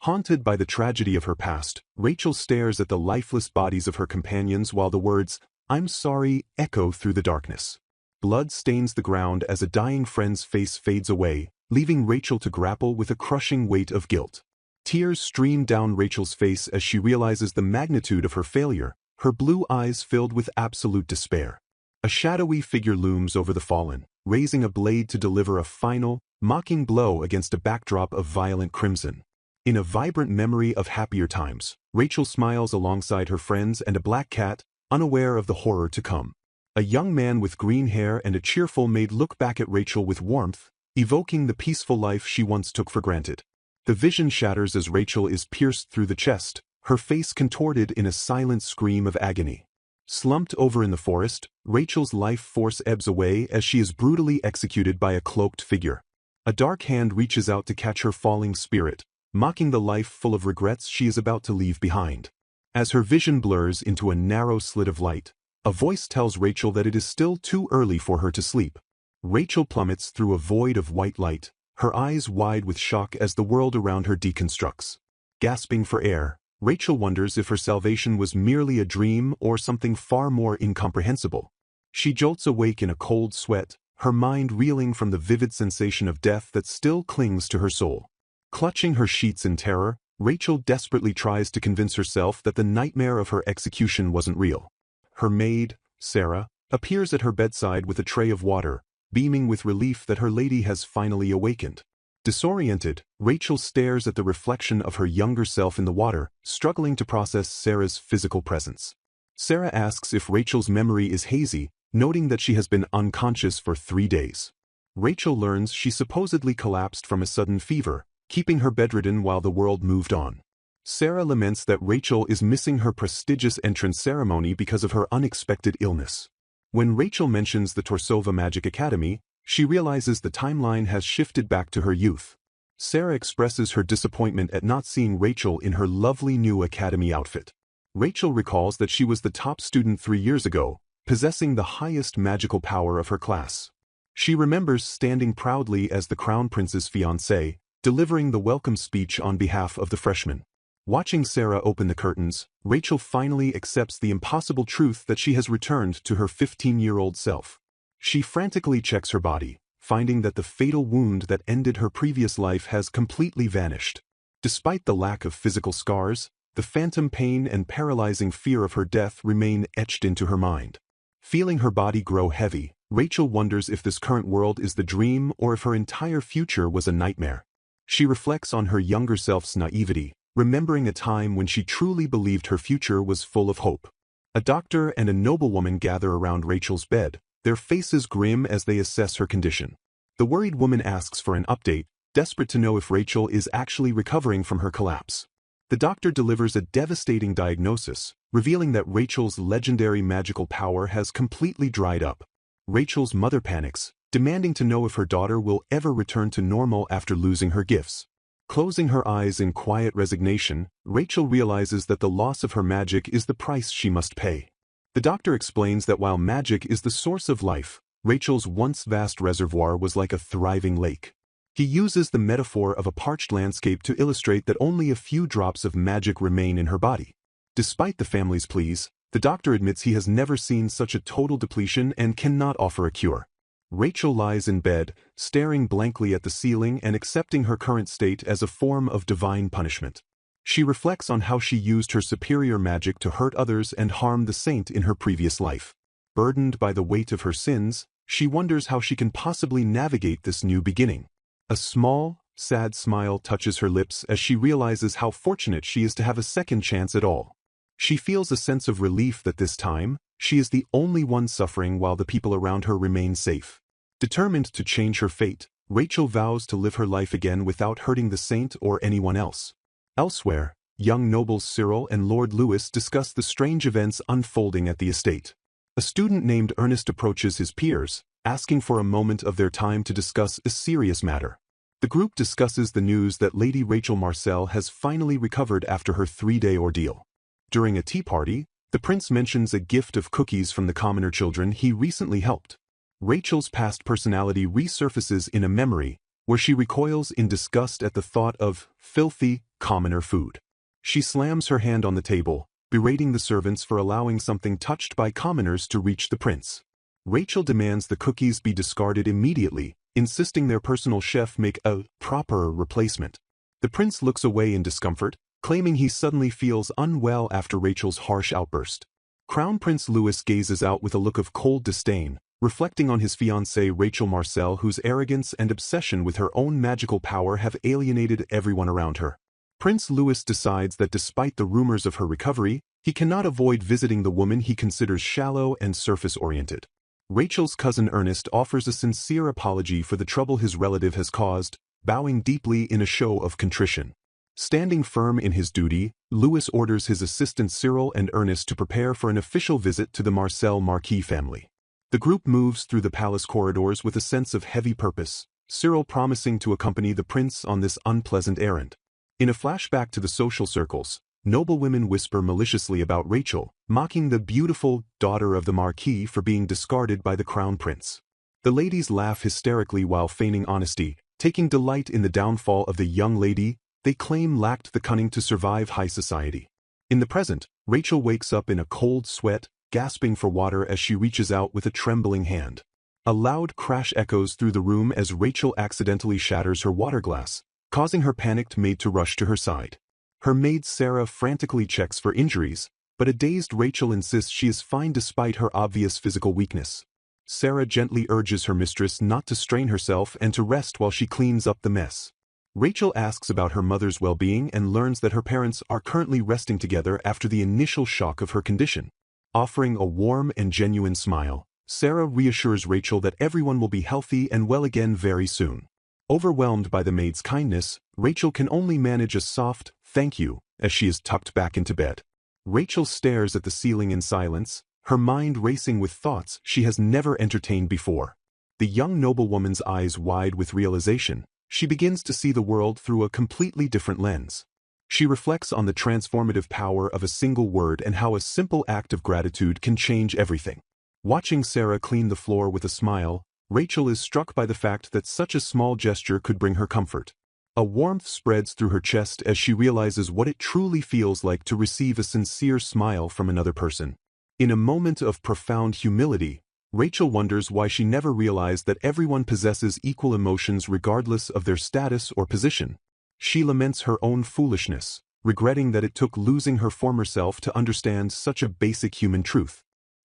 Haunted by the tragedy of her past, Rachel stares at the lifeless bodies of her companions while the words, "I'm sorry," echo through the darkness. Blood stains the ground as a dying friend's face fades away, leaving Rachel to grapple with a crushing weight of guilt. Tears stream down Rachel's face as she realizes the magnitude of her failure, her blue eyes filled with absolute despair. A shadowy figure looms over the fallen, raising a blade to deliver a final, mocking blow against a backdrop of violent crimson. In a vibrant memory of happier times, Rachel smiles alongside her friends and a black cat, unaware of the horror to come. A young man with green hair and a cheerful maid look back at Rachel with warmth, evoking the peaceful life she once took for granted. The vision shatters as Rachel is pierced through the chest, her face contorted in a silent scream of agony. Slumped over in the forest, Rachel's life force ebbs away as she is brutally executed by a cloaked figure. A dark hand reaches out to catch her falling spirit, mocking the life full of regrets she is about to leave behind. As her vision blurs into a narrow slit of light, a voice tells Rachel that it is still too early for her to sleep. Rachel plummets through a void of white light, her eyes wide with shock as the world around her deconstructs. Gasping for air, Rachel wonders if her salvation was merely a dream or something far more incomprehensible. She jolts awake in a cold sweat, her mind reeling from the vivid sensation of death that still clings to her soul. Clutching her sheets in terror, Rachel desperately tries to convince herself that the nightmare of her execution wasn't real. Her maid, Sarah, appears at her bedside with a tray of water, beaming with relief that her lady has finally awakened. Disoriented, Rachel stares at the reflection of her younger self in the water, struggling to process Sarah's physical presence. Sarah asks if Rachel's memory is hazy, noting that she has been unconscious for 3 days. Rachel learns she supposedly collapsed from a sudden fever, keeping her bedridden while the world moved on. Sarah laments that Rachel is missing her prestigious entrance ceremony because of her unexpected illness. When Rachel mentions the Torsova Magic Academy, she realizes the timeline has shifted back to her youth. Sarah expresses her disappointment at not seeing Rachel in her lovely new academy outfit. Rachel recalls that she was the top student 3 years ago, possessing the highest magical power of her class. She remembers standing proudly as the Crown Prince's fiancée, delivering the welcome speech on behalf of the freshmen. Watching Sarah open the curtains, Rachel finally accepts the impossible truth that she has returned to her 15-year-old self. She frantically checks her body, finding that the fatal wound that ended her previous life has completely vanished. Despite the lack of physical scars, the phantom pain and paralyzing fear of her death remain etched into her mind. Feeling her body grow heavy, Rachel wonders if this current world is the dream or if her entire future was a nightmare. She reflects on her younger self's naivety, remembering a time when she truly believed her future was full of hope. A doctor and a noblewoman gather around Rachel's bed, their faces grim as they assess her condition. The worried woman asks for an update, desperate to know if Rachel is actually recovering from her collapse. The doctor delivers a devastating diagnosis, revealing that Rachel's legendary magical power has completely dried up. Rachel's mother panics, demanding to know if her daughter will ever return to normal after losing her gifts. Closing her eyes in quiet resignation, Rachel realizes that the loss of her magic is the price she must pay. The doctor explains that while magic is the source of life, Rachel's once vast reservoir was like a thriving lake. He uses the metaphor of a parched landscape to illustrate that only a few drops of magic remain in her body. Despite the family's pleas, the doctor admits he has never seen such a total depletion and cannot offer a cure. Rachel lies in bed, staring blankly at the ceiling and accepting her current state as a form of divine punishment. She reflects on how she used her superior magic to hurt others and harm the saint in her previous life. Burdened by the weight of her sins, she wonders how she can possibly navigate this new beginning. A small, sad smile touches her lips as she realizes how fortunate she is to have a second chance at all. She feels a sense of relief that this time, she is the only one suffering while the people around her remain safe. Determined to change her fate, Rachel vows to live her life again without hurting the saint or anyone else. Elsewhere, young nobles Cyril and Lord Louis discuss the strange events unfolding at the estate. A student named Ernest approaches his peers, asking for a moment of their time to discuss a serious matter. The group discusses the news that Lady Rachel Marcel has finally recovered after her 3-day ordeal. During a tea party, the prince mentions a gift of cookies from the commoner children he recently helped. Rachel's past personality resurfaces in a memory, where she recoils in disgust at the thought of filthy, commoner food. She slams her hand on the table, berating the servants for allowing something touched by commoners to reach the prince. Rachel demands the cookies be discarded immediately, insisting their personal chef make a proper replacement. The prince looks away in discomfort, claiming he suddenly feels unwell after Rachel's harsh outburst. Crown Prince Louis gazes out with a look of cold disdain, reflecting on his fiancée Rachel Marcel, whose arrogance and obsession with her own magical power have alienated everyone around her. Prince Louis decides that despite the rumors of her recovery, he cannot avoid visiting the woman he considers shallow and surface-oriented. Rachel's cousin Ernest offers a sincere apology for the trouble his relative has caused, bowing deeply in a show of contrition. Standing firm in his duty, Louis orders his assistants Cyril and Ernest to prepare for an official visit to the Marcel Marquis family. The group moves through the palace corridors with a sense of heavy purpose, Cyril promising to accompany the prince on this unpleasant errand. In a flashback to the social circles, noblewomen whisper maliciously about Rachel, mocking the beautiful daughter of the Marquis for being discarded by the crown prince. The ladies laugh hysterically while feigning honesty, taking delight in the downfall of the young lady they claim lacked the cunning to survive high society. In the present, Rachel wakes up in a cold sweat, gasping for water as she reaches out with a trembling hand. A loud crash echoes through the room as Rachel accidentally shatters her water glass, causing her panicked maid to rush to her side. Her maid Sarah frantically checks for injuries, but a dazed Rachel insists she is fine despite her obvious physical weakness. Sarah gently urges her mistress not to strain herself and to rest while she cleans up the mess. Rachel asks about her mother's well-being and learns that her parents are currently resting together after the initial shock of her condition. Offering a warm and genuine smile, Sarah reassures Rachel that everyone will be healthy and well again very soon. Overwhelmed by the maid's kindness, Rachel can only manage a soft "thank you" as she is tucked back into bed. Rachel stares at the ceiling in silence, her mind racing with thoughts she has never entertained before. The young noblewoman's eyes wide with realization. She begins to see the world through a completely different lens. She reflects on the transformative power of a single word and how a simple act of gratitude can change everything. Watching Sarah clean the floor with a smile, Rachel is struck by the fact that such a small gesture could bring her comfort. A warmth spreads through her chest as she realizes what it truly feels like to receive a sincere smile from another person. In a moment of profound humility, Rachel wonders why she never realized that everyone possesses equal emotions regardless of their status or position. She laments her own foolishness, regretting that it took losing her former self to understand such a basic human truth.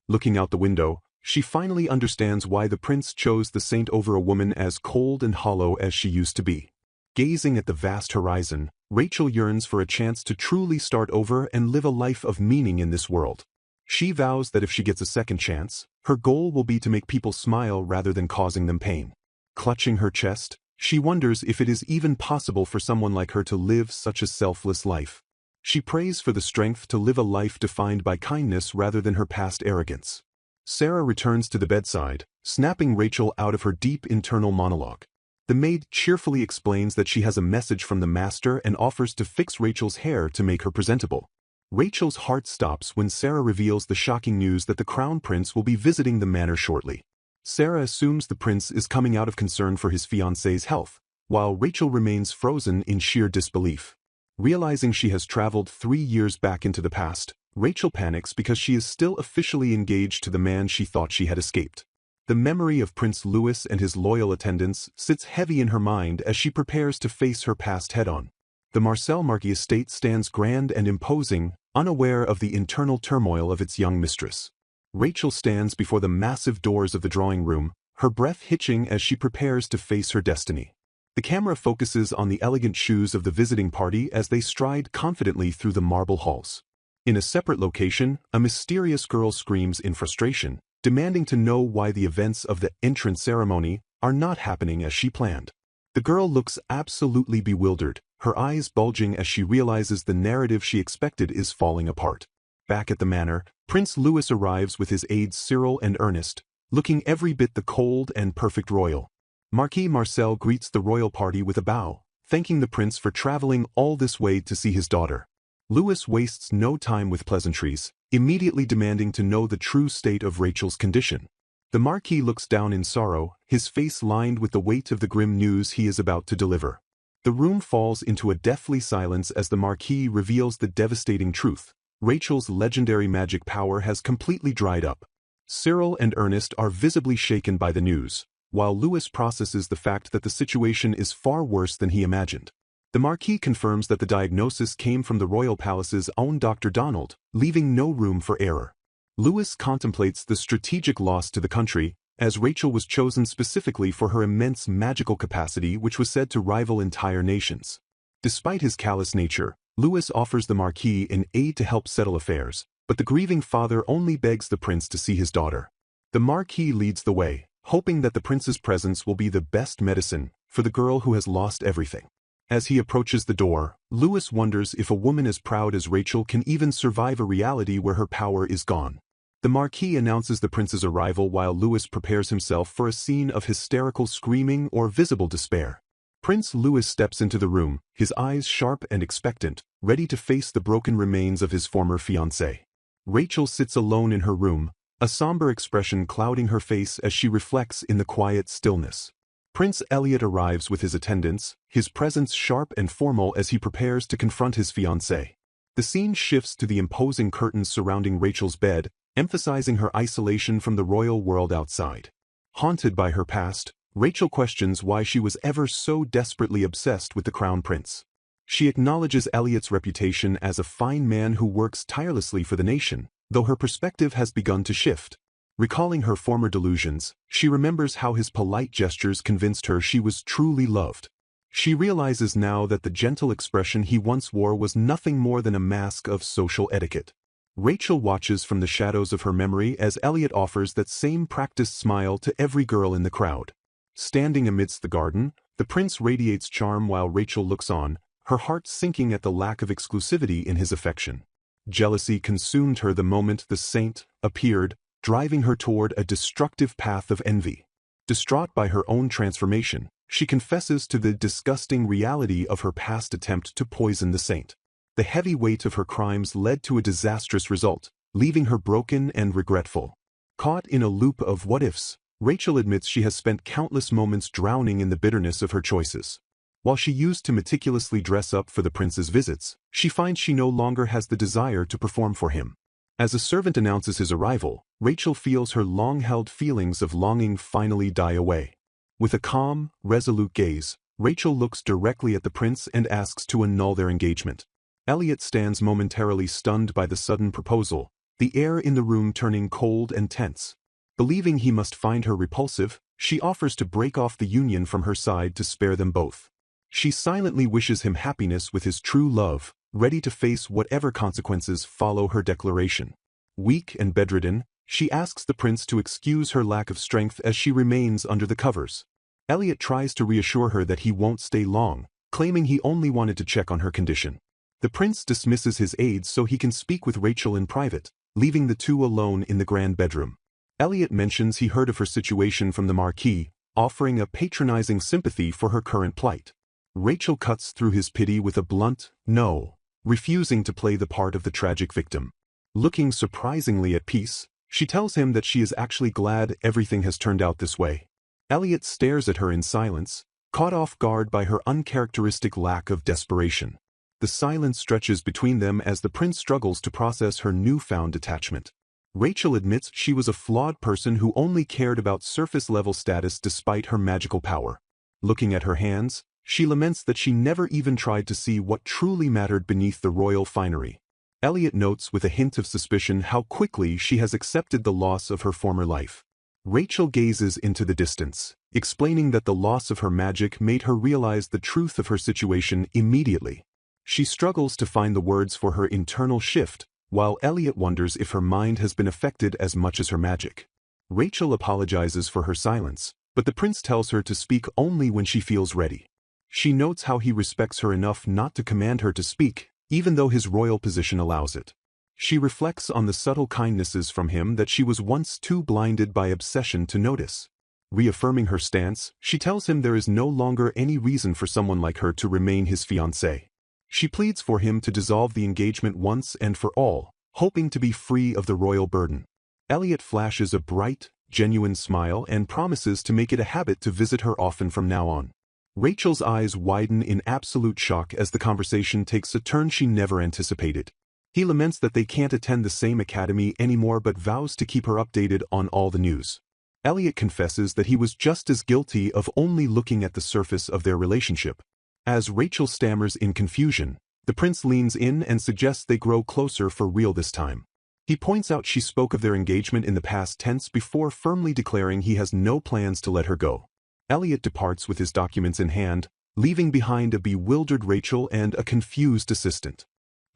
Looking out the window, she finally understands why the prince chose the saint over a woman as cold and hollow as she used to be. Gazing at the vast horizon, Rachel yearns for a chance to truly start over and live a life of meaning in this world. She vows that if she gets a second chance, her goal will be to make people smile rather than causing them pain. Clutching her chest, she wonders if it is even possible for someone like her to live such a selfless life. She prays for the strength to live a life defined by kindness rather than her past arrogance. Sarah returns to the bedside, snapping Rachel out of her deep internal monologue. The maid cheerfully explains that she has a message from the master and offers to fix Rachel's hair to make her presentable. Rachel's heart stops when Sarah reveals the shocking news that the crown prince will be visiting the manor shortly. Sarah assumes the prince is coming out of concern for his fiancée's health, while Rachel remains frozen in sheer disbelief. Realizing she has traveled 3 years back into the past, Rachel panics because she is still officially engaged to the man she thought she had escaped. The memory of Prince Louis and his loyal attendants sits heavy in her mind as she prepares to face her past head-on. The Marcel Marquis estate stands grand and imposing, unaware of the internal turmoil of its young mistress. Rachel stands before the massive doors of the drawing room, her breath hitching as she prepares to face her destiny. The camera focuses on the elegant shoes of the visiting party as they stride confidently through the marble halls. In a separate location, a mysterious girl screams in frustration, demanding to know why the events of the entrance ceremony are not happening as she planned. The girl looks absolutely bewildered, her eyes bulging as she realizes the narrative she expected is falling apart. Back at the manor, Prince Louis arrives with his aides Cyril and Ernest, looking every bit the cold and perfect royal. Marquis Marcel greets the royal party with a bow, thanking the prince for traveling all this way to see his daughter. Louis wastes no time with pleasantries, immediately demanding to know the true state of Rachel's condition. The Marquis looks down in sorrow, his face lined with the weight of the grim news he is about to deliver. The room falls into a deathly silence as the Marquis reveals the devastating truth. Rachel's legendary magic power has completely dried up. Cyril and Ernest are visibly shaken by the news, while Louis processes the fact that the situation is far worse than he imagined. The Marquis confirms that the diagnosis came from the royal palace's own Dr. Donald, leaving no room for error. Louis contemplates the strategic loss to the country, as Rachel was chosen specifically for her immense magical capacity which was said to rival entire nations. Despite his callous nature, Louis offers the Marquis an aid to help settle affairs, but the grieving father only begs the prince to see his daughter. The Marquis leads the way, hoping that the prince's presence will be the best medicine for the girl who has lost everything. As he approaches the door, Louis wonders if a woman as proud as Rachel can even survive a reality where her power is gone. The Marquis announces the prince's arrival while Louis prepares himself for a scene of hysterical screaming or visible despair. Prince Louis steps into the room, his eyes sharp and expectant, ready to face the broken remains of his former fiancée. Rachel sits alone in her room, a somber expression clouding her face as she reflects in the quiet stillness. Prince Elliot arrives with his attendants, his presence sharp and formal as he prepares to confront his fiancée. The scene shifts to the imposing curtains surrounding Rachel's bed, emphasizing her isolation from the royal world outside. Haunted by her past, Rachel questions why she was ever so desperately obsessed with the crown prince. She acknowledges Elliot's reputation as a fine man who works tirelessly for the nation, though her perspective has begun to shift. Recalling her former delusions, she remembers how his polite gestures convinced her she was truly loved. She realizes now that the gentle expression he once wore was nothing more than a mask of social etiquette. Rachel watches from the shadows of her memory as Elliot offers that same practiced smile to every girl in the crowd. Standing amidst the garden, the prince radiates charm while Rachel looks on, her heart sinking at the lack of exclusivity in his affection. Jealousy consumed her the moment the saint appeared, driving her toward a destructive path of envy. Distraught by her own transformation, she confesses to the disgusting reality of her past attempt to poison the saint. The heavy weight of her crimes led to a disastrous result, leaving her broken and regretful. Caught in a loop of what-ifs, Rachel admits she has spent countless moments drowning in the bitterness of her choices. While she used to meticulously dress up for the prince's visits, she finds she no longer has the desire to perform for him. As a servant announces his arrival, Rachel feels her long-held feelings of longing finally die away. With a calm, resolute gaze, Rachel looks directly at the prince and asks to annul their engagement. Elliot stands momentarily stunned by the sudden proposal, the air in the room turning cold and tense. Believing he must find her repulsive, she offers to break off the union from her side to spare them both. She silently wishes him happiness with his true love, ready to face whatever consequences follow her declaration. Weak and bedridden, she asks the prince to excuse her lack of strength as she remains under the covers. Elliot tries to reassure her that he won't stay long, claiming he only wanted to check on her condition. The prince dismisses his aides so he can speak with Rachel in private, leaving the two alone in the grand bedroom. Elliot mentions he heard of her situation from the Marquis, offering a patronizing sympathy for her current plight. Rachel cuts through his pity with a blunt no, refusing to play the part of the tragic victim. Looking surprisingly at peace, she tells him that she is actually glad everything has turned out this way. Elliot stares at her in silence, caught off guard by her uncharacteristic lack of desperation. The silence stretches between them as the prince struggles to process her newfound detachment. Rachel admits she was a flawed person who only cared about surface-level status despite her magical power. Looking at her hands, she laments that she never even tried to see what truly mattered beneath the royal finery. Elliot notes with a hint of suspicion how quickly she has accepted the loss of her former life. Rachel gazes into the distance, explaining that the loss of her magic made her realize the truth of her situation immediately. She struggles to find the words for her internal shift, while Elliot wonders if her mind has been affected as much as her magic. Rachel apologizes for her silence, but the prince tells her to speak only when she feels ready. She notes how he respects her enough not to command her to speak, even though his royal position allows it. She reflects on the subtle kindnesses from him that she was once too blinded by obsession to notice. Reaffirming her stance, she tells him there is no longer any reason for someone like her to remain his fiancée. She pleads for him to dissolve the engagement once and for all, hoping to be free of the royal burden. Elliot flashes a bright, genuine smile and promises to make it a habit to visit her often from now on. Rachel's eyes widen in absolute shock as the conversation takes a turn she never anticipated. He laments that they can't attend the same academy anymore but vows to keep her updated on all the news. Elliot confesses that he was just as guilty of only looking at the surface of their relationship. As Rachel stammers in confusion, the prince leans in and suggests they grow closer for real this time. He points out she spoke of their engagement in the past tense before firmly declaring he has no plans to let her go. Elliot departs with his documents in hand, leaving behind a bewildered Rachel and a confused assistant.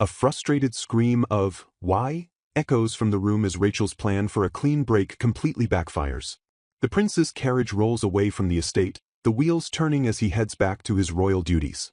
A frustrated scream of, "Why?" echoes from the room as Rachel's plan for a clean break completely backfires. The prince's carriage rolls away from the estate, the wheels turning as he heads back to his royal duties.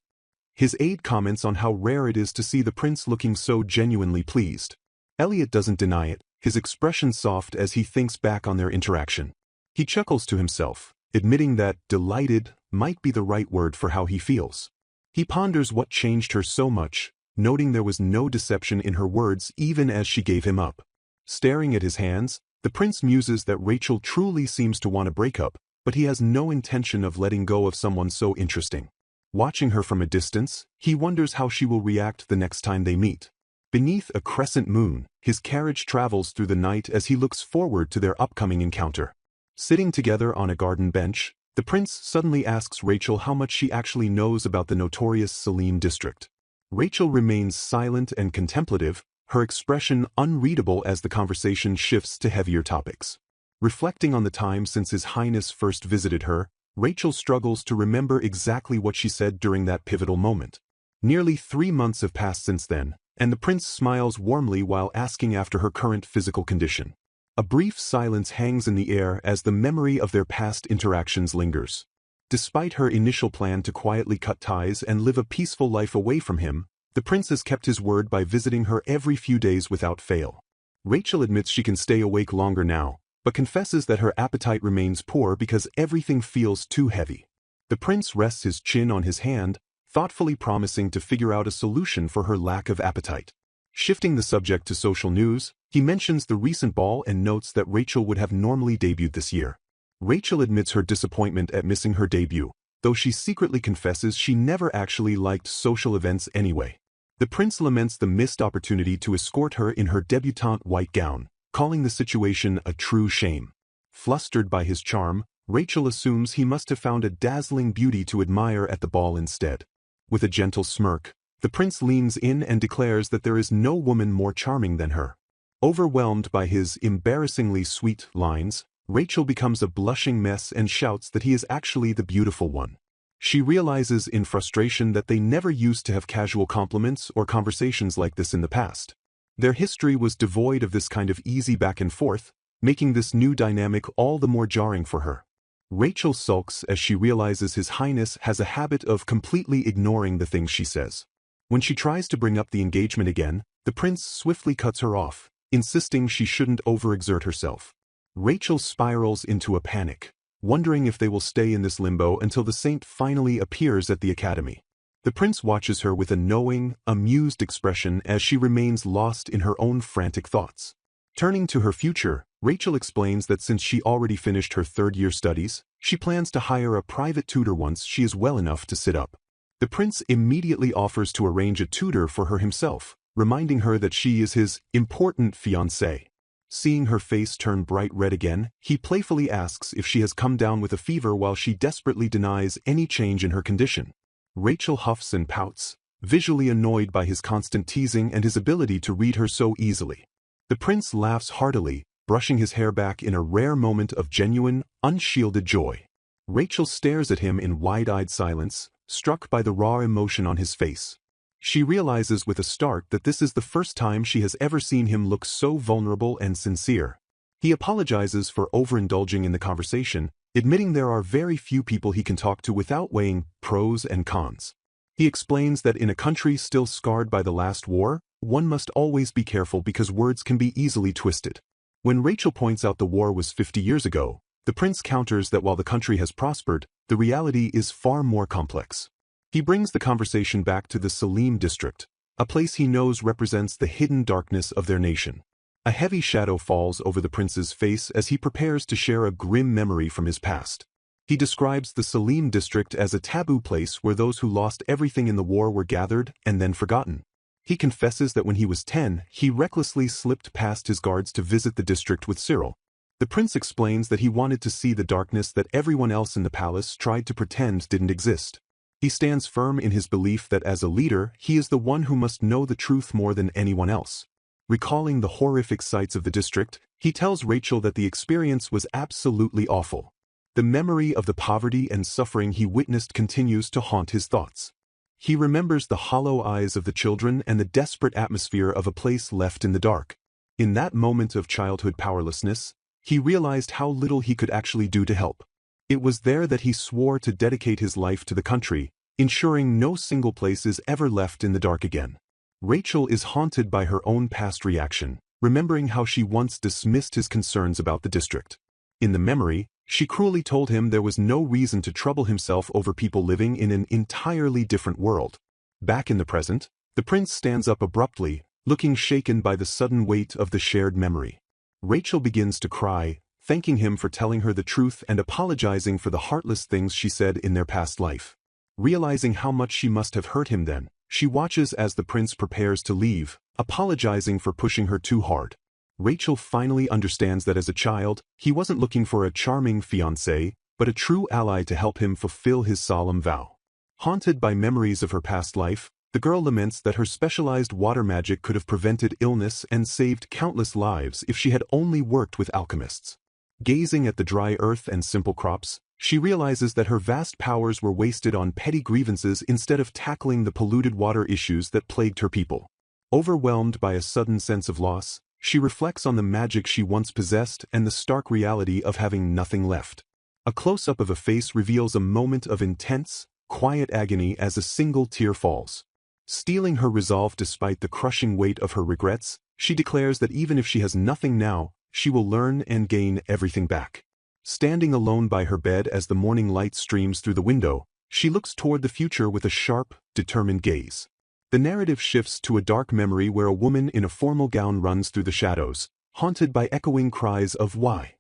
His aide comments on how rare it is to see the prince looking so genuinely pleased. Elliot doesn't deny it, his expression soft as he thinks back on their interaction. He chuckles to himself, admitting that delighted might be the right word for how he feels. He ponders what changed her so much, noting there was no deception in her words even as she gave him up. Staring at his hands, the prince muses that Rachel truly seems to want to break up, but he has no intention of letting go of someone so interesting. Watching her from a distance, he wonders how she will react the next time they meet. Beneath a crescent moon, his carriage travels through the night as he looks forward to their upcoming encounter. Sitting together on a garden bench, the prince suddenly asks Rachel how much she actually knows about the notorious Salim district. Rachel remains silent and contemplative, her expression unreadable as the conversation shifts to heavier topics. Reflecting on the time since His Highness first visited her, Rachel struggles to remember exactly what she said during that pivotal moment. Nearly 3 months have passed since then, and the prince smiles warmly while asking after her current physical condition. A brief silence hangs in the air as the memory of their past interactions lingers. Despite her initial plan to quietly cut ties and live a peaceful life away from him, the prince has kept his word by visiting her every few days without fail. Rachel admits she can stay awake longer now, but confesses that her appetite remains poor because everything feels too heavy. The prince rests his chin on his hand, thoughtfully promising to figure out a solution for her lack of appetite. Shifting the subject to social news, he mentions the recent ball and notes that Rachel would have normally debuted this year. Rachel admits her disappointment at missing her debut, though she secretly confesses she never actually liked social events anyway. The prince laments the missed opportunity to escort her in her debutante white gown, calling the situation a true shame. Flustered by his charm, Rachel assumes he must have found a dazzling beauty to admire at the ball instead. With a gentle smirk, the prince leans in and declares that there is no woman more charming than her. Overwhelmed by his embarrassingly sweet lines, Rachel becomes a blushing mess and shouts that he is actually the beautiful one. She realizes in frustration that they never used to have casual compliments or conversations like this in the past. Their history was devoid of this kind of easy back and forth, making this new dynamic all the more jarring for her. Rachel sulks as she realizes His Highness has a habit of completely ignoring the things she says. When she tries to bring up the engagement again, the prince swiftly cuts her off, insisting she shouldn't overexert herself. Rachel spirals into a panic, wondering if they will stay in this limbo until the saint finally appears at the academy. The prince watches her with a knowing, amused expression as she remains lost in her own frantic thoughts. Turning to her future, Rachel explains that since she already finished her third-year studies, she plans to hire a private tutor once she is well enough to sit up. The prince immediately offers to arrange a tutor for her himself, reminding her that she is his important fiancée. Seeing her face turn bright red again, he playfully asks if she has come down with a fever while she desperately denies any change in her condition. Rachel huffs and pouts, visually annoyed by his constant teasing and his ability to read her so easily. The prince laughs heartily, brushing his hair back in a rare moment of genuine, unshielded joy. Rachel stares at him in wide-eyed silence, struck by the raw emotion on his face. She realizes with a start that this is the first time she has ever seen him look so vulnerable and sincere. He apologizes for overindulging in the conversation, admitting there are very few people he can talk to without weighing pros and cons. He explains that in a country still scarred by the last war, one must always be careful because words can be easily twisted. When Rachel points out the war was 50 years ago, the prince counters that while the country has prospered, the reality is far more complex. He brings the conversation back to the Salim district, a place he knows represents the hidden darkness of their nation. A heavy shadow falls over the prince's face as he prepares to share a grim memory from his past. He describes the Salim district as a taboo place where those who lost everything in the war were gathered and then forgotten. He confesses that when he was 10, he recklessly slipped past his guards to visit the district with Cyril. The prince explains that he wanted to see the darkness that everyone else in the palace tried to pretend didn't exist. He stands firm in his belief that as a leader, he is the one who must know the truth more than anyone else. Recalling the horrific sights of the district, he tells Rachel that the experience was absolutely awful. The memory of the poverty and suffering he witnessed continues to haunt his thoughts. He remembers the hollow eyes of the children and the desperate atmosphere of a place left in the dark. In that moment of childhood powerlessness, he realized how little he could actually do to help. It was there that he swore to dedicate his life to the country, ensuring no single place is ever left in the dark again. Rachel is haunted by her own past reaction, remembering how she once dismissed his concerns about the district. In the memory, she cruelly told him there was no reason to trouble himself over people living in an entirely different world. Back in the present, the prince stands up abruptly, looking shaken by the sudden weight of the shared memory. Rachel begins to cry, thanking him for telling her the truth and apologizing for the heartless things she said in their past life. Realizing how much she must have hurt him then, she watches as the prince prepares to leave, apologizing for pushing her too hard. Rachel finally understands that as a child, he wasn't looking for a charming fiancé, but a true ally to help him fulfill his solemn vow. Haunted by memories of her past life, the girl laments that her specialized water magic could have prevented illness and saved countless lives if she had only worked with alchemists. Gazing at the dry earth and simple crops, she realizes that her vast powers were wasted on petty grievances instead of tackling the polluted water issues that plagued her people. Overwhelmed by a sudden sense of loss, she reflects on the magic she once possessed and the stark reality of having nothing left. A close-up of a face reveals a moment of intense, quiet agony as a single tear falls. Steeling her resolve despite the crushing weight of her regrets, she declares that even if she has nothing now, she will learn and gain everything back. Standing alone by her bed as the morning light streams through the window, she looks toward the future with a sharp, determined gaze. The narrative shifts to a dark memory where a woman in a formal gown runs through the shadows, haunted by echoing cries of "Why?"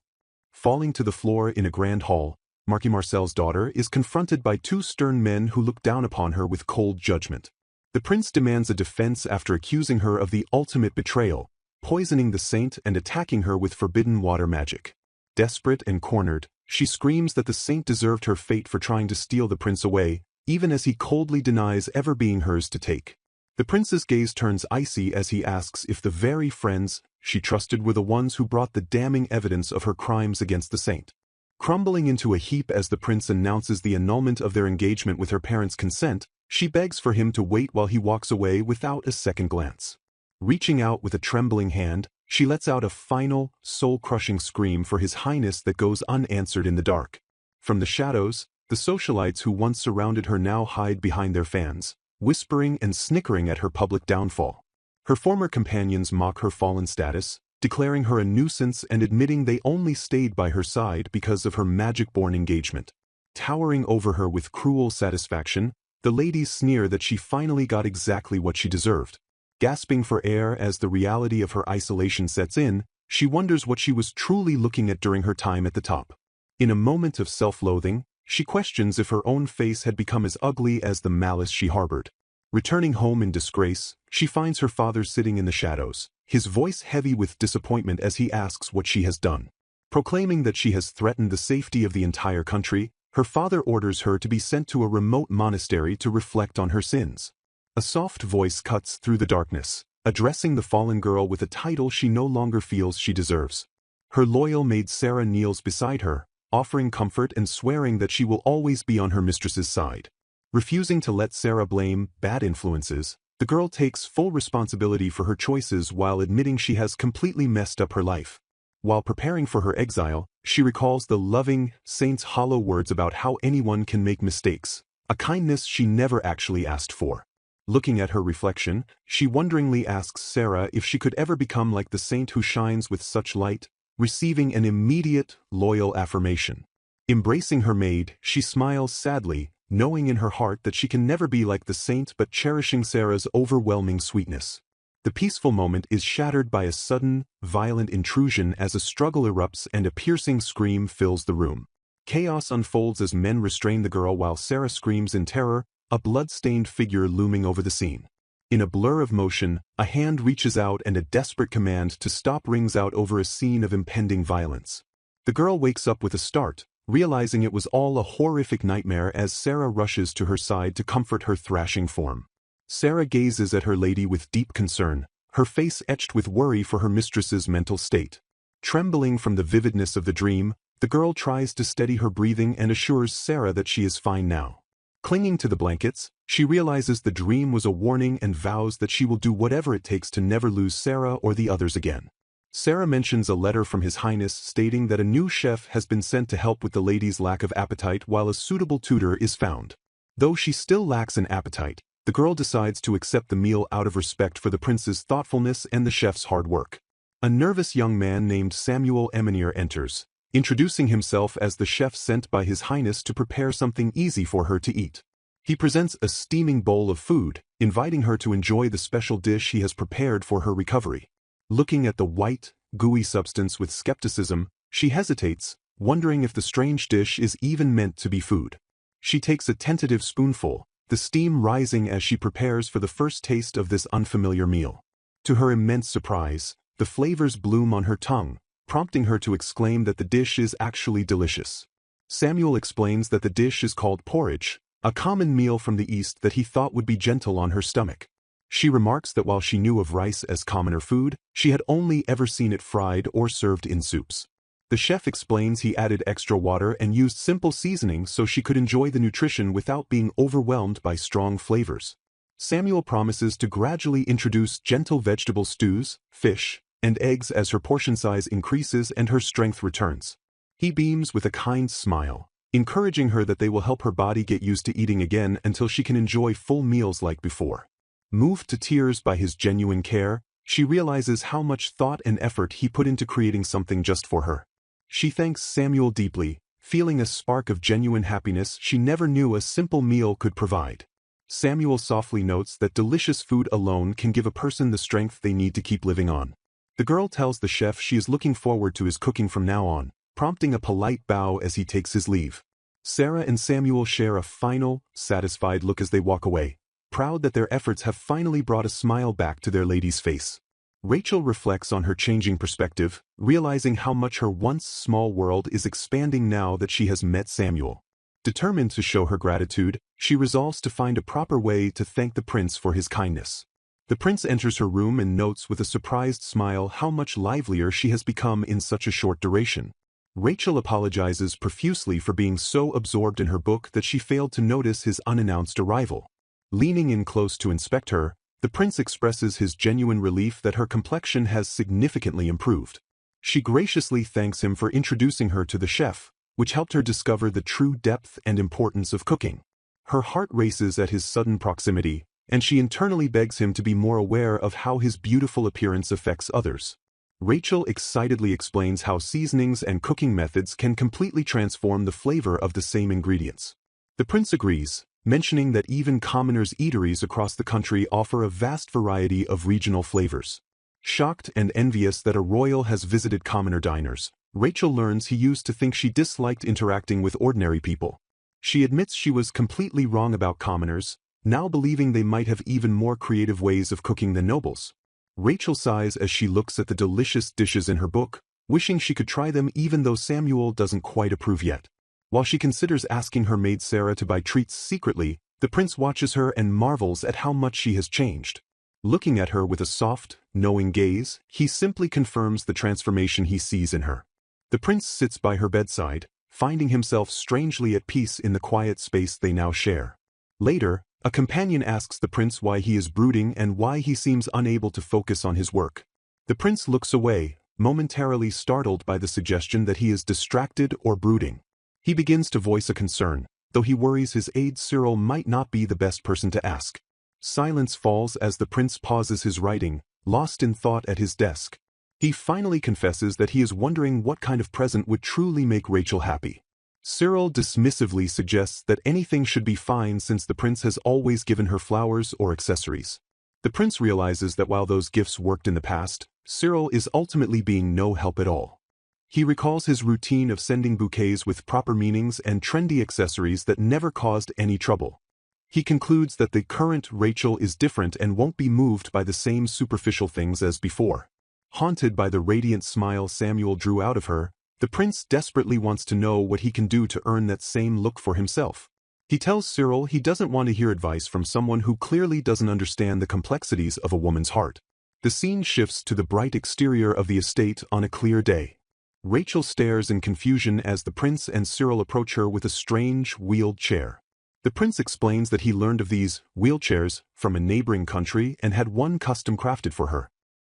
Falling to the floor in a grand hall, Marquis Marcel's daughter is confronted by two stern men who look down upon her with cold judgment. The prince demands a defense after accusing her of the ultimate betrayal, poisoning the saint and attacking her with forbidden water magic. Desperate and cornered, she screams that the saint deserved her fate for trying to steal the prince away, even as he coldly denies ever being hers to take. The prince's gaze turns icy as he asks if the very friends she trusted were the ones who brought the damning evidence of her crimes against the saint. Crumbling into a heap as the prince announces the annulment of their engagement with her parents' consent, she begs for him to wait while he walks away without a second glance. Reaching out with a trembling hand, she lets out a final, soul-crushing scream for His Highness that goes unanswered in the dark. From the shadows, the socialites who once surrounded her now hide behind their fans, whispering and snickering at her public downfall. Her former companions mock her fallen status, declaring her a nuisance and admitting they only stayed by her side because of her magic-born engagement. Towering over her with cruel satisfaction, the ladies sneer that she finally got exactly what she deserved. Gasping for air as the reality of her isolation sets in, she wonders what she was truly looking at during her time at the top. In a moment of self-loathing, she questions if her own face had become as ugly as the malice she harbored. Returning home in disgrace, she finds her father sitting in the shadows, his voice heavy with disappointment as he asks what she has done. Proclaiming that she has threatened the safety of the entire country, her father orders her to be sent to a remote monastery to reflect on her sins. A soft voice cuts through the darkness, addressing the fallen girl with a title she no longer feels she deserves. Her loyal maid Sarah kneels beside her, offering comfort and swearing that she will always be on her mistress's side. Refusing to let Sarah blame bad influences, the girl takes full responsibility for her choices while admitting she has completely messed up her life. While preparing for her exile, she recalls the loving saint's hollow words about how anyone can make mistakes, a kindness she never actually asked for. Looking at her reflection, she wonderingly asks Sarah if she could ever become like the saint who shines with such light, receiving an immediate, loyal affirmation. Embracing her maid, she smiles sadly, knowing in her heart that she can never be like the saint but cherishing Sarah's overwhelming sweetness. The peaceful moment is shattered by a sudden, violent intrusion as a struggle erupts and a piercing scream fills the room. Chaos unfolds as men restrain the girl while Sarah screams in terror, a blood-stained figure looming over the scene. In a blur of motion, a hand reaches out and a desperate command to stop rings out over a scene of impending violence. The girl wakes up with a start, realizing it was all a horrific nightmare as Sarah rushes to her side to comfort her thrashing form. Sarah gazes at her lady with deep concern, her face etched with worry for her mistress's mental state. Trembling from the vividness of the dream, the girl tries to steady her breathing and assures Sarah that she is fine now. Clinging to the blankets, she realizes the dream was a warning and vows that she will do whatever it takes to never lose Sarah or the others again. Sarah mentions a letter from His Highness stating that a new chef has been sent to help with the lady's lack of appetite while a suitable tutor is found. Though she still lacks an appetite, the girl decides to accept the meal out of respect for the prince's thoughtfulness and the chef's hard work. A nervous young man named Samuel Eminier enters, introducing himself as the chef sent by His Highness to prepare something easy for her to eat. He presents a steaming bowl of food, inviting her to enjoy the special dish he has prepared for her recovery. Looking at the white, gooey substance with skepticism, she hesitates, wondering if the strange dish is even meant to be food. She takes a tentative spoonful, the steam rising as she prepares for the first taste of this unfamiliar meal. To her immense surprise, the flavors bloom on her tongue, prompting her to exclaim that the dish is actually delicious. Samuel explains that the dish is called porridge, a common meal from the East that he thought would be gentle on her stomach. She remarks that while she knew of rice as commoner food, she had only ever seen it fried or served in soups. The chef explains he added extra water and used simple seasonings so she could enjoy the nutrition without being overwhelmed by strong flavors. Samuel promises to gradually introduce gentle vegetable stews, fish, and eggs as her portion size increases and her strength returns. He beams with a kind smile, encouraging her that they will help her body get used to eating again until she can enjoy full meals like before. Moved to tears by his genuine care, she realizes how much thought and effort he put into creating something just for her. She thanks Samuel deeply, feeling a spark of genuine happiness she never knew a simple meal could provide. Samuel softly notes that delicious food alone can give a person the strength they need to keep living on. The girl tells the chef she is looking forward to his cooking from now on, prompting a polite bow as he takes his leave. Sarah and Samuel share a final, satisfied look as they walk away, proud that their efforts have finally brought a smile back to their lady's face. Rachel reflects on her changing perspective, realizing how much her once small world is expanding now that she has met Samuel. Determined to show her gratitude, she resolves to find a proper way to thank the prince for his kindness. The prince enters her room and notes with a surprised smile how much livelier she has become in such a short duration. Rachel apologizes profusely for being so absorbed in her book that she failed to notice his unannounced arrival. Leaning in close to inspect her, the prince expresses his genuine relief that her complexion has significantly improved. She graciously thanks him for introducing her to the chef, which helped her discover the true depth and importance of cooking. Her heart races at his sudden proximity, and she internally begs him to be more aware of how his beautiful appearance affects others. Rachel excitedly explains how seasonings and cooking methods can completely transform the flavor of the same ingredients. The prince agrees, mentioning that even commoners' eateries across the country offer a vast variety of regional flavors. Shocked and envious that a royal has visited commoner diners, Rachel learns he used to think she disliked interacting with ordinary people. She admits she was completely wrong about commoners, now believing they might have even more creative ways of cooking than nobles. Rachel sighs as she looks at the delicious dishes in her book, wishing she could try them even though Samuel doesn't quite approve yet. While she considers asking her maid Sarah to buy treats secretly, the prince watches her and marvels at how much she has changed. Looking at her with a soft, knowing gaze, he simply confirms the transformation he sees in her. The prince sits by her bedside, finding himself strangely at peace in the quiet space they now share. Later, a companion asks the prince why he is brooding and why he seems unable to focus on his work. The prince looks away, momentarily startled by the suggestion that he is distracted or brooding. He begins to voice a concern, though he worries his aide Cyril might not be the best person to ask. Silence falls as the prince pauses his writing, lost in thought at his desk. He finally confesses that he is wondering what kind of present would truly make Rachel happy. Cyril dismissively suggests that anything should be fine since the prince has always given her flowers or accessories. The prince realizes that while those gifts worked in the past, Cyril is ultimately being no help at all. He recalls his routine of sending bouquets with proper meanings and trendy accessories that never caused any trouble. He concludes that the current Rachel is different and won't be moved by the same superficial things as before. Haunted by the radiant smile Samuel drew out of her, the prince desperately wants to know what he can do to earn that same look for himself. He tells Cyril he doesn't want to hear advice from someone who clearly doesn't understand the complexities of a woman's heart. The scene shifts to the bright exterior of the estate on a clear day. Rachel stares in confusion as the prince and Cyril approach her with a strange, wheeled chair. The prince explains that he learned of these wheelchairs from a neighboring country and had one custom crafted for her.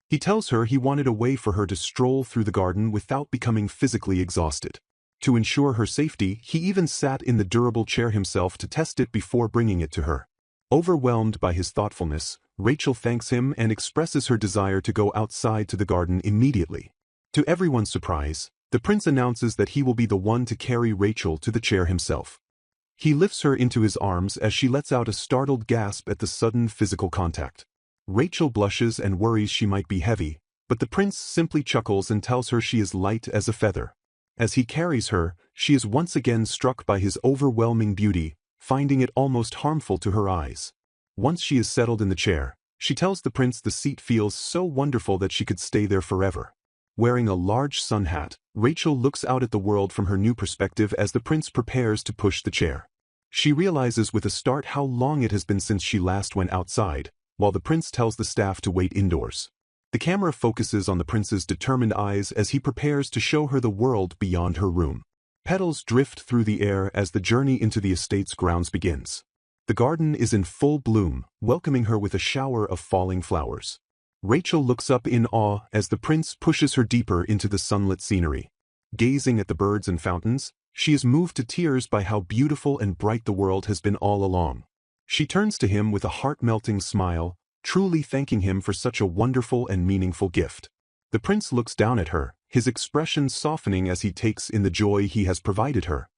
He tells her he wanted a way for her to stroll through the garden without becoming physically exhausted. To ensure her safety, he even sat in the durable chair himself to test it before bringing it to her. Overwhelmed by his thoughtfulness, Rachel thanks him and expresses her desire to go outside to the garden immediately. To everyone's surprise, the prince announces that he will be the one to carry Rachel to the chair himself. He lifts her into his arms as she lets out a startled gasp at the sudden physical contact. Rachel blushes and worries she might be heavy, but the prince simply chuckles and tells her she is light as a feather. As he carries her, she is once again struck by his overwhelming beauty, finding it almost harmful to her eyes. Once she is settled in the chair, she tells the prince the seat feels so wonderful that she could stay there forever. Wearing a large sun hat, Rachel looks out at the world from her new perspective as the prince prepares to push the chair. She realizes with a start how long it has been since she last went outside, while the prince tells the staff to wait indoors. The camera focuses on the prince's determined eyes as he prepares to show her the world beyond her room. Petals drift through the air as the journey into the estate's grounds begins. The garden is in full bloom, welcoming her with a shower of falling flowers. Rachel looks up in awe as the prince pushes her deeper into the sunlit scenery. Gazing at the birds and fountains, she is moved to tears by how beautiful and bright the world has been all along. She turns to him with a heart-melting smile, truly thanking him for such a wonderful and meaningful gift. The prince looks down at her, his expression softening as he takes in the joy he has provided her.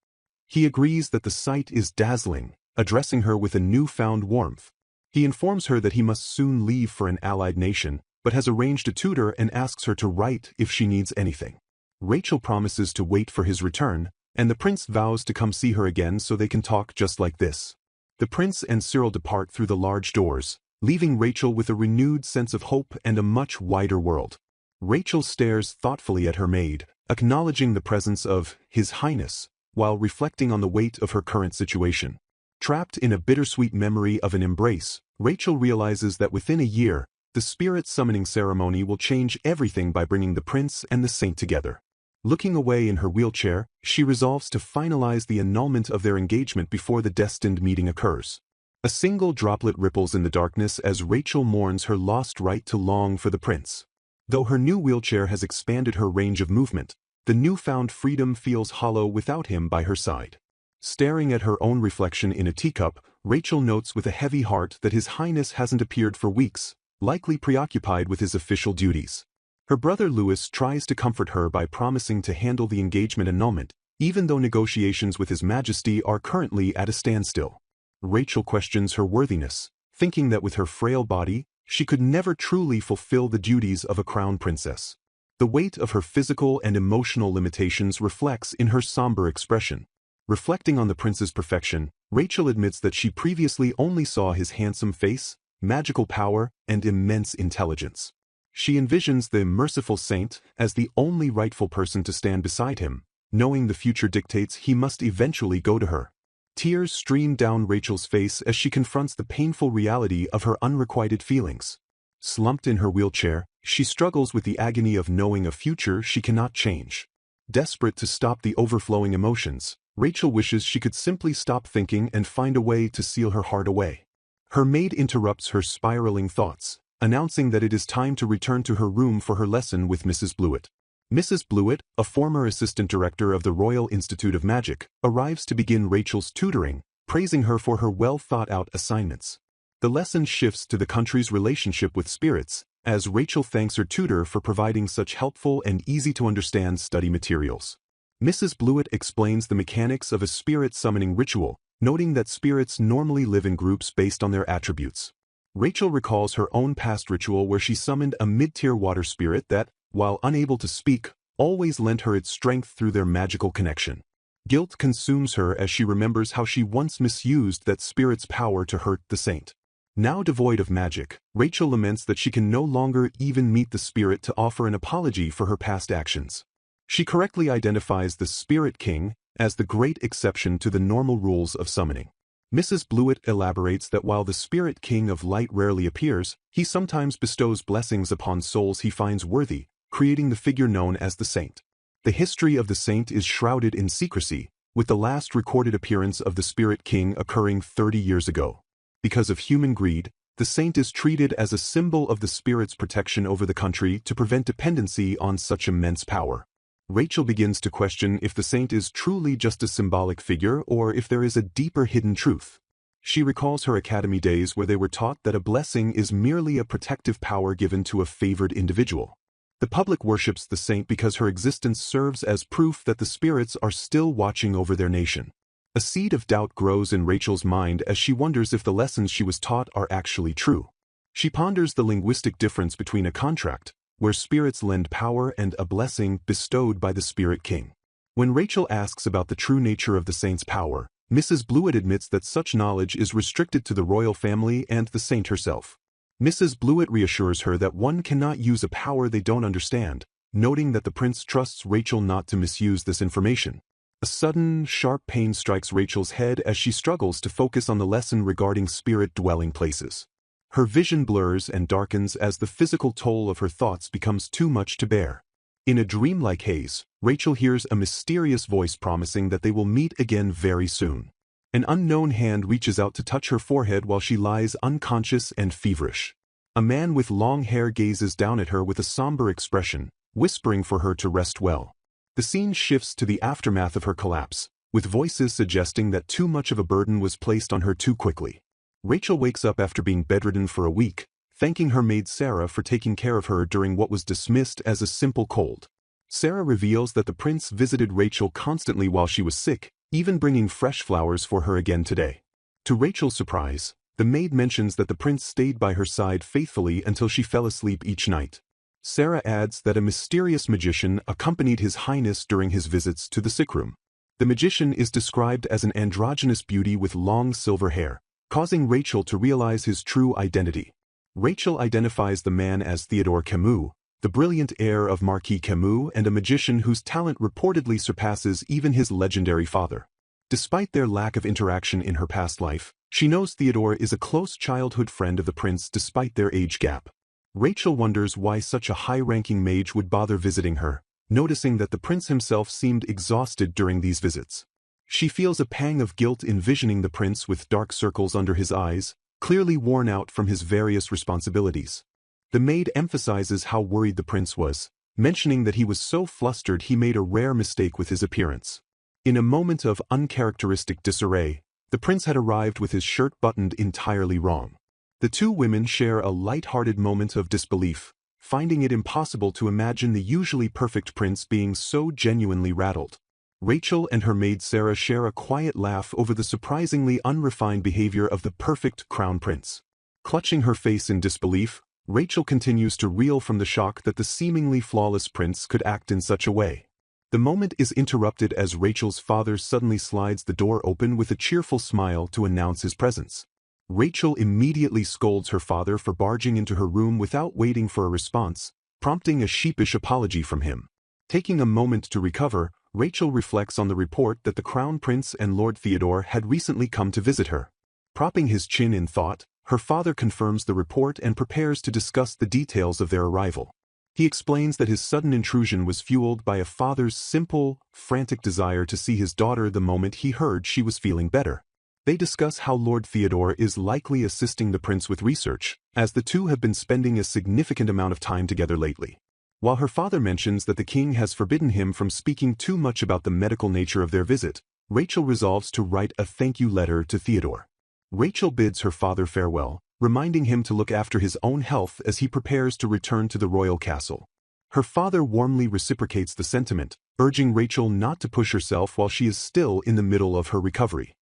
He agrees that the sight is dazzling, addressing her with a newfound warmth. He informs her that he must soon leave for an allied nation, but has arranged a tutor and asks her to write if she needs anything. Rachel promises to wait for his return, and the prince vows to come see her again so they can talk just like this. The prince and Cyril depart through the large doors, leaving Rachel with a renewed sense of hope and a much wider world. Rachel stares thoughtfully at her maid, acknowledging the presence of His Highness, while reflecting on the weight of her current situation. Trapped in a bittersweet memory of an embrace, Rachel realizes that within a year, the spirit summoning ceremony will change everything by bringing the prince and the saint together. Looking away in her wheelchair, she resolves to finalize the annulment of their engagement before the destined meeting occurs. A single droplet ripples in the darkness as Rachel mourns her lost right to long for the prince. Though her new wheelchair has expanded her range of movement, the newfound freedom feels hollow without him by her side. Staring at her own reflection in a teacup, Rachel notes with a heavy heart that His Highness hasn't appeared for weeks, likely preoccupied with his official duties. Her brother Louis tries to comfort her by promising to handle the engagement annulment, even though negotiations with His Majesty are currently at a standstill. Rachel questions her worthiness, thinking that with her frail body, she could never truly fulfill the duties of a crown princess. The weight of her physical and emotional limitations reflects in her somber expression. Reflecting on the prince's perfection, Rachel admits that she previously only saw his handsome face, magical power, and immense intelligence. She envisions the merciful saint as the only rightful person to stand beside him, knowing the future dictates he must eventually go to her. Tears stream down Rachel's face as she confronts the painful reality of her unrequited feelings. Slumped in her wheelchair, she struggles with the agony of knowing a future she cannot change. Desperate to stop the overflowing emotions, Rachel wishes she could simply stop thinking and find a way to seal her heart away. Her maid interrupts her spiraling thoughts, announcing that it is time to return to her room for her lesson with Mrs. Blewett. Mrs. Blewett, a former assistant director of the Royal Institute of Magic, arrives to begin Rachel's tutoring, praising her for her well-thought-out assignments. The lesson shifts to the country's relationship with spirits, as Rachel thanks her tutor for providing such helpful and easy-to-understand study materials. Mrs. Blewett explains the mechanics of a spirit summoning ritual, noting that spirits normally live in groups based on their attributes. Rachel recalls her own past ritual where she summoned a mid-tier water spirit that, while unable to speak, always lent her its strength through their magical connection. Guilt consumes her as she remembers how she once misused that spirit's power to hurt the saint. Now devoid of magic, Rachel laments that she can no longer even meet the spirit to offer an apology for her past actions. She correctly identifies the Spirit King as the great exception to the normal rules of summoning. Mrs. Blewett elaborates that while the Spirit King of Light rarely appears, he sometimes bestows blessings upon souls he finds worthy, creating the figure known as the Saint. The history of the Saint is shrouded in secrecy, with the last recorded appearance of the Spirit King occurring 30 years ago. Because of human greed, the Saint is treated as a symbol of the Spirit's protection over the country to prevent dependency on such immense power. Rachel begins to question if the Saint is truly just a symbolic figure or if there is a deeper hidden truth. She recalls her academy days where they were taught that a blessing is merely a protective power given to a favored individual. The public worships the Saint because her existence serves as proof that the spirits are still watching over their nation. A seed of doubt grows in Rachel's mind as she wonders if the lessons she was taught are actually true. She ponders the linguistic difference between a contract, where spirits lend power, and a blessing bestowed by the Spirit King. When Rachel asks about the true nature of the Saint's power, Mrs. Blewett admits that such knowledge is restricted to the royal family and the Saint herself. Mrs. Blewett reassures her that one cannot use a power they don't understand, noting that the prince trusts Rachel not to misuse this information. A sudden, sharp pain strikes Rachel's head as she struggles to focus on the lesson regarding spirit-dwelling places. Her vision blurs and darkens as the physical toll of her thoughts becomes too much to bear. In a dreamlike haze, Rachel hears a mysterious voice promising that they will meet again very soon. An unknown hand reaches out to touch her forehead while she lies unconscious and feverish. A man with long hair gazes down at her with a somber expression, whispering for her to rest well. The scene shifts to the aftermath of her collapse, with voices suggesting that too much of a burden was placed on her too quickly. Rachel wakes up after being bedridden for a week, thanking her maid Sarah for taking care of her during what was dismissed as a simple cold. Sarah reveals that the prince visited Rachel constantly while she was sick, even bringing fresh flowers for her again today. To Rachel's surprise, the maid mentions that the prince stayed by her side faithfully until she fell asleep each night. Sarah adds that a mysterious magician accompanied His Highness during his visits to the sickroom. The magician is described as an androgynous beauty with long silver hair, causing Rachel to realize his true identity. Rachel identifies the man as Theodore Camus, the brilliant heir of Marquis Camus and a magician whose talent reportedly surpasses even his legendary father. Despite their lack of interaction in her past life, she knows Theodore is a close childhood friend of the prince despite their age gap. Rachel wonders why such a high-ranking mage would bother visiting her, noticing that the prince himself seemed exhausted during these visits. She feels a pang of guilt envisioning the prince with dark circles under his eyes, clearly worn out from his various responsibilities. The maid emphasizes how worried the prince was, mentioning that he was so flustered he made a rare mistake with his appearance. In a moment of uncharacteristic disarray, the prince had arrived with his shirt buttoned entirely wrong. The two women share a light-hearted moment of disbelief, finding it impossible to imagine the usually perfect prince being so genuinely rattled. Rachel and her maid Sarah share a quiet laugh over the surprisingly unrefined behavior of the perfect crown prince. Clutching her face in disbelief, Rachel continues to reel from the shock that the seemingly flawless prince could act in such a way. The moment is interrupted as Rachel's father suddenly slides the door open with a cheerful smile to announce his presence. Rachel immediately scolds her father for barging into her room without waiting for a response, prompting a sheepish apology from him. Taking a moment to recover, Rachel reflects on the report that the Crown Prince and Lord Theodore had recently come to visit her. Propping his chin in thought, her father confirms the report and prepares to discuss the details of their arrival. He explains that his sudden intrusion was fueled by a father's simple, frantic desire to see his daughter the moment he heard she was feeling better. They discuss how Lord Theodore is likely assisting the prince with research, as the two have been spending a significant amount of time together lately. While her father mentions that the king has forbidden him from speaking too much about the medical nature of their visit, Rachel resolves to write a thank you letter to Theodore. Rachel bids her father farewell, reminding him to look after his own health as he prepares to return to the royal castle. Her father warmly reciprocates the sentiment, urging Rachel not to push herself while she is still in the middle of her recovery.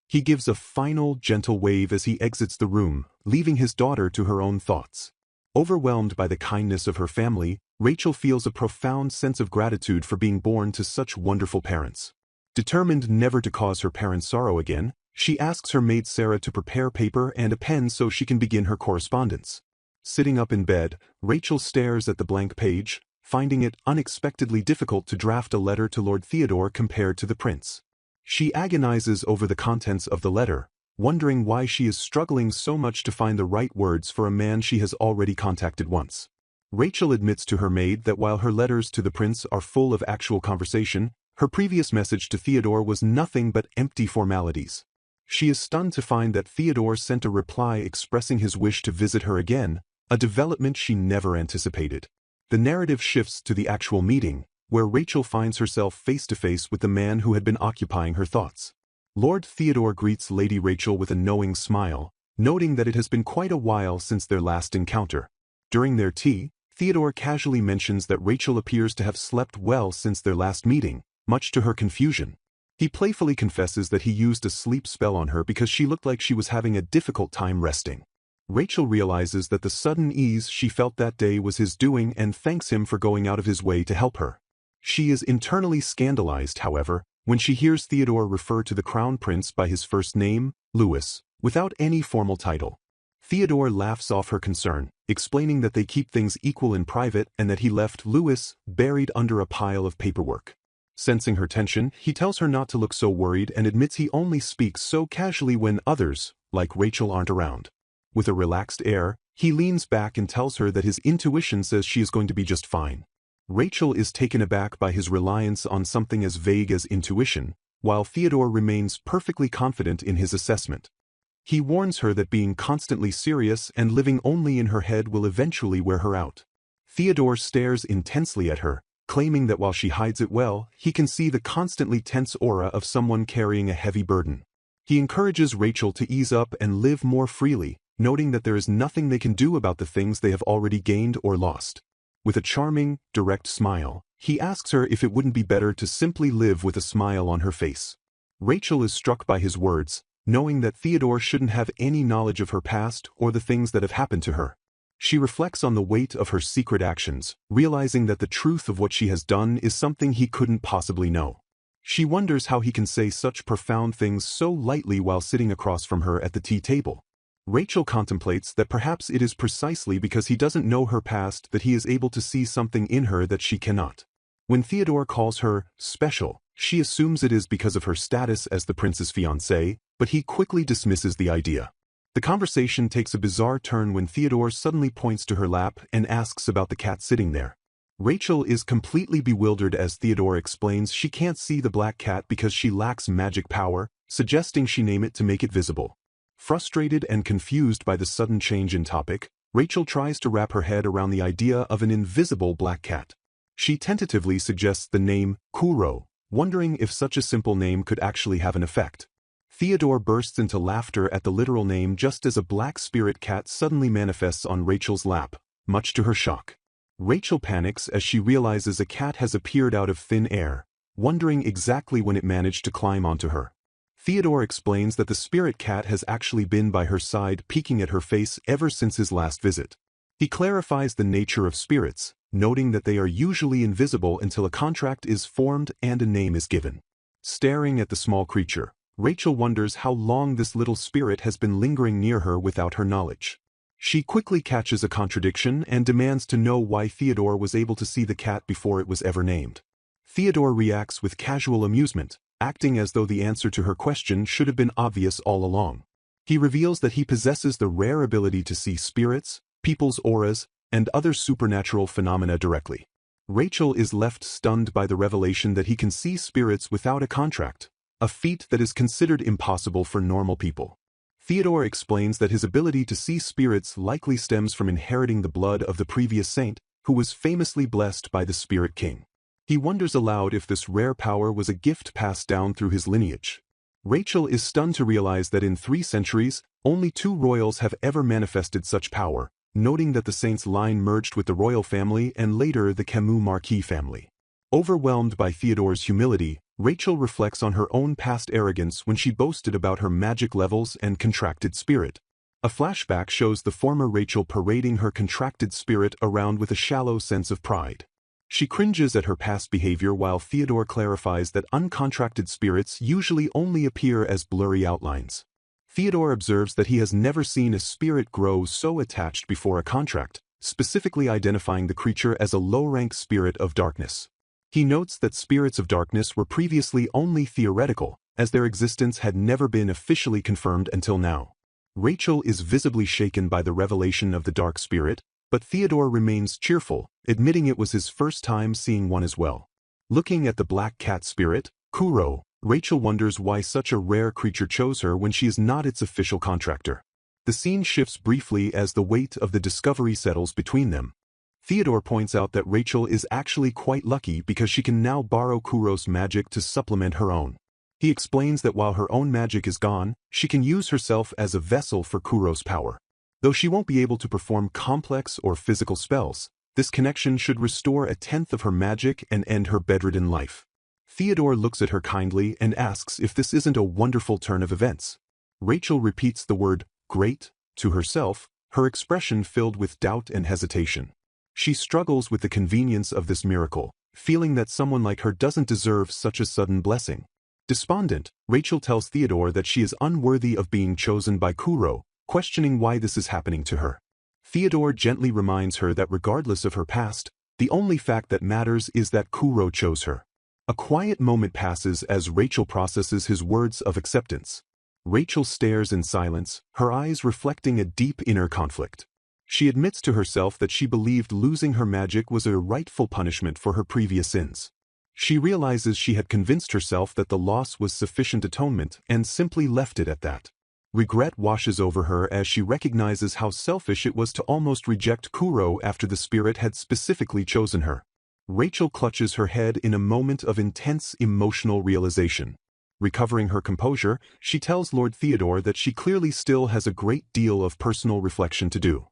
He gives a final, gentle wave as he exits the room, leaving his daughter to her own thoughts. Overwhelmed by the kindness of her family, Rachel feels a profound sense of gratitude for being born to such wonderful parents. Determined never to cause her parents sorrow again, she asks her maid Sarah to prepare paper and a pen so she can begin her correspondence. Sitting up in bed, Rachel stares at the blank page, finding it unexpectedly difficult to draft a letter to Lord Theodore compared to the prince. She agonizes over the contents of the letter, wondering why she is struggling so much to find the right words for a man she has already contacted once. Rachel admits to her maid that while her letters to the prince are full of actual conversation, her previous message to Theodore was nothing but empty formalities. She is stunned to find that Theodore sent a reply expressing his wish to visit her again, a development she never anticipated. The narrative shifts to the actual meeting, where Rachel finds herself face-to-face with the man who had been occupying her thoughts. Lord Theodore greets Lady Rachel with a knowing smile, noting that it has been quite a while since their last encounter. During their tea, Theodore casually mentions that Rachel appears to have slept well since their last meeting, much to her confusion. He playfully confesses that he used a sleep spell on her because she looked like she was having a difficult time resting. Rachel realizes that the sudden ease she felt that day was his doing and thanks him for going out of his way to help her. She is internally scandalized, however, when she hears Theodore refer to the crown prince by his first name, Louis, without any formal title. Theodore laughs off her concern, explaining that they keep things equal in private and that he left Louis buried under a pile of paperwork. Sensing her tension, he tells her not to look so worried and admits he only speaks so casually when others, like Rachel, aren't around. With a relaxed air, he leans back and tells her that his intuition says she is going to be just fine. Rachel is taken aback by his reliance on something as vague as intuition, while Theodore remains perfectly confident in his assessment. He warns her that being constantly serious and living only in her head will eventually wear her out. Theodore stares intensely at her, claiming that while she hides it well, he can see the constantly tense aura of someone carrying a heavy burden. He encourages Rachel to ease up and live more freely, noting that there is nothing they can do about the things they have already gained or lost. With a charming, direct smile, he asks her if it wouldn't be better to simply live with a smile on her face. Rachel is struck by his words, knowing that Theodore shouldn't have any knowledge of her past or the things that have happened to her. She reflects on the weight of her secret actions, realizing that the truth of what she has done is something he couldn't possibly know. She wonders how he can say such profound things so lightly while sitting across from her at the tea table. Rachel contemplates that perhaps it is precisely because he doesn't know her past that he is able to see something in her that she cannot. When Theodore calls her special, she assumes it is because of her status as the prince's fiancée, but he quickly dismisses the idea. The conversation takes a bizarre turn when Theodore suddenly points to her lap and asks about the cat sitting there. Rachel is completely bewildered as Theodore explains she can't see the black cat because she lacks magic power, suggesting she name it to make it visible. Frustrated and confused by the sudden change in topic, Rachel tries to wrap her head around the idea of an invisible black cat. She tentatively suggests the name Kuro, wondering if such a simple name could actually have an effect. Theodore bursts into laughter at the literal name just as a black spirit cat suddenly manifests on Rachel's lap, much to her shock. Rachel panics as she realizes a cat has appeared out of thin air, wondering exactly when it managed to climb onto her. Theodore explains that the spirit cat has actually been by her side peeking at her face ever since his last visit. He clarifies the nature of spirits, noting that they are usually invisible until a contract is formed and a name is given. Staring at the small creature, Rachel wonders how long this little spirit has been lingering near her without her knowledge. She quickly catches a contradiction and demands to know why Theodore was able to see the cat before it was ever named. Theodore reacts with casual amusement, acting as though the answer to her question should have been obvious all along. He reveals that he possesses the rare ability to see spirits, people's auras, and other supernatural phenomena directly. Rachel is left stunned by the revelation that he can see spirits without a contract, a feat that is considered impossible for normal people. Theodore explains that his ability to see spirits likely stems from inheriting the blood of the previous saint, who was famously blessed by the Spirit King. He wonders aloud if this rare power was a gift passed down through his lineage. Rachel is stunned to realize that in 3 centuries, only 2 royals have ever manifested such power, noting that the saint's line merged with the royal family and later the Camus Marquis family. Overwhelmed by Theodore's humility, Rachel reflects on her own past arrogance when she boasted about her magic levels and contracted spirit. A flashback shows the former Rachel parading her contracted spirit around with a shallow sense of pride. She cringes at her past behavior while Theodore clarifies that uncontracted spirits usually only appear as blurry outlines. Theodore observes that he has never seen a spirit grow so attached before a contract, specifically identifying the creature as a low-rank spirit of darkness. He notes that spirits of darkness were previously only theoretical, as their existence had never been officially confirmed until now. Rachel is visibly shaken by the revelation of the dark spirit, but Theodore remains cheerful, admitting it was his first time seeing one as well. Looking at the black cat spirit, Kuro, Rachel wonders why such a rare creature chose her when she is not its official contractor. The scene shifts briefly as the weight of the discovery settles between them. Theodore points out that Rachel is actually quite lucky because she can now borrow Kuro's magic to supplement her own. He explains that while her own magic is gone, she can use herself as a vessel for Kuro's power. Though she won't be able to perform complex or physical spells, this connection should restore a tenth of her magic and end her bedridden life. Theodore looks at her kindly and asks if this isn't a wonderful turn of events. Rachel repeats the word, great, to herself, her expression filled with doubt and hesitation. She struggles with the convenience of this miracle, feeling that someone like her doesn't deserve such a sudden blessing. Despondent, Rachel tells Theodore that she is unworthy of being chosen by Kuro, questioning why this is happening to her. Theodore gently reminds her that regardless of her past, the only fact that matters is that Kuro chose her. A quiet moment passes as Rachel processes his words of acceptance. Rachel stares in silence, her eyes reflecting a deep inner conflict. She admits to herself that she believed losing her magic was a rightful punishment for her previous sins. She realizes she had convinced herself that the loss was sufficient atonement and simply left it at that. Regret washes over her as she recognizes how selfish it was to almost reject Kuro after the spirit had specifically chosen her. Rachel clutches her head in a moment of intense emotional realization. Recovering her composure, she tells Lord Theodore that she clearly still has a great deal of personal reflection to do.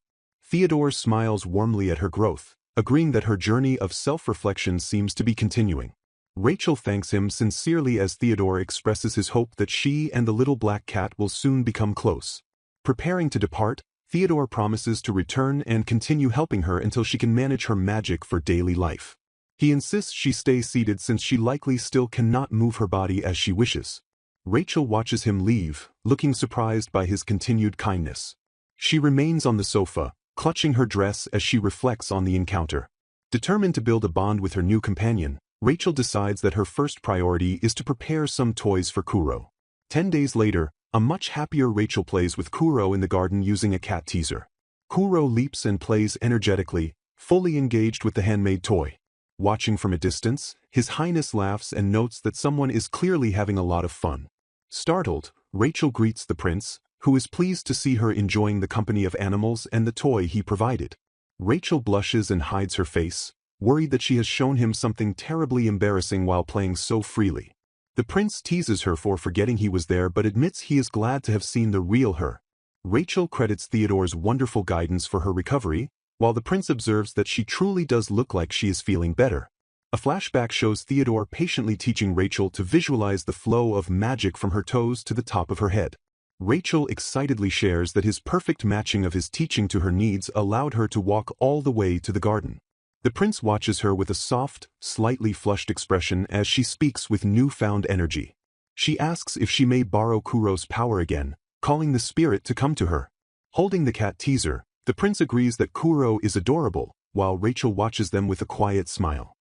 Theodore smiles warmly at her growth, agreeing that her journey of self-reflection seems to be continuing. Rachel thanks him sincerely as Theodore expresses his hope that she and the little black cat will soon become close. Preparing to depart, Theodore promises to return and continue helping her until she can manage her magic for daily life. He insists she stay seated since she likely still cannot move her body as she wishes. Rachel watches him leave, looking surprised by his continued kindness. She remains on the sofa, clutching her dress as she reflects on the encounter. Determined to build a bond with her new companion, Rachel decides that her first priority is to prepare some toys for Kuro. 10 days later, a much happier Rachel plays with Kuro in the garden using a cat teaser. Kuro leaps and plays energetically, fully engaged with the handmade toy. Watching from a distance, His Highness laughs and notes that someone is clearly having a lot of fun. Startled, Rachel greets the prince, who is pleased to see her enjoying the company of animals and the toy he provided. Rachel blushes and hides her face, worried that she has shown him something terribly embarrassing while playing so freely. The prince teases her for forgetting he was there but admits he is glad to have seen the real her. Rachel credits Theodore's wonderful guidance for her recovery, while the prince observes that she truly does look like she is feeling better. A flashback shows Theodore patiently teaching Rachel to visualize the flow of magic from her toes to the top of her head. Rachel excitedly shares that his perfect matching of his teaching to her needs allowed her to walk all the way to the garden. The prince watches her with a soft, slightly flushed expression as she speaks with newfound energy. She asks if she may borrow Kuro's power again, calling the spirit to come to her. Holding the cat teaser, the prince agrees that Kuro is adorable, while Rachel watches them with a quiet smile.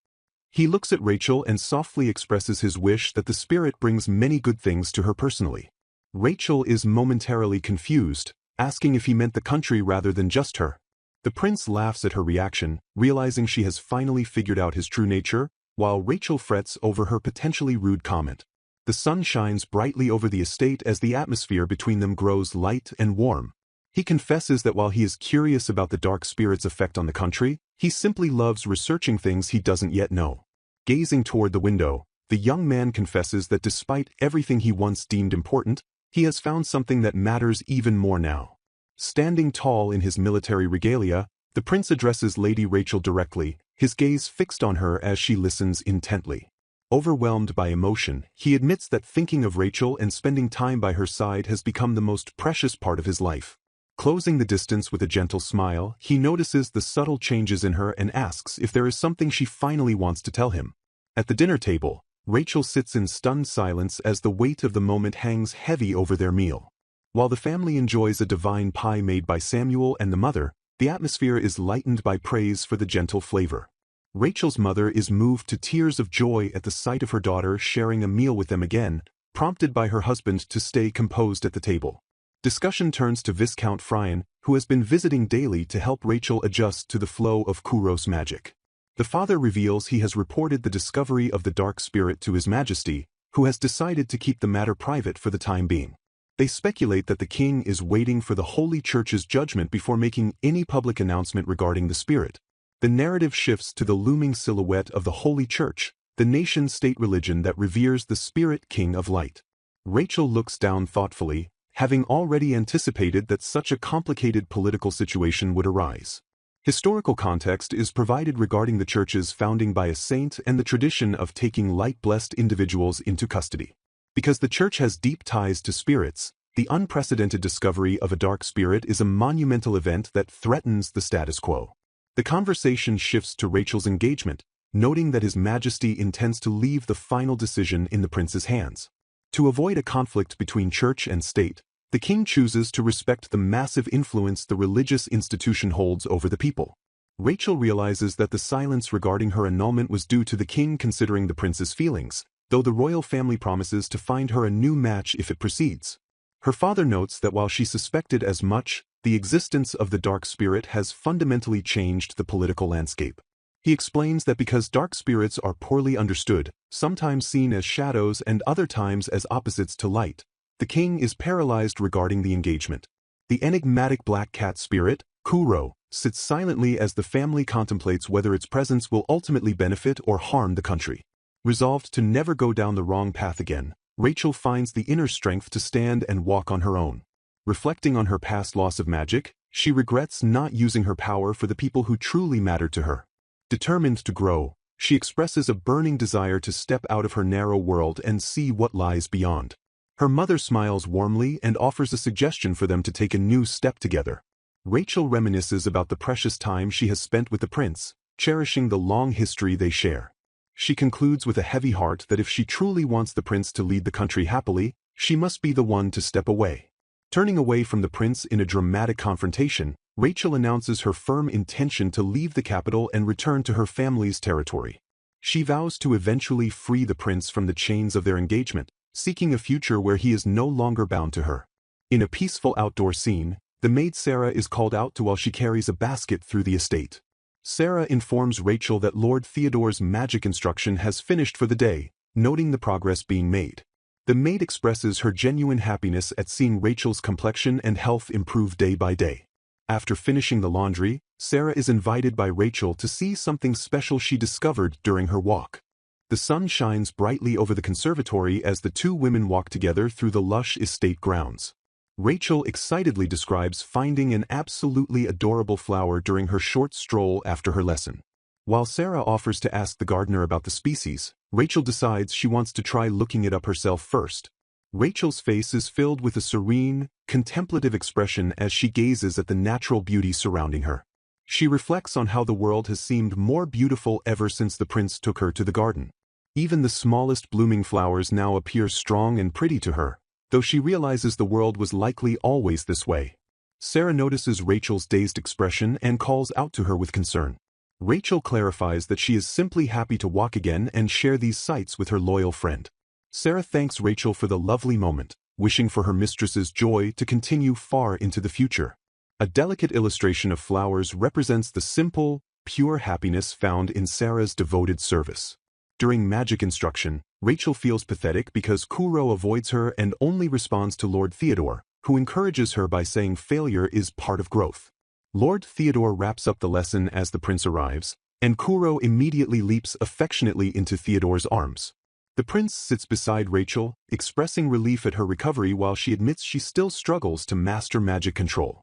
He looks at Rachel and softly expresses his wish that the spirit brings many good things to her personally. Rachel is momentarily confused, asking if he meant the country rather than just her. The prince laughs at her reaction, realizing she has finally figured out his true nature, while Rachel frets over her potentially rude comment. The sun shines brightly over the estate as the atmosphere between them grows light and warm. He confesses that while he is curious about the dark spirit's effect on the country, he simply loves researching things he doesn't yet know. Gazing toward the window, the young man confesses that despite everything he once deemed important, he has found something that matters even more now. Standing tall in his military regalia, the prince addresses Lady Rachel directly, his gaze fixed on her as she listens intently. Overwhelmed by emotion, he admits that thinking of Rachel and spending time by her side has become the most precious part of his life. Closing the distance with a gentle smile, he notices the subtle changes in her and asks if there is something she finally wants to tell him. At the dinner table, Rachel sits in stunned silence as the weight of the moment hangs heavy over their meal. While the family enjoys a divine pie made by Samuel and the mother, the atmosphere is lightened by praise for the gentle flavor. Rachel's mother is moved to tears of joy at the sight of her daughter sharing a meal with them again, prompted by her husband to stay composed at the table. Discussion turns to Viscount Phryne, who has been visiting daily to help Rachel adjust to the flow of Kuros magic. The father reveals he has reported the discovery of the dark spirit to His Majesty, who has decided to keep the matter private for the time being. They speculate that the king is waiting for the Holy Church's judgment before making any public announcement regarding the spirit. The narrative shifts to the looming silhouette of the Holy Church, the nation-state religion that reveres the spirit king of light. Rachel looks down thoughtfully, having already anticipated that such a complicated political situation would arise. Historical context is provided regarding the church's founding by a saint and the tradition of taking light-blessed individuals into custody. Because the church has deep ties to spirits, the unprecedented discovery of a dark spirit is a monumental event that threatens the status quo. The conversation shifts to Rachel's engagement, noting that His Majesty intends to leave the final decision in the prince's hands. To avoid a conflict between church and state, the king chooses to respect the massive influence the religious institution holds over the people. Rachel realizes that the silence regarding her annulment was due to the king considering the prince's feelings, though the royal family promises to find her a new match if it proceeds. Her father notes that while she suspected as much, the existence of the dark spirit has fundamentally changed the political landscape. He explains that because dark spirits are poorly understood, sometimes seen as shadows and other times as opposites to light, the king is paralyzed regarding the engagement. The enigmatic black cat spirit, Kuro, sits silently as the family contemplates whether its presence will ultimately benefit or harm the country. Resolved to never go down the wrong path again, Rachel finds the inner strength to stand and walk on her own. Reflecting on her past loss of magic, she regrets not using her power for the people who truly mattered to her. Determined to grow, she expresses a burning desire to step out of her narrow world and see what lies beyond. Her mother smiles warmly and offers a suggestion for them to take a new step together. Rachel reminisces about the precious time she has spent with the prince, cherishing the long history they share. She concludes with a heavy heart that if she truly wants the prince to lead the country happily, she must be the one to step away. Turning away from the prince in a dramatic confrontation, Rachel announces her firm intention to leave the capital and return to her family's territory. She vows to eventually free the prince from the chains of their engagement, seeking a future where he is no longer bound to her. In a peaceful outdoor scene, the maid Sarah is called out to while she carries a basket through the estate. Sarah informs Rachel that Lord Theodore's magic instruction has finished for the day, noting the progress being made. The maid expresses her genuine happiness at seeing Rachel's complexion and health improve day by day. After finishing the laundry, Sarah is invited by Rachel to see something special she discovered during her walk. The sun shines brightly over the conservatory as the two women walk together through the lush estate grounds. Rachel excitedly describes finding an absolutely adorable flower during her short stroll after her lesson. While Sarah offers to ask the gardener about the species, Rachel decides she wants to try looking it up herself first. Rachel's face is filled with a serene, contemplative expression as she gazes at the natural beauty surrounding her. She reflects on how the world has seemed more beautiful ever since the prince took her to the garden. Even the smallest blooming flowers now appear strong and pretty to her, though she realizes the world was likely always this way. Sarah notices Rachel's dazed expression and calls out to her with concern. Rachel clarifies that she is simply happy to walk again and share these sights with her loyal friend. Sarah thanks Rachel for the lovely moment, wishing for her mistress's joy to continue far into the future. A delicate illustration of flowers represents the simple, pure happiness found in Sarah's devoted service. During magic instruction, Rachel feels pathetic because Kuro avoids her and only responds to Lord Theodore, who encourages her by saying failure is part of growth. Lord Theodore wraps up the lesson as the prince arrives, and Kuro immediately leaps affectionately into Theodore's arms. The prince sits beside Rachel, expressing relief at her recovery while she admits she still struggles to master magic control.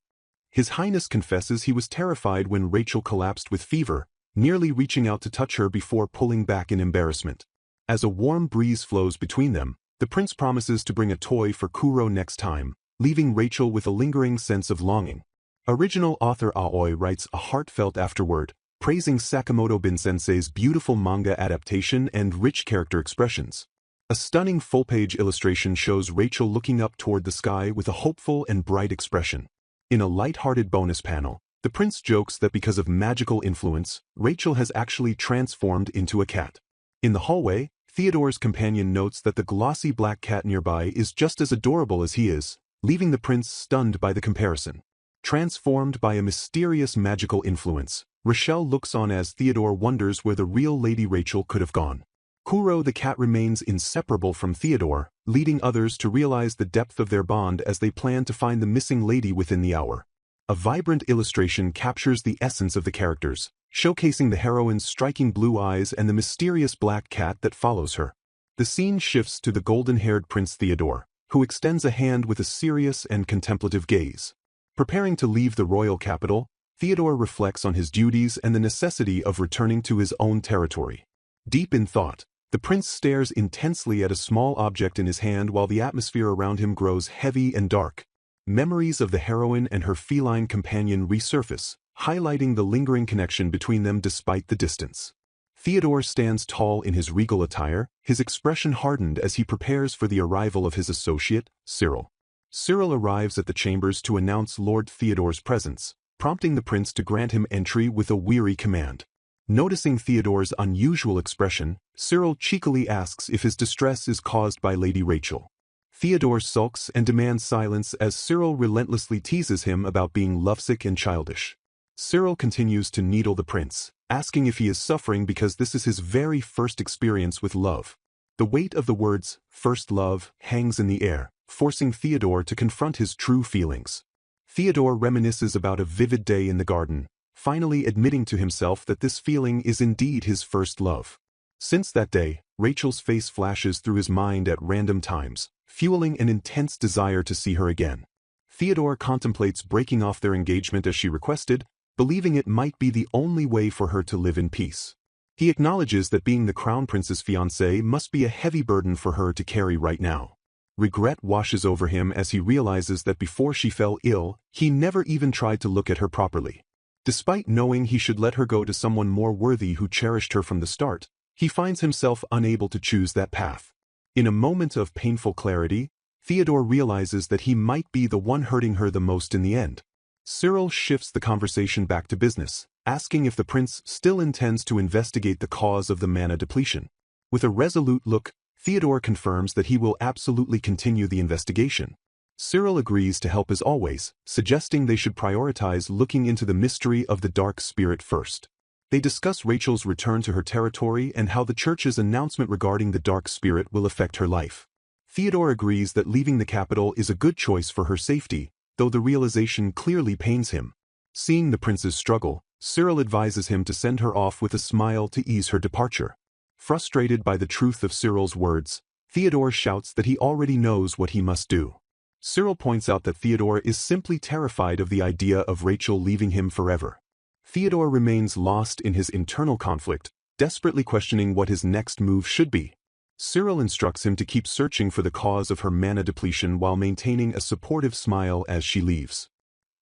His Highness confesses he was terrified when Rachel collapsed with fever, nearly reaching out to touch her before pulling back in embarrassment. As a warm breeze flows between them, the prince promises to bring a toy for Kuro next time, leaving Rachel with a lingering sense of longing. Original author Aoi writes a heartfelt afterword, praising Sakamoto-bin-sensei's beautiful manga adaptation and rich character expressions. A stunning full-page illustration shows Rachel looking up toward the sky with a hopeful and bright expression. In a light-hearted bonus panel, the prince jokes that because of magical influence, Rachel has actually transformed into a cat. In the hallway, Theodore's companion notes that the glossy black cat nearby is just as adorable as he is, leaving the prince stunned by the comparison. Transformed by a mysterious magical influence, Rochelle looks on as Theodore wonders where the real Lady Rachel could have gone. Kuro the cat remains inseparable from Theodore, leading others to realize the depth of their bond as they plan to find the missing lady within the hour. A vibrant illustration captures the essence of the characters, showcasing the heroine's striking blue eyes and the mysterious black cat that follows her. The scene shifts to the golden-haired Prince Theodore, who extends a hand with a serious and contemplative gaze. Preparing to leave the royal capital, Theodore reflects on his duties and the necessity of returning to his own territory. Deep in thought, the prince stares intensely at a small object in his hand while the atmosphere around him grows heavy and dark. Memories of the heroine and her feline companion resurface, highlighting the lingering connection between them despite the distance. Theodore stands tall in his regal attire, his expression hardened as he prepares for the arrival of his associate, Cyril. Cyril arrives at the chambers to announce Lord Theodore's presence, prompting the prince to grant him entry with a weary command. Noticing Theodore's unusual expression, Cyril cheekily asks if his distress is caused by Lady Rachel. Theodore sulks and demands silence as Cyril relentlessly teases him about being lovesick and childish. Cyril continues to needle the prince, asking if he is suffering because this is his very first experience with love. The weight of the words, first love, hangs in the air, forcing Theodore to confront his true feelings. Theodore reminisces about a vivid day in the garden, finally admitting to himself that this feeling is indeed his first love. Since that day, Rachel's face flashes through his mind at random times, fueling an intense desire to see her again. Theodore contemplates breaking off their engagement as she requested, believing it might be the only way for her to live in peace. He acknowledges that being the crown prince's fiancé must be a heavy burden for her to carry right now. Regret washes over him as he realizes that before she fell ill, he never even tried to look at her properly. Despite knowing he should let her go to someone more worthy who cherished her from the start, he finds himself unable to choose that path. In a moment of painful clarity, Theodore realizes that he might be the one hurting her the most in the end. Cyril shifts the conversation back to business, asking if the prince still intends to investigate the cause of the mana depletion. With a resolute look, Theodore confirms that he will absolutely continue the investigation. Cyril agrees to help as always, suggesting they should prioritize looking into the mystery of the dark spirit first. They discuss Rachel's return to her territory and how the church's announcement regarding the dark spirit will affect her life. Theodore agrees that leaving the capital is a good choice for her safety, though the realization clearly pains him. Seeing the prince's struggle, Cyril advises him to send her off with a smile to ease her departure. Frustrated by the truth of Cyril's words, Theodore shouts that he already knows what he must do. Cyril points out that Theodore is simply terrified of the idea of Rachel leaving him forever. Theodore remains lost in his internal conflict, desperately questioning what his next move should be. Cyril instructs him to keep searching for the cause of her mana depletion while maintaining a supportive smile as she leaves.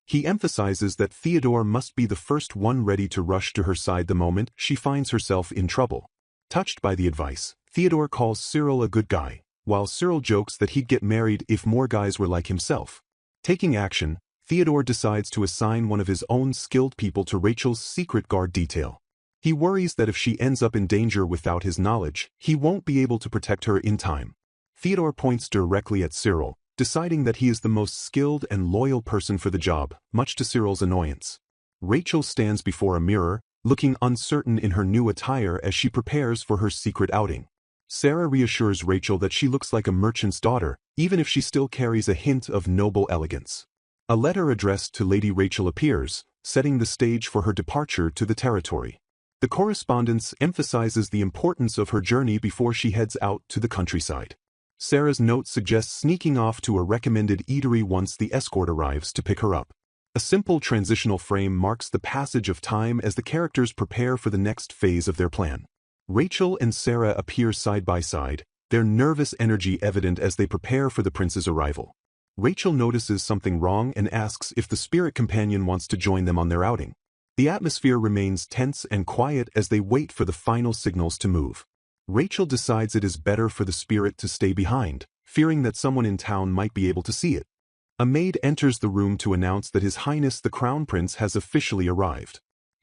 He emphasizes that Theodore must be the first one ready to rush to her side the moment she finds herself in trouble. Touched by the advice, Theodore calls Cyril a good guy, while Cyril jokes that he'd get married if more guys were like himself. Taking action, Theodore decides to assign one of his own skilled people to Rachel's secret guard detail. He worries that if she ends up in danger without his knowledge, he won't be able to protect her in time. Theodore points directly at Cyril, deciding that he is the most skilled and loyal person for the job, much to Cyril's annoyance. Rachel stands before a mirror, looking uncertain in her new attire as she prepares for her secret outing. Sarah reassures Rachel that she looks like a merchant's daughter, even if she still carries a hint of noble elegance. A letter addressed to Lady Rachel appears, setting the stage for her departure to the territory. The correspondence emphasizes the importance of her journey before she heads out to the countryside. Sarah's note suggests sneaking off to a recommended eatery once the escort arrives to pick her up. A simple transitional frame marks the passage of time as the characters prepare for the next phase of their plan. Rachel and Sarah appear side by side, their nervous energy evident as they prepare for the prince's arrival. Rachel notices something wrong and asks if the spirit companion wants to join them on their outing. The atmosphere remains tense and quiet as they wait for the final signals to move. Rachel decides it is better for the spirit to stay behind, fearing that someone in town might be able to see it. A maid enters the room to announce that His Highness the Crown Prince has officially arrived.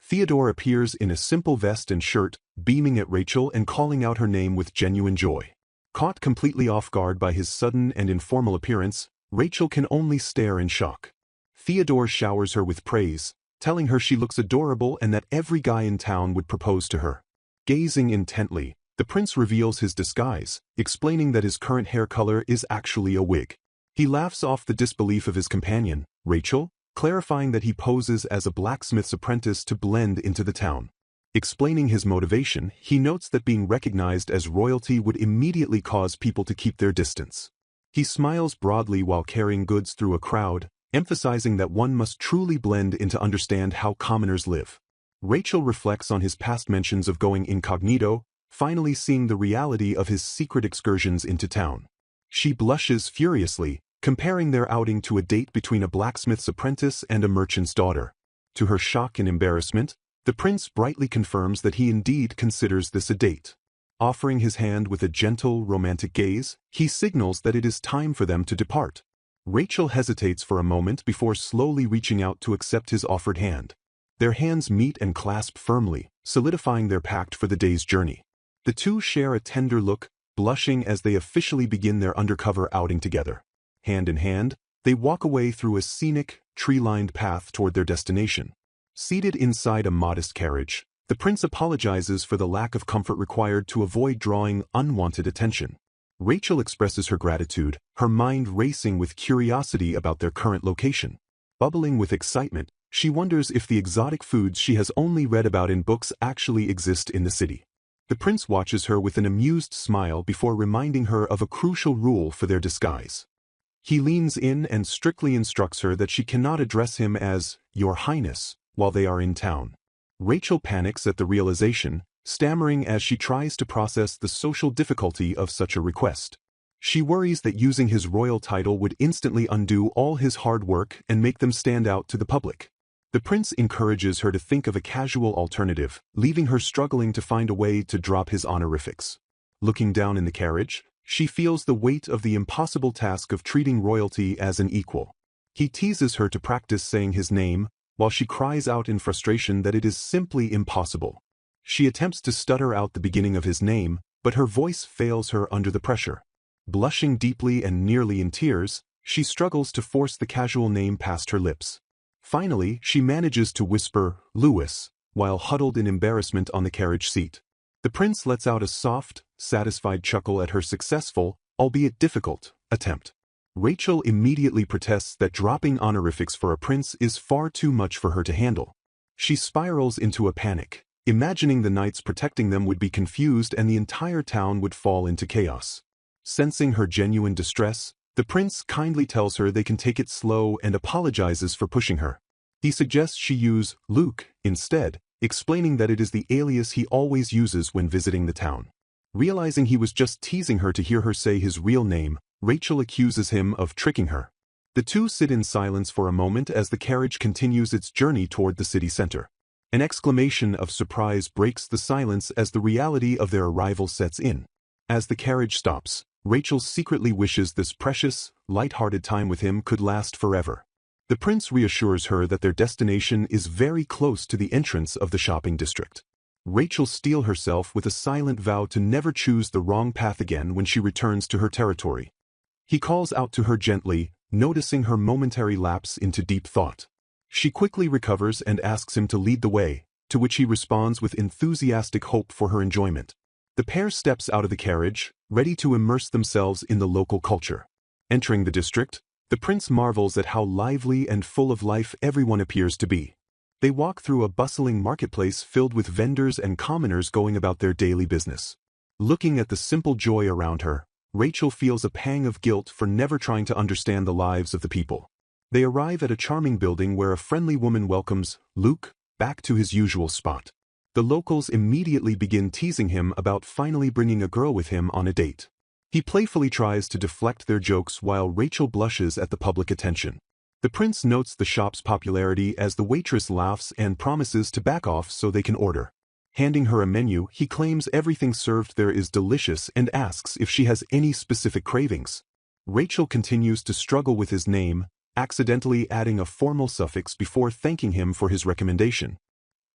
Theodore appears in a simple vest and shirt, beaming at Rachel and calling out her name with genuine joy. Caught completely off guard by his sudden and informal appearance, Rachel can only stare in shock. Theodore showers her with praise, telling her she looks adorable and that every guy in town would propose to her. Gazing intently, the prince reveals his disguise, explaining that his current hair color is actually a wig. He laughs off the disbelief of his companion, Rachel, clarifying that he poses as a blacksmith's apprentice to blend into the town. Explaining his motivation, he notes that being recognized as royalty would immediately cause people to keep their distance. He smiles broadly while carrying goods through a crowd, emphasizing that one must truly blend in to understand how commoners live. Rachel reflects on his past mentions of going incognito, finally seeing the reality of his secret excursions into town. She blushes furiously, comparing their outing to a date between a blacksmith's apprentice and a merchant's daughter. To her shock and embarrassment, the prince brightly confirms that he indeed considers this a date. Offering his hand with a gentle, romantic gaze, he signals that it is time for them to depart. Rachel hesitates for a moment before slowly reaching out to accept his offered hand. Their hands meet and clasp firmly, solidifying their pact for the day's journey. The two share a tender look, blushing as they officially begin their undercover outing together. Hand in hand, they walk away through a scenic, tree-lined path toward their destination. Seated inside a modest carriage, the prince apologizes for the lack of comfort required to avoid drawing unwanted attention. Rachel expresses her gratitude, her mind racing with curiosity about their current location. Bubbling with excitement, she wonders if the exotic foods she has only read about in books actually exist in the city. The prince watches her with an amused smile before reminding her of a crucial rule for their disguise. He leans in and strictly instructs her that she cannot address him as Your Highness while they are in town. Rachel panics at the realization, stammering as she tries to process the social difficulty of such a request. She worries that using his royal title would instantly undo all his hard work and make them stand out to the public. The prince encourages her to think of a casual alternative, leaving her struggling to find a way to drop his honorifics. Looking down in the carriage, she feels the weight of the impossible task of treating royalty as an equal. He teases her to practice saying his name, while she cries out in frustration that it is simply impossible. She attempts to stutter out the beginning of his name, but her voice fails her under the pressure. Blushing deeply and nearly in tears, she struggles to force the casual name past her lips. Finally, she manages to whisper, Louis, while huddled in embarrassment on the carriage seat. The prince lets out a soft, satisfied chuckle at her successful, albeit difficult, attempt. Rachel immediately protests that dropping honorifics for a prince is far too much for her to handle. She spirals into a panic, imagining the knights protecting them would be confused and the entire town would fall into chaos. Sensing her genuine distress, the prince kindly tells her they can take it slow and apologizes for pushing her. He suggests she use Luke instead, explaining that it is the alias he always uses when visiting the town. Realizing he was just teasing her to hear her say his real name, Rachel accuses him of tricking her. The two sit in silence for a moment as the carriage continues its journey toward the city center. An exclamation of surprise breaks the silence as the reality of their arrival sets in. As the carriage stops, Rachel secretly wishes this precious, light-hearted time with him could last forever. The prince reassures her that their destination is very close to the entrance of the shopping district. Rachel steels herself with a silent vow to never choose the wrong path again when she returns to her territory. He calls out to her gently, noticing her momentary lapse into deep thought. She quickly recovers and asks him to lead the way, to which he responds with enthusiastic hope for her enjoyment. The pair steps out of the carriage, ready to immerse themselves in the local culture. Entering the district, the prince marvels at how lively and full of life everyone appears to be. They walk through a bustling marketplace filled with vendors and commoners going about their daily business. Looking at the simple joy around her, Rachel feels a pang of guilt for never trying to understand the lives of the people. They arrive at a charming building where a friendly woman welcomes Luke back to his usual spot. The locals immediately begin teasing him about finally bringing a girl with him on a date. He playfully tries to deflect their jokes while Rachel blushes at the public attention. The prince notes the shop's popularity as the waitress laughs and promises to back off so they can order. Handing her a menu, he claims everything served there is delicious and asks if she has any specific cravings. Rachel continues to struggle with his name, accidentally adding a formal suffix before thanking him for his recommendation.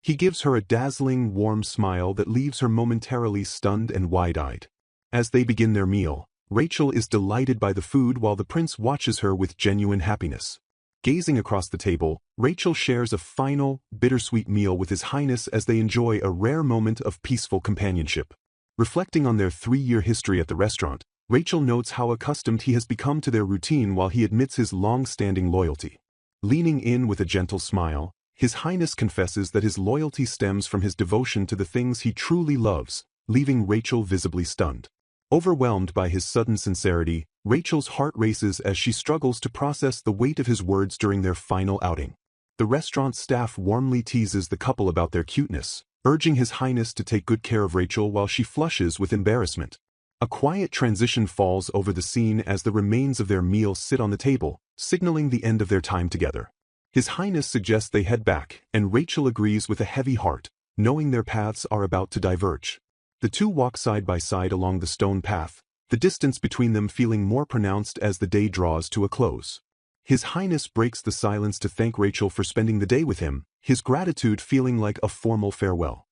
He gives her a dazzling, warm smile that leaves her momentarily stunned and wide-eyed. As they begin their meal, Rachel is delighted by the food while the prince watches her with genuine happiness. Gazing across the table, Rachel shares a final, bittersweet meal with His Highness as they enjoy a rare moment of peaceful companionship. Reflecting on their 3-year history at the restaurant, Rachel notes how accustomed he has become to their routine while he admits his long-standing loyalty. Leaning in with a gentle smile, His Highness confesses that his loyalty stems from his devotion to the things he truly loves, leaving Rachel visibly stunned. Overwhelmed by his sudden sincerity, Rachel's heart races as she struggles to process the weight of his words during their final outing. The restaurant staff warmly teases the couple about their cuteness, urging His Highness to take good care of Rachel while she flushes with embarrassment. A quiet transition falls over the scene as the remains of their meal sit on the table, signaling the end of their time together. His Highness suggests they head back, and Rachel agrees with a heavy heart, knowing their paths are about to diverge. The two walk side by side along the stone path, the distance between them feeling more pronounced as the day draws to a close. His Highness breaks the silence to thank Rachel for spending the day with him, his gratitude feeling like a formal farewell.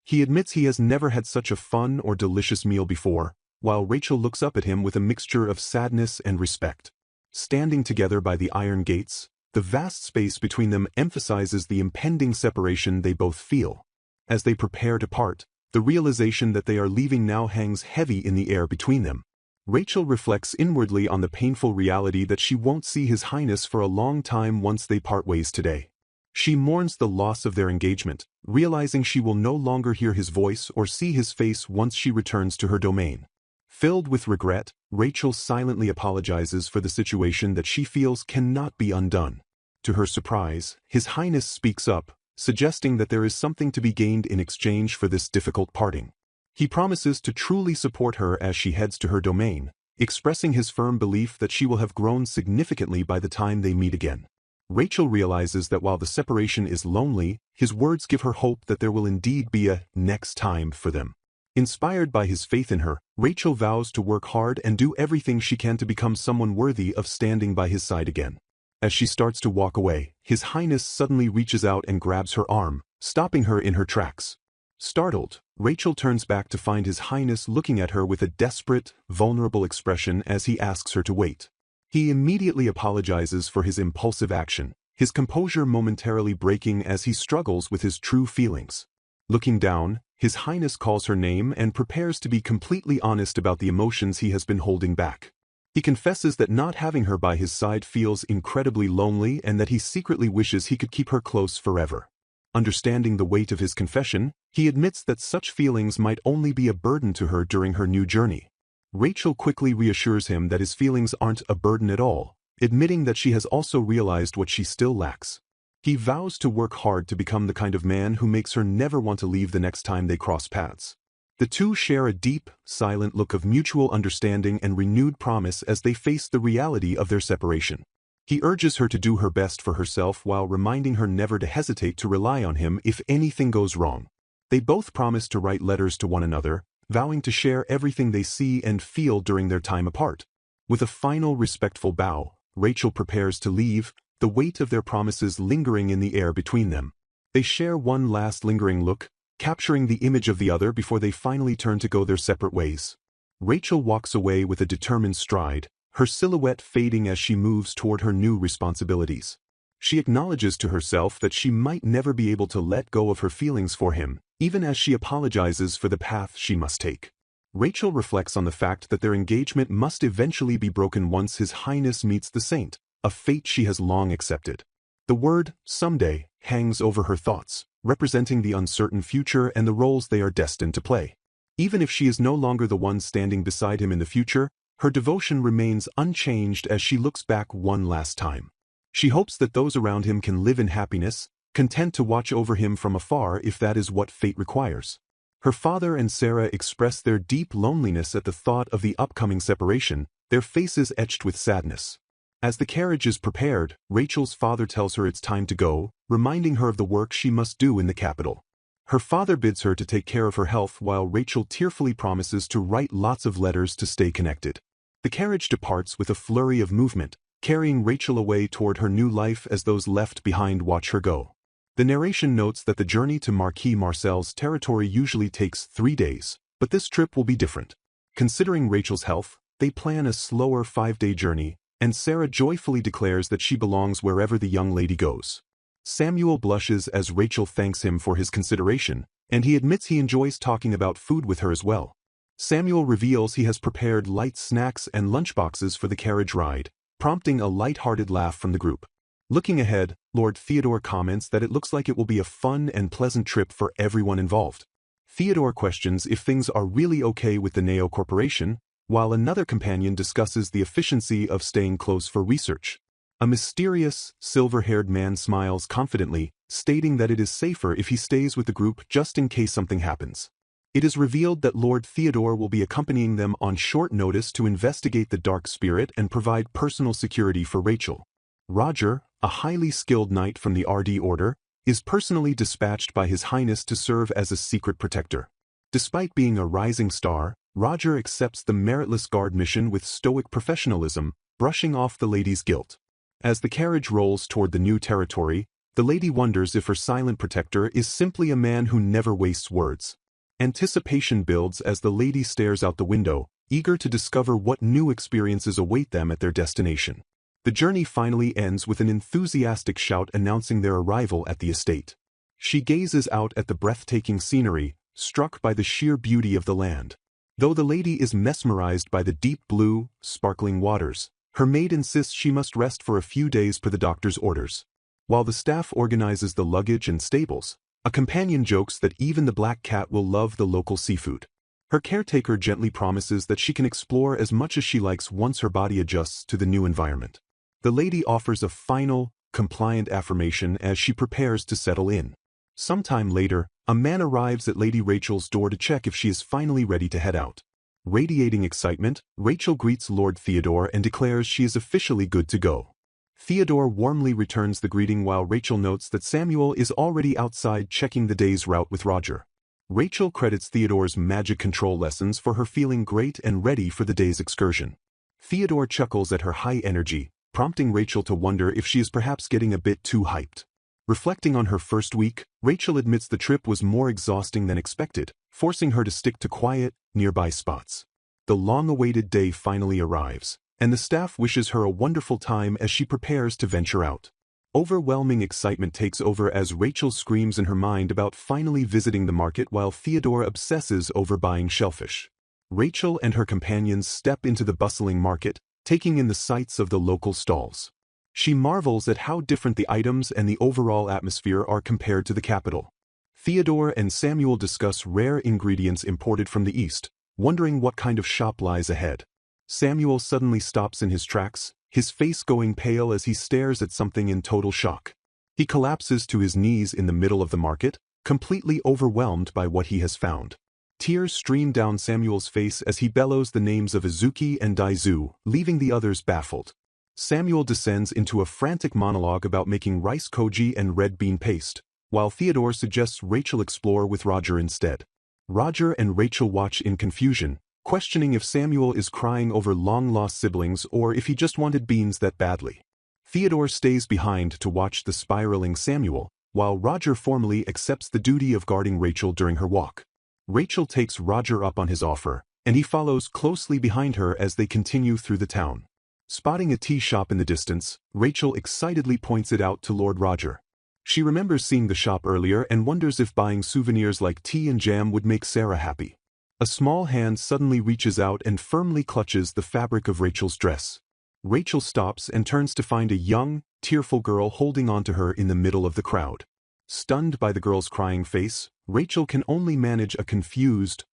He admits he has never had such a fun or delicious meal before, while Rachel looks up at him with a mixture of sadness and respect. Standing together by the iron gates, the vast space between them emphasizes the impending separation they both feel. As they prepare to part, the realization that they are leaving now hangs heavy in the air between them. Rachel reflects inwardly on the painful reality that she won't see His Highness for a long time once they part ways today. She mourns the loss of their engagement, realizing she will no longer hear his voice or see his face once she returns to her domain. Filled with regret, Rachel silently apologizes for the situation that she feels cannot be undone. To her surprise, His Highness speaks up, suggesting that there is something to be gained in exchange for this difficult parting. He promises to truly support her as she heads to her domain, expressing his firm belief that she will have grown significantly by the time they meet again. Rachel realizes that while the separation is lonely, his words give her hope that there will indeed be a next time for them. Inspired by his faith in her, Rachel vows to work hard and do everything she can to become someone worthy of standing by his side again. As she starts to walk away, His Highness suddenly reaches out and grabs her arm, stopping her in her tracks. Startled, Rachel turns back to find His Highness looking at her with a desperate, vulnerable expression as he asks her to wait. He immediately apologizes for his impulsive action, his composure momentarily breaking as he struggles with his true feelings. Looking down, His Highness calls her name and prepares to be completely honest about the emotions he has been holding back. He confesses that not having her by his side feels incredibly lonely and that he secretly wishes he could keep her close forever. Understanding the weight of his confession, he admits that such feelings might only be a burden to her during her new journey. Rachel quickly reassures him that his feelings aren't a burden at all, admitting that she has also realized what she still lacks. He vows to work hard to become the kind of man who makes her never want to leave the next time they cross paths. The two share a deep, silent look of mutual understanding and renewed promise as they face the reality of their separation. He urges her to do her best for herself while reminding her never to hesitate to rely on him if anything goes wrong. They both promise to write letters to one another, vowing to share everything they see and feel during their time apart. With a final respectful bow, Rachel prepares to leave, the weight of their promises lingering in the air between them. They share one last lingering look, capturing the image of the other before they finally turn to go their separate ways. Rachel walks away with a determined stride, her silhouette fading as she moves toward her new responsibilities. She acknowledges to herself that she might never be able to let go of her feelings for him, even as she apologizes for the path she must take. Rachel reflects on the fact that their engagement must eventually be broken once His Highness meets the saint, a fate she has long accepted. The word, someday, hangs over her thoughts, representing the uncertain future and the roles they are destined to play. Even if she is no longer the one standing beside him in the future, her devotion remains unchanged as she looks back one last time. She hopes that those around him can live in happiness, content to watch over him from afar if that is what fate requires. Her father and Sarah express their deep loneliness at the thought of the upcoming separation, their faces etched with sadness. As the carriage is prepared, Rachel's father tells her it's time to go, reminding her of the work she must do in the capital. Her father bids her to take care of her health while Rachel tearfully promises to write lots of letters to stay connected. The carriage departs with a flurry of movement, carrying Rachel away toward her new life as those left behind watch her go. The narration notes that the journey to Marquis Marcel's territory usually takes 3 days, but this trip will be different. Considering Rachel's health, they plan a slower 5-day journey, and Sarah joyfully declares that she belongs wherever the young lady goes. Samuel blushes as Rachel thanks him for his consideration, and he admits he enjoys talking about food with her as well. Samuel reveals he has prepared light snacks and lunchboxes for the carriage ride, prompting a light-hearted laugh from the group. Looking ahead, Lord Theodore comments that it looks like it will be a fun and pleasant trip for everyone involved. Theodore questions if things are really okay with the Neo Corporation, while another companion discusses the efficiency of staying close for research. A mysterious, silver-haired man smiles confidently, stating that it is safer if he stays with the group just in case something happens. It is revealed that Lord Theodore will be accompanying them on short notice to investigate the dark spirit and provide personal security for Rachel. Roger, a highly skilled knight from the RD Order, is personally dispatched by His Highness to serve as a secret protector. Despite being a rising star, Roger accepts the meritless guard mission with stoic professionalism, brushing off the lady's guilt. As the carriage rolls toward the new territory, the lady wonders if her silent protector is simply a man who never wastes words. Anticipation builds as the lady stares out the window, eager to discover what new experiences await them at their destination. The journey finally ends with an enthusiastic shout announcing their arrival at the estate. She gazes out at the breathtaking scenery, struck by the sheer beauty of the land. Though the lady is mesmerized by the deep blue, sparkling waters, her maid insists she must rest for a few days per the doctor's orders. While the staff organizes the luggage and stables, a companion jokes that even the black cat will love the local seafood. Her caretaker gently promises that she can explore as much as she likes once her body adjusts to the new environment. The lady offers a final, compliant affirmation as she prepares to settle in. Sometime later, a man arrives at Lady Rachel's door to check if she is finally ready to head out. Radiating excitement, Rachel greets Lord Theodore and declares she is officially good to go. Theodore warmly returns the greeting while Rachel notes that Samuel is already outside checking the day's route with Roger. Rachel credits Theodore's magic control lessons for her feeling great and ready for the day's excursion. Theodore chuckles at her high energy, prompting Rachel to wonder if she is perhaps getting a bit too hyped. Reflecting on her first week, Rachel admits the trip was more exhausting than expected, forcing her to stick to quiet, nearby spots. The long-awaited day finally arrives, and the staff wishes her a wonderful time as she prepares to venture out. Overwhelming excitement takes over as Rachel screams in her mind about finally visiting the market while Theodore obsesses over buying shellfish. Rachel and her companions step into the bustling market, taking in the sights of the local stalls. She marvels at how different the items and the overall atmosphere are compared to the capital. Theodore and Samuel discuss rare ingredients imported from the East, wondering what kind of shop lies ahead. Samuel suddenly stops in his tracks, his face going pale as he stares at something in total shock. He collapses to his knees in the middle of the market, completely overwhelmed by what he has found. Tears stream down Samuel's face as he bellows the names of Izuki and Daizu, leaving the others baffled. Samuel descends into a frantic monologue about making rice koji and red bean paste, while Theodore suggests Rachel explore with Roger instead. Roger and Rachel watch in confusion, questioning if Samuel is crying over long-lost siblings or if he just wanted beans that badly. Theodore stays behind to watch the spiraling Samuel, while Roger formally accepts the duty of guarding Rachel during her walk. Rachel takes Roger up on his offer, and he follows closely behind her as they continue through the town. Spotting a tea shop in the distance, Rachel excitedly points it out to Lord Roger. She remembers seeing the shop earlier and wonders if buying souvenirs like tea and jam would make Sarah happy. A small hand suddenly reaches out and firmly clutches the fabric of Rachel's dress. Rachel stops and turns to find a young, tearful girl holding onto her in the middle of the crowd. Stunned by the girl's crying face, Rachel can only manage a confused,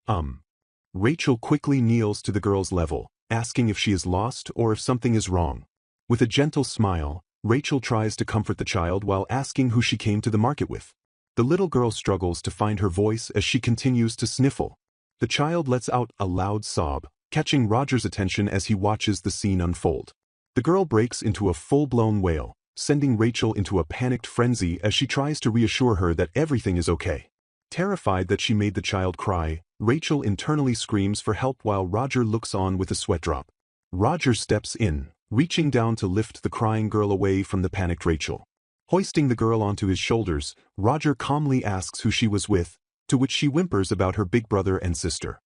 Rachel quickly kneels to the girl's level, asking if she is lost or if something is wrong. With a gentle smile, Rachel tries to comfort the child while asking who she came to the market with. The little girl struggles to find her voice as she continues to sniffle. The child lets out a loud sob, catching Roger's attention as he watches the scene unfold. The girl breaks into a full-blown wail, sending Rachel into a panicked frenzy as she tries to reassure her that everything is okay. Terrified that she made the child cry, Rachel internally screams for help while Roger looks on with a sweat drop. Roger steps in, reaching down to lift the crying girl away from the panicked Rachel. Hoisting the girl onto his shoulders, Roger calmly asks who she was with, to which she whimpers about her big brother and sister.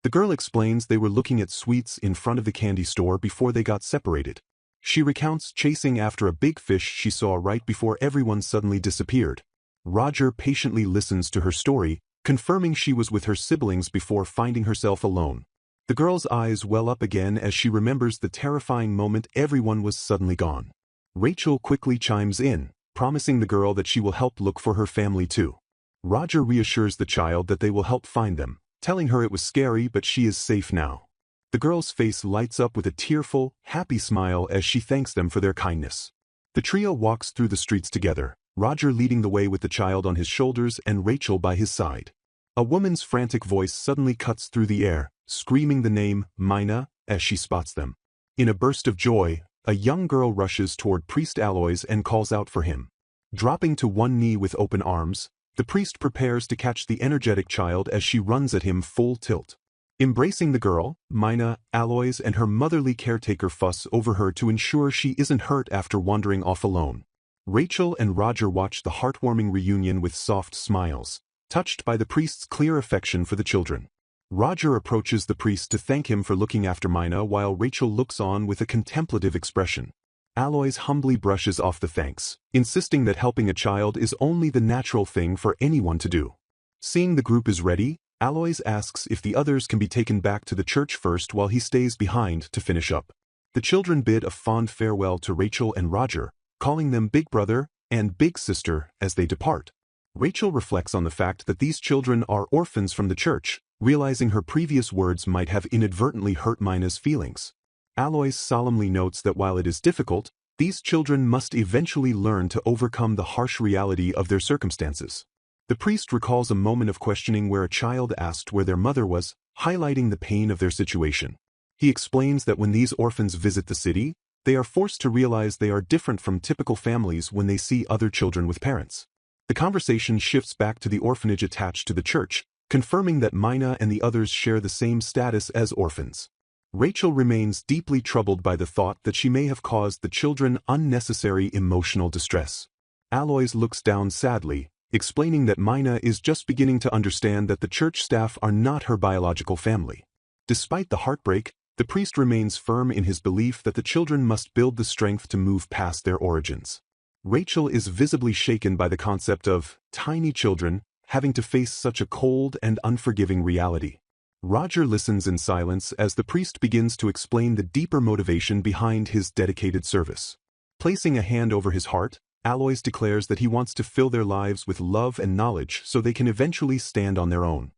The girl explains they were looking at sweets in front of the candy store before they got separated. She recounts chasing after a big fish she saw right before everyone suddenly disappeared. Roger patiently listens to her story, confirming she was with her siblings before finding herself alone. The girl's eyes well up again as she remembers the terrifying moment everyone was suddenly gone. Rachel quickly chimes in, promising the girl that she will help look for her family too. Roger reassures the child that they will help find them, telling her it was scary but she is safe now. The girl's face lights up with a tearful, happy smile as she thanks them for their kindness. The trio walks through the streets together, Roger leading the way with the child on his shoulders and Rachel by his side. A woman's frantic voice suddenly cuts through the air, screaming the name, Mina, as she spots them. In a burst of joy, a young girl rushes toward Priest Aloys and calls out for him. Dropping to one knee with open arms, the priest prepares to catch the energetic child as she runs at him full tilt. Embracing the girl, Mina, Aloys and her motherly caretaker fuss over her to ensure she isn't hurt after wandering off alone. Rachel and Roger watch the heartwarming reunion with soft smiles, touched by the priest's clear affection for the children. Roger approaches the priest to thank him for looking after Mina while Rachel looks on with a contemplative expression. Aloys humbly brushes off the thanks, insisting that helping a child is only the natural thing for anyone to do. Seeing the group is ready, Aloys asks if the others can be taken back to the church first while he stays behind to finish up. The children bid a fond farewell to Rachel and Roger, calling them Big Brother and Big Sister as they depart. Rachel reflects on the fact that these children are orphans from the church, realizing her previous words might have inadvertently hurt Mina's feelings. Aloys solemnly notes that while it is difficult, these children must eventually learn to overcome the harsh reality of their circumstances. The priest recalls a moment of questioning where a child asked where their mother was, highlighting the pain of their situation. He explains that when these orphans visit the city, they are forced to realize they are different from typical families when they see other children with parents. The conversation shifts back to the orphanage attached to the church, confirming that Mina and the others share the same status as orphans. Rachel remains deeply troubled by the thought that she may have caused the children unnecessary emotional distress. Aloys looks down sadly, explaining that Mina is just beginning to understand that the church staff are not her biological family. Despite the heartbreak, the priest remains firm in his belief that the children must build the strength to move past their origins. Rachel is visibly shaken by the concept of tiny children having to face such a cold and unforgiving reality. Roger listens in silence as the priest begins to explain the deeper motivation behind his dedicated service. Placing a hand over his heart, Aloys declares that he wants to fill their lives with love and knowledge so they can eventually stand on their own.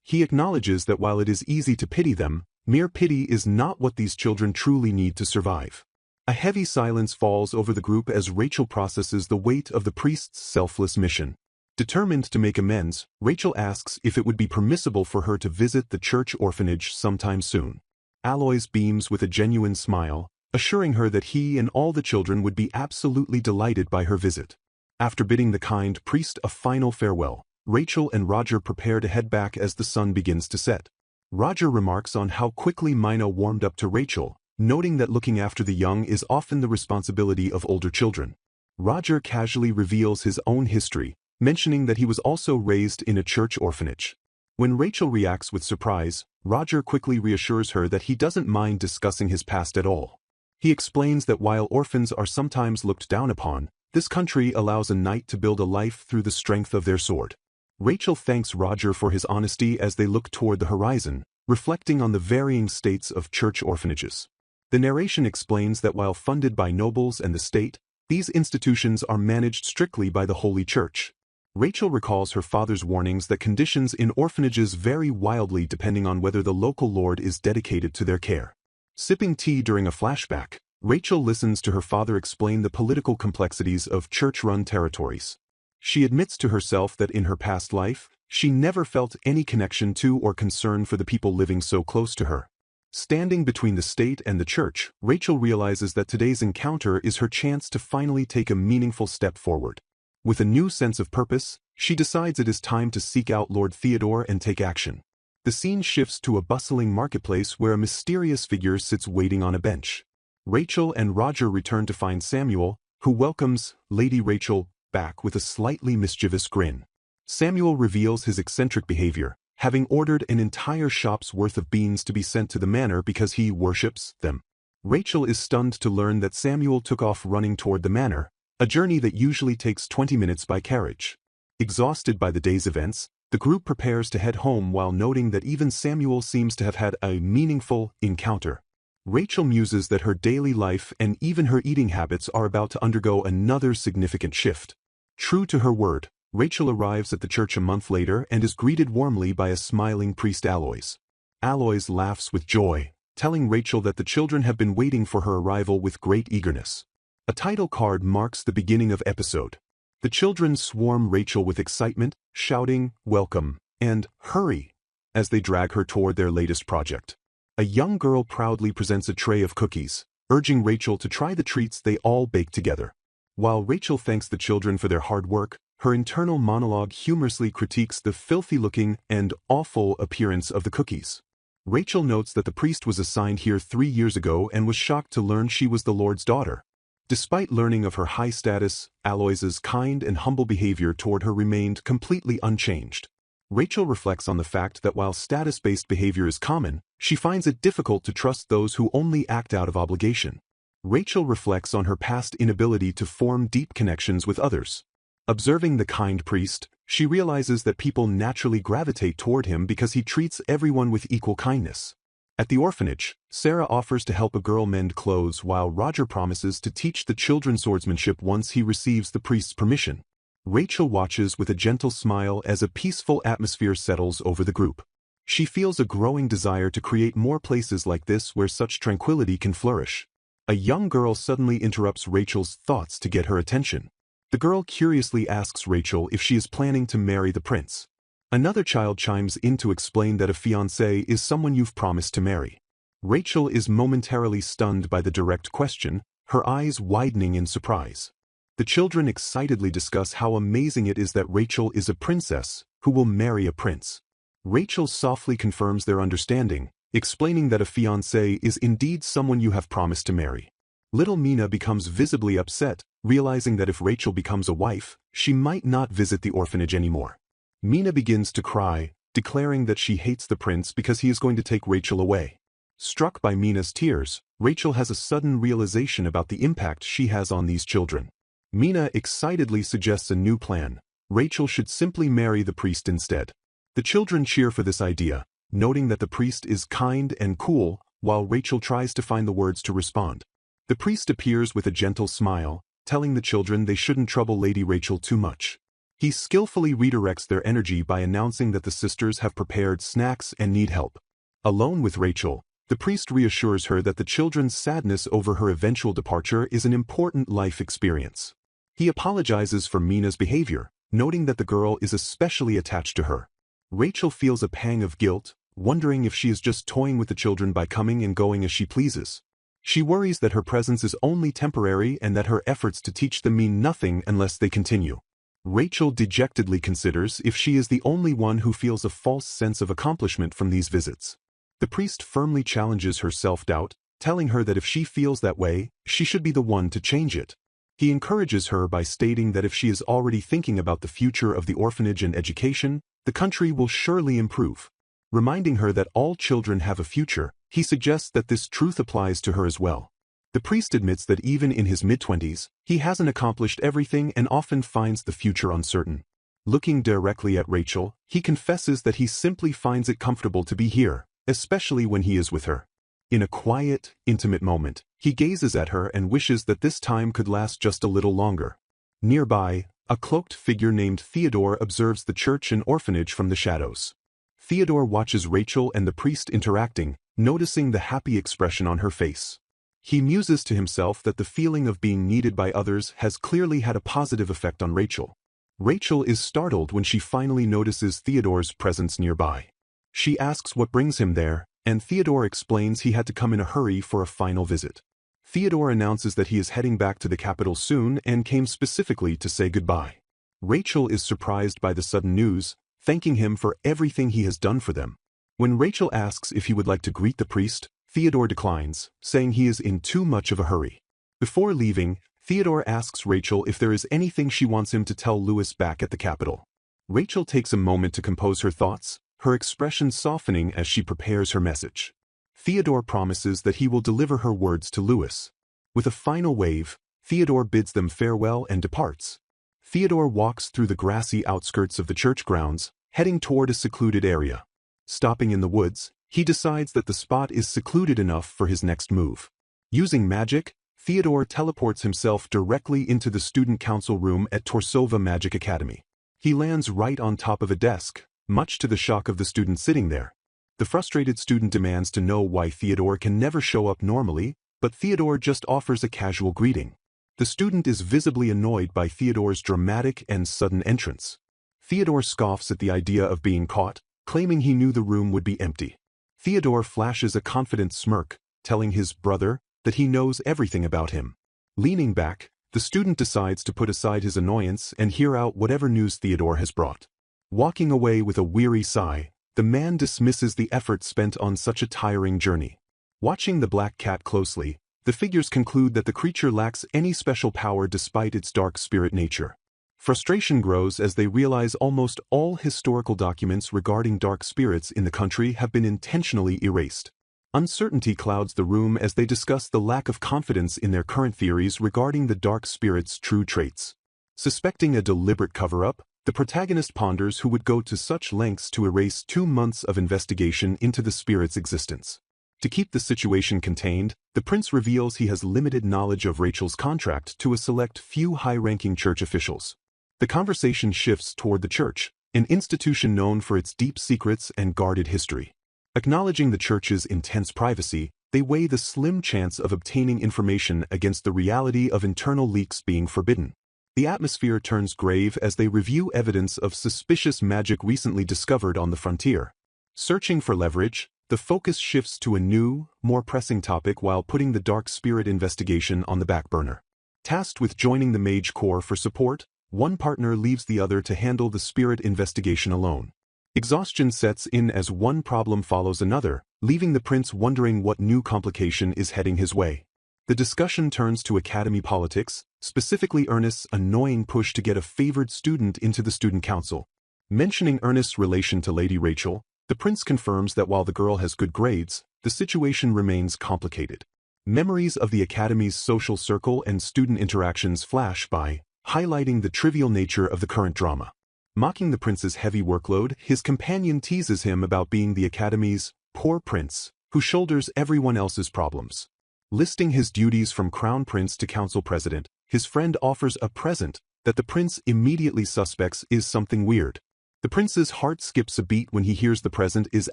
He acknowledges that while it is easy to pity them, mere pity is not what these children truly need to survive. A heavy silence falls over the group as Rachel processes the weight of the priest's selfless mission. Determined to make amends, Rachel asks if it would be permissible for her to visit the church orphanage sometime soon. Aloys beams with a genuine smile, assuring her that he and all the children would be absolutely delighted by her visit. After bidding the kind priest a final farewell, Rachel and Roger prepare to head back as the sun begins to set. Roger remarks on how quickly Mina warmed up to Rachel, noting that looking after the young is often the responsibility of older children. Roger casually reveals his own history, mentioning that he was also raised in a church orphanage. When Rachel reacts with surprise, Roger quickly reassures her that he doesn't mind discussing his past at all. He explains that while orphans are sometimes looked down upon, this country allows a knight to build a life through the strength of their sword. Rachel thanks Roger for his honesty as they look toward the horizon, reflecting on the varying states of church orphanages. The narration explains that while funded by nobles and the state, these institutions are managed strictly by the Holy Church. Rachel recalls her father's warnings that conditions in orphanages vary wildly depending on whether the local lord is dedicated to their care. Sipping tea during a flashback, Rachel listens to her father explain the political complexities of church-run territories. She admits to herself that in her past life, she never felt any connection to or concern for the people living so close to her. Standing between the state and the church, Rachel realizes that today's encounter is her chance to finally take a meaningful step forward. With a new sense of purpose, she decides it is time to seek out Lord Theodore and take action. The scene shifts to a bustling marketplace where a mysterious figure sits waiting on a bench. Rachel and Roger return to find Samuel, who welcomes Lady Rachel back with a slightly mischievous grin. Samuel reveals his eccentric behavior, having ordered an entire shop's worth of beans to be sent to the manor because he worships them. Rachel is stunned to learn that Samuel took off running toward the manor, a journey that usually takes 20 minutes by carriage. Exhausted by the day's events, the group prepares to head home while noting that even Samuel seems to have had a meaningful encounter. Rachel muses that her daily life and even her eating habits are about to undergo another significant shift. True to her word, Rachel arrives at the church a month later and is greeted warmly by a smiling priest Aloys. Aloys laughs with joy, telling Rachel that the children have been waiting for her arrival with great eagerness. A title card marks the beginning of episode. The children swarm Rachel with excitement, shouting, "Welcome," and "Hurry," as they drag her toward their latest project. A young girl proudly presents a tray of cookies, urging Rachel to try the treats they all bake together. While Rachel thanks the children for their hard work, her internal monologue humorously critiques the filthy-looking and awful appearance of the cookies. Rachel notes that the priest was assigned here 3 years ago and was shocked to learn she was the Lord's daughter. Despite learning of her high status, Aloys's kind and humble behavior toward her remained completely unchanged. Rachel reflects on the fact that while status-based behavior is common, she finds it difficult to trust those who only act out of obligation. Rachel reflects on her past inability to form deep connections with others. Observing the kind priest, she realizes that people naturally gravitate toward him because he treats everyone with equal kindness. At the orphanage, Sarah offers to help a girl mend clothes while Roger promises to teach the children swordsmanship once he receives the priest's permission. Rachel watches with a gentle smile as a peaceful atmosphere settles over the group. She feels a growing desire to create more places like this where such tranquility can flourish. A young girl suddenly interrupts Rachel's thoughts to get her attention. The girl curiously asks Rachel if she is planning to marry the prince. Another child chimes in to explain that a fiancé is someone you've promised to marry. Rachel is momentarily stunned by the direct question, her eyes widening in surprise. The children excitedly discuss how amazing it is that Rachel is a princess who will marry a prince. Rachel softly confirms their understanding, explaining that a fiancé is indeed someone you have promised to marry. Little Mina becomes visibly upset, realizing that if Rachel becomes a wife, she might not visit the orphanage anymore. Mina begins to cry, declaring that she hates the prince because he is going to take Rachel away. Struck by Mina's tears, Rachel has a sudden realization about the impact she has on these children. Mina excitedly suggests a new plan. Rachel should simply marry the priest instead. The children cheer for this idea, noting that the priest is kind and cool, while Rachel tries to find the words to respond. The priest appears with a gentle smile, telling the children they shouldn't trouble Lady Rachel too much. He skillfully redirects their energy by announcing that the sisters have prepared snacks and need help. Alone with Rachel, the priest reassures her that the children's sadness over her eventual departure is an important life experience. He apologizes for Mina's behavior, noting that the girl is especially attached to her. Rachel feels a pang of guilt, wondering if she is just toying with the children by coming and going as she pleases. She worries that her presence is only temporary and that her efforts to teach them mean nothing unless they continue. Rachel dejectedly considers if she is the only one who feels a false sense of accomplishment from these visits. The priest firmly challenges her self-doubt, telling her that if she feels that way, she should be the one to change it. He encourages her by stating that if she is already thinking about the future of the orphanage and education, the country will surely improve. Reminding her that all children have a future, he suggests that this truth applies to her as well. The priest admits that even in his mid-20s, he hasn't accomplished everything and often finds the future uncertain. Looking directly at Rachel, he confesses that he simply finds it comfortable to be here, especially when he is with her. In a quiet, intimate moment, he gazes at her and wishes that this time could last just a little longer. Nearby, a cloaked figure named Theodore observes the church and orphanage from the shadows. Theodore watches Rachel and the priest interacting, noticing the happy expression on her face. He muses to himself that the feeling of being needed by others has clearly had a positive effect on Rachel. Rachel is startled when she finally notices Theodore's presence nearby. She asks what brings him there, and Theodore explains he had to come in a hurry for a final visit. Theodore announces that he is heading back to the capital soon and came specifically to say goodbye. Rachel is surprised by the sudden news, thanking him for everything he has done for them. When Rachel asks if he would like to greet the priest, Theodore declines, saying he is in too much of a hurry. Before leaving, Theodore asks Rachel if there is anything she wants him to tell Louis back at the capital. Rachel takes a moment to compose her thoughts, her expression softening as she prepares her message. Theodore promises that he will deliver her words to Louis. With a final wave, Theodore bids them farewell and departs. Theodore walks through the grassy outskirts of the church grounds, heading toward a secluded area. Stopping in the woods, he decides that the spot is secluded enough for his next move. Using magic, Theodore teleports himself directly into the student council room at Torsova Magic Academy. He lands right on top of a desk, much to the shock of the student sitting there. The frustrated student demands to know why Theodore can never show up normally, but Theodore just offers a casual greeting. The student is visibly annoyed by Theodore's dramatic and sudden entrance. Theodore scoffs at the idea of being caught, claiming he knew the room would be empty. Theodore flashes a confident smirk, telling his brother that he knows everything about him. Leaning back, the student decides to put aside his annoyance and hear out whatever news Theodore has brought. Walking away with a weary sigh, the man dismisses the effort spent on such a tiring journey. Watching the black cat closely, the figures conclude that the creature lacks any special power despite its dark spirit nature. Frustration grows as they realize almost all historical documents regarding dark spirits in the country have been intentionally erased. Uncertainty clouds the room as they discuss the lack of confidence in their current theories regarding the dark spirit's true traits. Suspecting a deliberate cover-up, the protagonist ponders who would go to such lengths to erase 2 months of investigation into the spirit's existence. To keep the situation contained, the prince reveals he has limited knowledge of Rachel's contract to a select few high-ranking church officials. The conversation shifts toward the church, an institution known for its deep secrets and guarded history. Acknowledging the church's intense privacy, they weigh the slim chance of obtaining information against the reality of internal leaks being forbidden. The atmosphere turns grave as they review evidence of suspicious magic recently discovered on the frontier. Searching for leverage, the focus shifts to a new, more pressing topic while putting the dark spirit investigation on the back burner. Tasked with joining the Mage Corps for support, one partner leaves the other to handle the spirit investigation alone. Exhaustion sets in as one problem follows another, leaving the prince wondering what new complication is heading his way. The discussion turns to academy politics, specifically Ernest's annoying push to get a favored student into the student council. Mentioning Ernest's relation to Lady Rachel, the prince confirms that while the girl has good grades, the situation remains complicated. Memories of the academy's social circle and student interactions flash by, highlighting the trivial nature of the current drama. Mocking the prince's heavy workload, his companion teases him about being the academy's poor prince, who shoulders everyone else's problems. Listing his duties from crown prince to council president, his friend offers a present that the prince immediately suspects is something weird. The prince's heart skips a beat when he hears the present is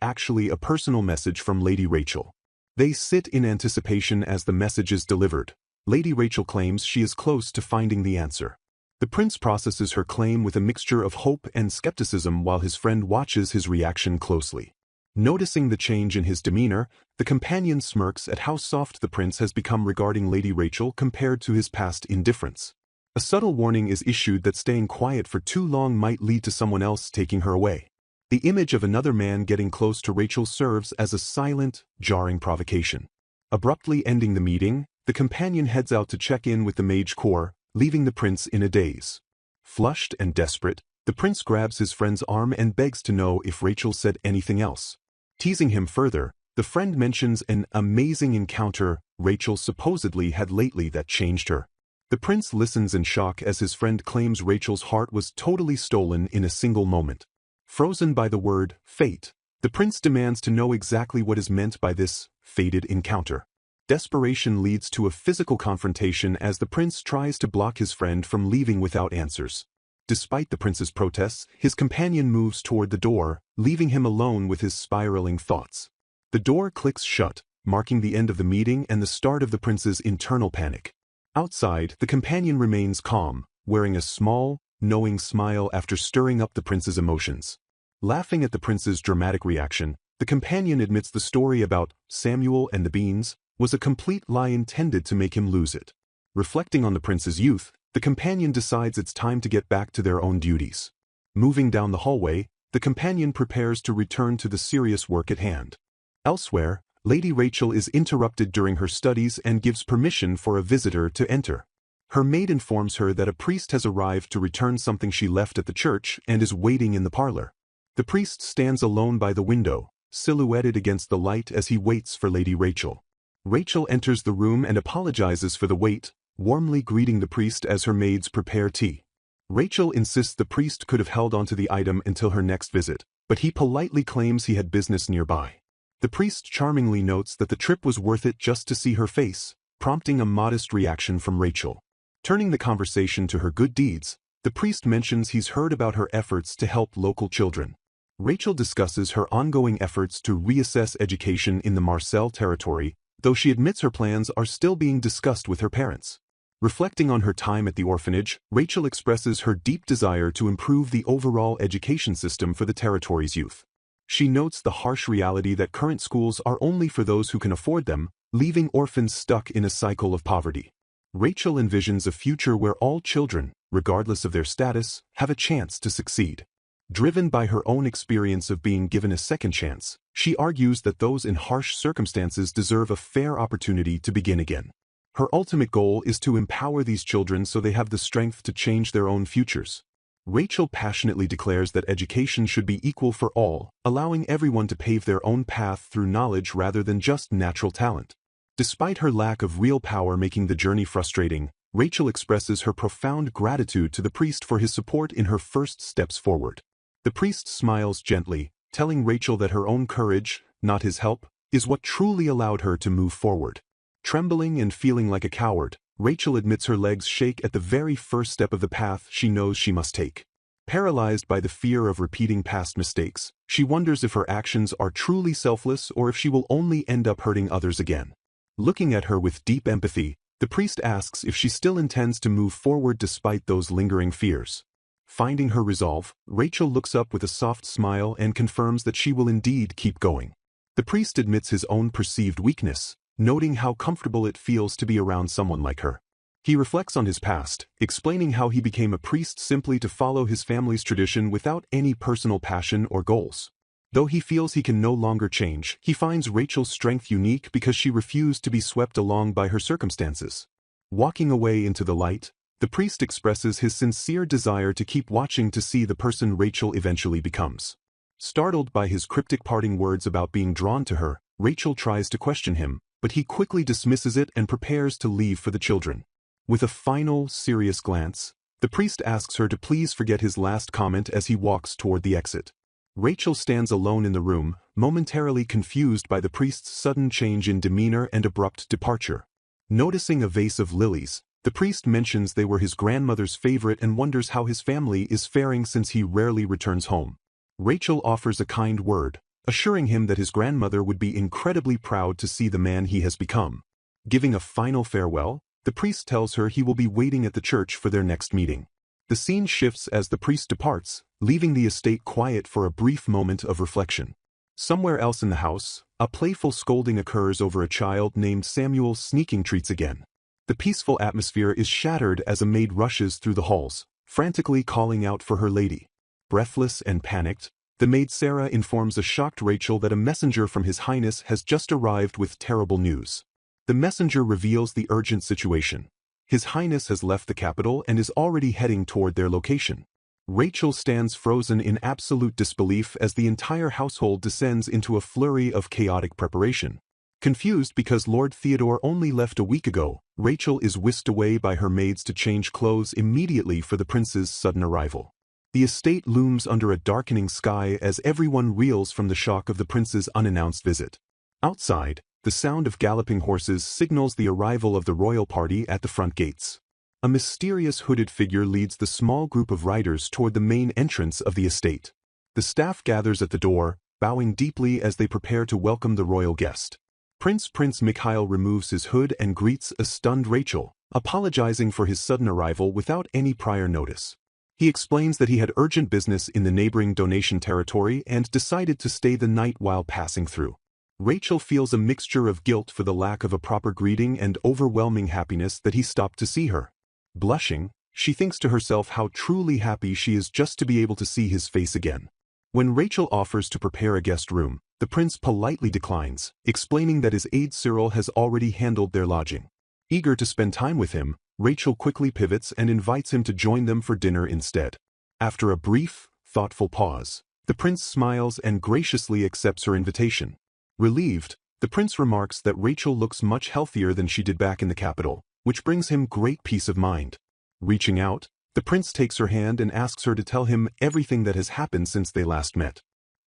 actually a personal message from Lady Rachel. They sit in anticipation as the message is delivered. Lady Rachel claims she is close to finding the answer. The prince processes her claim with a mixture of hope and skepticism while his friend watches his reaction closely. Noticing the change in his demeanor, the companion smirks at how soft the prince has become regarding Lady Rachel compared to his past indifference. A subtle warning is issued that staying quiet for too long might lead to someone else taking her away. The image of another man getting close to Rachel serves as a silent, jarring provocation. Abruptly ending the meeting, the companion heads out to check in with the Mage Corps, leaving the prince in a daze. Flushed and desperate, the prince grabs his friend's arm and begs to know if Rachel said anything else. Teasing him further, the friend mentions an amazing encounter Rachel supposedly had lately that changed her. The prince listens in shock as his friend claims Rachel's heart was totally stolen in a single moment. Frozen by the word fate, the prince demands to know exactly what is meant by this fated encounter. Desperation leads to a physical confrontation as the prince tries to block his friend from leaving without answers. Despite the prince's protests, his companion moves toward the door, leaving him alone with his spiraling thoughts. The door clicks shut, marking the end of the meeting and the start of the prince's internal panic. Outside, the companion remains calm, wearing a small, knowing smile after stirring up the prince's emotions. Laughing at the prince's dramatic reaction, the companion admits the story about Samuel and the beans was a complete lie intended to make him lose it. Reflecting on the prince's youth, the companion decides it's time to get back to their own duties. Moving down the hallway, the companion prepares to return to the serious work at hand. Elsewhere, Lady Rachel is interrupted during her studies and gives permission for a visitor to enter. Her maid informs her that a priest has arrived to return something she left at the church and is waiting in the parlor. The priest stands alone by the window, silhouetted against the light as he waits for Lady Rachel. Rachel enters the room and apologizes for the wait, warmly greeting the priest as her maids prepare tea. Rachel insists the priest could have held onto the item until her next visit, but he politely claims he had business nearby. The priest charmingly notes that the trip was worth it just to see her face, prompting a modest reaction from Rachel. Turning the conversation to her good deeds, the priest mentions he's heard about her efforts to help local children. Rachel discusses her ongoing efforts to reassess education in the Marcel territory, though she admits her plans are still being discussed with her parents. Reflecting on her time at the orphanage, Rachel expresses her deep desire to improve the overall education system for the territory's youth. She notes the harsh reality that current schools are only for those who can afford them, leaving orphans stuck in a cycle of poverty. Rachel envisions a future where all children, regardless of their status, have a chance to succeed. Driven by her own experience of being given a second chance, she argues that those in harsh circumstances deserve a fair opportunity to begin again. Her ultimate goal is to empower these children so they have the strength to change their own futures. Rachel passionately declares that education should be equal for all, allowing everyone to pave their own path through knowledge rather than just natural talent. Despite her lack of real power making the journey frustrating, Rachel expresses her profound gratitude to the priest for his support in her first steps forward. The priest smiles gently, telling Rachel that her own courage, not his help, is what truly allowed her to move forward. Trembling and feeling like a coward, Rachel admits her legs shake at the very first step of the path she knows she must take. Paralyzed by the fear of repeating past mistakes, she wonders if her actions are truly selfless or if she will only end up hurting others again. Looking at her with deep empathy, the priest asks if she still intends to move forward despite those lingering fears. Finding her resolve, Rachel looks up with a soft smile and confirms that she will indeed keep going. The priest admits his own perceived weakness, noting how comfortable it feels to be around someone like her. He reflects on his past, explaining how he became a priest simply to follow his family's tradition without any personal passion or goals. Though he feels he can no longer change, he finds Rachel's strength unique because she refused to be swept along by her circumstances. Walking away into the light, the priest expresses his sincere desire to keep watching to see the person Rachel eventually becomes. Startled by his cryptic parting words about being drawn to her, Rachel tries to question him, but he quickly dismisses it and prepares to leave for the children. With a final, serious glance, the priest asks her to please forget his last comment as he walks toward the exit. Rachel stands alone in the room, momentarily confused by the priest's sudden change in demeanor and abrupt departure. Noticing a vase of lilies, the priest mentions they were his grandmother's favorite and wonders how his family is faring since he rarely returns home. Rachel offers a kind word, assuring him that his grandmother would be incredibly proud to see the man he has become. Giving a final farewell, the priest tells her he will be waiting at the church for their next meeting. The scene shifts as the priest departs, leaving the estate quiet for a brief moment of reflection. Somewhere else in the house, a playful scolding occurs over a child named Samuel sneaking treats again. The peaceful atmosphere is shattered as a maid rushes through the halls, frantically calling out for her lady. Breathless and panicked, the maid Sarah informs a shocked Rachel that a messenger from His Highness has just arrived with terrible news. The messenger reveals the urgent situation. His Highness has left the capital and is already heading toward their location. Rachel stands frozen in absolute disbelief as the entire household descends into a flurry of chaotic preparation. Confused because Lord Theodore only left a week ago, Rachel is whisked away by her maids to change clothes immediately for the prince's sudden arrival. The estate looms under a darkening sky as everyone reels from the shock of the prince's unannounced visit. Outside, the sound of galloping horses signals the arrival of the royal party at the front gates. A mysterious hooded figure leads the small group of riders toward the main entrance of the estate. The staff gathers at the door, bowing deeply as they prepare to welcome the royal guest. Prince Mikhail removes his hood and greets a stunned Rachel, apologizing for his sudden arrival without any prior notice. He explains that he had urgent business in the neighboring donation territory and decided to stay the night while passing through. Rachel feels a mixture of guilt for the lack of a proper greeting and overwhelming happiness that he stopped to see her. Blushing, she thinks to herself how truly happy she is just to be able to see his face again. When Rachel offers to prepare a guest room, the prince politely declines, explaining that his aide Cyril has already handled their lodging. Eager to spend time with him, Rachel quickly pivots and invites him to join them for dinner instead. After a brief, thoughtful pause, the prince smiles and graciously accepts her invitation. Relieved, the prince remarks that Rachel looks much healthier than she did back in the capital, which brings him great peace of mind. Reaching out, the prince takes her hand and asks her to tell him everything that has happened since they last met.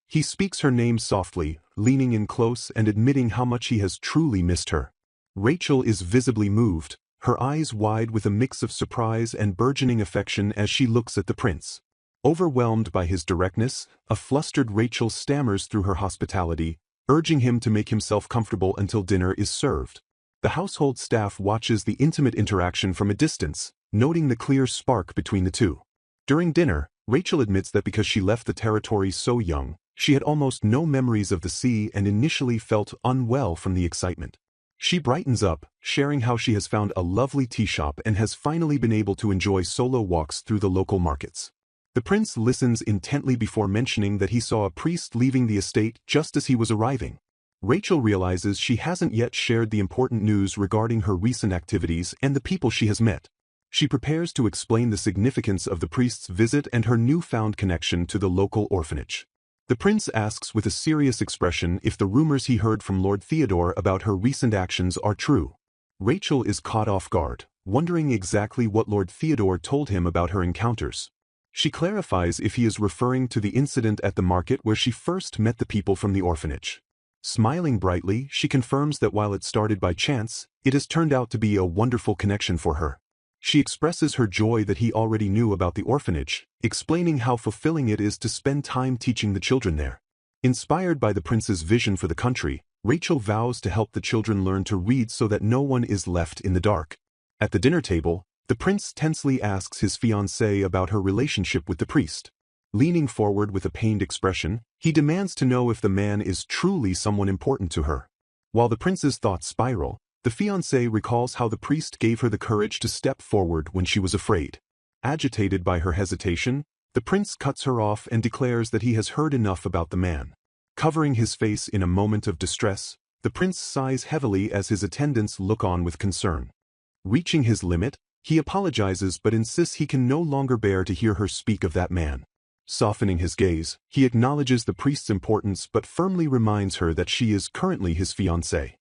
He speaks her name softly, leaning in close and admitting how much he has truly missed her. Rachel is visibly moved, her eyes wide with a mix of surprise and burgeoning affection as she looks at the prince. Overwhelmed by his directness, a flustered Rachel stammers through her hospitality, urging him to make himself comfortable until dinner is served. The household staff watches the intimate interaction from a distance, noting the clear spark between the two. During dinner, Rachel admits that because she left the territory so young, she had almost no memories of the sea and initially felt unwell from the excitement. She brightens up, sharing how she has found a lovely tea shop and has finally been able to enjoy solo walks through the local markets. The prince listens intently before mentioning that he saw a priest leaving the estate just as he was arriving. Rachel realizes she hasn't yet shared the important news regarding her recent activities and the people she has met. She prepares to explain the significance of the priest's visit and her newfound connection to the local orphanage. The prince asks with a serious expression if the rumors he heard from Lord Theodore about her recent actions are true. Rachel is caught off guard, wondering exactly what Lord Theodore told him about her encounters. She clarifies if he is referring to the incident at the market where she first met the people from the orphanage. Smiling brightly, she confirms that while it started by chance, it has turned out to be a wonderful connection for her. She expresses her joy that he already knew about the orphanage, explaining how fulfilling it is to spend time teaching the children there. Inspired by the prince's vision for the country, Rachel vows to help the children learn to read so that no one is left in the dark. At the dinner table, the prince tensely asks his fiancée about her relationship with the priest. Leaning forward with a pained expression, he demands to know if the man is truly someone important to her. While the prince's thoughts spiral, the fiancée recalls how the priest gave her the courage to step forward when she was afraid. Agitated by her hesitation, the prince cuts her off and declares that he has heard enough about the man. Covering his face in a moment of distress, the prince sighs heavily as his attendants look on with concern. Reaching his limit, he apologizes but insists he can no longer bear to hear her speak of that man. Softening his gaze, he acknowledges the priest's importance but firmly reminds her that she is currently his fiancée.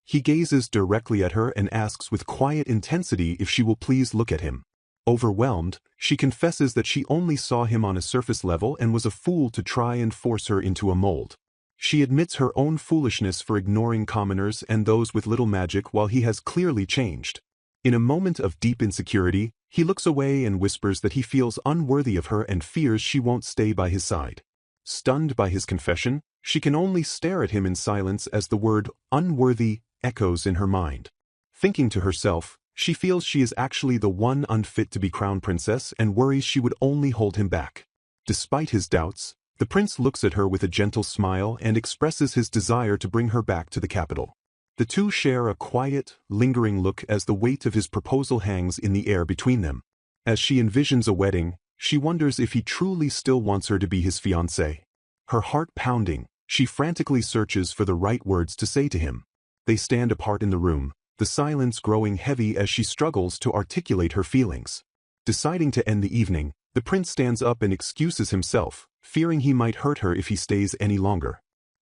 He gazes directly at her and asks with quiet intensity if she will please look at him. Overwhelmed, she confesses that she only saw him on a surface level and was a fool to try and force her into a mold. She admits her own foolishness for ignoring commoners and those with little magic while he has clearly changed. In a moment of deep insecurity, he looks away and whispers that he feels unworthy of her and fears she won't stay by his side. Stunned by his confession, she can only stare at him in silence as the word unworthy echoes in her mind. Thinking to herself, she feels she is actually the one unfit to be crown princess and worries she would only hold him back. Despite his doubts, the prince looks at her with a gentle smile and expresses his desire to bring her back to the capital. The two share a quiet, lingering look as the weight of his proposal hangs in the air between them. As she envisions a wedding, she wonders if he truly still wants her to be his fiancée. Her heart pounding, she frantically searches for the right words to say to him. They stand apart in the room, the silence growing heavy as she struggles to articulate her feelings. Deciding to end the evening, the prince stands up and excuses himself, fearing he might hurt her if he stays any longer.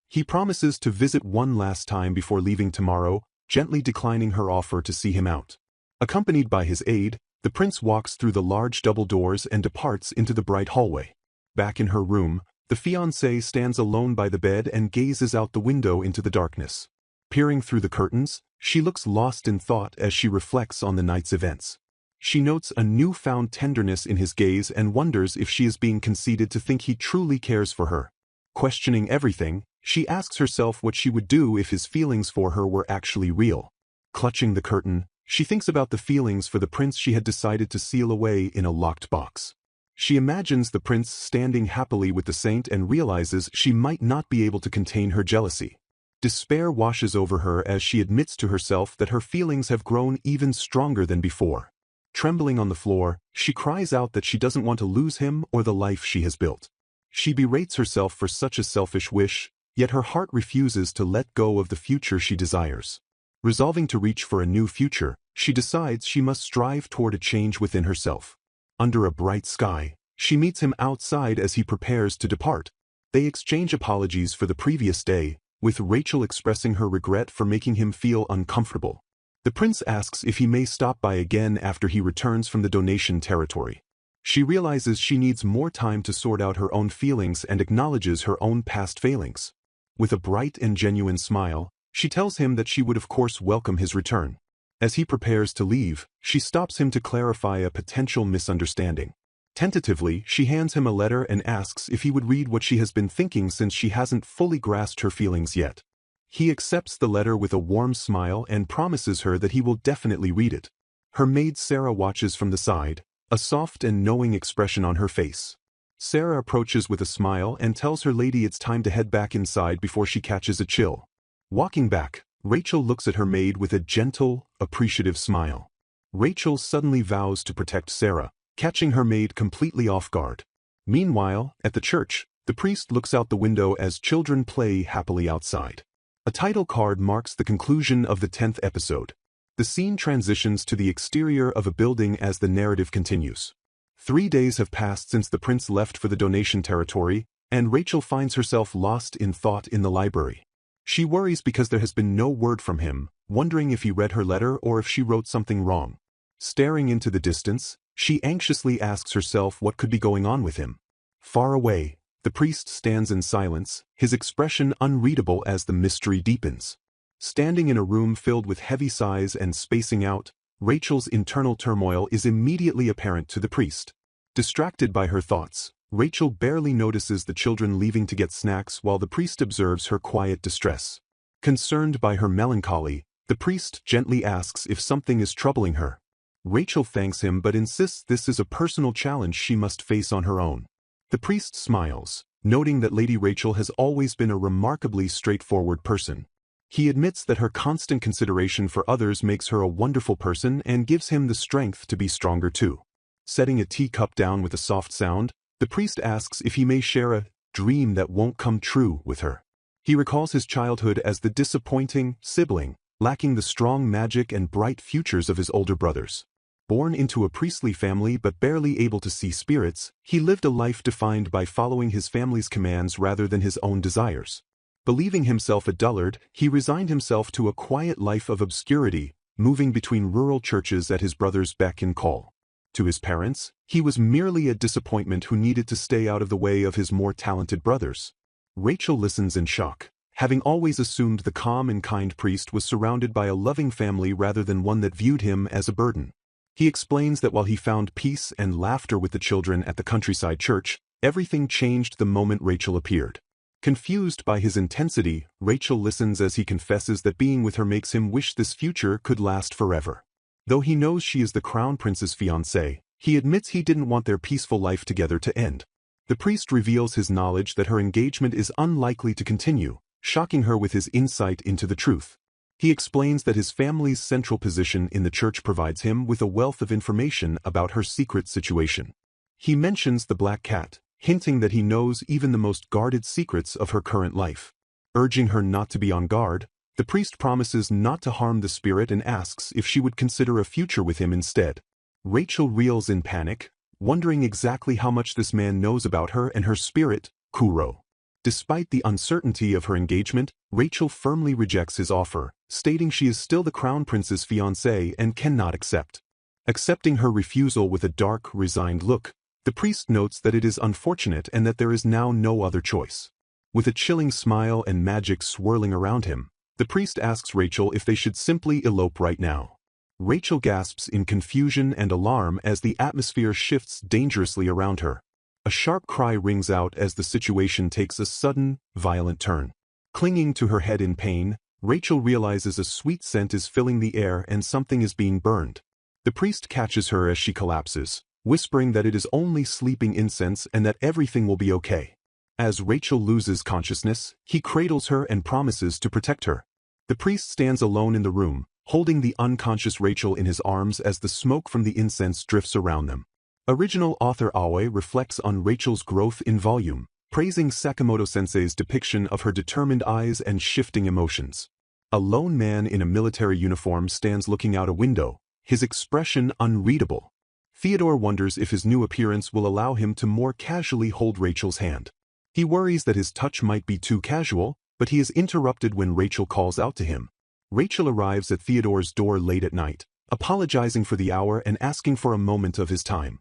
He promises to visit one last time before leaving tomorrow, gently declining her offer to see him out. Accompanied by his aide, the prince walks through the large double doors and departs into the bright hallway. Back in her room, the fiancée stands alone by the bed and gazes out the window into the darkness. Peering through the curtains, she looks lost in thought as she reflects on the night's events. She notes a newfound tenderness in his gaze and wonders if she is being conceited to think he truly cares for her. Questioning everything, She asks herself what she would do if his feelings for her were actually real. Clutching the curtain, she thinks about the feelings for the prince she had decided to seal away in a locked box. She imagines the prince standing happily with the saint and realizes she might not be able to contain her jealousy. Despair washes over her as she admits to herself that her feelings have grown even stronger than before. Trembling on the floor, she cries out that she doesn't want to lose him or the life she has built. She berates herself for such a selfish wish, yet her heart refuses to let go of the future she desires. Resolving to reach for a new future, she decides she must strive toward a change within herself. Under a bright sky, she meets him outside as he prepares to depart. They exchange apologies for the previous day, with Rachel expressing her regret for making him feel uncomfortable. The prince asks if he may stop by again after he returns from the donation territory. She realizes she needs more time to sort out her own feelings and acknowledges her own past failings. With a bright and genuine smile, she tells him that she would of course welcome his return. As he prepares to leave, she stops him to clarify a potential misunderstanding. Tentatively, she hands him a letter and asks if he would read what she has been thinking since she hasn't fully grasped her feelings yet. He accepts the letter with a warm smile and promises her that he will definitely read it. Her maid Sarah watches from the side, a soft and knowing expression on her face. Sarah approaches with a smile and tells her lady it's time to head back inside before she catches a chill. Walking back, Rachel looks at her maid with a gentle, appreciative smile. Rachel suddenly vows to protect Sarah, catching her maid completely off guard. Meanwhile, at the church, the priest looks out the window as children play happily outside. A title card marks the conclusion of the 10th episode. The scene transitions to the exterior of a building as the narrative continues. 3 days have passed since the prince left for the donation territory, and Rachel finds herself lost in thought in the library. She worries because there has been no word from him, wondering if he read her letter or if she wrote something wrong. Staring into the distance, she anxiously asks herself what could be going on with him. Far away, the priest stands in silence, his expression unreadable as the mystery deepens. Standing in a room filled with heavy sighs and spacing out, Rachel's internal turmoil is immediately apparent to the priest. Distracted by her thoughts, Rachel barely notices the children leaving to get snacks while the priest observes her quiet distress. Concerned by her melancholy, the priest gently asks if something is troubling her. Rachel thanks him but insists this is a personal challenge she must face on her own. The priest smiles, noting that Lady Rachel has always been a remarkably straightforward person. He admits that her constant consideration for others makes her a wonderful person and gives him the strength to be stronger too. Setting a teacup down with a soft sound, the priest asks if he may share a dream that won't come true with her. He recalls his childhood as the disappointing sibling, lacking the strong magic and bright futures of his older brothers. Born into a priestly family but barely able to see spirits, he lived a life defined by following his family's commands rather than his own desires. Believing himself a dullard, he resigned himself to a quiet life of obscurity, moving between rural churches at his brother's beck and call. To his parents, he was merely a disappointment who needed to stay out of the way of his more talented brothers. Rachel listens in shock, having always assumed the calm and kind priest was surrounded by a loving family rather than one that viewed him as a burden. He explains that while he found peace and laughter with the children at the countryside church, everything changed the moment Rachel appeared. Confused by his intensity, Rachel listens as he confesses that being with her makes him wish this future could last forever. Though he knows she is the crown prince's fiancée, he admits he didn't want their peaceful life together to end. The priest reveals his knowledge that her engagement is unlikely to continue, shocking her with his insight into the truth. He explains that his family's central position in the church provides him with a wealth of information about her secret situation. He mentions the black cat, hinting that he knows even the most guarded secrets of her current life. Urging her not to be on guard, the priest promises not to harm the spirit and asks if she would consider a future with him instead. Rachel reels in panic, wondering exactly how much this man knows about her and her spirit, Kuro. Despite the uncertainty of her engagement, Rachel firmly rejects his offer, stating she is still the crown prince's fiancée and cannot accept. Accepting her refusal with a dark, resigned look, the priest notes that it is unfortunate and that there is now no other choice. With a chilling smile and magic swirling around him, the priest asks Rachel if they should simply elope right now. Rachel gasps in confusion and alarm as the atmosphere shifts dangerously around her. A sharp cry rings out as the situation takes a sudden, violent turn. Clinging to her head in pain, Rachel realizes a sweet scent is filling the air and something is being burned. The priest catches her as she collapses, whispering that it is only sleeping incense and that everything will be okay. As Rachel loses consciousness, he cradles her and promises to protect her. The priest stands alone in the room, holding the unconscious Rachel in his arms as the smoke from the incense drifts around them. Original author Aoi reflects on Rachel's growth in volume, praising Sakamoto-sensei's depiction of her determined eyes and shifting emotions. A lone man in a military uniform stands looking out a window, his expression unreadable. Theodore wonders if his new appearance will allow him to more casually hold Rachel's hand. He worries that his touch might be too casual, but he is interrupted when Rachel calls out to him. Rachel arrives at Theodore's door late at night, apologizing for the hour and asking for a moment of his time.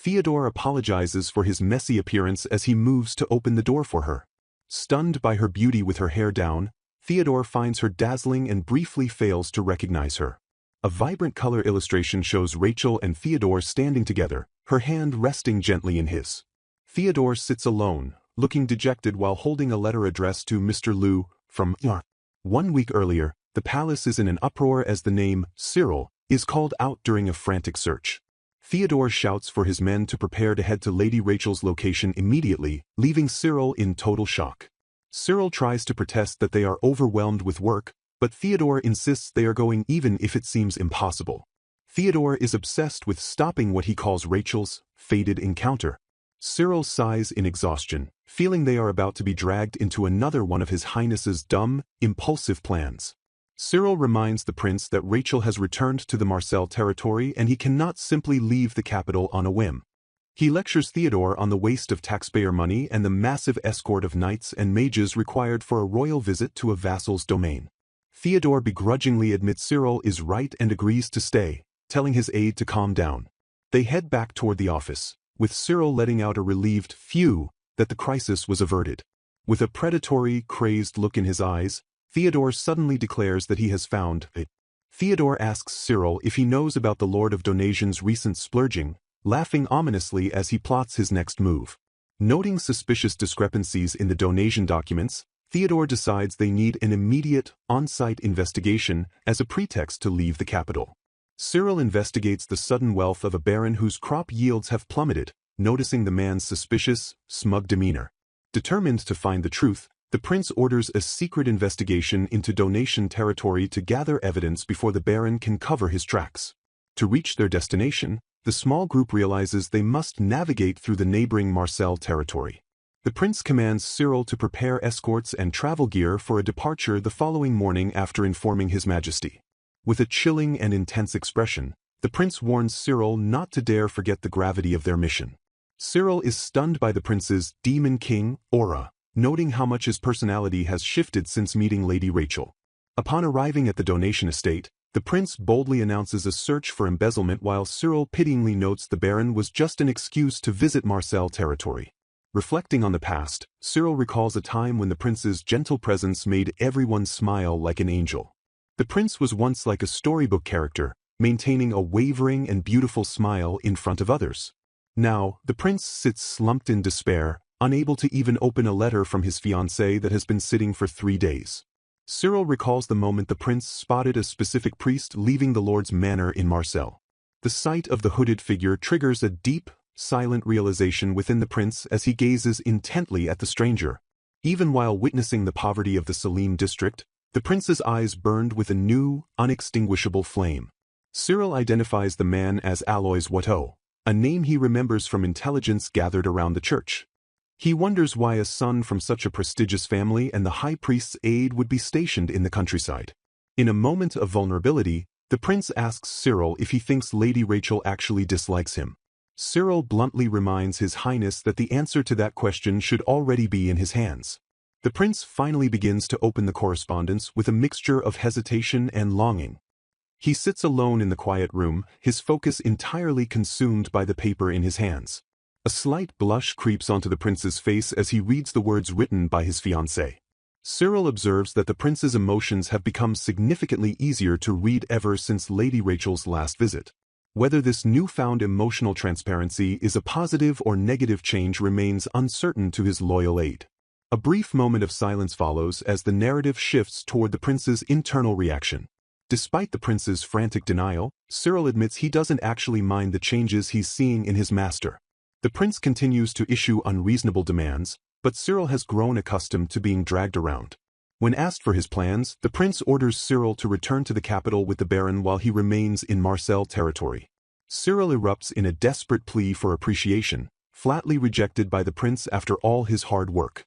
Theodore apologizes for his messy appearance as he moves to open the door for her. Stunned by her beauty with her hair down, Theodore finds her dazzling and briefly fails to recognize her. A vibrant color illustration shows Rachel and Theodore standing together, her hand resting gently in his. Theodore sits alone, looking dejected while holding a letter addressed to Mr. Liu, from Yar. 1 week earlier, the palace is in an uproar as the name, Cyril, is called out during a frantic search. Theodore shouts for his men to prepare to head to Lady Rachel's location immediately, leaving Cyril in total shock. Cyril tries to protest that they are overwhelmed with work, but Theodore insists they are going even if it seems impossible. Theodore is obsessed with stopping what he calls Rachel's fated encounter. Cyril sighs in exhaustion, feeling they are about to be dragged into another one of His Highness's dumb, impulsive plans. Cyril reminds the prince that Rachel has returned to the Marcel territory and he cannot simply leave the capital on a whim. He lectures Theodore on the waste of taxpayer money and the massive escort of knights and mages required for a royal visit to a vassal's domain. Theodore begrudgingly admits Cyril is right and agrees to stay, telling his aide to calm down. They head back toward the office, with Cyril letting out a relieved phew that the crisis was averted. With a predatory, crazed look in his eyes, Theodore suddenly declares that he has found it. Theodore asks Cyril if he knows about the Lord of Donation's recent splurging, laughing ominously as he plots his next move. Noting suspicious discrepancies in the donation documents, Theodore decides they need an immediate, on-site investigation as a pretext to leave the capital. Cyril investigates the sudden wealth of a baron whose crop yields have plummeted, noticing the man's suspicious, smug demeanor. Determined to find the truth, the prince orders a secret investigation into donation territory to gather evidence before the baron can cover his tracks. To reach their destination, the small group realizes they must navigate through the neighboring Marcel territory. The prince commands Cyril to prepare escorts and travel gear for a departure the following morning after informing His Majesty. With a chilling and intense expression, the prince warns Cyril not to dare forget the gravity of their mission. Cyril is stunned by the prince's Demon King aura, noting how much his personality has shifted since meeting Lady Rachel. Upon arriving at the donation estate, the prince boldly announces a search for embezzlement while Cyril pityingly notes the baron was just an excuse to visit Marcel territory. Reflecting on the past, Cyril recalls a time when the prince's gentle presence made everyone smile like an angel. The prince was once like a storybook character, maintaining a wavering and beautiful smile in front of others. Now, the prince sits slumped in despair, unable to even open a letter from his fiancée that has been sitting for 3 days. Cyril recalls the moment the prince spotted a specific priest leaving the lord's manor in Marcel. The sight of the hooded figure triggers a deep, silent realization within the prince as he gazes intently at the stranger. Even while witnessing the poverty of the Salim district, the prince's eyes burned with a new, unextinguishable flame. Cyril identifies the man as Alois Watteau, a name he remembers from intelligence gathered around the church. He wonders why a son from such a prestigious family and the high priest's aide would be stationed in the countryside. In a moment of vulnerability, the prince asks Cyril if he thinks Lady Rachel actually dislikes him. Cyril bluntly reminds His Highness that the answer to that question should already be in his hands. The prince finally begins to open the correspondence with a mixture of hesitation and longing. He sits alone in the quiet room, his focus entirely consumed by the paper in his hands. A slight blush creeps onto the prince's face as he reads the words written by his fiancée. Cyril observes that the prince's emotions have become significantly easier to read ever since Lady Rachel's last visit. Whether this newfound emotional transparency is a positive or negative change remains uncertain to his loyal aide. A brief moment of silence follows as the narrative shifts toward the prince's internal reaction. Despite the prince's frantic denial, Cyril admits he doesn't actually mind the changes he's seeing in his master. The prince continues to issue unreasonable demands, but Cyril has grown accustomed to being dragged around. When asked for his plans, the prince orders Cyril to return to the capital with the baron while he remains in Marseille territory. Cyril erupts in a desperate plea for appreciation, flatly rejected by the prince after all his hard work.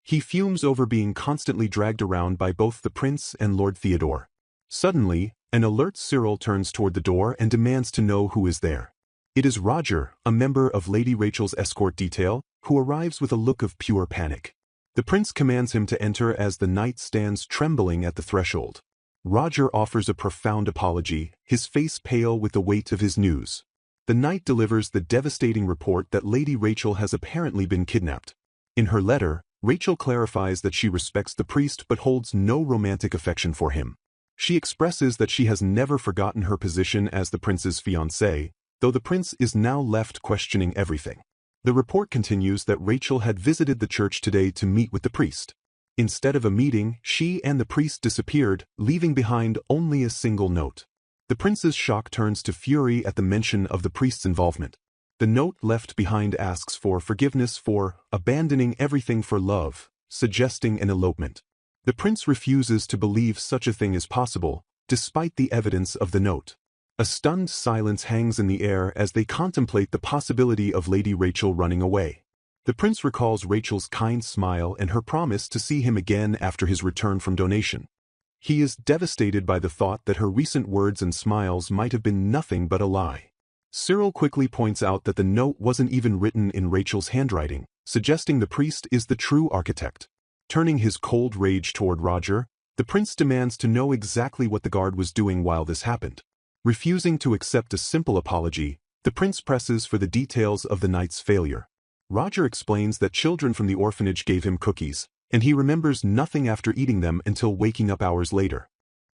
He fumes over being constantly dragged around by both the prince and Lord Theodore. Suddenly, an alert Cyril turns toward the door and demands to know who is there. It is Roger, a member of Lady Rachel's escort detail, who arrives with a look of pure panic. The prince commands him to enter as the knight stands trembling at the threshold. Roger offers a profound apology, his face pale with the weight of his news. The knight delivers the devastating report that Lady Rachel has apparently been kidnapped. In her letter, Rachel clarifies that she respects the priest but holds no romantic affection for him. She expresses that she has never forgotten her position as the prince's fiancée, though the prince is now left questioning everything. The report continues that Rachel had visited the church today to meet with the priest. Instead of a meeting, she and the priest disappeared, leaving behind only a single note. The prince's shock turns to fury at the mention of the priest's involvement. The note left behind asks for forgiveness for abandoning everything for love, suggesting an elopement. The prince refuses to believe such a thing is possible, despite the evidence of the note. A stunned silence hangs in the air as they contemplate the possibility of Lady Rachel running away. The prince recalls Rachel's kind smile and her promise to see him again after his return from donation. He is devastated by the thought that her recent words and smiles might have been nothing but a lie. Cyril quickly points out that the note wasn't even written in Rachel's handwriting, suggesting the priest is the true architect. Turning his cold rage toward Roger, the prince demands to know exactly what the guard was doing while this happened. Refusing to accept a simple apology, the prince presses for the details of the knight's failure. Roger explains that children from the orphanage gave him cookies, and he remembers nothing after eating them until waking up hours later.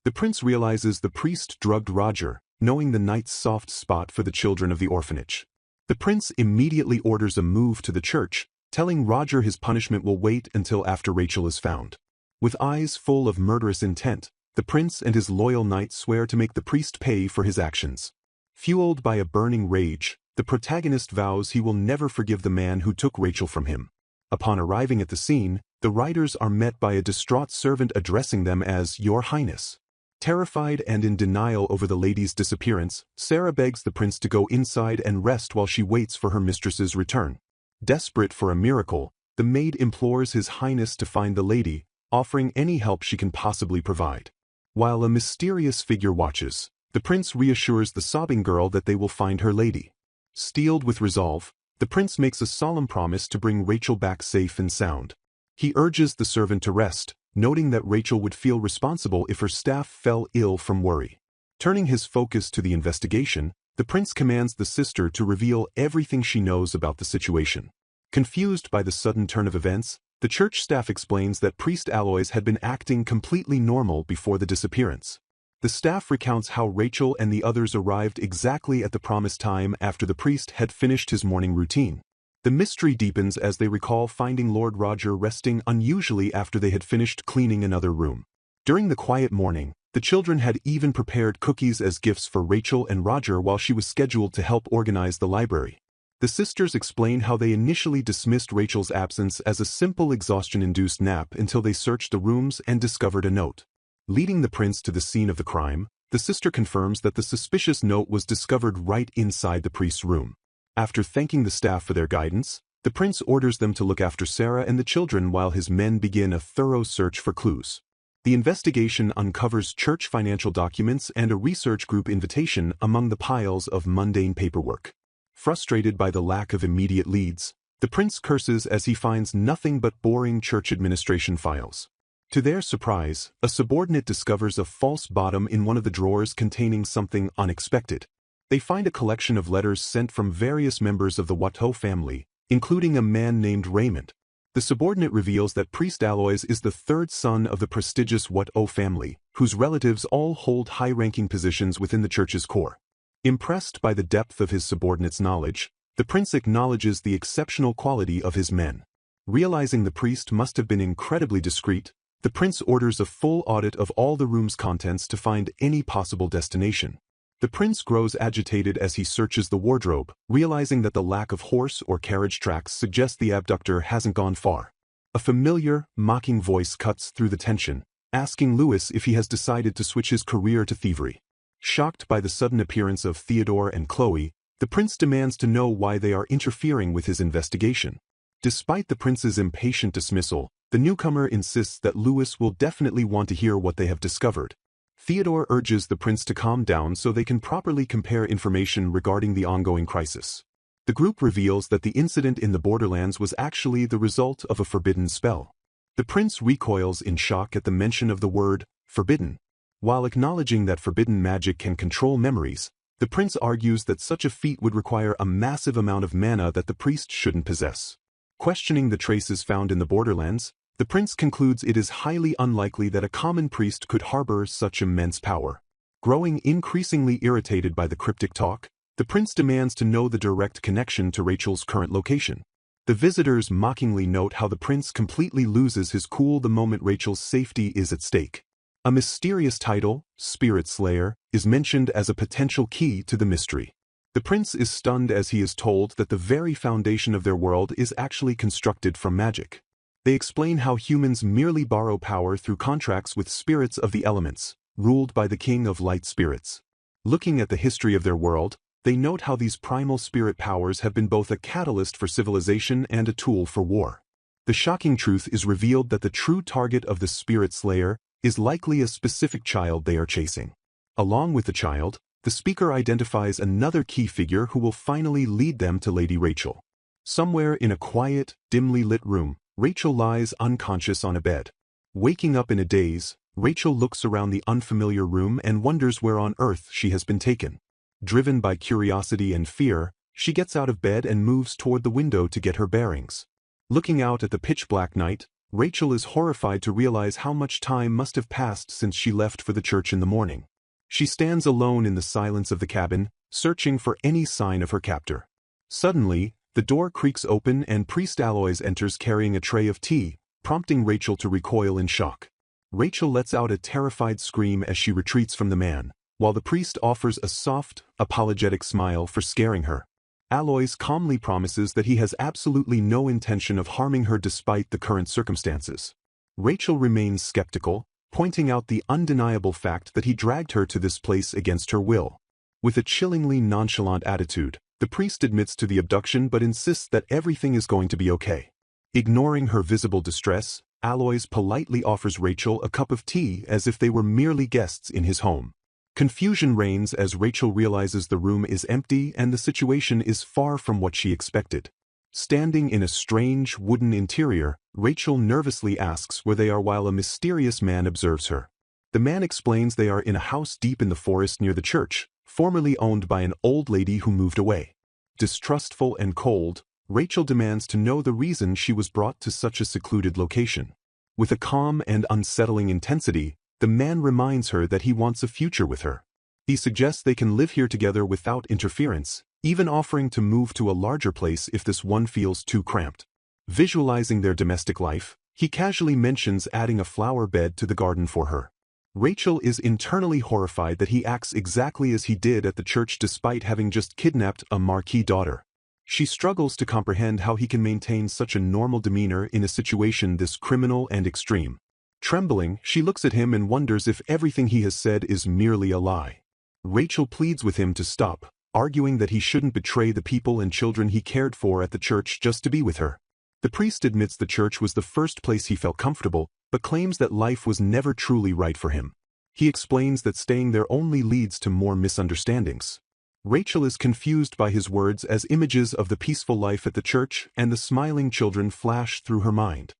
The prince realizes the priest drugged Roger, knowing the knight's soft spot for the children of the orphanage. The prince immediately orders a move to the church, telling Roger his punishment will wait until after Rachel is found. With eyes full of murderous intent, the prince and his loyal knight swear to make the priest pay for his actions. Fueled by a burning rage, the protagonist vows he will never forgive the man who took Rachel from him. Upon arriving at the scene, the writers are met by a distraught servant addressing them as Your Highness. Terrified and in denial over the lady's disappearance, Sarah begs the prince to go inside and rest while she waits for her mistress's return. Desperate for a miracle, the maid implores His Highness to find the lady, offering any help she can possibly provide. While a mysterious figure watches, the prince reassures the sobbing girl that they will find her lady. Steeled with resolve, the prince makes a solemn promise to bring Rachel back safe and sound. He urges the servant to rest, noting that Rachel would feel responsible if her staff fell ill from worry. Turning his focus to the investigation, the prince commands the sister to reveal everything she knows about the situation. Confused by the sudden turn of events, the church staff explains that Priest Aloys had been acting completely normal before the disappearance. The staff recounts how Rachel and the others arrived exactly at the promised time after the priest had finished his morning routine. The mystery deepens as they recall finding Lord Roger resting unusually after they had finished cleaning another room. During the quiet morning, the children had even prepared cookies as gifts for Rachel and Roger while she was scheduled to help organize the library. The sisters explain how they initially dismissed Rachel's absence as a simple exhaustion-induced nap until they searched the rooms and discovered a note. Leading the prince to the scene of the crime, the sister confirms that the suspicious note was discovered right inside the priest's room. After thanking the staff for their guidance, the prince orders them to look after Sarah and the children while his men begin a thorough search for clues. The investigation uncovers church financial documents and a research group invitation among the piles of mundane paperwork. Frustrated by the lack of immediate leads, the prince curses as he finds nothing but boring church administration files. To their surprise, a subordinate discovers a false bottom in one of the drawers containing something unexpected. They find a collection of letters sent from various members of the Watteau family, including a man named Raymond. The subordinate reveals that Priest Aloys is the third son of the prestigious Watteau family, whose relatives all hold high-ranking positions within the church's core. Impressed by the depth of his subordinate's knowledge, the prince acknowledges the exceptional quality of his men. Realizing the priest must have been incredibly discreet, the prince orders a full audit of all the room's contents to find any possible destination. The prince grows agitated as he searches the wardrobe, realizing that the lack of horse or carriage tracks suggests the abductor hasn't gone far. A familiar, mocking voice cuts through the tension, asking Louis if he has decided to switch his career to thievery. Shocked by the sudden appearance of Theodore and Chloe, the prince demands to know why they are interfering with his investigation. Despite the prince's impatient dismissal, the newcomer insists that Louis will definitely want to hear what they have discovered. Theodore urges the prince to calm down so they can properly compare information regarding the ongoing crisis. The group reveals that the incident in the Borderlands was actually the result of a forbidden spell. The prince recoils in shock at the mention of the word forbidden. While acknowledging that forbidden magic can control memories, the prince argues that such a feat would require a massive amount of mana that the priest shouldn't possess. Questioning the traces found in the Borderlands, the prince concludes it is highly unlikely that a common priest could harbor such immense power. Growing increasingly irritated by the cryptic talk, the prince demands to know the direct connection to Rachel's current location. The visitors mockingly note how the prince completely loses his cool the moment Rachel's safety is at stake. A mysterious title, Spirit Slayer, is mentioned as a potential key to the mystery. The prince is stunned as he is told that the very foundation of their world is actually constructed from magic. They explain how humans merely borrow power through contracts with spirits of the elements, ruled by the king of light spirits. Looking at the history of their world, they note how these primal spirit powers have been both a catalyst for civilization and a tool for war. The shocking truth is revealed that the true target of the Spirit Slayer is likely a specific child they are chasing. Along with the child, the speaker identifies another key figure who will finally lead them to Lady Rachel. Somewhere in a quiet, dimly lit room, Rachel lies unconscious on a bed. Waking up in a daze, Rachel looks around the unfamiliar room and wonders where on earth she has been taken. Driven by curiosity and fear, she gets out of bed and moves toward the window to get her bearings. Looking out at the pitch-black night, Rachel is horrified to realize how much time must have passed since she left for the church in the morning. She stands alone in the silence of the cabin, searching for any sign of her captor. Suddenly, the door creaks open and Priest Aloys enters carrying a tray of tea, prompting Rachel to recoil in shock. Rachel lets out a terrified scream as she retreats from the man, while the priest offers a soft, apologetic smile for scaring her. Aloys calmly promises that he has absolutely no intention of harming her despite the current circumstances. Rachel remains skeptical, pointing out the undeniable fact that he dragged her to this place against her will. With a chillingly nonchalant attitude, the priest admits to the abduction but insists that everything is going to be okay. Ignoring her visible distress, Aloys politely offers Rachel a cup of tea as if they were merely guests in his home. Confusion reigns as Rachel realizes the room is empty and the situation is far from what she expected. Standing in a strange, wooden interior, Rachel nervously asks where they are while a mysterious man observes her. The man explains they are in a house deep in the forest near the church, formerly owned by an old lady who moved away. Distrustful and cold, Rachel demands to know the reason she was brought to such a secluded location. With a calm and unsettling intensity, the man reminds her that he wants a future with her. He suggests they can live here together without interference, even offering to move to a larger place if this one feels too cramped. Visualizing their domestic life, he casually mentions adding a flower bed to the garden for her. Rachel is internally horrified that he acts exactly as he did at the church despite having just kidnapped a marquis daughter. She struggles to comprehend how he can maintain such a normal demeanor in a situation this criminal and extreme. Trembling, she looks at him and wonders if everything he has said is merely a lie. Rachel pleads with him to stop, arguing that he shouldn't betray the people and children he cared for at the church just to be with her. The priest admits the church was the first place he felt comfortable, but claims that life was never truly right for him. He explains that staying there only leads to more misunderstandings. Rachel is confused by his words as images of the peaceful life at the church and the smiling children flash through her mind.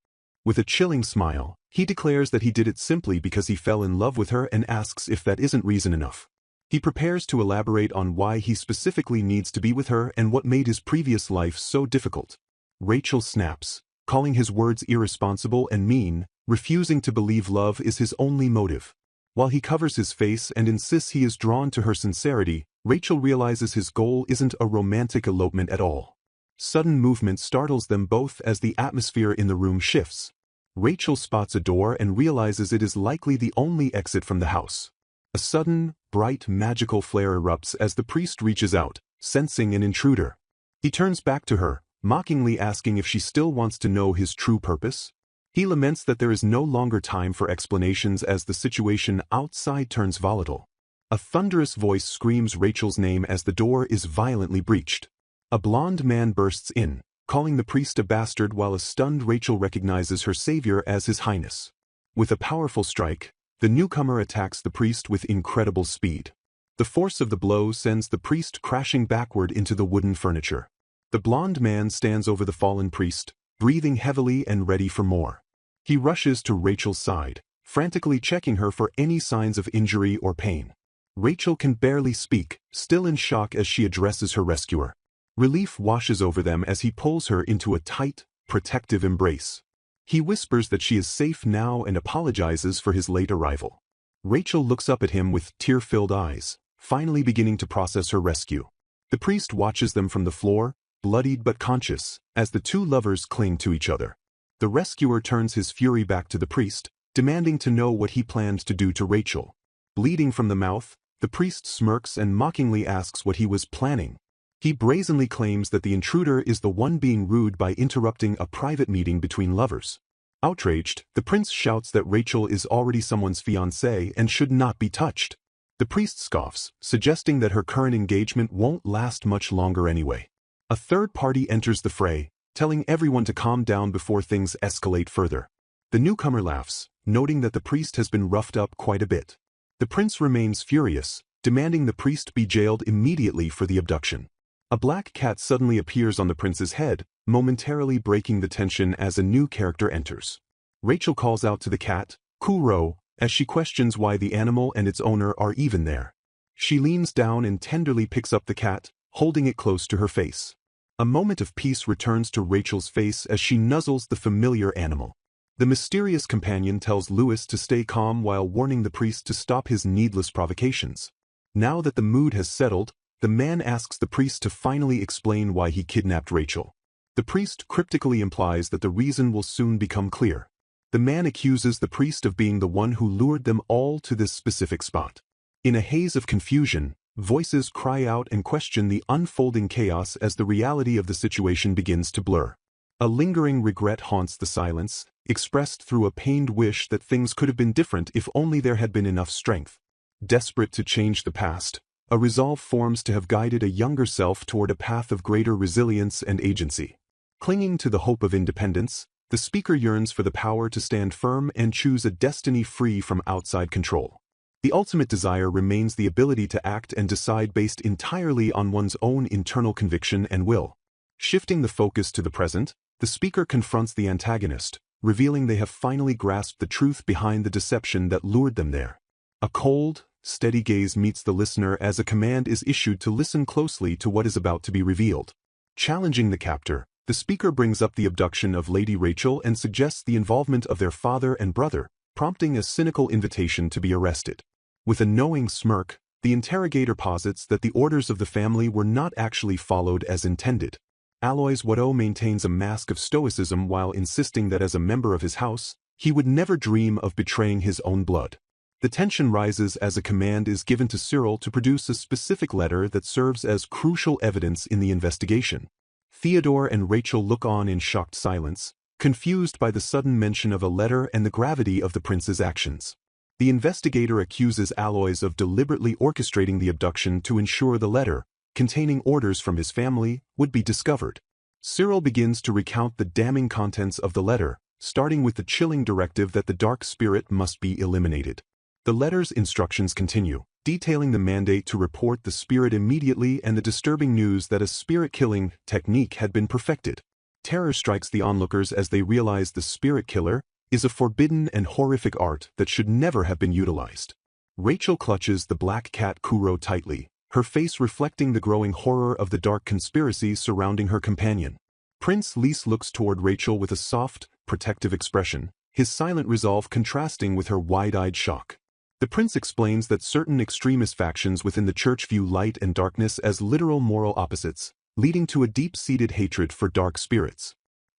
With a chilling smile, he declares that he did it simply because he fell in love with her and asks if that isn't reason enough. He prepares to elaborate on why he specifically needs to be with her and what made his previous life so difficult. Rachel snaps, calling his words irresponsible and mean, refusing to believe love is his only motive. While he covers his face and insists he is drawn to her sincerity, Rachel realizes his goal isn't a romantic elopement at all. Sudden movement startles them both as the atmosphere in the room shifts. Rachel spots a door and realizes it is likely the only exit from the house. A sudden, bright, magical flare erupts as the priest reaches out, sensing an intruder. He turns back to her, mockingly asking if she still wants to know his true purpose. He laments that there is no longer time for explanations as the situation outside turns volatile. A thunderous voice screams Rachel's name as the door is violently breached. A blond man bursts in, calling the priest a bastard while a stunned Rachel recognizes her savior as His Highness. With a powerful strike, the newcomer attacks the priest with incredible speed. The force of the blow sends the priest crashing backward into the wooden furniture. The blond man stands over the fallen priest, breathing heavily and ready for more. He rushes to Rachel's side, frantically checking her for any signs of injury or pain. Rachel can barely speak, still in shock as she addresses her rescuer. Relief washes over them as he pulls her into a tight, protective embrace. He whispers that she is safe now and apologizes for his late arrival. Rachel looks up at him with tear-filled eyes, finally beginning to process her rescue. The priest watches them from the floor, bloodied but conscious, as the two lovers cling to each other. The rescuer turns his fury back to the priest, demanding to know what he planned to do to Rachel. Bleeding from the mouth, the priest smirks and mockingly asks what he was planning. He brazenly claims that the intruder is the one being rude by interrupting a private meeting between lovers. Outraged, the prince shouts that Rachel is already someone's fiancée and should not be touched. The priest scoffs, suggesting that her current engagement won't last much longer anyway. A third party enters the fray, telling everyone to calm down before things escalate further. The newcomer laughs, noting that the priest has been roughed up quite a bit. The prince remains furious, demanding the priest be jailed immediately for the abduction. A black cat suddenly appears on the prince's head, momentarily breaking the tension as a new character enters. Rachel calls out to the cat, Kuro, as she questions why the animal and its owner are even there. She leans down and tenderly picks up the cat, holding it close to her face. A moment of peace returns to Rachel's face as she nuzzles the familiar animal. The mysterious companion tells Lewis to stay calm while warning the priest to stop his needless provocations. Now that the mood has settled, the man asks the priest to finally explain why he kidnapped Rachel. The priest cryptically implies that the reason will soon become clear. The man accuses the priest of being the one who lured them all to this specific spot. In a haze of confusion, voices cry out and question the unfolding chaos as the reality of the situation begins to blur. A lingering regret haunts the silence, expressed through a pained wish that things could have been different if only there had been enough strength. Desperate to change the past, a resolve forms to have guided a younger self toward a path of greater resilience and agency. Clinging to the hope of independence, the speaker yearns for the power to stand firm and choose a destiny free from outside control. The ultimate desire remains the ability to act and decide based entirely on one's own internal conviction and will. Shifting the focus to the present, the speaker confronts the antagonist, revealing they have finally grasped the truth behind the deception that lured them there. A cold, steady gaze meets the listener as a command is issued to listen closely to what is about to be revealed. Challenging the captor, the speaker brings up the abduction of Lady Rachel and suggests the involvement of their father and brother, prompting a cynical invitation to be arrested. With a knowing smirk, the interrogator posits that the orders of the family were not actually followed as intended. Alois Watteau maintains a mask of stoicism while insisting that as a member of his house, he would never dream of betraying his own blood. The tension rises as a command is given to Cyril to produce a specific letter that serves as crucial evidence in the investigation. Theodore and Rachel look on in shocked silence, confused by the sudden mention of a letter and the gravity of the prince's actions. The investigator accuses Alois of deliberately orchestrating the abduction to ensure the letter, containing orders from his family, would be discovered. Cyril begins to recount the damning contents of the letter, starting with the chilling directive that the dark spirit must be eliminated. The letter's instructions continue, detailing the mandate to report the spirit immediately and the disturbing news that a spirit-killing technique had been perfected. Terror strikes the onlookers as they realize the spirit killer is a forbidden and horrific art that should never have been utilized. Rachel clutches the black cat Kuro tightly, her face reflecting the growing horror of the dark conspiracy surrounding her companion. Prince Lys looks toward Rachel with a soft, protective expression, his silent resolve contrasting with her wide-eyed shock. The prince explains that certain extremist factions within the church view light and darkness as literal moral opposites, leading to a deep-seated hatred for dark spirits.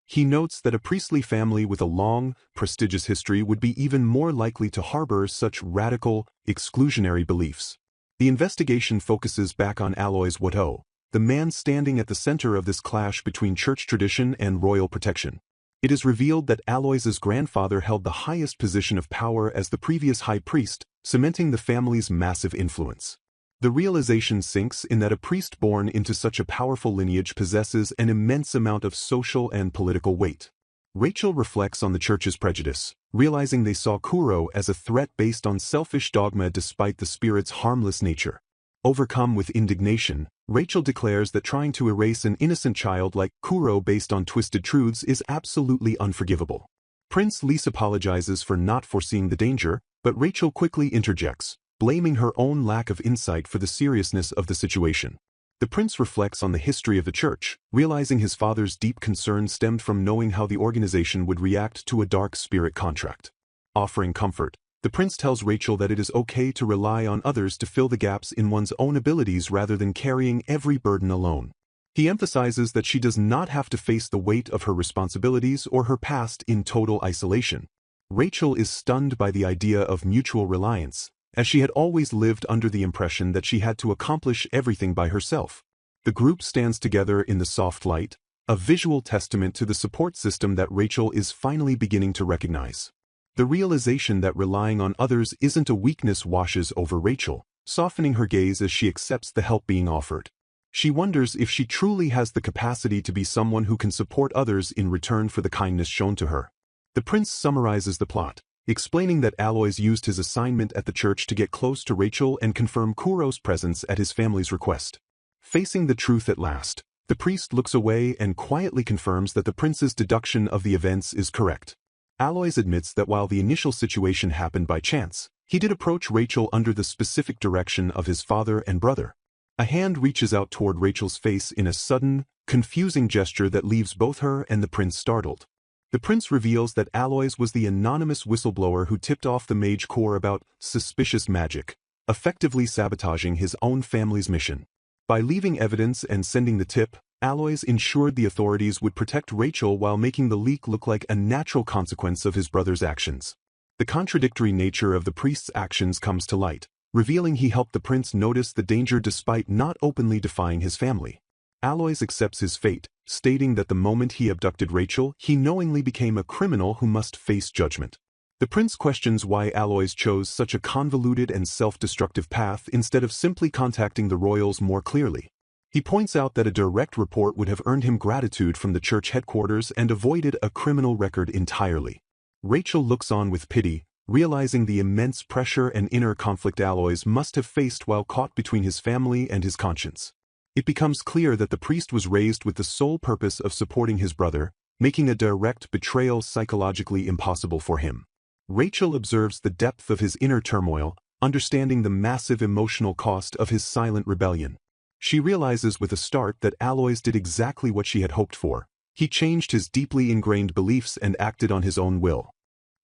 He notes that a priestly family with a long, prestigious history would be even more likely to harbor such radical, exclusionary beliefs. The investigation focuses back on Alois Watteau, the man standing at the center of this clash between church tradition and royal protection. It is revealed that Alois's grandfather held the highest position of power as the previous high priest, cementing the family's massive influence. The realization sinks in that a priest born into such a powerful lineage possesses an immense amount of social and political weight. Rachel reflects on the church's prejudice, realizing they saw Kuro as a threat based on selfish dogma despite the spirit's harmless nature. Overcome with indignation, Rachel declares that trying to erase an innocent child like Kuro based on twisted truths is absolutely unforgivable. Prince Lise apologizes for not foreseeing the danger, but Rachel quickly interjects, blaming her own lack of insight for the seriousness of the situation. The prince reflects on the history of the church, realizing his father's deep concern stemmed from knowing how the organization would react to a dark spirit contract. Offering comfort, the prince tells Rachel that it is okay to rely on others to fill the gaps in one's own abilities rather than carrying every burden alone. He emphasizes that she does not have to face the weight of her responsibilities or her past in total isolation. Rachel is stunned by the idea of mutual reliance, as she had always lived under the impression that she had to accomplish everything by herself. The group stands together in the soft light, a visual testament to the support system that Rachel is finally beginning to recognize. The realization that relying on others isn't a weakness washes over Rachel, softening her gaze as she accepts the help being offered. She wonders if she truly has the capacity to be someone who can support others in return for the kindness shown to her. The prince summarizes the plot, explaining that Alois used his assignment at the church to get close to Rachel and confirm Kuro's presence at his family's request. Facing the truth at last, the priest looks away and quietly confirms that the prince's deduction of the events is correct. Alois admits that while the initial situation happened by chance, he did approach Rachel under the specific direction of his father and brother. A hand reaches out toward Rachel's face in a sudden, confusing gesture that leaves both her and the prince startled. The prince reveals that Alois was the anonymous whistleblower who tipped off the Mage Corps about suspicious magic, effectively sabotaging his own family's mission. By leaving evidence and sending the tip, Alois ensured the authorities would protect Rachel while making the leak look like a natural consequence of his brother's actions. The contradictory nature of the priest's actions comes to light, revealing he helped the prince notice the danger despite not openly defying his family. Alois accepts his fate, stating that the moment he abducted Rachel, he knowingly became a criminal who must face judgment. The prince questions why Alois chose such a convoluted and self-destructive path instead of simply contacting the royals more clearly. He points out that a direct report would have earned him gratitude from the church headquarters and avoided a criminal record entirely. Rachel looks on with pity, realizing the immense pressure and inner conflict Alois must have faced while caught between his family and his conscience. It becomes clear that the priest was raised with the sole purpose of supporting his brother, making a direct betrayal psychologically impossible for him. Rachel observes the depth of his inner turmoil, understanding the massive emotional cost of his silent rebellion. She realizes with a start that Alois did exactly what she had hoped for. He changed his deeply ingrained beliefs and acted on his own will.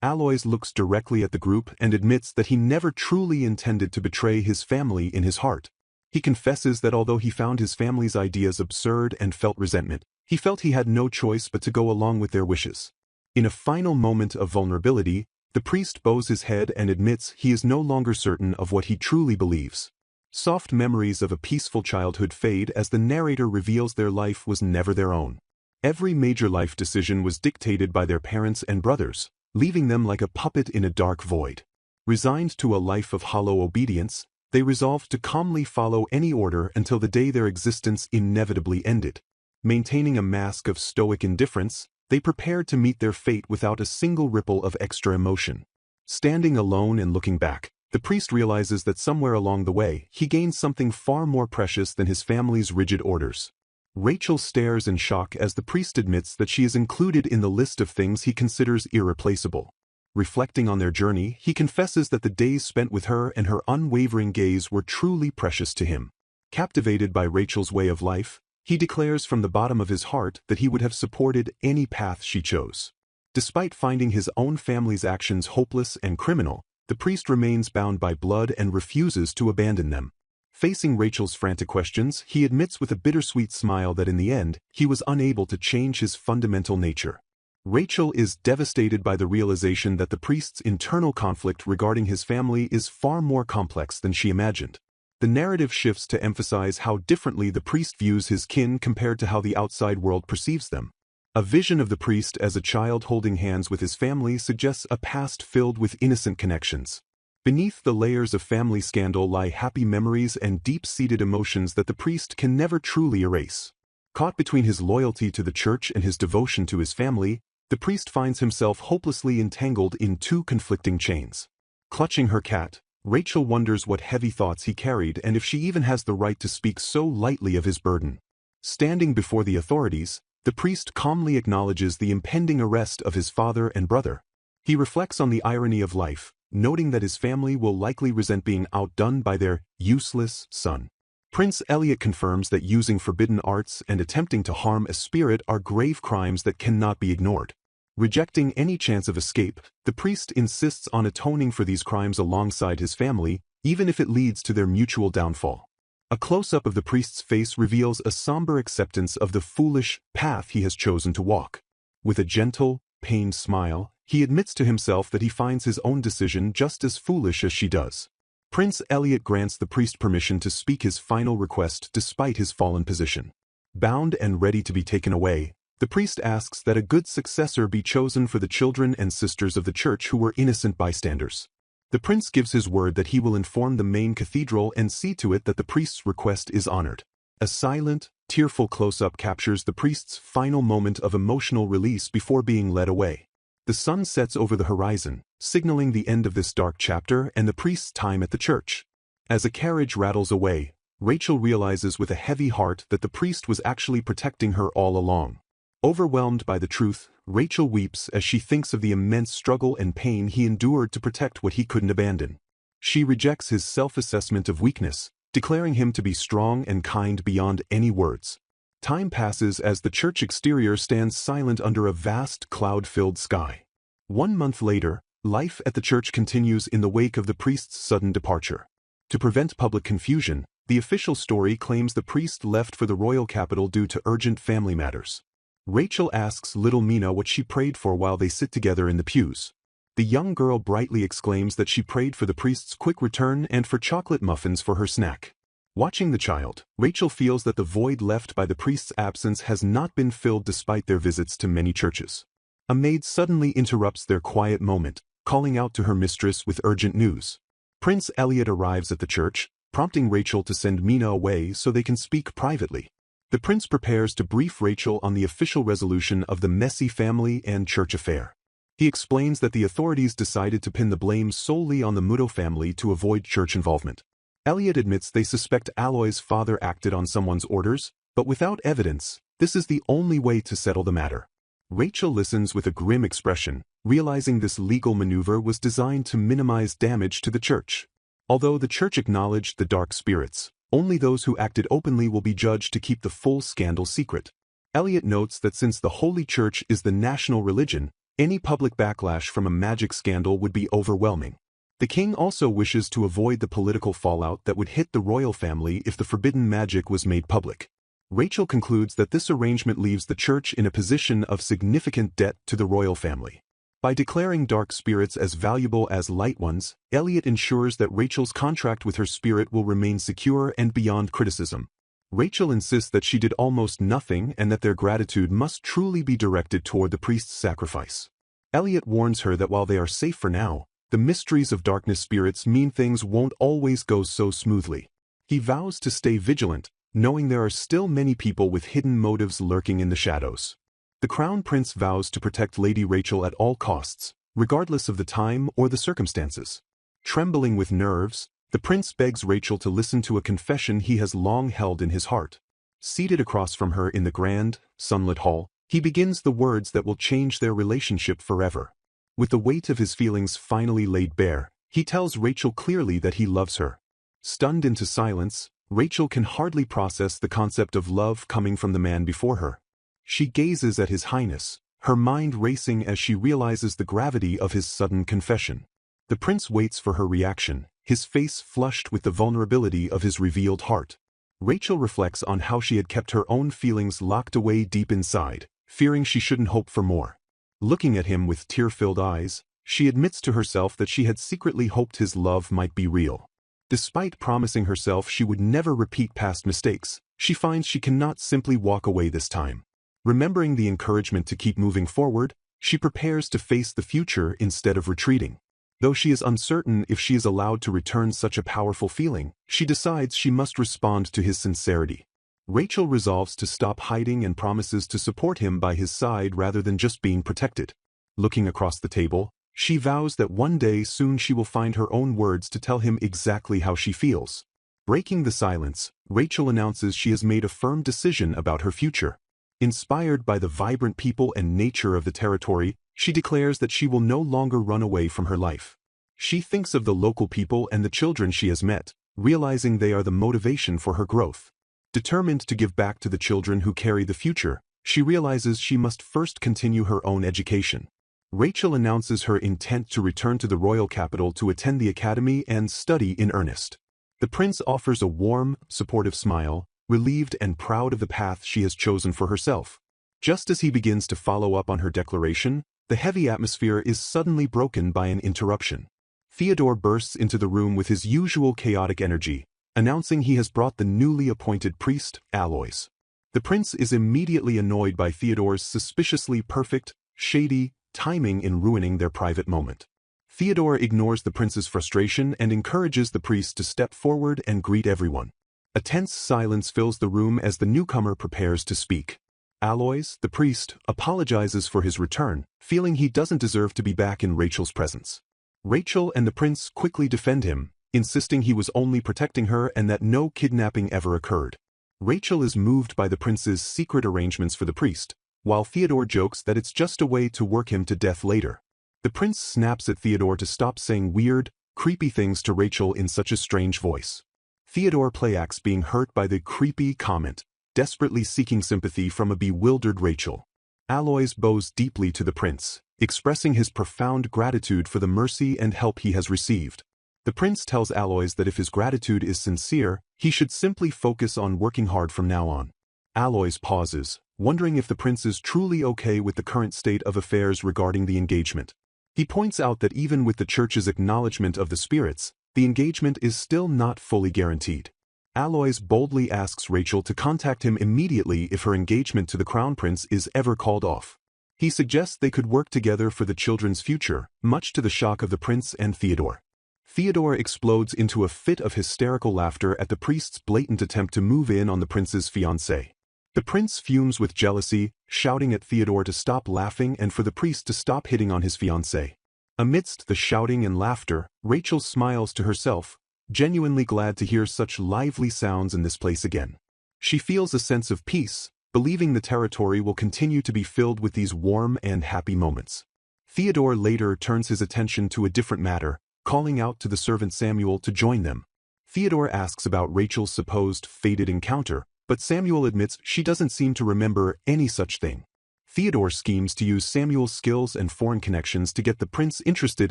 Alois looks directly at the group and admits that he never truly intended to betray his family in his heart. He confesses that although he found his family's ideas absurd and felt resentment, he felt he had no choice but to go along with their wishes. In a final moment of vulnerability, the priest bows his head and admits he is no longer certain of what he truly believes. Soft memories of a peaceful childhood fade as the narrator reveals their life was never their own. Every major life decision was dictated by their parents and brothers, leaving them like a puppet in a dark void. Resigned to a life of hollow obedience, they resolved to calmly follow any order until the day their existence inevitably ended. Maintaining a mask of stoic indifference, they prepared to meet their fate without a single ripple of extra emotion. Standing alone and looking back, the priest realizes that somewhere along the way, he gained something far more precious than his family's rigid orders. Rachel stares in shock as the priest admits that she is included in the list of things he considers irreplaceable. Reflecting on their journey, he confesses that the days spent with her and her unwavering gaze were truly precious to him. Captivated by Rachel's way of life, he declares from the bottom of his heart that he would have supported any path she chose. Despite finding his own family's actions hopeless and criminal, the priest remains bound by blood and refuses to abandon them. Facing Rachel's frantic questions, he admits with a bittersweet smile that in the end, he was unable to change his fundamental nature. Rachel is devastated by the realization that the priest's internal conflict regarding his family is far more complex than she imagined. The narrative shifts to emphasize how differently the priest views his kin compared to how the outside world perceives them. A vision of the priest as a child holding hands with his family suggests a past filled with innocent connections. Beneath the layers of family scandal lie happy memories and deep-seated emotions that the priest can never truly erase. Caught between his loyalty to the church and his devotion to his family, the priest finds himself hopelessly entangled in two conflicting chains. Clutching her cat, Rachel wonders what heavy thoughts he carried and if she even has the right to speak so lightly of his burden. Standing before the authorities, the priest calmly acknowledges the impending arrest of his father and brother. He reflects on the irony of life, noting that his family will likely resent being outdone by their useless son. Prince Elliot confirms that using forbidden arts and attempting to harm a spirit are grave crimes that cannot be ignored. Rejecting any chance of escape, the priest insists on atoning for these crimes alongside his family, even if it leads to their mutual downfall. A close-up of the priest's face reveals a somber acceptance of the foolish path he has chosen to walk. With a gentle, pained smile, he admits to himself that he finds his own decision just as foolish as she does. Prince Elliot grants the priest permission to speak his final request despite his fallen position. Bound and ready to be taken away, the priest asks that a good successor be chosen for the children and sisters of the church who were innocent bystanders. The prince gives his word that he will inform the main cathedral and see to it that the priest's request is honored. A silent, tearful close-up captures the priest's final moment of emotional release before being led away. The sun sets over the horizon, signaling the end of this dark chapter and the priest's time at the church. As a carriage rattles away, Rachel realizes with a heavy heart that the priest was actually protecting her all along. Overwhelmed by the truth, Rachel weeps as she thinks of the immense struggle and pain he endured to protect what he couldn't abandon. She rejects his self-assessment of weakness, declaring him to be strong and kind beyond any words. Time passes as the church exterior stands silent under a vast cloud-filled sky. 1 month later, life at the church continues in the wake of the priest's sudden departure. To prevent public confusion, the official story claims the priest left for the royal capital due to urgent family matters. Rachel asks little Mina what she prayed for while they sit together in the pews. The young girl brightly exclaims that she prayed for the priest's quick return and for chocolate muffins for her snack. Watching the child, Rachel feels that the void left by the priest's absence has not been filled despite their visits to many churches. A maid suddenly interrupts their quiet moment, calling out to her mistress with urgent news. Prince Elliot arrives at the church, prompting Rachel to send Mina away so they can speak privately. The prince prepares to brief Rachel on the official resolution of the messy family and church affair. He explains that the authorities decided to pin the blame solely on the Muto family to avoid church involvement. Elliot admits they suspect Aloy's father acted on someone's orders, but without evidence, this is the only way to settle the matter. Rachel listens with a grim expression, realizing this legal maneuver was designed to minimize damage to the church. Although the church acknowledged the dark spirits, only those who acted openly will be judged to keep the full scandal secret. Elliot notes that since the Holy Church is the national religion, any public backlash from a magic scandal would be overwhelming. The king also wishes to avoid the political fallout that would hit the royal family if the forbidden magic was made public. Rachel concludes that this arrangement leaves the church in a position of significant debt to the royal family. By declaring dark spirits as valuable as light ones, Elliot ensures that Rachel's contract with her spirit will remain secure and beyond criticism. Rachel insists that she did almost nothing and that their gratitude must truly be directed toward the priest's sacrifice. Elliot warns her that while they are safe for now, the mysteries of darkness spirits mean things won't always go so smoothly. He vows to stay vigilant, knowing there are still many people with hidden motives lurking in the shadows. The Crown Prince vows to protect Lady Rachel at all costs, regardless of the time or the circumstances. Trembling with nerves, the prince begs Rachel to listen to a confession he has long held in his heart. Seated across from her in the grand, sunlit hall, he begins the words that will change their relationship forever. With the weight of his feelings finally laid bare, he tells Rachel clearly that he loves her. Stunned into silence, Rachel can hardly process the concept of love coming from the man before her. She gazes at His Highness, her mind racing as she realizes the gravity of his sudden confession. The prince waits for her reaction, his face flushed with the vulnerability of his revealed heart. Rachel reflects on how she had kept her own feelings locked away deep inside, fearing she shouldn't hope for more. Looking at him with tear-filled eyes, she admits to herself that she had secretly hoped his love might be real. Despite promising herself she would never repeat past mistakes, she finds she cannot simply walk away this time. Remembering the encouragement to keep moving forward, she prepares to face the future instead of retreating. Though she is uncertain if she is allowed to return such a powerful feeling, she decides she must respond to his sincerity. Rachel resolves to stop hiding and promises to support him by his side rather than just being protected. Looking across the table, she vows that one day soon she will find her own words to tell him exactly how she feels. Breaking the silence, Rachel announces she has made a firm decision about her future. Inspired by the vibrant people and nature of the territory, she declares that she will no longer run away from her life. She thinks of the local people and the children she has met, realizing they are the motivation for her growth. Determined to give back to the children who carry the future, she realizes she must first continue her own education. Rachel announces her intent to return to the royal capital to attend the academy and study in earnest. The prince offers a warm, supportive smile, relieved and proud of the path she has chosen for herself. Just as he begins to follow up on her declaration, the heavy atmosphere is suddenly broken by an interruption. Theodore bursts into the room with his usual chaotic energy, announcing he has brought the newly appointed priest, Alois. The prince is immediately annoyed by Theodore's suspiciously perfect, shady timing in ruining their private moment. Theodore ignores the prince's frustration and encourages the priest to step forward and greet everyone. A tense silence fills the room as the newcomer prepares to speak. Alois, the priest, apologizes for his return, feeling he doesn't deserve to be back in Rachel's presence. Rachel and the prince quickly defend him, insisting he was only protecting her and that no kidnapping ever occurred. Rachel is moved by the prince's secret arrangements for the priest, while Theodore jokes that it's just a way to work him to death later. The prince snaps at Theodore to stop saying weird, creepy things to Rachel in such a strange voice. Theodore playacts being hurt by the creepy comment, desperately seeking sympathy from a bewildered Rachel. Alois bows deeply to the prince, expressing his profound gratitude for the mercy and help he has received. The prince tells Alois that if his gratitude is sincere, he should simply focus on working hard from now on. Alois pauses, wondering if the prince is truly okay with the current state of affairs regarding the engagement. He points out that even with the church's acknowledgement of the spirits, the engagement is still not fully guaranteed. Alois boldly asks Rachel to contact him immediately if her engagement to the crown prince is ever called off. He suggests they could work together for the children's future, much to the shock of the prince and Theodore. Theodore explodes into a fit of hysterical laughter at the priest's blatant attempt to move in on the prince's fiancée. The prince fumes with jealousy, shouting at Theodore to stop laughing and for the priest to stop hitting on his fiancée. Amidst the shouting and laughter, Rachel smiles to herself, genuinely glad to hear such lively sounds in this place again. She feels a sense of peace, believing the territory will continue to be filled with these warm and happy moments. Theodore later turns his attention to a different matter, calling out to the servant Samuel to join them. Theodore asks about Rachel's supposed fated encounter, but Samuel admits she doesn't seem to remember any such thing. Theodore schemes to use Samuel's skills and foreign connections to get the prince interested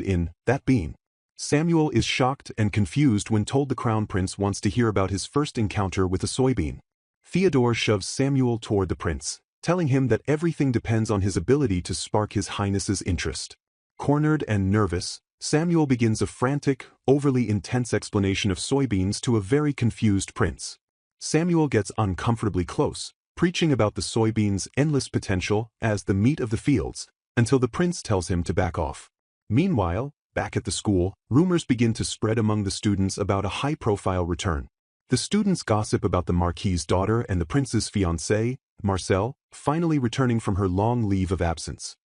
in that being. Samuel is shocked and confused when told the crown prince wants to hear about his first encounter with a soybean. Theodore shoves Samuel toward the prince, telling him that everything depends on his ability to spark his highness's interest. Cornered and nervous, Samuel begins a frantic, overly intense explanation of soybeans to a very confused prince. Samuel gets uncomfortably close, preaching about the soybeans' endless potential as the meat of the fields, until the prince tells him to back off. Meanwhile, back at the school, rumors begin to spread among the students about a high-profile return. The students gossip about the Marquis's daughter and the prince's fiancée, Marcel, finally returning from her long leave of absence.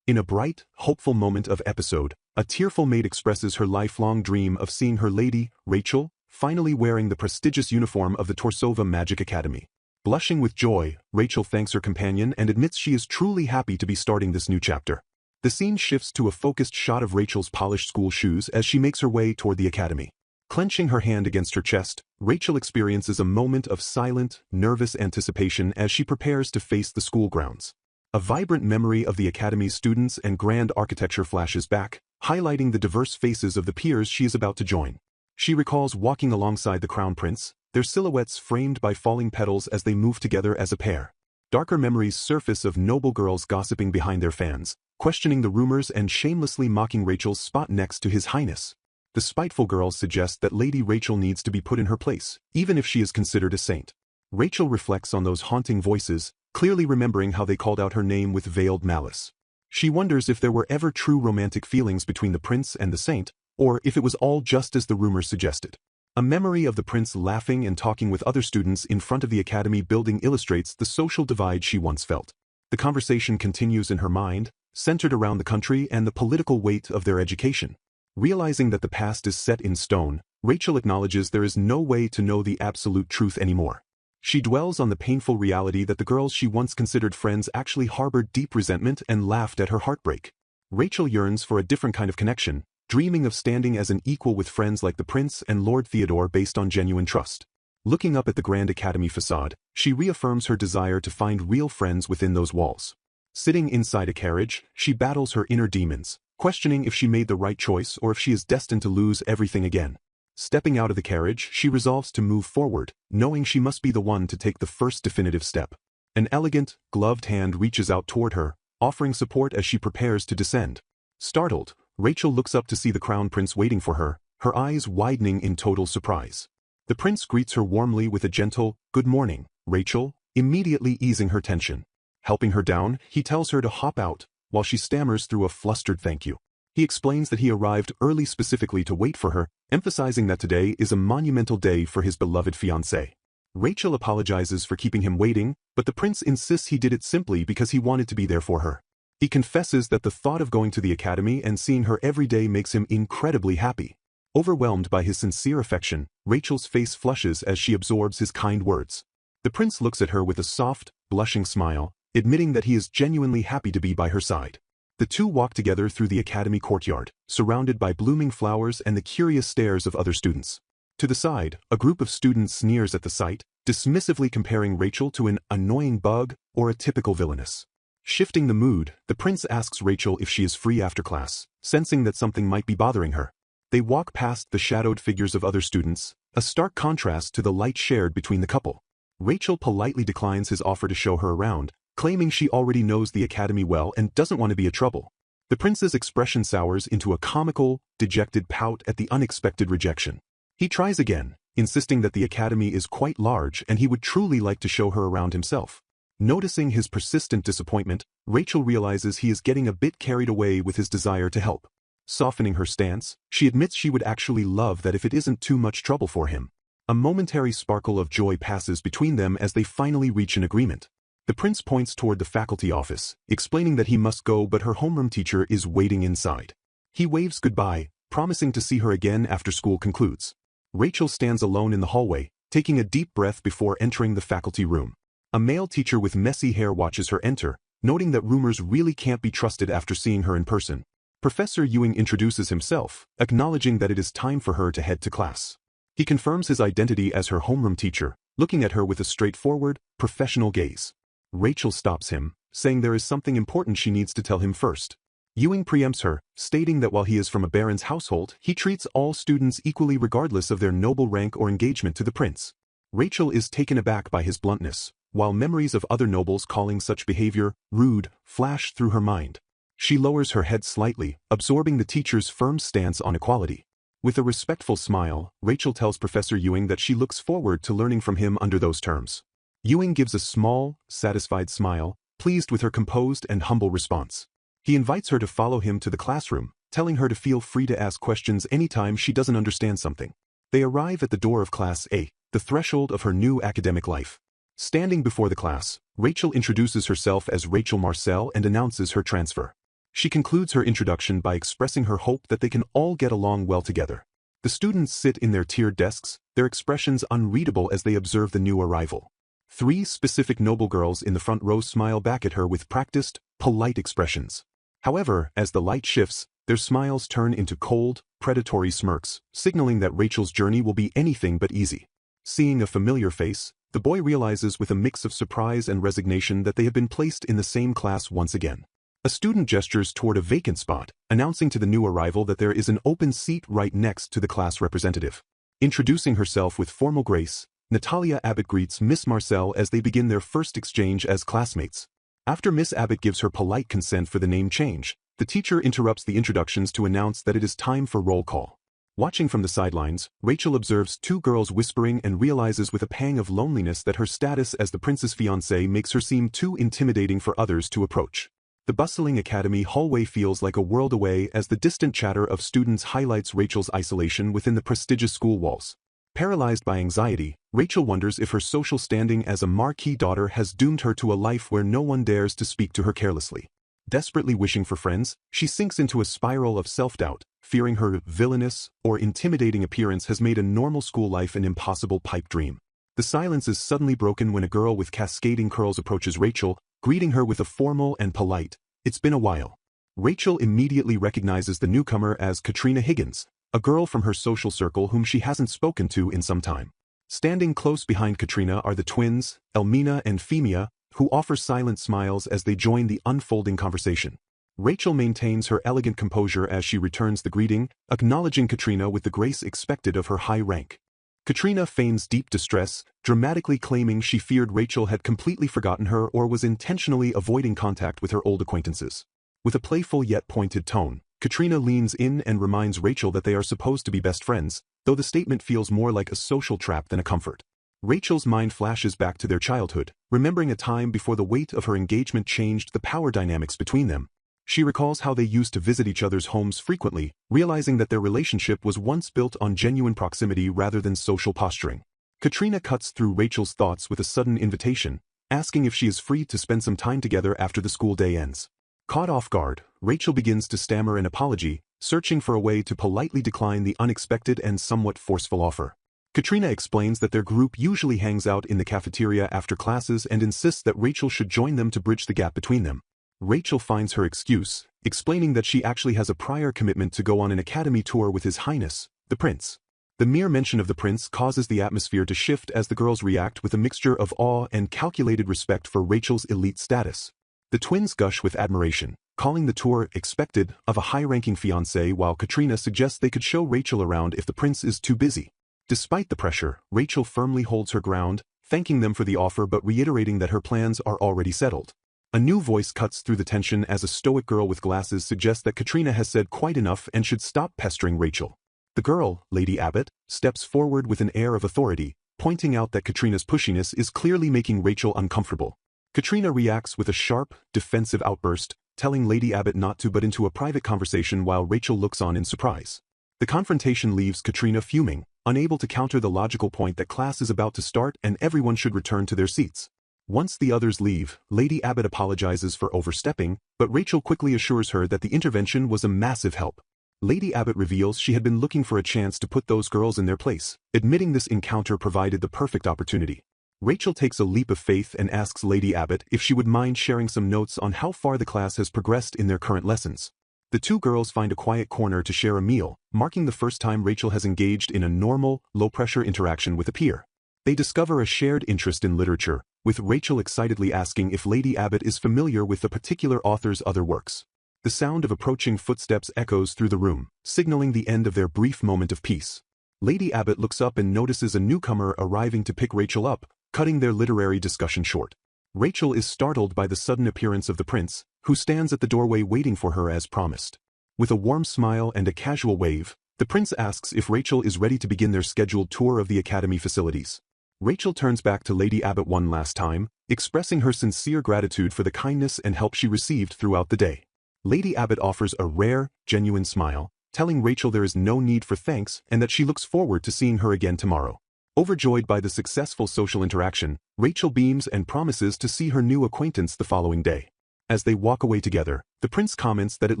In a bright, hopeful moment of episode, a tearful maid expresses her lifelong dream of seeing her lady, Rachel, finally wearing the prestigious uniform of the Torsova Magic Academy. Blushing with joy, Rachel thanks her companion and admits she is truly happy to be starting this new chapter. The scene shifts to a focused shot of Rachel's polished school shoes as she makes her way toward the academy. Clenching her hand against her chest, Rachel experiences a moment of silent, nervous anticipation as she prepares to face the school grounds. A vibrant memory of the academy's students and grand architecture flashes back, highlighting the diverse faces of the peers she is about to join. She recalls walking alongside the crown prince, their silhouettes framed by falling petals as they move together as a pair. Darker memories surface of noble girls gossiping behind their fans, questioning the rumors and shamelessly mocking Rachel's spot next to His Highness. The spiteful girls suggest that Lady Rachel needs to be put in her place, even if she is considered a saint. Rachel reflects on those haunting voices, clearly remembering how they called out her name with veiled malice. She wonders if there were ever true romantic feelings between the prince and the saint, or if it was all just as the rumors suggested. A memory of the prince laughing and talking with other students in front of the academy building illustrates the social divide she once felt. The conversation continues in her mind, centered around the country and the political weight of their education. Realizing that the past is set in stone, Rachel acknowledges there is no way to know the absolute truth anymore. She dwells on the painful reality that the girls she once considered friends actually harbored deep resentment and laughed at her heartbreak. Rachel yearns for a different kind of connection, dreaming of standing as an equal with friends like the prince and Lord Theodore based on genuine trust. Looking up at the Grand Academy facade, she reaffirms her desire to find real friends within those walls. Sitting inside a carriage, she battles her inner demons, questioning if she made the right choice or if she is destined to lose everything again. Stepping out of the carriage, she resolves to move forward, knowing she must be the one to take the first definitive step. An elegant, gloved hand reaches out toward her, offering support as she prepares to descend. Startled, Rachel looks up to see the crown prince waiting for her, her eyes widening in total surprise. The prince greets her warmly with a gentle, "Good morning, Rachel," immediately easing her tension. Helping her down, he tells her to hop out, while she stammers through a flustered thank you. He explains that he arrived early specifically to wait for her, emphasizing that today is a monumental day for his beloved fiancée. Rachel apologizes for keeping him waiting, but the prince insists he did it simply because he wanted to be there for her. He confesses that the thought of going to the academy and seeing her every day makes him incredibly happy. Overwhelmed by his sincere affection, Rachel's face flushes as she absorbs his kind words. The prince looks at her with a soft, blushing smile, admitting that he is genuinely happy to be by her side. The two walk together through the academy courtyard, surrounded by blooming flowers and the curious stares of other students. To the side, a group of students sneers at the sight, dismissively comparing Rachel to an annoying bug or a typical villainess. Shifting the mood, the prince asks Rachel if she is free after class, sensing that something might be bothering her. They walk past the shadowed figures of other students, a stark contrast to the light shared between the couple. Rachel politely declines his offer to show her around, claiming she already knows the academy well and doesn't want to be a trouble. The prince's expression sours into a comical, dejected pout at the unexpected rejection. He tries again, insisting that the academy is quite large and he would truly like to show her around himself. Noticing his persistent disappointment, Rachel realizes he is getting a bit carried away with his desire to help. Softening her stance, she admits she would actually love that if it isn't too much trouble for him. A momentary sparkle of joy passes between them as they finally reach an agreement. The prince points toward the faculty office, explaining that he must go but her homeroom teacher is waiting inside. He waves goodbye, promising to see her again after school concludes. Rachel stands alone in the hallway, taking a deep breath before entering the faculty room. A male teacher with messy hair watches her enter, noting that rumors really can't be trusted after seeing her in person. Professor Ewing introduces himself, acknowledging that it is time for her to head to class. He confirms his identity as her homeroom teacher, looking at her with a straightforward, professional gaze. Rachel stops him, saying there is something important she needs to tell him first. Ewing preempts her, stating that while he is from a baron's household, he treats all students equally regardless of their noble rank or engagement to the prince. Rachel is taken aback by his bluntness, while memories of other nobles calling such behavior rude flash through her mind. She lowers her head slightly, absorbing the teacher's firm stance on equality. With a respectful smile, Rachel tells Professor Ewing that she looks forward to learning from him under those terms. Ewing gives a small, satisfied smile, pleased with her composed and humble response. He invites her to follow him to the classroom, telling her to feel free to ask questions anytime she doesn't understand something. They arrive at the door of Class A, the threshold of her new academic life. Standing before the class, Rachel introduces herself as Rachel Marcel and announces her transfer. She concludes her introduction by expressing her hope that they can all get along well together. The students sit in their tiered desks, their expressions unreadable as they observe the new arrival. 3 specific noble girls in the front row smile back at her with practiced, polite expressions. However, as the light shifts, their smiles turn into cold, predatory smirks, signaling that Rachel's journey will be anything but easy. Seeing a familiar face, the boy realizes with a mix of surprise and resignation that they have been placed in the same class once again. A student gestures toward a vacant spot, announcing to the new arrival that there is an open seat right next to the class representative. Introducing herself with formal grace, Natalia Abbott greets Miss Marcel as they begin their first exchange as classmates. After Miss Abbott gives her polite consent for the name change, the teacher interrupts the introductions to announce that it is time for roll call. Watching from the sidelines, Rachel observes two girls whispering and realizes with a pang of loneliness that her status as the prince's fiancée makes her seem too intimidating for others to approach. The bustling academy hallway feels like a world away as the distant chatter of students highlights Rachel's isolation within the prestigious school walls. Paralyzed by anxiety, Rachel wonders if her social standing as a marquis daughter has doomed her to a life where no one dares to speak to her carelessly. Desperately wishing for friends, she sinks into a spiral of self-doubt, fearing her villainous or intimidating appearance has made a normal school life an impossible pipe dream. The silence is suddenly broken when a girl with cascading curls approaches Rachel, greeting her with a formal and polite, "It's been a while." Rachel immediately recognizes the newcomer as Katrina Higgins, a girl from her social circle whom she hasn't spoken to in some time. Standing close behind Katrina are the twins, Elmina and Femia, who offer silent smiles as they join the unfolding conversation. Rachel maintains her elegant composure as she returns the greeting, acknowledging Katrina with the grace expected of her high rank. Katrina feigns deep distress, dramatically claiming she feared Rachel had completely forgotten her or was intentionally avoiding contact with her old acquaintances. With a playful yet pointed tone, Katrina leans in and reminds Rachel that they are supposed to be best friends, though the statement feels more like a social trap than a comfort. Rachel's mind flashes back to their childhood, remembering a time before the weight of her engagement changed the power dynamics between them. She recalls how they used to visit each other's homes frequently, realizing that their relationship was once built on genuine proximity rather than social posturing. Katrina cuts through Rachel's thoughts with a sudden invitation, asking if she is free to spend some time together after the school day ends. Caught off guard, Rachel begins to stammer an apology, searching for a way to politely decline the unexpected and somewhat forceful offer. Katrina explains that their group usually hangs out in the cafeteria after classes and insists that Rachel should join them to bridge the gap between them. Rachel finds her excuse, explaining that she actually has a prior commitment to go on an academy tour with His Highness, the Prince. The mere mention of the prince causes the atmosphere to shift as the girls react with a mixture of awe and calculated respect for Rachel's elite status. The twins gush with admiration, calling the tour expected of a high-ranking fiancé, while Katrina suggests they could show Rachel around if the prince is too busy. Despite the pressure, Rachel firmly holds her ground, thanking them for the offer but reiterating that her plans are already settled. A new voice cuts through the tension as a stoic girl with glasses suggests that Katrina has said quite enough and should stop pestering Rachel. The girl, Lady Abbott, steps forward with an air of authority, pointing out that Katrina's pushiness is clearly making Rachel uncomfortable. Katrina reacts with a sharp, defensive outburst, telling Lady Abbott not to butt into a private conversation while Rachel looks on in surprise. The confrontation leaves Katrina fuming, unable to counter the logical point that class is about to start and everyone should return to their seats. Once the others leave, Lady Abbott apologizes for overstepping, but Rachel quickly assures her that the intervention was a massive help. Lady Abbott reveals she had been looking for a chance to put those girls in their place, admitting this encounter provided the perfect opportunity. Rachel takes a leap of faith and asks Lady Abbott if she would mind sharing some notes on how far the class has progressed in their current lessons. The two girls find a quiet corner to share a meal, marking the first time Rachel has engaged in a normal, low-pressure interaction with a peer. They discover a shared interest in literature, with Rachel excitedly asking if Lady Abbott is familiar with the particular author's other works. The sound of approaching footsteps echoes through the room, signaling the end of their brief moment of peace. Lady Abbott looks up and notices a newcomer arriving to pick Rachel up, cutting their literary discussion short. Rachel is startled by the sudden appearance of the prince, who stands at the doorway waiting for her as promised. With a warm smile and a casual wave, the prince asks if Rachel is ready to begin their scheduled tour of the academy facilities. Rachel turns back to Lady Abbott one last time, expressing her sincere gratitude for the kindness and help she received throughout the day. Lady Abbott offers a rare, genuine smile, telling Rachel there is no need for thanks and that she looks forward to seeing her again tomorrow. Overjoyed by the successful social interaction, Rachel beams and promises to see her new acquaintance the following day. As they walk away together, the prince comments that it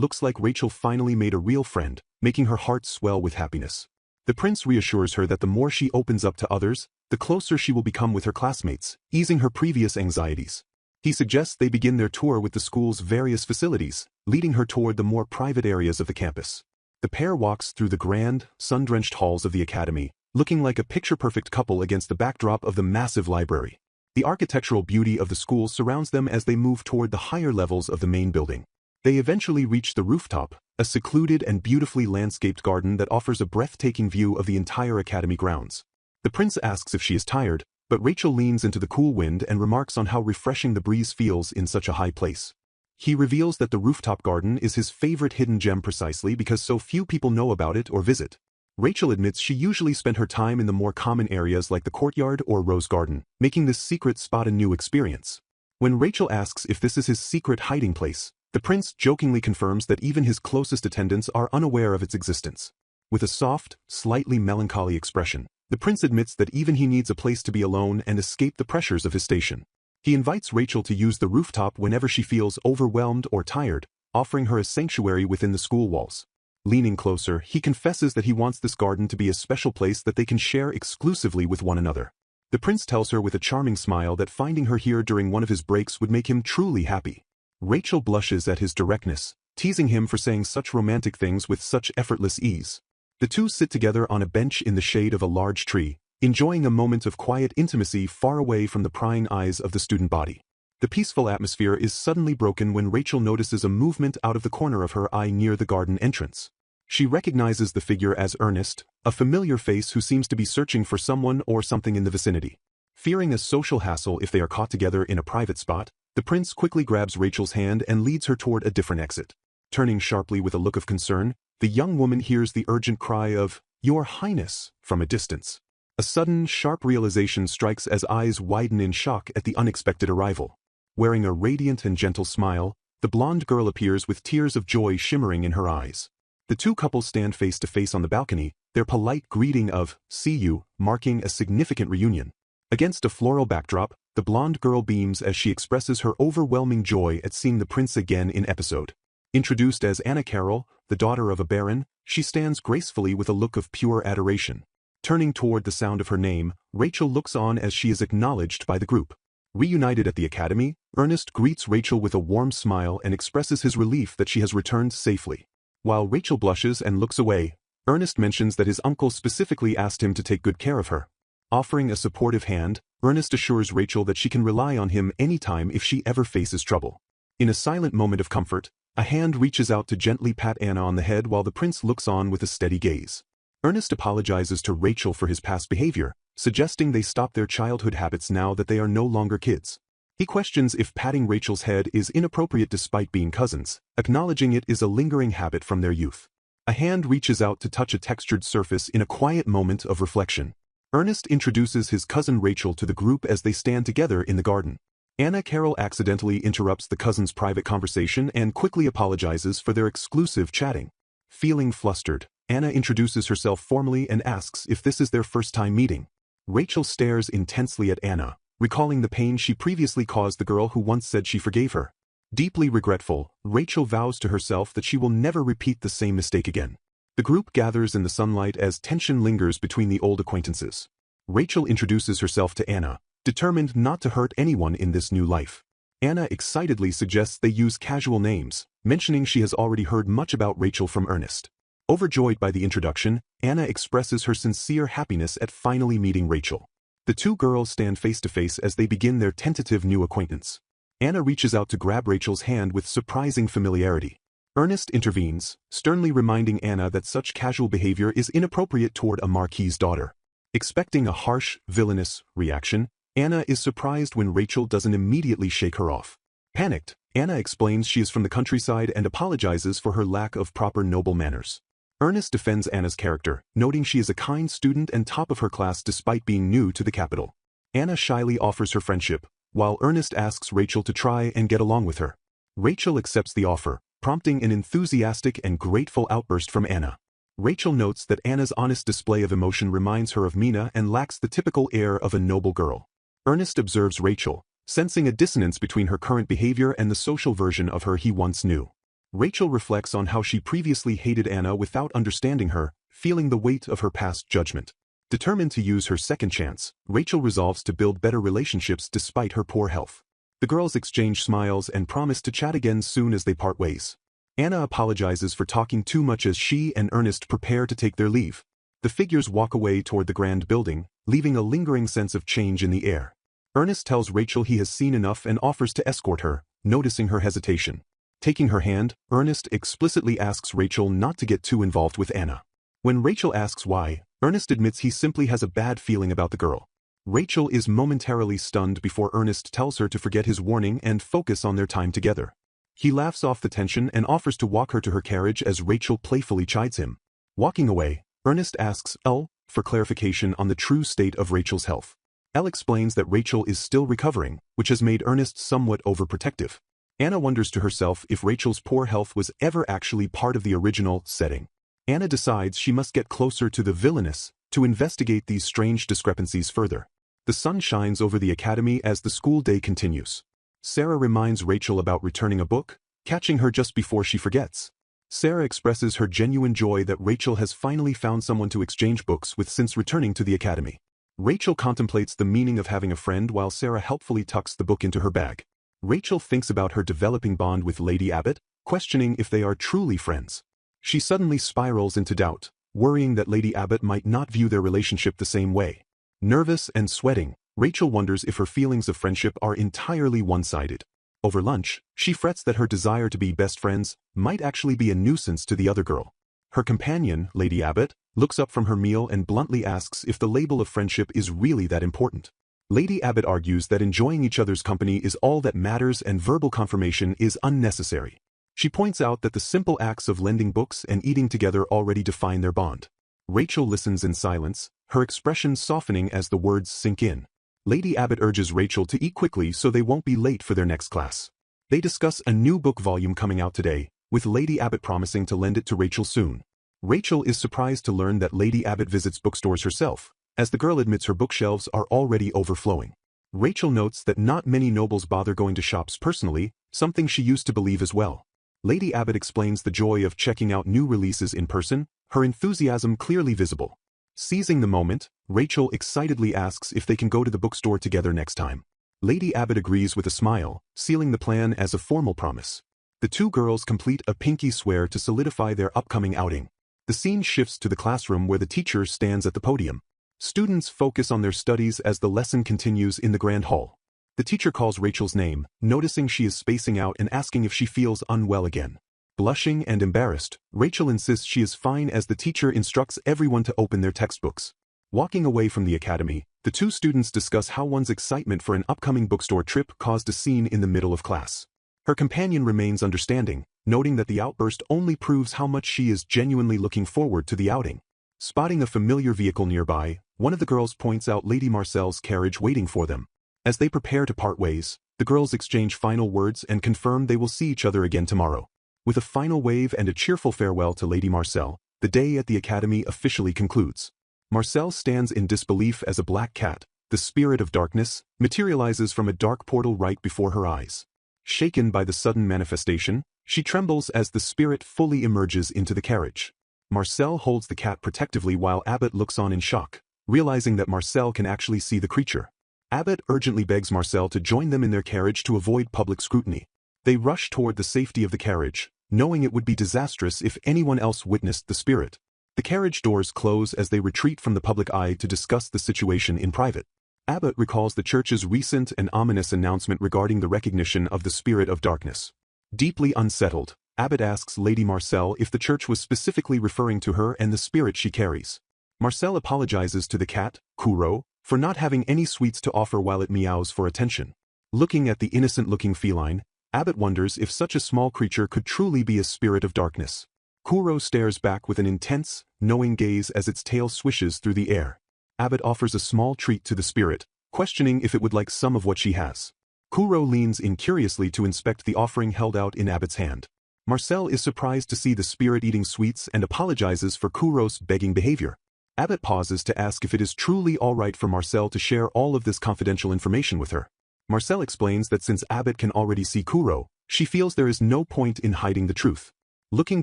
looks like Rachel finally made a real friend, making her heart swell with happiness. The prince reassures her that the more she opens up to others, the closer she will become with her classmates, easing her previous anxieties. He suggests they begin their tour with the school's various facilities, leading her toward the more private areas of the campus. The pair walks through the grand, sun-drenched halls of the academy, looking like a picture-perfect couple against the backdrop of the massive library. The architectural beauty of the school surrounds them as they move toward the higher levels of the main building. They eventually reach the rooftop, a secluded and beautifully landscaped garden that offers a breathtaking view of the entire academy grounds. The prince asks if she is tired, but Rachel leans into the cool wind and remarks on how refreshing the breeze feels in such a high place. He reveals that the rooftop garden is his favorite hidden gem precisely because so few people know about it or visit. Rachel admits she usually spent her time in the more common areas like the courtyard or rose garden, making this secret spot a new experience. When Rachel asks if this is his secret hiding place, the prince jokingly confirms that even his closest attendants are unaware of its existence. With a soft, slightly melancholy expression, the prince admits that even he needs a place to be alone and escape the pressures of his station. He invites Rachel to use the rooftop whenever she feels overwhelmed or tired, offering her a sanctuary within the school walls. Leaning closer, he confesses that he wants this garden to be a special place that they can share exclusively with one another. The prince tells her with a charming smile that finding her here during one of his breaks would make him truly happy. Rachel blushes at his directness, teasing him for saying such romantic things with such effortless ease. The two sit together on a bench in the shade of a large tree, enjoying a moment of quiet intimacy far away from the prying eyes of the student body. The peaceful atmosphere is suddenly broken when Rachel notices a movement out of the corner of her eye near the garden entrance. She recognizes the figure as Ernest, a familiar face who seems to be searching for someone or something in the vicinity. Fearing a social hassle if they are caught together in a private spot, the prince quickly grabs Rachel's hand and leads her toward a different exit. Turning sharply with a look of concern, the young woman hears the urgent cry of, "Your Highness," from a distance. A sudden, sharp realization strikes as eyes widen in shock at the unexpected arrival. Wearing a radiant and gentle smile, the blonde girl appears with tears of joy shimmering in her eyes. The two couples stand face to face on the balcony, their polite greeting of, "See you," marking a significant reunion. Against a floral backdrop, the blonde girl beams as she expresses her overwhelming joy at seeing the prince again in episode. Introduced as Anna Carroll, the daughter of a baron, she stands gracefully with a look of pure adoration. Turning toward the sound of her name, Rachel looks on as she is acknowledged by the group. Reunited at the academy, Ernest greets Rachel with a warm smile and expresses his relief that she has returned safely. While Rachel blushes and looks away, Ernest mentions that his uncle specifically asked him to take good care of her. Offering a supportive hand, Ernest assures Rachel that she can rely on him anytime if she ever faces trouble. In a silent moment of comfort, a hand reaches out to gently pat Anna on the head while the prince looks on with a steady gaze. Ernest apologizes to Rachel for his past behavior, suggesting they stop their childhood habits now that they are no longer kids. He questions if patting Rachel's head is inappropriate despite being cousins, acknowledging it is a lingering habit from their youth. A hand reaches out to touch a textured surface in a quiet moment of reflection. Ernest introduces his cousin Rachel to the group as they stand together in the garden. Anna Carroll accidentally interrupts the cousins' private conversation and quickly apologizes for their exclusive chatting. Feeling flustered, Anna introduces herself formally and asks if this is their first time meeting. Rachel stares intensely at Anna, recalling the pain she previously caused the girl who once said she forgave her. Deeply regretful, Rachel vows to herself that she will never repeat the same mistake again. The group gathers in the sunlight as tension lingers between the old acquaintances. Rachel introduces herself to Anna, determined not to hurt anyone in this new life. Anna excitedly suggests they use casual names, mentioning she has already heard much about Rachel from Ernest. Overjoyed by the introduction, Anna expresses her sincere happiness at finally meeting Rachel. The two girls stand face to face as they begin their tentative new acquaintance. Anna reaches out to grab Rachel's hand with surprising familiarity. Ernest intervenes, sternly reminding Anna that such casual behavior is inappropriate toward a marquis's daughter. Expecting a harsh, villainous reaction, Anna is surprised when Rachel doesn't immediately shake her off. Panicked, Anna explains she is from the countryside and apologizes for her lack of proper noble manners. Ernest defends Anna's character, noting she is a kind student and top of her class despite being new to the capital. Anna shyly offers her friendship, while Ernest asks Rachel to try and get along with her. Rachel accepts the offer, prompting an enthusiastic and grateful outburst from Anna. Rachel notes that Anna's honest display of emotion reminds her of Mina and lacks the typical air of a noble girl. Ernest observes Rachel, sensing a dissonance between her current behavior and the social version of her he once knew. Rachel reflects on how she previously hated Anna without understanding her, feeling the weight of her past judgment. Determined to use her second chance, Rachel resolves to build better relationships despite her poor health. The girls exchange smiles and promise to chat again soon as they part ways. Anna apologizes for talking too much as she and Ernest prepare to take their leave. The figures walk away toward the grand building, leaving a lingering sense of change in the air. Ernest tells Rachel he has seen enough and offers to escort her, noticing her hesitation. Taking her hand, Ernest explicitly asks Rachel not to get too involved with Anna. When Rachel asks why, Ernest admits he simply has a bad feeling about the girl. Rachel is momentarily stunned before Ernest tells her to forget his warning and focus on their time together. He laughs off the tension and offers to walk her to her carriage as Rachel playfully chides him. Walking away, Ernest asks Elle for clarification on the true state of Rachel's health. Elle explains that Rachel is still recovering, which has made Ernest somewhat overprotective. Anna wonders to herself if Rachel's poor health was ever actually part of the original setting. Anna decides she must get closer to the Villainess to investigate these strange discrepancies further. The sun shines over the academy as the school day continues. Sarah reminds Rachel about returning a book, catching her just before she forgets. Sarah expresses her genuine joy that Rachel has finally found someone to exchange books with since returning to the academy. Rachel contemplates the meaning of having a friend while Sarah helpfully tucks the book into her bag. Rachel thinks about her developing bond with Lady Abbott, questioning if they are truly friends. She suddenly spirals into doubt, worrying that Lady Abbott might not view their relationship the same way. Nervous and sweating, Rachel wonders if her feelings of friendship are entirely one-sided. Over lunch, she frets that her desire to be best friends might actually be a nuisance to the other girl. Her companion, Lady Abbott, looks up from her meal and bluntly asks if the label of friendship is really that important. Lady Abbott argues that enjoying each other's company is all that matters and verbal confirmation is unnecessary. She points out that the simple acts of lending books and eating together already define their bond. Rachel listens in silence, her expression softening as the words sink in. Lady Abbott urges Rachel to eat quickly so they won't be late for their next class. They discuss a new book volume coming out today, with Lady Abbott promising to lend it to Rachel soon. Rachel is surprised to learn that Lady Abbott visits bookstores herself, as the girl admits her bookshelves are already overflowing. Rachel notes that not many nobles bother going to shops personally, something she used to believe as well. Lady Abbott explains the joy of checking out new releases in person, her enthusiasm clearly visible. Seizing the moment, Rachel excitedly asks if they can go to the bookstore together next time. Lady Abbott agrees with a smile, sealing the plan as a formal promise. The two girls complete a pinky swear to solidify their upcoming outing. The scene shifts to the classroom where the teacher stands at the podium. Students focus on their studies as the lesson continues in the grand hall. The teacher calls Rachel's name, noticing she is spacing out and asking if she feels unwell again. Blushing and embarrassed, Rachel insists she is fine as the teacher instructs everyone to open their textbooks. Walking away from the academy, the two students discuss how one's excitement for an upcoming bookstore trip caused a scene in the middle of class. Her companion remains understanding, noting that the outburst only proves how much she is genuinely looking forward to the outing. Spotting a familiar vehicle nearby, one of the girls points out Lady Marcel's carriage waiting for them. As they prepare to part ways, the girls exchange final words and confirm they will see each other again tomorrow. With a final wave and a cheerful farewell to Lady Marcel, the day at the academy officially concludes. Marcel stands in disbelief as a black cat, the spirit of darkness, materializes from a dark portal right before her eyes. Shaken by the sudden manifestation, she trembles as the spirit fully emerges into the carriage. Marcel holds the cat protectively while Abbott looks on in shock, realizing that Marcel can actually see the creature. Abbott urgently begs Marcel to join them in their carriage to avoid public scrutiny. They rush toward the safety of the carriage, knowing it would be disastrous if anyone else witnessed the spirit. The carriage doors close as they retreat from the public eye to discuss the situation in private. Abbott recalls the church's recent and ominous announcement regarding the recognition of the spirit of darkness. Deeply unsettled, Abbott asks Lady Marcel if the church was specifically referring to her and the spirit she carries. Marcel apologizes to the cat, Kuro, for not having any sweets to offer while it meows for attention. Looking at the innocent-looking feline, Abbott wonders if such a small creature could truly be a spirit of darkness. Kuro stares back with an intense, knowing gaze as its tail swishes through the air. Abbott offers a small treat to the spirit, questioning if it would like some of what she has. Kuro leans in curiously to inspect the offering held out in Abbott's hand. Marcel is surprised to see the spirit eating sweets and apologizes for Kuro's begging behavior. Abbott pauses to ask if it is truly all right for Marcel to share all of this confidential information with her. Marcel explains that since Abbott can already see Kuro, she feels there is no point in hiding the truth. Looking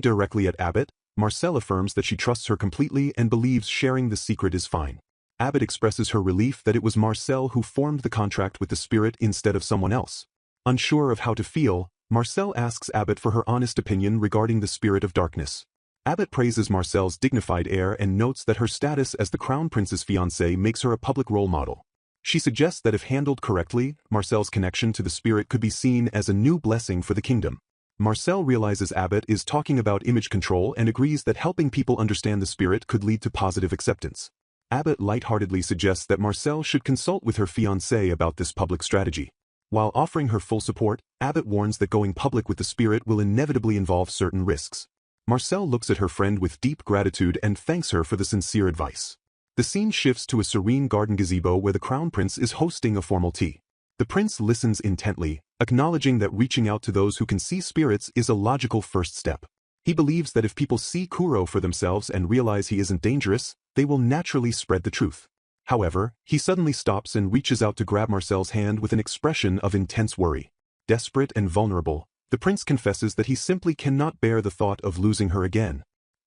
directly at Abbott, Marcel affirms that she trusts her completely and believes sharing the secret is fine. Abbott expresses her relief that it was Marcel who formed the contract with the spirit instead of someone else. Unsure of how to feel, Marcel asks Abbott for her honest opinion regarding the spirit of darkness. Abbott praises Marcel's dignified air and notes that her status as the Crown Prince's fiancée makes her a public role model. She suggests that if handled correctly, Marcel's connection to the spirit could be seen as a new blessing for the kingdom. Marcel realizes Abbott is talking about image control and agrees that helping people understand the spirit could lead to positive acceptance. Abbott lightheartedly suggests that Marcel should consult with her fiancé about this public strategy. While offering her full support, Abbott warns that going public with the spirit will inevitably involve certain risks. Marcel looks at her friend with deep gratitude and thanks her for the sincere advice. The scene shifts to a serene garden gazebo where the crown prince is hosting a formal tea. The prince listens intently, acknowledging that reaching out to those who can see spirits is a logical first step. He believes that if people see Kuro for themselves and realize he isn't dangerous, they will naturally spread the truth. However, he suddenly stops and reaches out to grab Marcel's hand with an expression of intense worry. Desperate and vulnerable, the prince confesses that he simply cannot bear the thought of losing her again.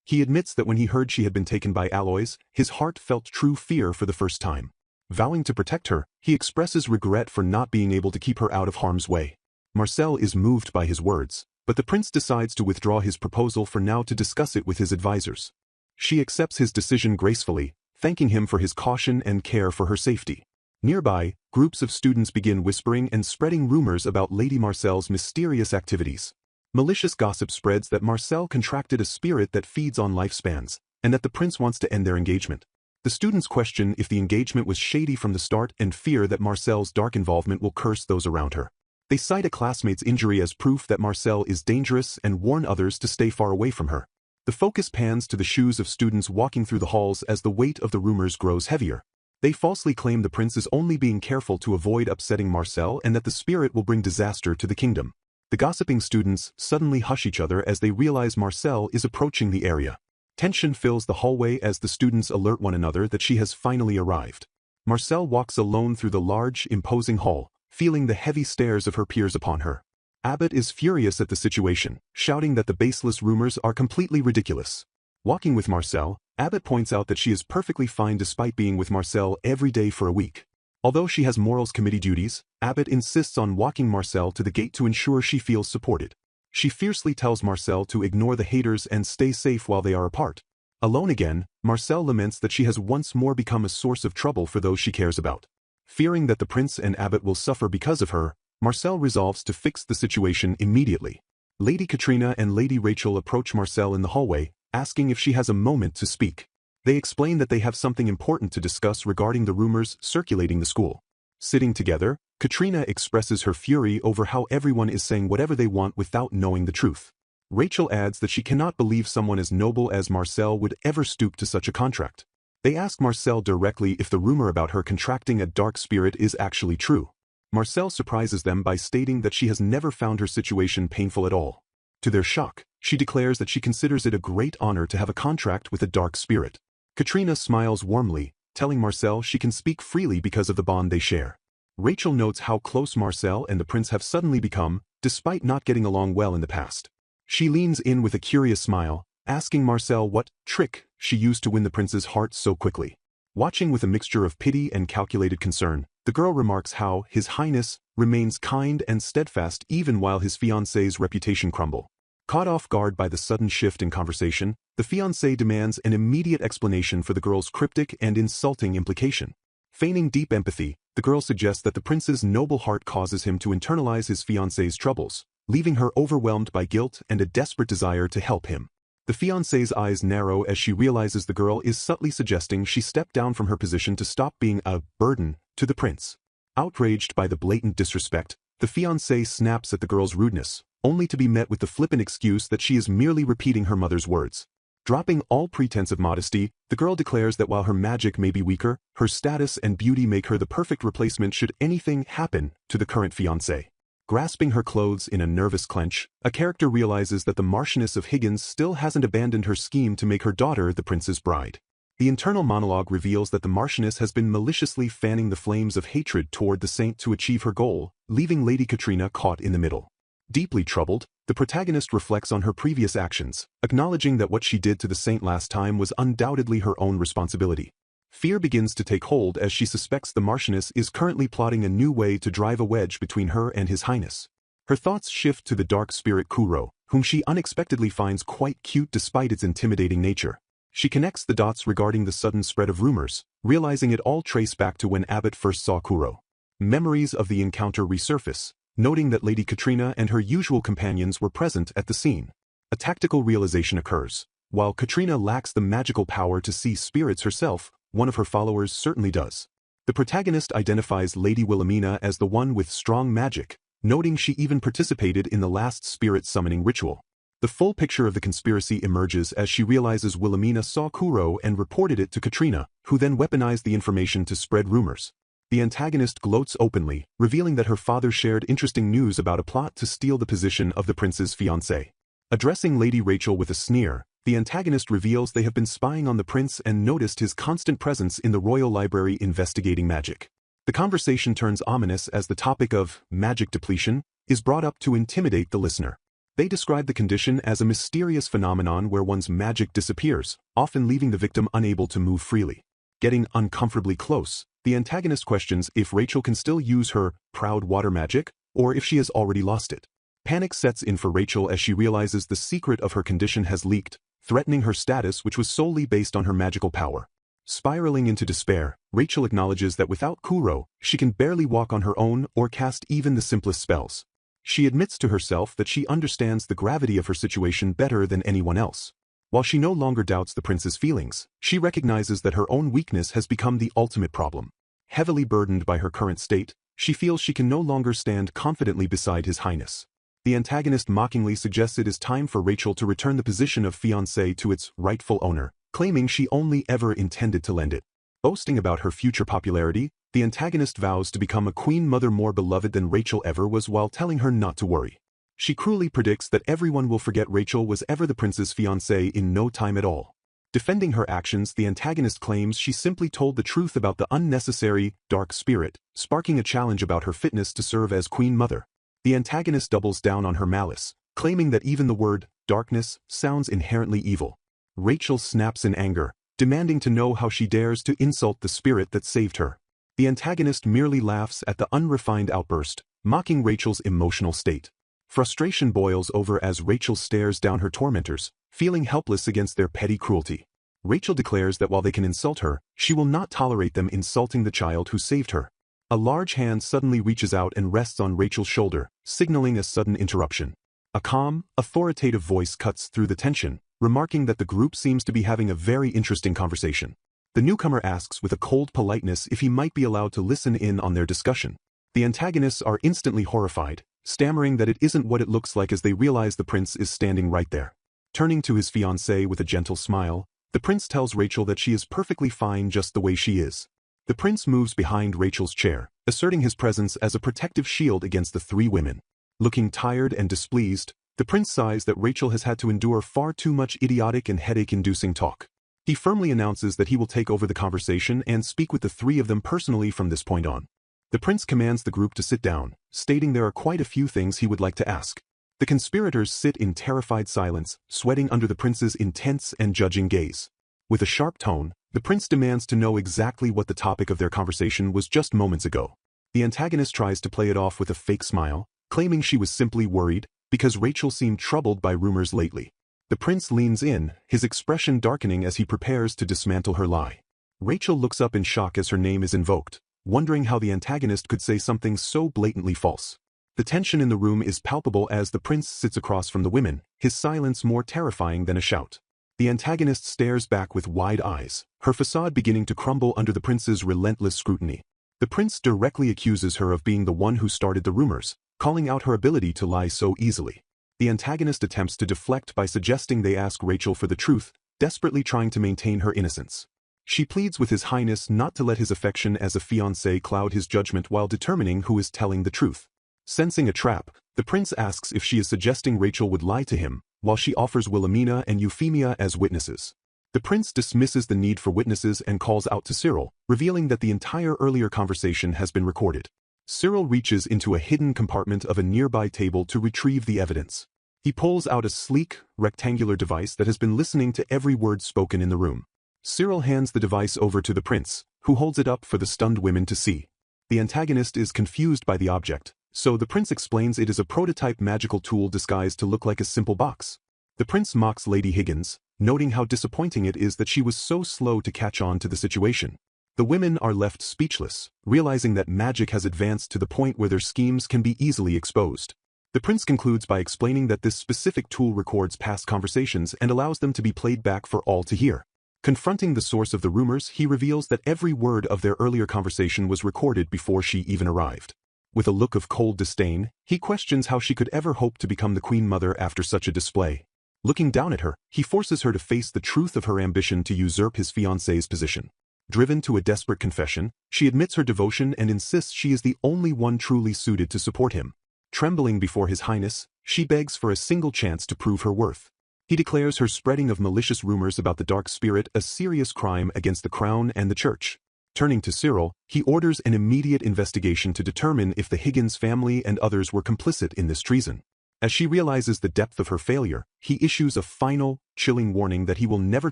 He admits that when he heard she had been taken by Aloys, his heart felt true fear for the first time. Vowing to protect her, he expresses regret for not being able to keep her out of harm's way. Marcel is moved by his words, but the prince decides to withdraw his proposal for now to discuss it with his advisors. She accepts his decision gracefully, thanking him for his caution and care for her safety. Nearby, groups of students begin whispering and spreading rumors about Lady Marcel's mysterious activities. Malicious gossip spreads that Marcel contracted a spirit that feeds on lifespans, and that the prince wants to end their engagement. The students question if the engagement was shady from the start and fear that Marcel's dark involvement will curse those around her. They cite a classmate's injury as proof that Marcel is dangerous and warn others to stay far away from her. The focus pans to the shoes of students walking through the halls as the weight of the rumors grows heavier. They falsely claim the prince is only being careful to avoid upsetting Marcel and that the spirit will bring disaster to the kingdom. The gossiping students suddenly hush each other as they realize Marcel is approaching the area. Tension fills the hallway as the students alert one another that she has finally arrived. Marcel walks alone through the large, imposing hall, feeling the heavy stares of her peers upon her. Abbott is furious at the situation, shouting that the baseless rumors are completely ridiculous. Walking with Marcel, Abbott points out that she is perfectly fine despite being with Marcel every day for a week. Although she has morals committee duties, Abbott insists on walking Marcel to the gate to ensure she feels supported. She fiercely tells Marcel to ignore the haters and stay safe while they are apart. Alone again, Marcel laments that she has once more become a source of trouble for those she cares about. Fearing that the prince and Abbott will suffer because of her, Marcel resolves to fix the situation immediately. Lady Katrina and Lady Rachel approach Marcel in the hallway, asking if she has a moment to speak. They explain that they have something important to discuss regarding the rumors circulating the school. Sitting together, Katrina expresses her fury over how everyone is saying whatever they want without knowing the truth. Rachel adds that she cannot believe someone as noble as Marcel would ever stoop to such a contract. They ask Marcel directly if the rumor about her contracting a dark spirit is actually true. Marcel surprises them by stating that she has never found her situation painful at all. To their shock, she declares that she considers it a great honor to have a contract with a dark spirit. Katrina smiles warmly, telling Marcel she can speak freely because of the bond they share. Rachel notes how close Marcel and the prince have suddenly become, despite not getting along well in the past. She leans in with a curious smile, asking Marcel what trick she used to win the prince's heart so quickly. Watching with a mixture of pity and calculated concern, the girl remarks how His Highness remains kind and steadfast even while his fiancée's reputation crumble. Caught off guard by the sudden shift in conversation, the fiancé demands an immediate explanation for the girl's cryptic and insulting implication. Feigning deep empathy, the girl suggests that the prince's noble heart causes him to internalize his fiancée's troubles, leaving her overwhelmed by guilt and a desperate desire to help him. The fiancée's eyes narrow as she realizes the girl is subtly suggesting she step down from her position to stop being a burden to the prince. Outraged by the blatant disrespect, the fiancé snaps at the girl's rudeness, only to be met with the flippant excuse that she is merely repeating her mother's words. Dropping all pretense of modesty, the girl declares that while her magic may be weaker, her status and beauty make her the perfect replacement should anything happen to the current fiancé. Grasping her clothes in a nervous clench, a character realizes that the Marchioness of Higgins still hasn't abandoned her scheme to make her daughter the prince's bride. The internal monologue reveals that the Marchioness has been maliciously fanning the flames of hatred toward the saint to achieve her goal, leaving Lady Katrina caught in the middle. Deeply troubled, the protagonist reflects on her previous actions, acknowledging that what she did to the saint last time was undoubtedly her own responsibility. Fear begins to take hold as she suspects the Marchioness is currently plotting a new way to drive a wedge between her and His Highness. Her thoughts shift to the dark spirit Kuro, whom she unexpectedly finds quite cute despite its intimidating nature. She connects the dots regarding the sudden spread of rumors, realizing it all traced back to when Abbott first saw Kuro. Memories of the encounter resurface, noting that Lady Katrina and her usual companions were present at the scene. A tactical realization occurs. While Katrina lacks the magical power to see spirits herself, one of her followers certainly does. The protagonist identifies Lady Wilhelmina as the one with strong magic, noting she even participated in the last spirit summoning ritual. The full picture of the conspiracy emerges as she realizes Wilhelmina saw Kuro and reported it to Katrina, who then weaponized the information to spread rumors. The antagonist gloats openly, revealing that her father shared interesting news about a plot to steal the position of the prince's fiancée. Addressing Lady Rachel with a sneer, the antagonist reveals they have been spying on the prince and noticed his constant presence in the royal library investigating magic. The conversation turns ominous as the topic of magic depletion is brought up to intimidate the listener. They describe the condition as a mysterious phenomenon where one's magic disappears, often leaving the victim unable to move freely. Getting uncomfortably close, the antagonist questions if Rachel can still use her proud water magic, or if she has already lost it. Panic sets in for Rachel as she realizes the secret of her condition has leaked, threatening her status which was solely based on her magical power. Spiraling into despair, Rachel acknowledges that without Kuro, she can barely walk on her own or cast even the simplest spells. She admits to herself that she understands the gravity of her situation better than anyone else. While she no longer doubts the prince's feelings, she recognizes that her own weakness has become the ultimate problem. Heavily burdened by her current state, she feels she can no longer stand confidently beside His Highness. The antagonist mockingly suggests it is time for Rachel to return the position of fiancée to its rightful owner, claiming she only ever intended to lend it. Boasting about her future popularity, the antagonist vows to become a queen mother more beloved than Rachel ever was while telling her not to worry. She cruelly predicts that everyone will forget Rachel was ever the prince's fiancée in no time at all. Defending her actions, the antagonist claims she simply told the truth about the unnecessary, dark spirit, sparking a challenge about her fitness to serve as queen mother. The antagonist doubles down on her malice, claiming that even the word, darkness, sounds inherently evil. Rachel snaps in anger, demanding to know how she dares to insult the spirit that saved her. The antagonist merely laughs at the unrefined outburst, mocking Rachel's emotional state. Frustration boils over as Rachel stares down her tormentors, feeling helpless against their petty cruelty. Rachel declares that while they can insult her, she will not tolerate them insulting the child who saved her. A large hand suddenly reaches out and rests on Rachel's shoulder, signaling a sudden interruption. A calm, authoritative voice cuts through the tension, remarking that the group seems to be having a very interesting conversation. The newcomer asks with a cold politeness if he might be allowed to listen in on their discussion. The antagonists are instantly horrified, stammering that it isn't what it looks like as they realize the prince is standing right there. Turning to his fiancée with a gentle smile, the prince tells Rachel that she is perfectly fine just the way she is. The prince moves behind Rachel's chair, asserting his presence as a protective shield against the three women. Looking tired and displeased, the prince sighs that Rachel has had to endure far too much idiotic and headache-inducing talk. He firmly announces that he will take over the conversation and speak with the three of them personally from this point on. The prince commands the group to sit down, stating there are quite a few things he would like to ask. The conspirators sit in terrified silence, sweating under the prince's intense and judging gaze. With a sharp tone, the prince demands to know exactly what the topic of their conversation was just moments ago. The antagonist tries to play it off with a fake smile, claiming she was simply worried because Rachel seemed troubled by rumors lately. The prince leans in, his expression darkening as he prepares to dismantle her lie. Rachel looks up in shock as her name is invoked, wondering how the antagonist could say something so blatantly false. The tension in the room is palpable as the prince sits across from the women, his silence more terrifying than a shout. The antagonist stares back with wide eyes, her facade beginning to crumble under the prince's relentless scrutiny. The prince directly accuses her of being the one who started the rumors, calling out her ability to lie so easily. The antagonist attempts to deflect by suggesting they ask Rachel for the truth, desperately trying to maintain her innocence. She pleads with His Highness not to let his affection as a fiancé cloud his judgment while determining who is telling the truth. Sensing a trap, the prince asks if she is suggesting Rachel would lie to him, while she offers Wilhelmina and Euphemia as witnesses. The prince dismisses the need for witnesses and calls out to Cyril, revealing that the entire earlier conversation has been recorded. Cyril reaches into a hidden compartment of a nearby table to retrieve the evidence. He pulls out a sleek, rectangular device that has been listening to every word spoken in the room. Cyril hands the device over to the prince, who holds it up for the stunned women to see. The antagonist is confused by the object, so the prince explains it is a prototype magical tool disguised to look like a simple box. The prince mocks Lady Higgins, noting how disappointing it is that she was so slow to catch on to the situation. The women are left speechless, realizing that magic has advanced to the point where their schemes can be easily exposed. The prince concludes by explaining that this specific tool records past conversations and allows them to be played back for all to hear. Confronting the source of the rumors, he reveals that every word of their earlier conversation was recorded before she even arrived. With a look of cold disdain, he questions how she could ever hope to become the queen mother after such a display. Looking down at her, he forces her to face the truth of her ambition to usurp his fiancé's position. Driven to a desperate confession, she admits her devotion and insists she is the only one truly suited to support him. Trembling before his highness, she begs for a single chance to prove her worth. He declares her spreading of malicious rumors about the dark spirit a serious crime against the crown and the church. Turning to Cyril, he orders an immediate investigation to determine if the Higgins family and others were complicit in this treason. As she realizes the depth of her failure, he issues a final, chilling warning that he will never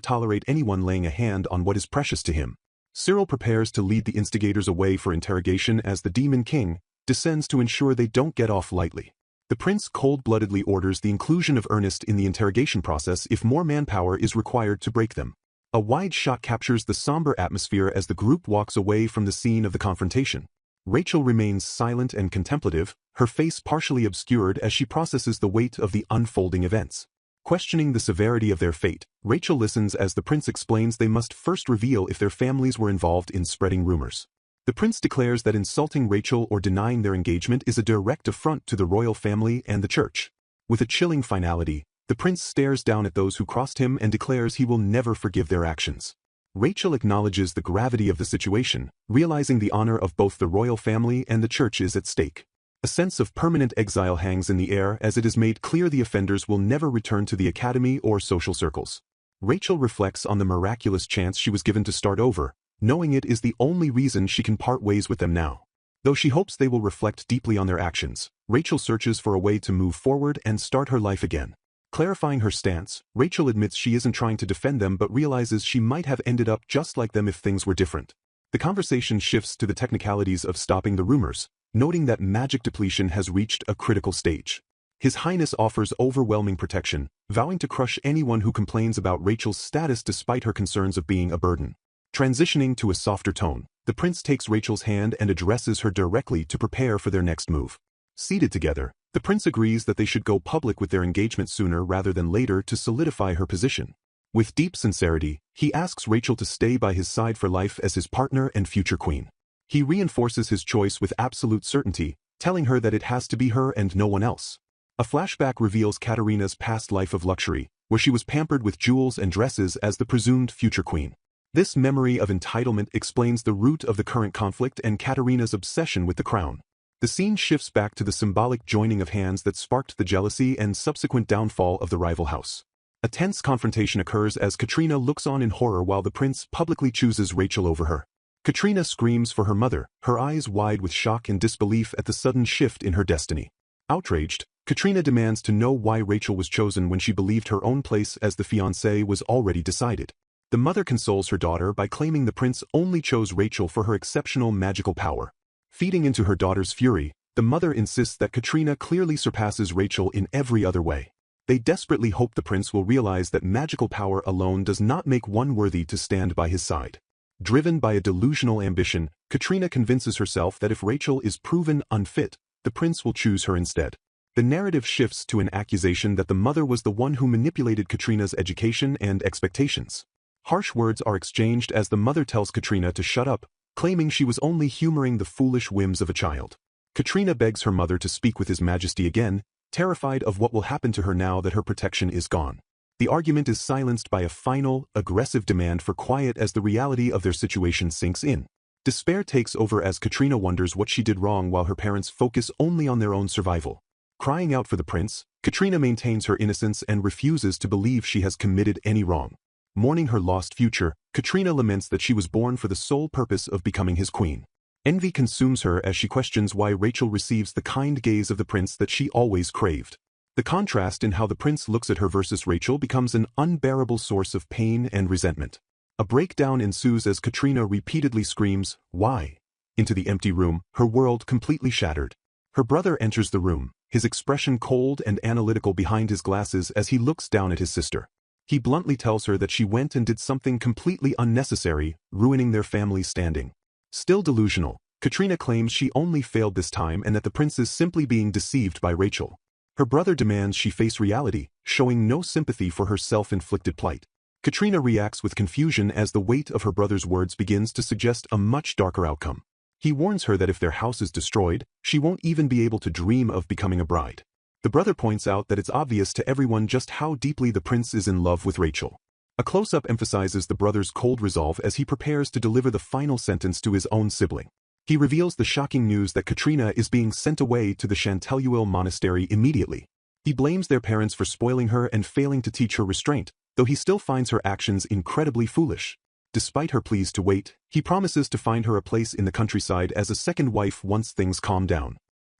tolerate anyone laying a hand on what is precious to him. Cyril prepares to lead the instigators away for interrogation as the Demon King descends to ensure they don't get off lightly. The prince cold-bloodedly orders the inclusion of Ernest in the interrogation process if more manpower is required to break them. A wide shot captures the somber atmosphere as the group walks away from the scene of the confrontation. Rachel remains silent and contemplative, her face partially obscured as she processes the weight of the unfolding events. Questioning the severity of their fate, Rachel listens as the prince explains they must first reveal if their families were involved in spreading rumors. The prince declares that insulting Rachel or denying their engagement is a direct affront to the royal family and the church. With a chilling finality, the prince stares down at those who crossed him and declares he will never forgive their actions. Rachel acknowledges the gravity of the situation, realizing the honor of both the royal family and the church is at stake. A sense of permanent exile hangs in the air as it is made clear the offenders will never return to the academy or social circles. Rachel reflects on the miraculous chance she was given to start over, knowing it is the only reason she can part ways with them now. Though she hopes they will reflect deeply on their actions, Rachel searches for a way to move forward and start her life again. Clarifying her stance, Rachel admits she isn't trying to defend them but realizes she might have ended up just like them if things were different. The conversation shifts to the technicalities of stopping the rumors, noting that magic depletion has reached a critical stage. His Highness offers overwhelming protection, vowing to crush anyone who complains about Rachel's status despite her concerns of being a burden. Transitioning to a softer tone, the prince takes Rachel's hand and addresses her directly to prepare for their next move. Seated together, the prince agrees that they should go public with their engagement sooner rather than later to solidify her position. With deep sincerity, he asks Rachel to stay by his side for life as his partner and future queen. He reinforces his choice with absolute certainty, telling her that it has to be her and no one else. A flashback reveals Katerina's past life of luxury, where she was pampered with jewels and dresses as the presumed future queen. This memory of entitlement explains the root of the current conflict and Katerina's obsession with the crown. The scene shifts back to the symbolic joining of hands that sparked the jealousy and subsequent downfall of the rival house. A tense confrontation occurs as Katrina looks on in horror while the prince publicly chooses Rachel over her. Katrina screams for her mother, her eyes wide with shock and disbelief at the sudden shift in her destiny. Outraged, Katrina demands to know why Rachel was chosen when she believed her own place as the fiancée was already decided. The mother consoles her daughter by claiming the prince only chose Rachel for her exceptional magical power. Feeding into her daughter's fury, the mother insists that Katrina clearly surpasses Rachel in every other way. They desperately hope the prince will realize that magical power alone does not make one worthy to stand by his side. Driven by a delusional ambition, Katrina convinces herself that if Rachel is proven unfit, the prince will choose her instead. The narrative shifts to an accusation that the mother was the one who manipulated Katrina's education and expectations. Harsh words are exchanged as the mother tells Katrina to shut up, claiming she was only humoring the foolish whims of a child. Katrina begs her mother to speak with His Majesty again, terrified of what will happen to her now that her protection is gone. The argument is silenced by a final, aggressive demand for quiet as the reality of their situation sinks in. Despair takes over as Katrina wonders what she did wrong while her parents focus only on their own survival. Crying out for the prince, Katrina maintains her innocence and refuses to believe she has committed any wrong. Mourning her lost future, Katrina laments that she was born for the sole purpose of becoming his queen. Envy consumes her as she questions why Rachel receives the kind gaze of the prince that she always craved. The contrast in how the prince looks at her versus Rachel becomes an unbearable source of pain and resentment. A breakdown ensues as Katrina repeatedly screams, "Why?" into the empty room, her world completely shattered. Her brother enters the room, his expression cold and analytical behind his glasses as he looks down at his sister. He bluntly tells her that she went and did something completely unnecessary, ruining their family's standing. Still delusional, Katrina claims she only failed this time and that the prince is simply being deceived by Rachel. Her brother demands she face reality, showing no sympathy for her self-inflicted plight. Katrina reacts with confusion as the weight of her brother's words begins to suggest a much darker outcome. He warns her that if their house is destroyed, she won't even be able to dream of becoming a bride. The brother points out that it's obvious to everyone just how deeply the prince is in love with Rachel. A close-up emphasizes the brother's cold resolve as he prepares to deliver the final sentence to his own sibling. He reveals the shocking news that Katrina is being sent away to the Chanteluil monastery immediately. He blames their parents for spoiling her and failing to teach her restraint, though he still finds her actions incredibly foolish. Despite her pleas to wait, he promises to find her a place in the countryside as a second wife once things calm down.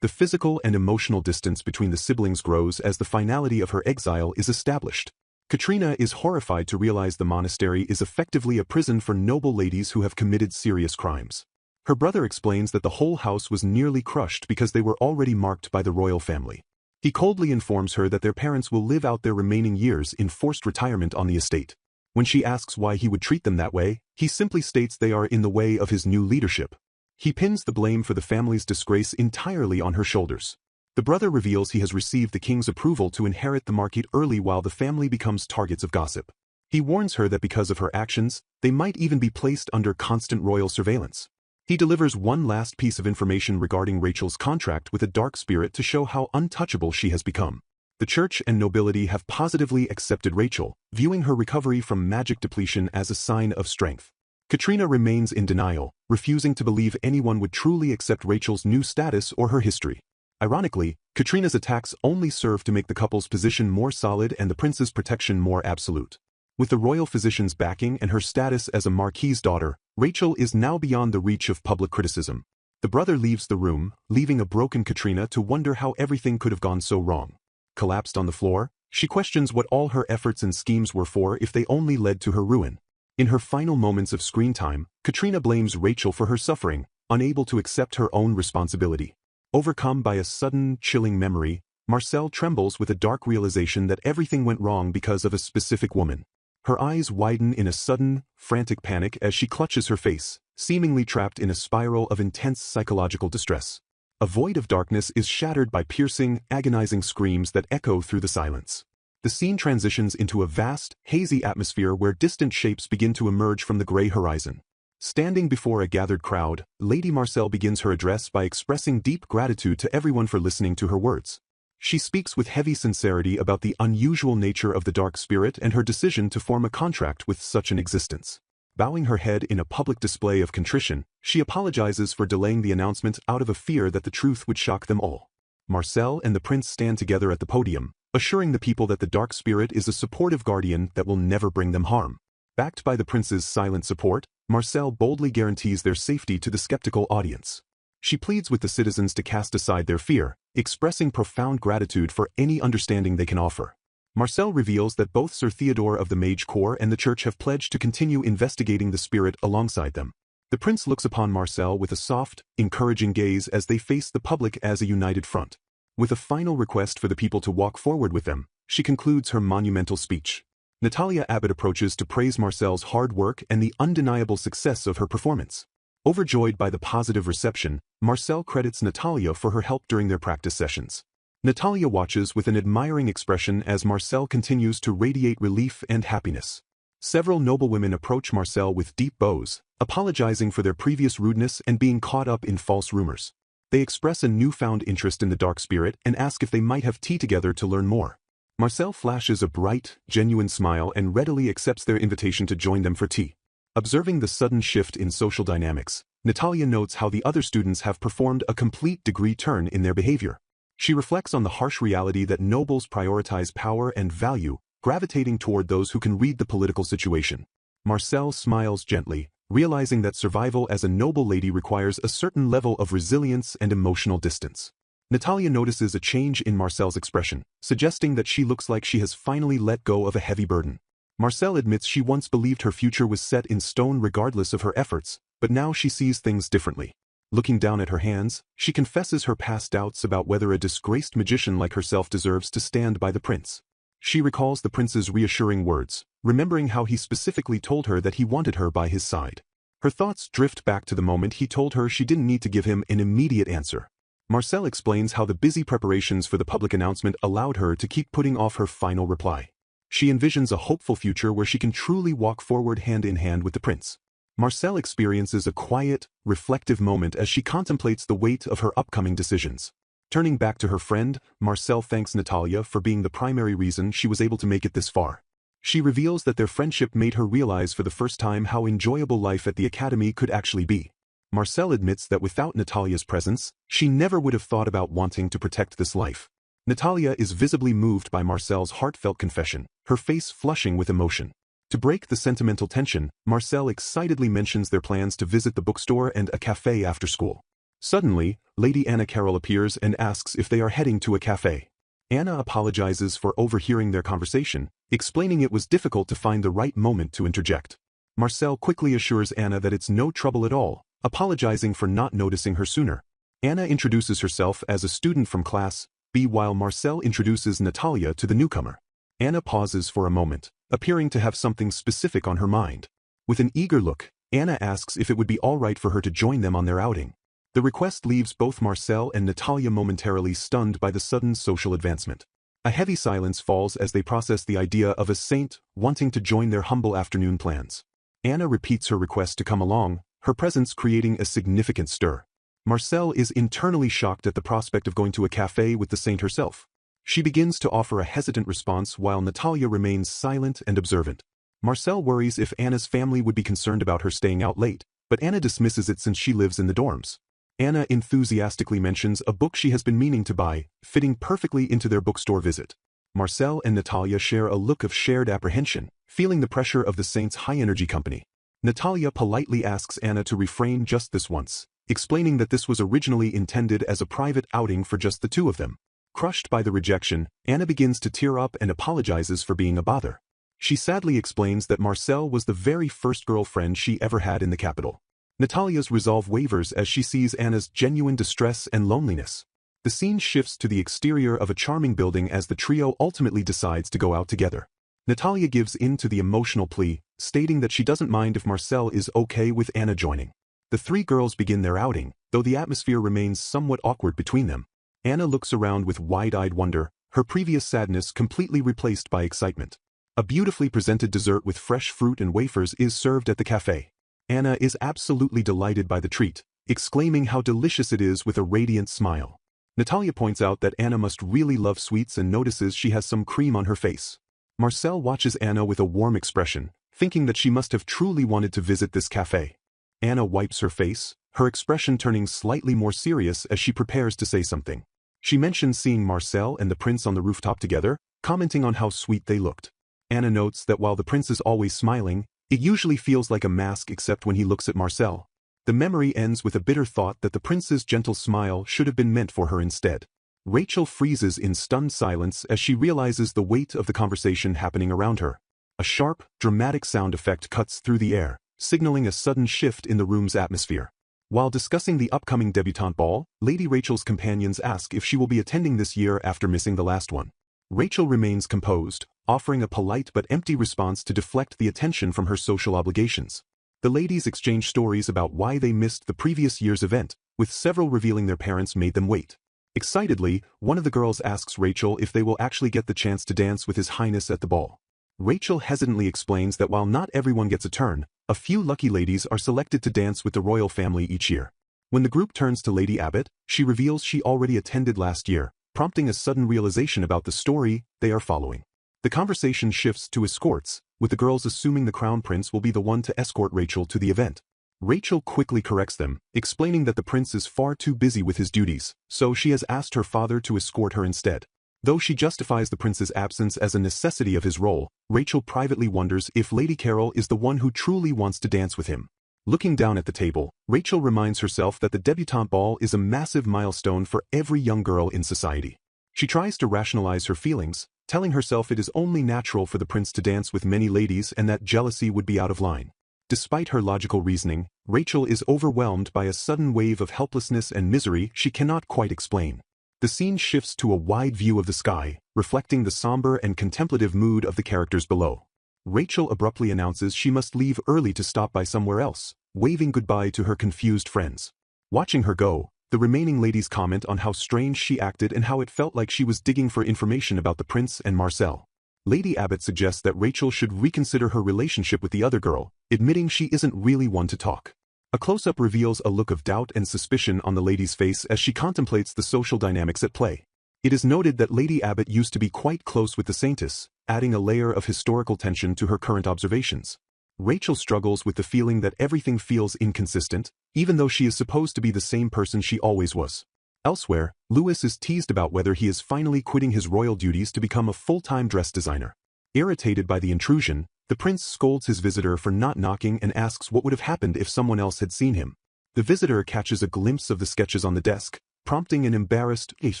The physical and emotional distance between the siblings grows as the finality of her exile is established. Katrina is horrified to realize the monastery is effectively a prison for noble ladies who have committed serious crimes. Her brother explains that the whole house was nearly crushed because they were already marked by the royal family. He coldly informs her that their parents will live out their remaining years in forced retirement on the estate. When she asks why he would treat them that way, he simply states they are in the way of his new leadership. He pins the blame for the family's disgrace entirely on her shoulders. The brother reveals he has received the king's approval to inherit the marquise early while the family becomes targets of gossip. He warns her that because of her actions, they might even be placed under constant royal surveillance. He delivers one last piece of information regarding Rachel's contract with a dark spirit to show how untouchable she has become. The church and nobility have positively accepted Rachel, viewing her recovery from magic depletion as a sign of strength. Katrina remains in denial, refusing to believe anyone would truly accept Rachel's new status or her history. Ironically, Katrina's attacks only serve to make the couple's position more solid and the prince's protection more absolute. With the royal physician's backing and her status as a marquis's daughter, Rachel is now beyond the reach of public criticism. The brother leaves the room, leaving a broken Katrina to wonder how everything could have gone so wrong. Collapsed on the floor, she questions what all her efforts and schemes were for if they only led to her ruin. In her final moments of screen time, Katrina blames Rachel for her suffering, unable to accept her own responsibility. Overcome by a sudden, chilling memory, Marcel trembles with a dark realization that everything went wrong because of a specific woman. Her eyes widen in a sudden, frantic panic as she clutches her face, seemingly trapped in a spiral of intense psychological distress. A void of darkness is shattered by piercing, agonizing screams that echo through the silence. The scene transitions into a vast, hazy atmosphere where distant shapes begin to emerge from the gray horizon. Standing before a gathered crowd, Lady Marcel begins her address by expressing deep gratitude to everyone for listening to her words. She speaks with heavy sincerity about the unusual nature of the dark spirit and her decision to form a contract with such an existence. Bowing her head in a public display of contrition, she apologizes for delaying the announcement out of a fear that the truth would shock them all. Marcel and the prince stand together at the podium, assuring the people that the dark spirit is a supportive guardian that will never bring them harm. Backed by the prince's silent support, Marcel boldly guarantees their safety to the skeptical audience. She pleads with the citizens to cast aside their fear, expressing profound gratitude for any understanding they can offer. Marcel reveals that both Sir Theodore of the Mage Corps and the church have pledged to continue investigating the spirit alongside them. The prince looks upon Marcel with a soft, encouraging gaze as they face the public as a united front. With a final request for the people to walk forward with them, she concludes her monumental speech. Natalia Abbott approaches to praise Marcel's hard work and the undeniable success of her performance. Overjoyed by the positive reception, Marcel credits Natalia for her help during their practice sessions. Natalia watches with an admiring expression as Marcel continues to radiate relief and happiness. Several noblewomen approach Marcel with deep bows, apologizing for their previous rudeness and being caught up in false rumors. They express a newfound interest in the dark spirit and ask if they might have tea together to learn more. Marcel flashes a bright, genuine smile and readily accepts their invitation to join them for tea. Observing the sudden shift in social dynamics, Natalia notes how the other students have performed a complete degree turn in their behavior. She reflects on the harsh reality that nobles prioritize power and value, gravitating toward those who can read the political situation. Marcel smiles gently, realizing that survival as a noble lady requires a certain level of resilience and emotional distance. Natalia notices a change in Marcel's expression, suggesting that she looks like she has finally let go of a heavy burden. Marcel admits she once believed her future was set in stone regardless of her efforts, but now she sees things differently. Looking down at her hands, she confesses her past doubts about whether a disgraced magician like herself deserves to stand by the prince. She recalls the prince's reassuring words, remembering how he specifically told her that he wanted her by his side. Her thoughts drift back to the moment he told her she didn't need to give him an immediate answer. Marcel explains how the busy preparations for the public announcement allowed her to keep putting off her final reply. She envisions a hopeful future where she can truly walk forward hand in hand with the prince. Marcel experiences a quiet, reflective moment as she contemplates the weight of her upcoming decisions. Turning back to her friend, Marcel thanks Natalia for being the primary reason she was able to make it this far. She reveals that their friendship made her realize for the first time how enjoyable life at the academy could actually be. Marcel admits that without Natalia's presence, she never would have thought about wanting to protect this life. Natalia is visibly moved by Marcel's heartfelt confession, her face flushing with emotion. To break the sentimental tension, Marcel excitedly mentions their plans to visit the bookstore and a cafe after school. Suddenly, Lady Anna Carroll appears and asks if they are heading to a cafe. Anna apologizes for overhearing their conversation, explaining it was difficult to find the right moment to interject. Marcel quickly assures Anna that it's no trouble at all, apologizing for not noticing her sooner. Anna introduces herself as a student from Class B while Marcel introduces Natalia to the newcomer. Anna pauses for a moment, appearing to have something specific on her mind. With an eager look, Anna asks if it would be all right for her to join them on their outing. The request leaves both Marcel and Natalia momentarily stunned by the sudden social advancement. A heavy silence falls as they process the idea of a saint wanting to join their humble afternoon plans. Anna repeats her request to come along, her presence creating a significant stir. Marcel is internally shocked at the prospect of going to a cafe with the saint herself. She begins to offer a hesitant response while Natalia remains silent and observant. Marcel worries if Anna's family would be concerned about her staying out late, but Anna dismisses it since she lives in the dorms. Anna enthusiastically mentions a book she has been meaning to buy, fitting perfectly into their bookstore visit. Marcel and Natalia share a look of shared apprehension, feeling the pressure of the saint's high-energy company. Natalia politely asks Anna to refrain just this once, explaining that this was originally intended as a private outing for just the two of them. Crushed by the rejection, Anna begins to tear up and apologizes for being a bother. She sadly explains that Marcel was the very first girlfriend she ever had in the capital. Natalia's resolve wavers as she sees Anna's genuine distress and loneliness. The scene shifts to the exterior of a charming building as the trio ultimately decides to go out together. Natalia gives in to the emotional plea, stating that she doesn't mind if Marcel is okay with Anna joining. The three girls begin their outing, though the atmosphere remains somewhat awkward between them. Anna looks around with wide-eyed wonder, her previous sadness completely replaced by excitement. A beautifully presented dessert with fresh fruit and wafers is served at the cafe. Anna is absolutely delighted by the treat, exclaiming how delicious it is with a radiant smile. Natalia points out that Anna must really love sweets and notices she has some cream on her face. Marcel watches Anna with a warm expression, thinking that she must have truly wanted to visit this cafe. Anna wipes her face, her expression turning slightly more serious as she prepares to say something. She mentions seeing Marcel and the prince on the rooftop together, commenting on how sweet they looked. Anna notes that while the prince is always smiling, it usually feels like a mask except when he looks at Marcel. The memory ends with a bitter thought that the prince's gentle smile should have been meant for her instead. Rachel freezes in stunned silence as she realizes the weight of the conversation happening around her. A sharp, dramatic sound effect cuts through the air, signaling a sudden shift in the room's atmosphere. While discussing the upcoming debutante ball, Lady Rachel's companions ask if she will be attending this year after missing the last one. Rachel remains composed, offering a polite but empty response to deflect the attention from her social obligations. The ladies exchange stories about why they missed the previous year's event, with several revealing their parents made them wait. Excitedly, one of the girls asks Rachel if they will actually get the chance to dance with His Highness at the ball. Rachel hesitantly explains that while not everyone gets a turn, a few lucky ladies are selected to dance with the royal family each year. When the group turns to Lady Abbott, she reveals she already attended last year, prompting a sudden realization about the story they are following. The conversation shifts to escorts, with the girls assuming the crown prince will be the one to escort Rachel to the event. Rachel quickly corrects them, explaining that the prince is far too busy with his duties, so she has asked her father to escort her instead. Though she justifies the prince's absence as a necessity of his role, Rachel privately wonders if Lady Carroll is the one who truly wants to dance with him. Looking down at the table, Rachel reminds herself that the debutante ball is a massive milestone for every young girl in society. She tries to rationalize her feelings, telling herself it is only natural for the prince to dance with many ladies and that jealousy would be out of line. Despite her logical reasoning, Rachel is overwhelmed by a sudden wave of helplessness and misery she cannot quite explain. The scene shifts to a wide view of the sky, reflecting the somber and contemplative mood of the characters below. Rachel abruptly announces she must leave early to stop by somewhere else, waving goodbye to her confused friends. Watching her go, the remaining ladies comment on how strange she acted and how it felt like she was digging for information about the prince and Marcel. Lady Abbott suggests that Rachel should reconsider her relationship with the other girl, admitting she isn't really one to talk. A close-up reveals a look of doubt and suspicion on the lady's face as she contemplates the social dynamics at play. It is noted that Lady Abbott used to be quite close with the Saintess, adding a layer of historical tension to her current observations. Rachel struggles with the feeling that everything feels inconsistent, even though she is supposed to be the same person she always was. Elsewhere, Louis is teased about whether he is finally quitting his royal duties to become a full-time dress designer. Irritated by the intrusion, the prince scolds his visitor for not knocking and asks what would have happened if someone else had seen him. The visitor catches a glimpse of the sketches on the desk, prompting an embarrassed "ish"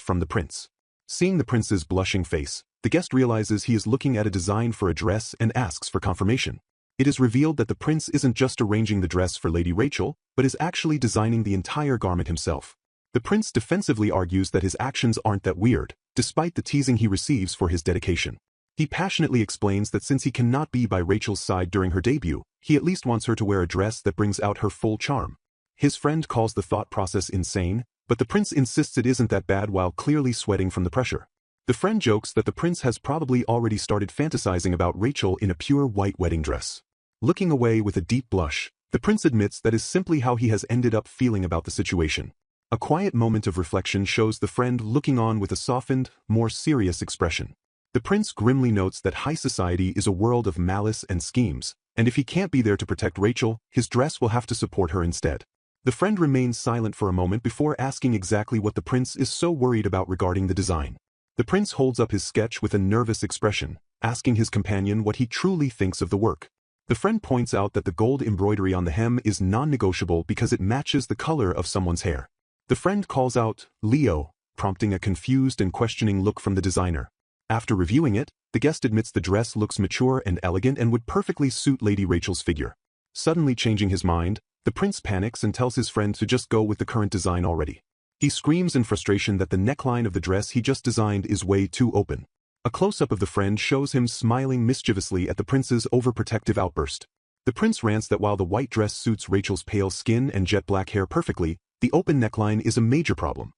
from the prince. Seeing the prince's blushing face, the guest realizes he is looking at a design for a dress and asks for confirmation. It is revealed that the prince isn't just arranging the dress for Lady Rachel, but is actually designing the entire garment himself. The prince defensively argues that his actions aren't that weird, despite the teasing he receives for his dedication. He passionately explains that since he cannot be by Rachel's side during her debut, he at least wants her to wear a dress that brings out her full charm. His friend calls the thought process insane, but the prince insists it isn't that bad while clearly sweating from the pressure. The friend jokes that the prince has probably already started fantasizing about Rachel in a pure white wedding dress. Looking away with a deep blush, the prince admits that is simply how he has ended up feeling about the situation. A quiet moment of reflection shows the friend looking on with a softened, more serious expression. The prince grimly notes that high society is a world of malice and schemes, and if he can't be there to protect Rachel, his dress will have to support her instead. The friend remains silent for a moment before asking exactly what the prince is so worried about regarding the design. The prince holds up his sketch with a nervous expression, asking his companion what he truly thinks of the work. The friend points out that the gold embroidery on the hem is non-negotiable because it matches the color of someone's hair. The friend calls out, "Leo," prompting a confused and questioning look from the designer. After reviewing it, the guest admits the dress looks mature and elegant and would perfectly suit Lady Rachel's figure. Suddenly changing his mind, the prince panics and tells his friend to just go with the current design already. He screams in frustration that the neckline of the dress he just designed is way too open. A close-up of the friend shows him smiling mischievously at the prince's overprotective outburst. The prince rants that while the white dress suits Rachel's pale skin and jet black hair perfectly, the open neckline is a major problem.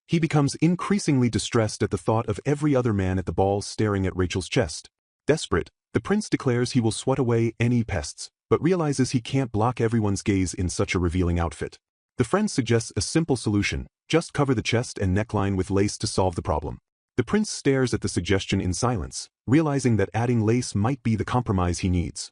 He becomes increasingly distressed at the thought of every other man at the ball staring at Rachel's chest. Desperate, the prince declares he will swat away any pests, but realizes he can't block everyone's gaze in such a revealing outfit. The friend suggests a simple solution: just cover the chest and neckline with lace to solve the problem. The prince stares at the suggestion in silence, realizing that adding lace might be the compromise he needs.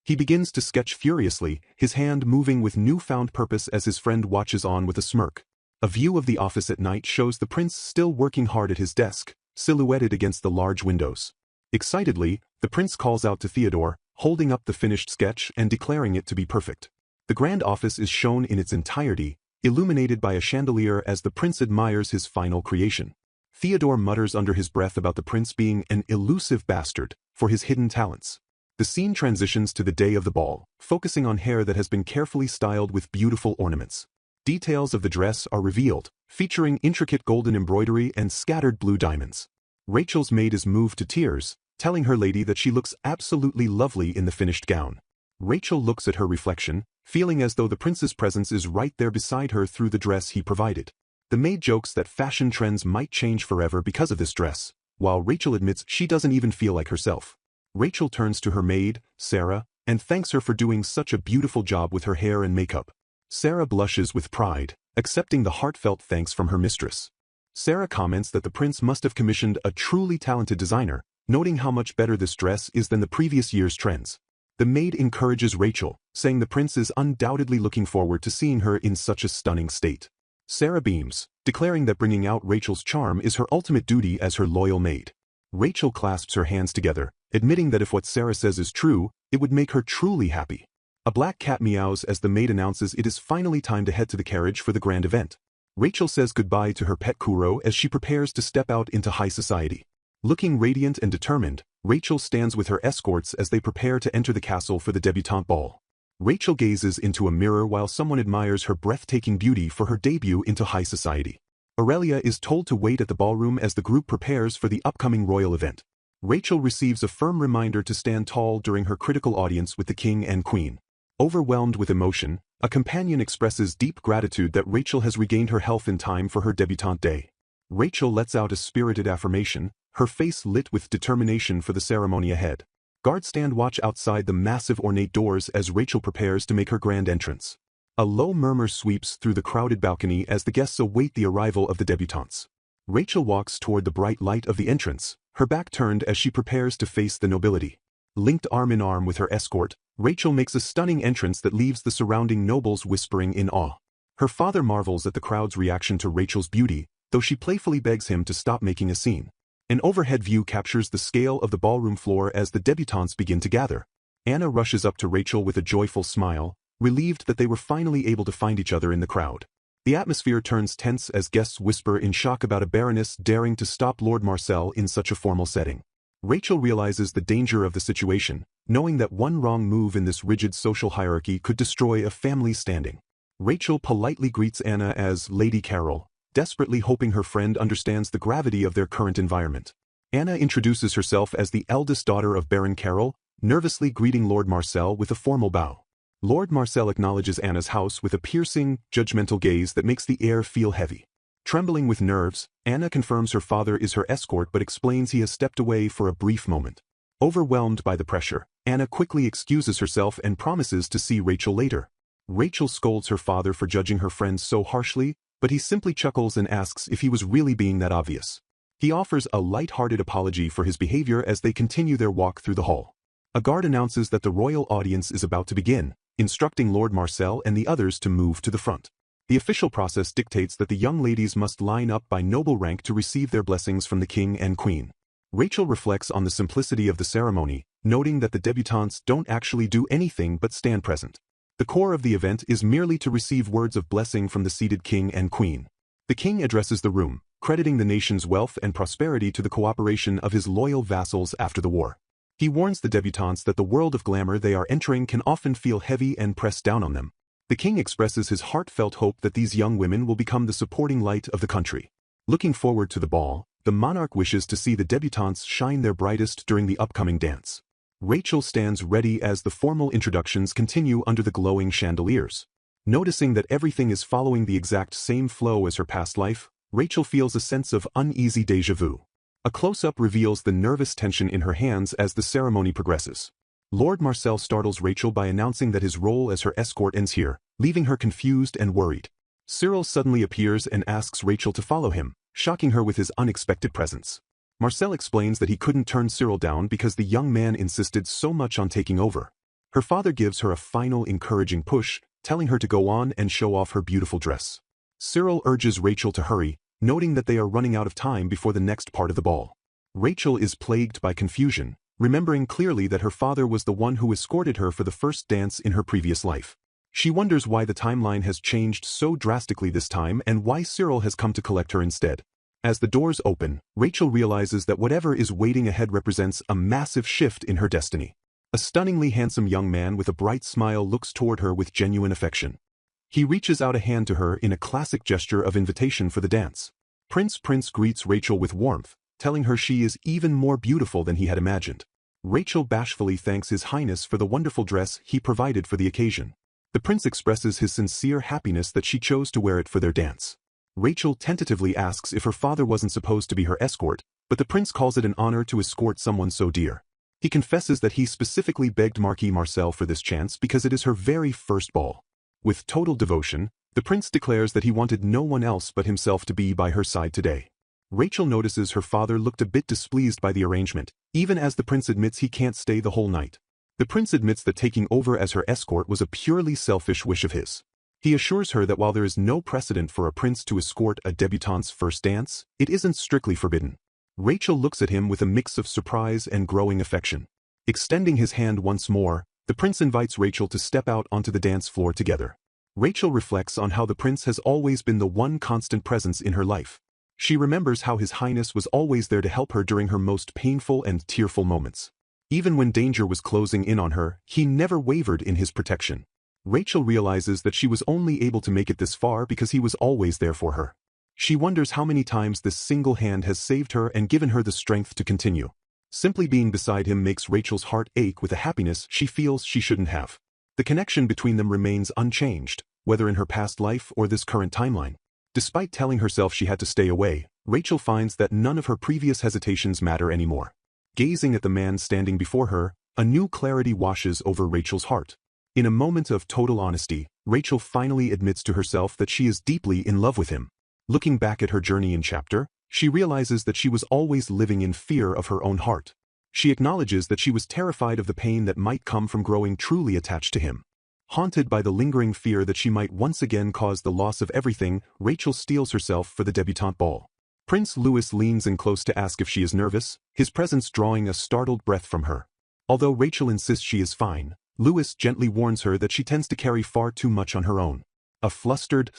He begins to sketch furiously, his hand moving with newfound purpose as his friend watches on with a smirk. A view of the office at night shows the prince still working hard at his desk, silhouetted against the large windows. Excitedly, the prince calls out to Theodore, holding up the finished sketch and declaring it to be perfect. The grand office is shown in its entirety, illuminated by a chandelier as the prince admires his final creation. Theodore mutters under his breath about the prince being an elusive bastard for his hidden talents. The scene transitions to the day of the ball, focusing on hair that has been carefully styled with beautiful ornaments. Details of the dress are revealed, featuring intricate golden embroidery and scattered blue diamonds. Rachel's maid is moved to tears, telling her lady that she looks absolutely lovely in the finished gown. Rachel looks at her reflection, feeling as though the prince's presence is right there beside her through the dress he provided. The maid jokes that fashion trends might change forever because of this dress, while Rachel admits she doesn't even feel like herself. Rachel turns to her maid, Sarah, and thanks her for doing such a beautiful job with her hair and makeup. Sarah blushes with pride, accepting the heartfelt thanks from her mistress. Sarah comments that the prince must have commissioned a truly talented designer, noting how much better this dress is than the previous year's trends. The maid encourages Rachel, saying the prince is undoubtedly looking forward to seeing her in such a stunning state. Sarah beams, declaring that bringing out Rachel's charm is her ultimate duty as her loyal maid. Rachel clasps her hands together, admitting that if what Sarah says is true, it would make her truly happy. A black cat meows as the maid announces it is finally time to head to the carriage for the grand event. Rachel says goodbye to her pet Kuro as she prepares to step out into high society. Looking radiant and determined, Rachel stands with her escorts as they prepare to enter the castle for the debutante ball. Rachel gazes into a mirror while someone admires her breathtaking beauty for her debut into high society. Aurelia is told to wait at the ballroom as the group prepares for the upcoming royal event. Rachel receives a firm reminder to stand tall during her critical audience with the king and queen. Overwhelmed with emotion, a companion expresses deep gratitude that Rachel has regained her health in time for her debutante day. Rachel lets out a spirited affirmation, her face lit with determination for the ceremony ahead. Guards stand watch outside the massive ornate doors as Rachel prepares to make her grand entrance. A low murmur sweeps through the crowded balcony as the guests await the arrival of the debutantes. Rachel walks toward the bright light of the entrance, her back turned as she prepares to face the nobility. Linked arm in arm with her escort, Rachel makes a stunning entrance that leaves the surrounding nobles whispering in awe. Her father marvels at the crowd's reaction to Rachel's beauty, though she playfully begs him to stop making a scene. An overhead view captures the scale of the ballroom floor as the debutantes begin to gather. Anna rushes up to Rachel with a joyful smile, relieved that they were finally able to find each other in the crowd. The atmosphere turns tense as guests whisper in shock about a baroness daring to stop Lord Marcel in such a formal setting. Rachel realizes the danger of the situation, knowing that one wrong move in this rigid social hierarchy could destroy a family's standing. Rachel politely greets Anna as Lady Carol, desperately hoping her friend understands the gravity of their current environment. Anna introduces herself as the eldest daughter of Baron Carol, nervously greeting Lord Marcel with a formal bow. Lord Marcel acknowledges Anna's house with a piercing, judgmental gaze that makes the air feel heavy. Trembling with nerves, Anna confirms her father is her escort but explains he has stepped away for a brief moment. Overwhelmed by the pressure, Anna quickly excuses herself and promises to see Rachel later. Rachel scolds her father for judging her friend so harshly, but he simply chuckles and asks if he was really being that obvious. He offers a light-hearted apology for his behavior as they continue their walk through the hall. A guard announces that the royal audience is about to begin, instructing Lord Marcel and the others to move to the front. The official process dictates that the young ladies must line up by noble rank to receive their blessings from the king and queen. Rachel reflects on the simplicity of the ceremony, noting that the debutantes don't actually do anything but stand present. The core of the event is merely to receive words of blessing from the seated king and queen. The king addresses the room, crediting the nation's wealth and prosperity to the cooperation of his loyal vassals after the war. He warns the debutantes that the world of glamour they are entering can often feel heavy and press down on them. The king expresses his heartfelt hope that these young women will become the supporting light of the country. Looking forward to the ball, the monarch wishes to see the debutantes shine their brightest during the upcoming dance. Rachel stands ready as the formal introductions continue under the glowing chandeliers. Noticing that everything is following the exact same flow as her past life, Rachel feels a sense of uneasy déjà vu. A close-up reveals the nervous tension in her hands as the ceremony progresses. Lord Marcel startles Rachel by announcing that his role as her escort ends here, leaving her confused and worried. Cyril suddenly appears and asks Rachel to follow him, shocking her with his unexpected presence. Marcel explains that he couldn't turn Cyril down because the young man insisted so much on taking over. Her father gives her a final encouraging push, telling her to go on and show off her beautiful dress. Cyril urges Rachel to hurry, noting that they are running out of time before the next part of the ball. Rachel is plagued by confusion, remembering clearly that her father was the one who escorted her for the first dance in her previous life. She wonders why the timeline has changed so drastically this time and why Cyril has come to collect her instead. As the doors open, Rachel realizes that whatever is waiting ahead represents a massive shift in her destiny. A stunningly handsome young man with a bright smile looks toward her with genuine affection. He reaches out a hand to her in a classic gesture of invitation for the dance. Prince greets Rachel with warmth, telling her she is even more beautiful than he had imagined. Rachel bashfully thanks His Highness for the wonderful dress he provided for the occasion. The prince expresses his sincere happiness that she chose to wear it for their dance. Rachel tentatively asks if her father wasn't supposed to be her escort, but the prince calls it an honor to escort someone so dear. He confesses that he specifically begged Marquis Marcel for this chance because it is her very first ball. With total devotion, the prince declares that he wanted no one else but himself to be by her side today. Rachel notices her father looked a bit displeased by the arrangement, even as the prince admits he can't stay the whole night. The prince admits that taking over as her escort was a purely selfish wish of his. He assures her that while there is no precedent for a prince to escort a debutante's first dance, it isn't strictly forbidden. Rachel looks at him with a mix of surprise and growing affection. Extending his hand once more, the prince invites Rachel to step out onto the dance floor together. Rachel reflects on how the prince has always been the one constant presence in her life. She remembers how His Highness was always there to help her during her most painful and tearful moments. Even when danger was closing in on her, he never wavered in his protection. Rachel realizes that she was only able to make it this far because he was always there for her. She wonders how many times this single hand has saved her and given her the strength to continue. Simply being beside him makes Rachel's heart ache with a happiness she feels she shouldn't have. The connection between them remains unchanged, whether in her past life or this current timeline. Despite telling herself she had to stay away, Rachel finds that none of her previous hesitations matter anymore. Gazing at the man standing before her, a new clarity washes over Rachel's heart. In a moment of total honesty, Rachel finally admits to herself that she is deeply in love with him. Looking back at her journey in chapter, she realizes that she was always living in fear of her own heart. She acknowledges that she was terrified of the pain that might come from growing truly attached to him. Haunted by the lingering fear that she might once again cause the loss of everything, Rachel steels herself for the debutante ball. Prince Louis leans in close to ask if she is nervous, his presence drawing a startled breath from her. Although Rachel insists she is fine, Louis gently warns her that she tends to carry far too much on her own. A flustered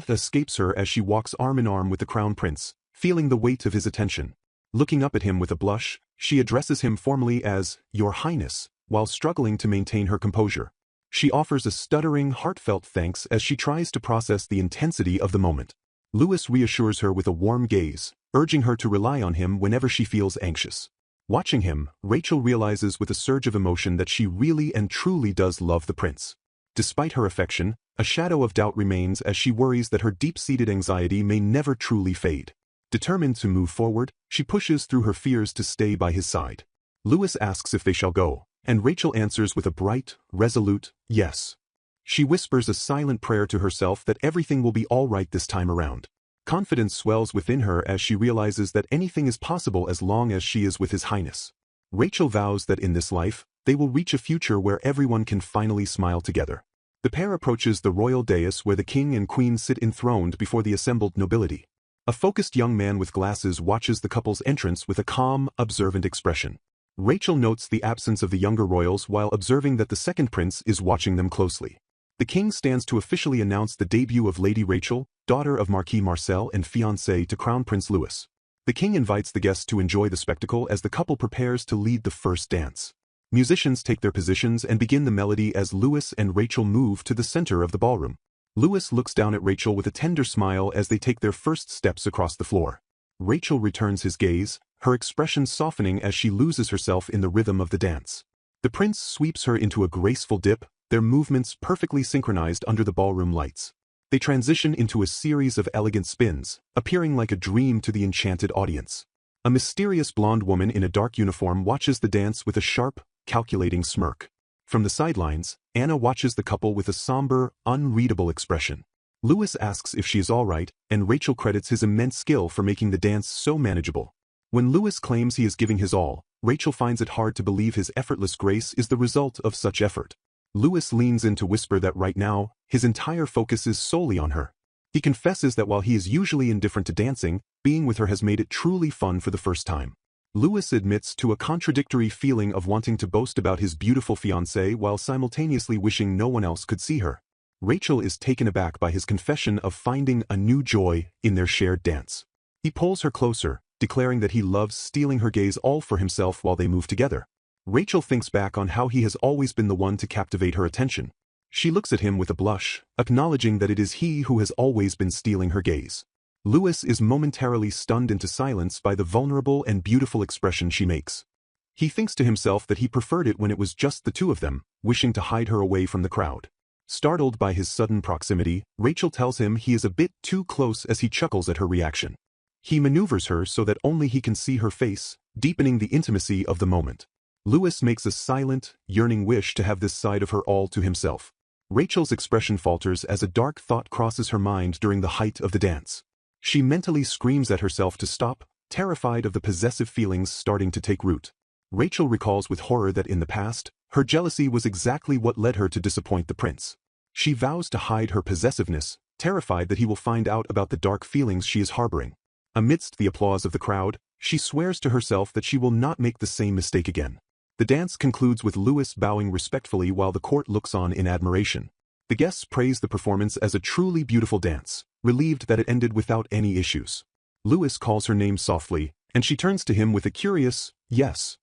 escapes her as she walks arm in arm with the crown prince, feeling the weight of his attention. Looking up at him with a blush, she addresses him formally as, "Your Highness," while struggling to maintain her composure. She offers a stuttering, heartfelt thanks as she tries to process the intensity of the moment. Louis reassures her with a warm gaze, urging her to rely on him whenever she feels anxious. Watching him, Rachel realizes with a surge of emotion that she really and truly does love the prince. Despite her affection, a shadow of doubt remains as she worries that her deep-seated anxiety may never truly fade. Determined to move forward, she pushes through her fears to stay by his side. Louis asks if they shall go, and Rachel answers with a bright, resolute, yes. She whispers a silent prayer to herself that everything will be all right this time around. Confidence swells within her as she realizes that anything is possible as long as she is with His Highness. Rachel vows that in this life, they will reach a future where everyone can finally smile together. The pair approaches the royal dais where the king and queen sit enthroned before the assembled nobility. A focused young man with glasses watches the couple's entrance with a calm, observant expression. Rachel notes the absence of the younger royals while observing that the second prince is watching them closely. The king stands to officially announce the debut of Lady Rachel, daughter of Marquis Marcel and fiancée to Crown Prince Louis. The king invites the guests to enjoy the spectacle as the couple prepares to lead the first dance. Musicians take their positions and begin the melody as Louis and Rachel move to the center of the ballroom. Louis looks down at Rachel with a tender smile as they take their first steps across the floor. Rachel returns his gaze, her expression softening as she loses herself in the rhythm of the dance. The prince sweeps her into a graceful dip, their movements perfectly synchronized under the ballroom lights. They transition into a series of elegant spins, appearing like a dream to the enchanted audience. A mysterious blonde woman in a dark uniform watches the dance with a sharp, calculating smirk. From the sidelines, Anna watches the couple with a somber, unreadable expression. Louis asks if she is all right, and Rachel credits his immense skill for making the dance so manageable. When Louis claims he is giving his all, Rachel finds it hard to believe his effortless grace is the result of such effort. Louis leans in to whisper that right now, his entire focus is solely on her. He confesses that while he is usually indifferent to dancing, being with her has made it truly fun for the first time. Louis admits to a contradictory feeling of wanting to boast about his beautiful fiancée while simultaneously wishing no one else could see her. Rachel is taken aback by his confession of finding a new joy in their shared dance. He pulls her closer, declaring that he loves stealing her gaze all for himself while they move together. Rachel thinks back on how he has always been the one to captivate her attention. She looks at him with a blush, acknowledging that it is he who has always been stealing her gaze. Louis is momentarily stunned into silence by the vulnerable and beautiful expression she makes. He thinks to himself that he preferred it when it was just the two of them, wishing to hide her away from the crowd. Startled by his sudden proximity, Rachel tells him he is a bit too close as he chuckles at her reaction. He maneuvers her so that only he can see her face, deepening the intimacy of the moment. Louis makes a silent, yearning wish to have this side of her all to himself. Rachel's expression falters as a dark thought crosses her mind during the height of the dance. She mentally screams at herself to stop, terrified of the possessive feelings starting to take root. Rachel recalls with horror that in the past, her jealousy was exactly what led her to disappoint the prince. She vows to hide her possessiveness, terrified that he will find out about the dark feelings she is harboring. Amidst the applause of the crowd, she swears to herself that she will not make the same mistake again. The dance concludes with Louis bowing respectfully while the court looks on in admiration. The guests praise the performance as a truly beautiful dance, relieved that it ended without any issues. Louis calls her name softly, and she turns to him with a curious, yes.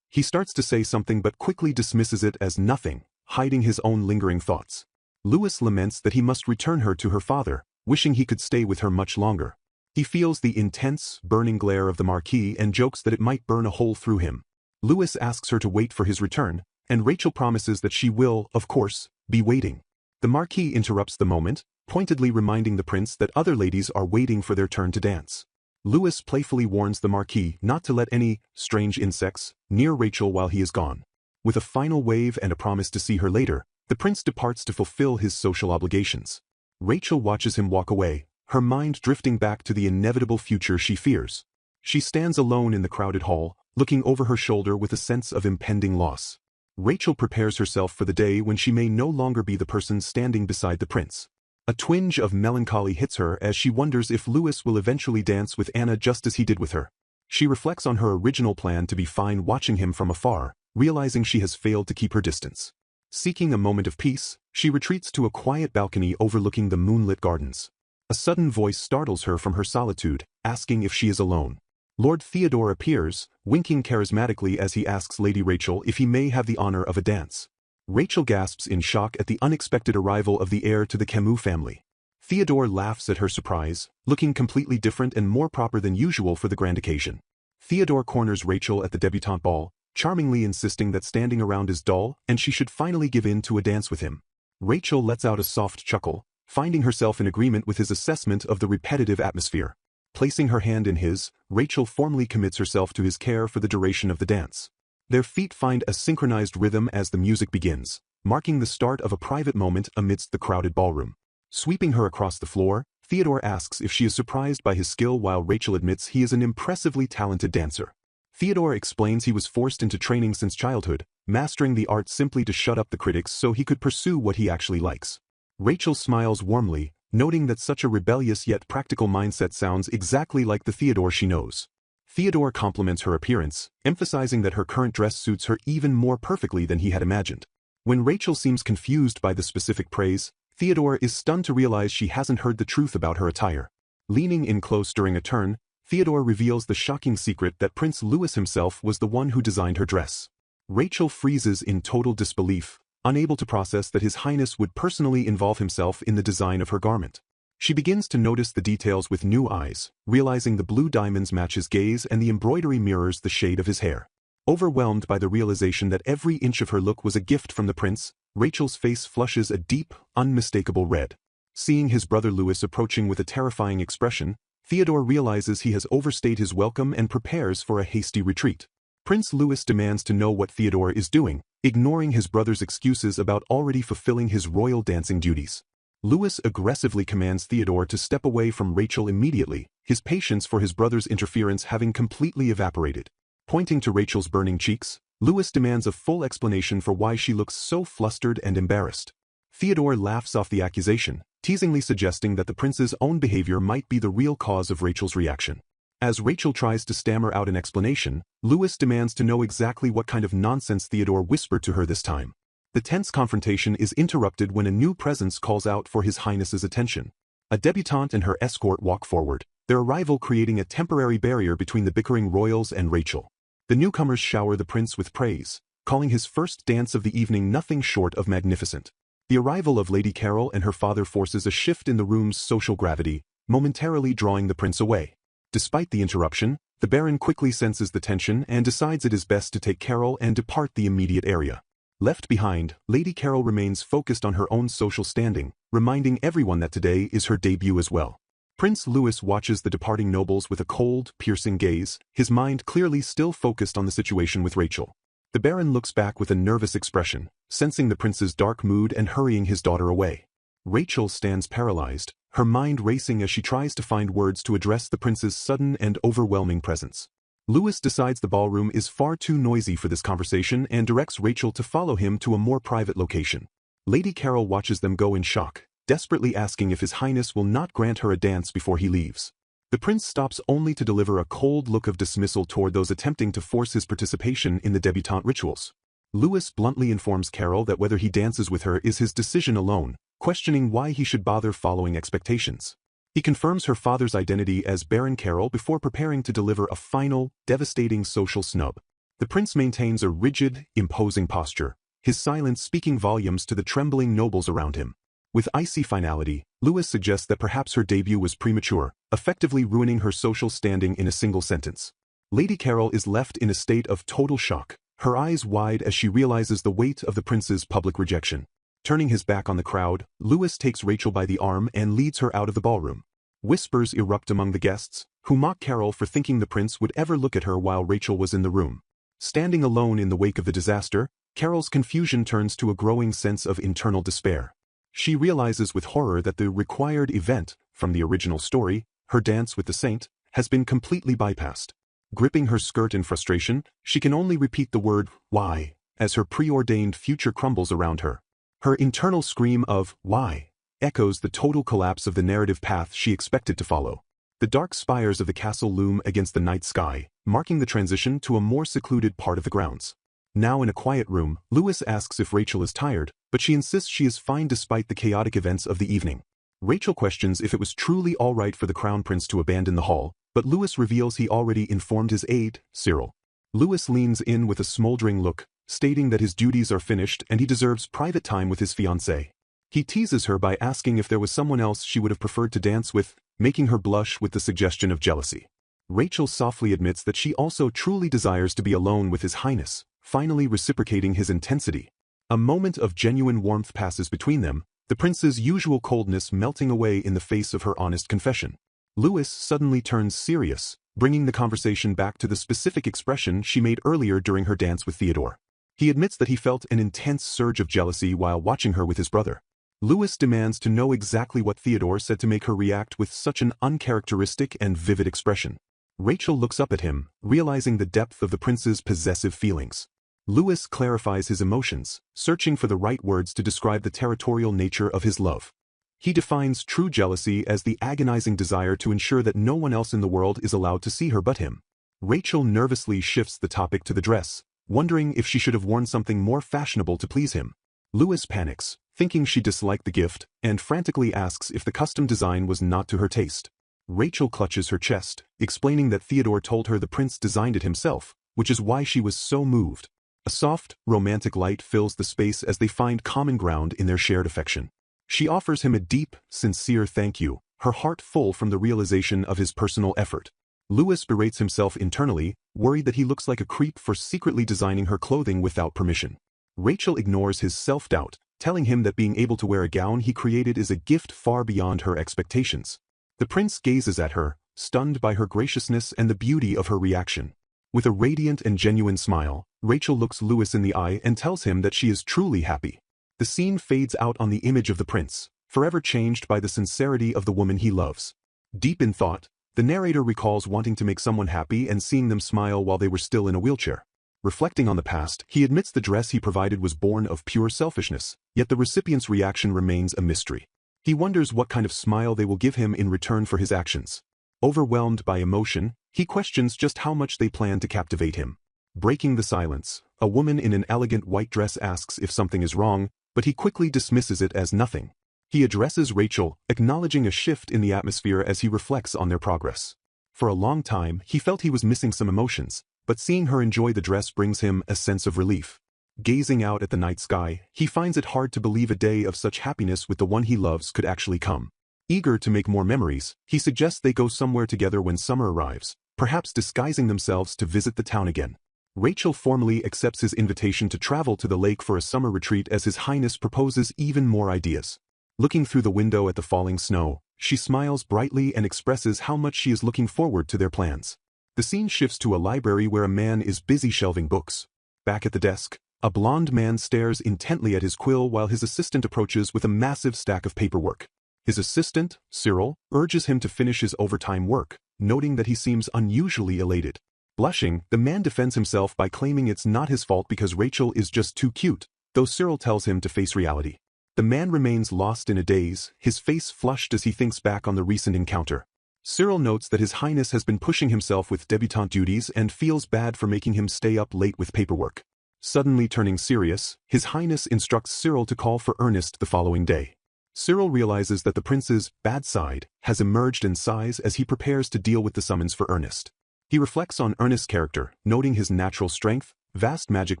He starts to say something but quickly dismisses it as nothing, hiding his own lingering thoughts. Louis laments that he must return her to her father, wishing he could stay with her much longer. He feels the intense, burning glare of the marquee and jokes that it might burn a hole through him. Louis asks her to wait for his return, and Rachel promises that she will, of course, be waiting. The marquis interrupts the moment, pointedly reminding the prince that other ladies are waiting for their turn to dance. Louis playfully warns the marquis not to let any strange insects near Rachel while he is gone. With a final wave and a promise to see her later, the prince departs to fulfill his social obligations. Rachel watches him walk away, her mind drifting back to the inevitable future she fears. She stands alone in the crowded hall, looking over her shoulder with a sense of impending loss. Rachel prepares herself for the day when she may no longer be the person standing beside the prince. A twinge of melancholy hits her as she wonders if Louis will eventually dance with Anna just as he did with her. She reflects on her original plan to be fine watching him from afar, realizing she has failed to keep her distance. Seeking a moment of peace, she retreats to a quiet balcony overlooking the moonlit gardens. A sudden voice startles her from her solitude, asking if she is alone. Lord Theodore appears, winking charismatically as he asks Lady Rachel if he may have the honor of a dance. Rachel gasps in shock at the unexpected arrival of the heir to the Camus family. Theodore laughs at her surprise, looking completely different and more proper than usual for the grand occasion. Theodore corners Rachel at the debutante ball, charmingly insisting that standing around is dull and she should finally give in to a dance with him. Rachel lets out a soft chuckle, finding herself in agreement with his assessment of the repetitive atmosphere. Placing her hand in his, Rachel formally commits herself to his care for the duration of the dance. Their feet find a synchronized rhythm as the music begins, marking the start of a private moment amidst the crowded ballroom. Sweeping her across the floor, Theodore asks if she is surprised by his skill while Rachel admits he is an impressively talented dancer. Theodore explains he was forced into training since childhood, mastering the art simply to shut up the critics so he could pursue what he actually likes. Rachel smiles warmly, noting that such a rebellious yet practical mindset sounds exactly like the Theodore she knows. Theodore compliments her appearance, emphasizing that her current dress suits her even more perfectly than he had imagined. When Rachel seems confused by the specific praise, Theodore is stunned to realize she hasn't heard the truth about her attire. Leaning in close during a turn, Theodore reveals the shocking secret that Prince Louis himself was the one who designed her dress. Rachel freezes in total disbelief, unable to process that His Highness would personally involve himself in the design of her garment. She begins to notice the details with new eyes, realizing the blue diamonds match his gaze and the embroidery mirrors the shade of his hair. Overwhelmed by the realization that every inch of her look was a gift from the prince, Rachel's face flushes a deep, unmistakable red. Seeing his brother Louis approaching with a terrifying expression, Theodore realizes he has overstayed his welcome and prepares for a hasty retreat. Prince Louis demands to know what Theodore is doing, ignoring his brother's excuses about already fulfilling his royal dancing duties. Louis aggressively commands Theodore to step away from Rachel immediately, his patience for his brother's interference having completely evaporated. Pointing to Rachel's burning cheeks, Louis demands a full explanation for why she looks so flustered and embarrassed. Theodore laughs off the accusation, teasingly suggesting that the prince's own behavior might be the real cause of Rachel's reaction. As Rachel tries to stammer out an explanation, Louis demands to know exactly what kind of nonsense Theodore whispered to her this time. The tense confrontation is interrupted when a new presence calls out for His Highness's attention. A debutante and her escort walk forward, their arrival creating a temporary barrier between the bickering royals and Rachel. The newcomers shower the prince with praise, calling his first dance of the evening nothing short of magnificent. The arrival of Lady Carol and her father forces a shift in the room's social gravity, momentarily drawing the prince away. Despite the interruption, the Baron quickly senses the tension and decides it is best to take Carol and depart the immediate area. Left behind, Lady Carol remains focused on her own social standing, reminding everyone that today is her debut as well. Prince Louis watches the departing nobles with a cold, piercing gaze, his mind clearly still focused on the situation with Rachel. The Baron looks back with a nervous expression, sensing the prince's dark mood and hurrying his daughter away. Rachel stands paralyzed, her mind racing as she tries to find words to address the prince's sudden and overwhelming presence. Louis decides the ballroom is far too noisy for this conversation and directs Rachel to follow him to a more private location. Lady Carol watches them go in shock, desperately asking if His Highness will not grant her a dance before he leaves. The prince stops only to deliver a cold look of dismissal toward those attempting to force his participation in the debutante rituals. Louis bluntly informs Carol that whether he dances with her is his decision alone, questioning why he should bother following expectations. He confirms her father's identity as Baron Carol before preparing to deliver a final, devastating social snub. The prince maintains a rigid, imposing posture, his silence speaking volumes to the trembling nobles around him. With icy finality, Lewis suggests that perhaps her debut was premature, effectively ruining her social standing in a single sentence. Lady Carol is left in a state of total shock, her eyes wide as she realizes the weight of the prince's public rejection. Turning his back on the crowd, Lewis takes Rachel by the arm and leads her out of the ballroom. Whispers erupt among the guests, who mock Carol for thinking the prince would ever look at her while Rachel was in the room. Standing alone in the wake of the disaster, Carol's confusion turns to a growing sense of internal despair. She realizes with horror that the required event, from the original story, her dance with the saint, has been completely bypassed. Gripping her skirt in frustration, she can only repeat the word, "Why?" as her preordained future crumbles around her. Her internal scream of, "Why?" echoes the total collapse of the narrative path she expected to follow. The dark spires of the castle loom against the night sky, marking the transition to a more secluded part of the grounds. Now in a quiet room, Lewis asks if Rachel is tired, but she insists she is fine despite the chaotic events of the evening. Rachel questions if it was truly all right for the crown prince to abandon the hall, but Lewis reveals he already informed his aide, Cyril. Lewis leans in with a smoldering look, stating that his duties are finished and he deserves private time with his fiancée. He teases her by asking if there was someone else she would have preferred to dance with, making her blush with the suggestion of jealousy. Rachel softly admits that she also truly desires to be alone with His Highness, finally reciprocating his intensity. A moment of genuine warmth passes between them, the prince's usual coldness melting away in the face of her honest confession. Lewis suddenly turns serious, bringing the conversation back to the specific expression she made earlier during her dance with Theodore. He admits that he felt an intense surge of jealousy while watching her with his brother. Lewis demands to know exactly what Theodore said to make her react with such an uncharacteristic and vivid expression. Rachel looks up at him, realizing the depth of the prince's possessive feelings. Lewis clarifies his emotions, searching for the right words to describe the territorial nature of his love. He defines true jealousy as the agonizing desire to ensure that no one else in the world is allowed to see her but him. Rachel nervously shifts the topic to the dress, wondering if she should have worn something more fashionable to please him. Lewis panics, thinking she disliked the gift, and frantically asks if the custom design was not to her taste. Rachel clutches her chest, explaining that Theodore told her the prince designed it himself, which is why she was so moved. A soft, romantic light fills the space as they find common ground in their shared affection. She offers him a deep, sincere thank you, her heart full from the realization of his personal effort. Lewis berates himself internally, worried that he looks like a creep for secretly designing her clothing without permission. Rachel ignores his self-doubt, telling him that being able to wear a gown he created is a gift far beyond her expectations. The prince gazes at her, stunned by her graciousness and the beauty of her reaction. With a radiant and genuine smile, Rachel looks Lewis in the eye and tells him that she is truly happy. The scene fades out on the image of the prince, forever changed by the sincerity of the woman he loves. Deep in thought, the narrator recalls wanting to make someone happy and seeing them smile while they were still in a wheelchair. Reflecting on the past, he admits the dress he provided was born of pure selfishness, yet the recipient's reaction remains a mystery. He wonders what kind of smile they will give him in return for his actions. Overwhelmed by emotion, he questions just how much they plan to captivate him. Breaking the silence, a woman in an elegant white dress asks if something is wrong, but he quickly dismisses it as nothing. He addresses Rachel, acknowledging a shift in the atmosphere as he reflects on their progress. For a long time, he felt he was missing some emotions, but seeing her enjoy the dress brings him a sense of relief. Gazing out at the night sky, he finds it hard to believe a day of such happiness with the one he loves could actually come. Eager to make more memories, he suggests they go somewhere together when summer arrives, perhaps disguising themselves to visit the town again. Rachel formally accepts his invitation to travel to the lake for a summer retreat as His Highness proposes even more ideas. Looking through the window at the falling snow, she smiles brightly and expresses how much she is looking forward to their plans. The scene shifts to a library where a man is busy shelving books. Back at the desk, a blond man stares intently at his quill while his assistant approaches with a massive stack of paperwork. His assistant, Cyril, urges him to finish his overtime work, noting that he seems unusually elated. Blushing, the man defends himself by claiming it's not his fault because Rachel is just too cute, though Cyril tells him to face reality. The man remains lost in a daze, his face flushed as he thinks back on the recent encounter. Cyril notes that His Highness has been pushing himself with debutante duties and feels bad for making him stay up late with paperwork. Suddenly turning serious, His Highness instructs Cyril to call for Ernest the following day. Cyril realizes that the prince's bad side has emerged in size as he prepares to deal with the summons for Ernest. He reflects on Ernest's character, noting his natural strength, vast magic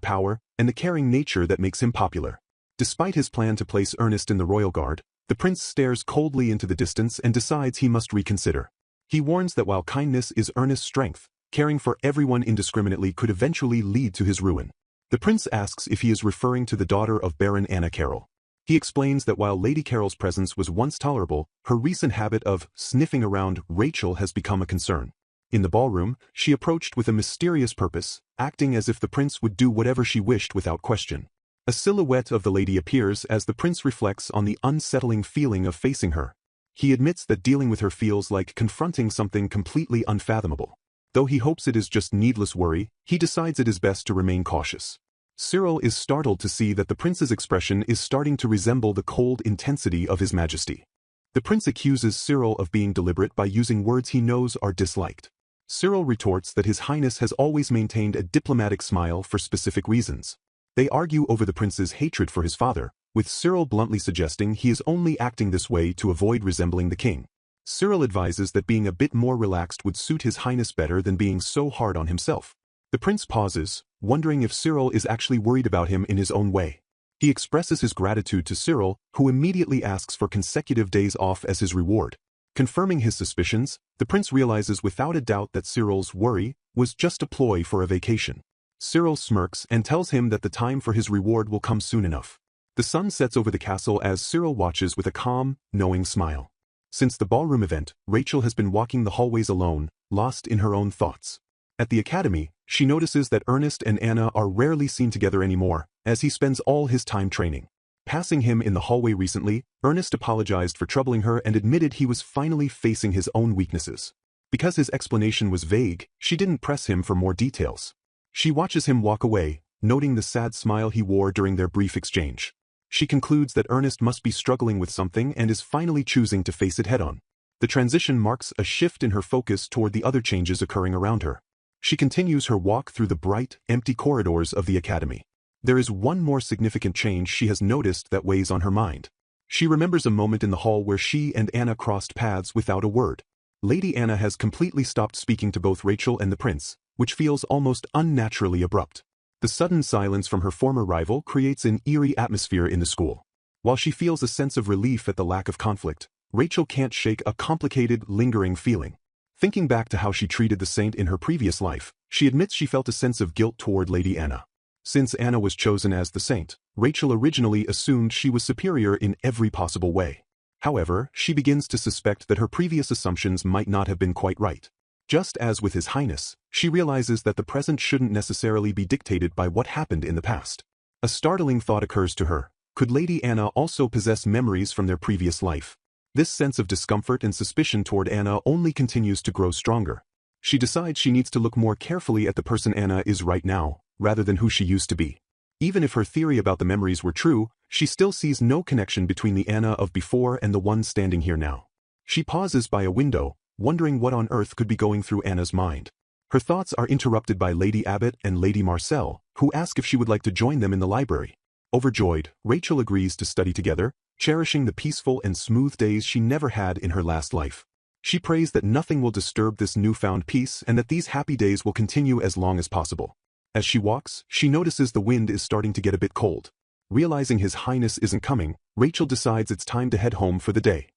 power, and the caring nature that makes him popular. Despite his plan to place Ernest in the royal guard, the The prince stares coldly into the distance and decides he must reconsider. He warns that while kindness is earnest strength, caring for everyone indiscriminately could eventually lead to his ruin. The prince asks if he is referring to the daughter of Baron Anna Carroll. He explains that while Lady Carroll's presence was once tolerable, her recent habit of sniffing around Rachel has become a concern. In the ballroom, she approached with a mysterious purpose, acting as if the prince would do whatever she wished without question. A silhouette of the lady appears as the prince reflects on the unsettling feeling of facing her. He admits that dealing with her feels like confronting something completely unfathomable. Though he hopes it is just needless worry, he decides it is best to remain cautious. Cyril is startled to see that the prince's expression is starting to resemble the cold intensity of his majesty. The prince accuses Cyril of being deliberate by using words he knows are disliked. Cyril retorts that His Highness has always maintained a diplomatic smile for specific reasons. They argue over the prince's hatred for his father, with Cyril bluntly suggesting he is only acting this way to avoid resembling the king. Cyril advises that being a bit more relaxed would suit His Highness better than being so hard on himself. The prince pauses, wondering if Cyril is actually worried about him in his own way. He expresses his gratitude to Cyril, who immediately asks for consecutive days off as his reward. Confirming his suspicions, the prince realizes without a doubt that Cyril's worry was just a ploy for a vacation. Cyril smirks and tells him that the time for his reward will come soon enough. The sun sets over the castle as Cyril watches with a calm, knowing smile. Since the ballroom event, Rachel has been walking the hallways alone, lost in her own thoughts. At the academy, she notices that Ernest and Anna are rarely seen together anymore, as he spends all his time training. Passing him in the hallway recently, Ernest apologized for troubling her and admitted he was finally facing his own weaknesses. Because his explanation was vague, she didn't press him for more details. She watches him walk away, noting the sad smile he wore during their brief exchange. She concludes that Ernest must be struggling with something and is finally choosing to face it head-on. The transition marks a shift in her focus toward the other changes occurring around her. She continues her walk through the bright, empty corridors of the academy. There is one more significant change she has noticed that weighs on her mind. She remembers a moment in the hall where she and Anna crossed paths without a word. Lady Anna has completely stopped speaking to both Rachel and the prince, which feels almost unnaturally abrupt. The sudden silence from her former rival creates an eerie atmosphere in the school. While she feels a sense of relief at the lack of conflict, Rachel can't shake a complicated, lingering feeling. Thinking back to how she treated the saint in her previous life, she admits she felt a sense of guilt toward Lady Anna. Since Anna was chosen as the saint, Rachel originally assumed she was superior in every possible way. However, she begins to suspect that her previous assumptions might not have been quite right. Just as with His Highness, she realizes that the present shouldn't necessarily be dictated by what happened in the past. A startling thought occurs to her. Could Lady Anna also possess memories from their previous life? This sense of discomfort and suspicion toward Anna only continues to grow stronger. She decides she needs to look more carefully at the person Anna is right now, rather than who she used to be. Even if her theory about the memories were true, she still sees no connection between the Anna of before and the one standing here now. She pauses by a window, wondering what on earth could be going through Anna's mind. Her thoughts are interrupted by Lady Abbott and Lady Marcel, who ask if she would like to join them in the library. Overjoyed, Rachel agrees to study together, cherishing the peaceful and smooth days she never had in her last life. She prays that nothing will disturb this newfound peace and that these happy days will continue as long as possible. As she walks, she notices the wind is starting to get a bit cold. Realizing His Highness isn't coming, Rachel decides it's time to head home for the day.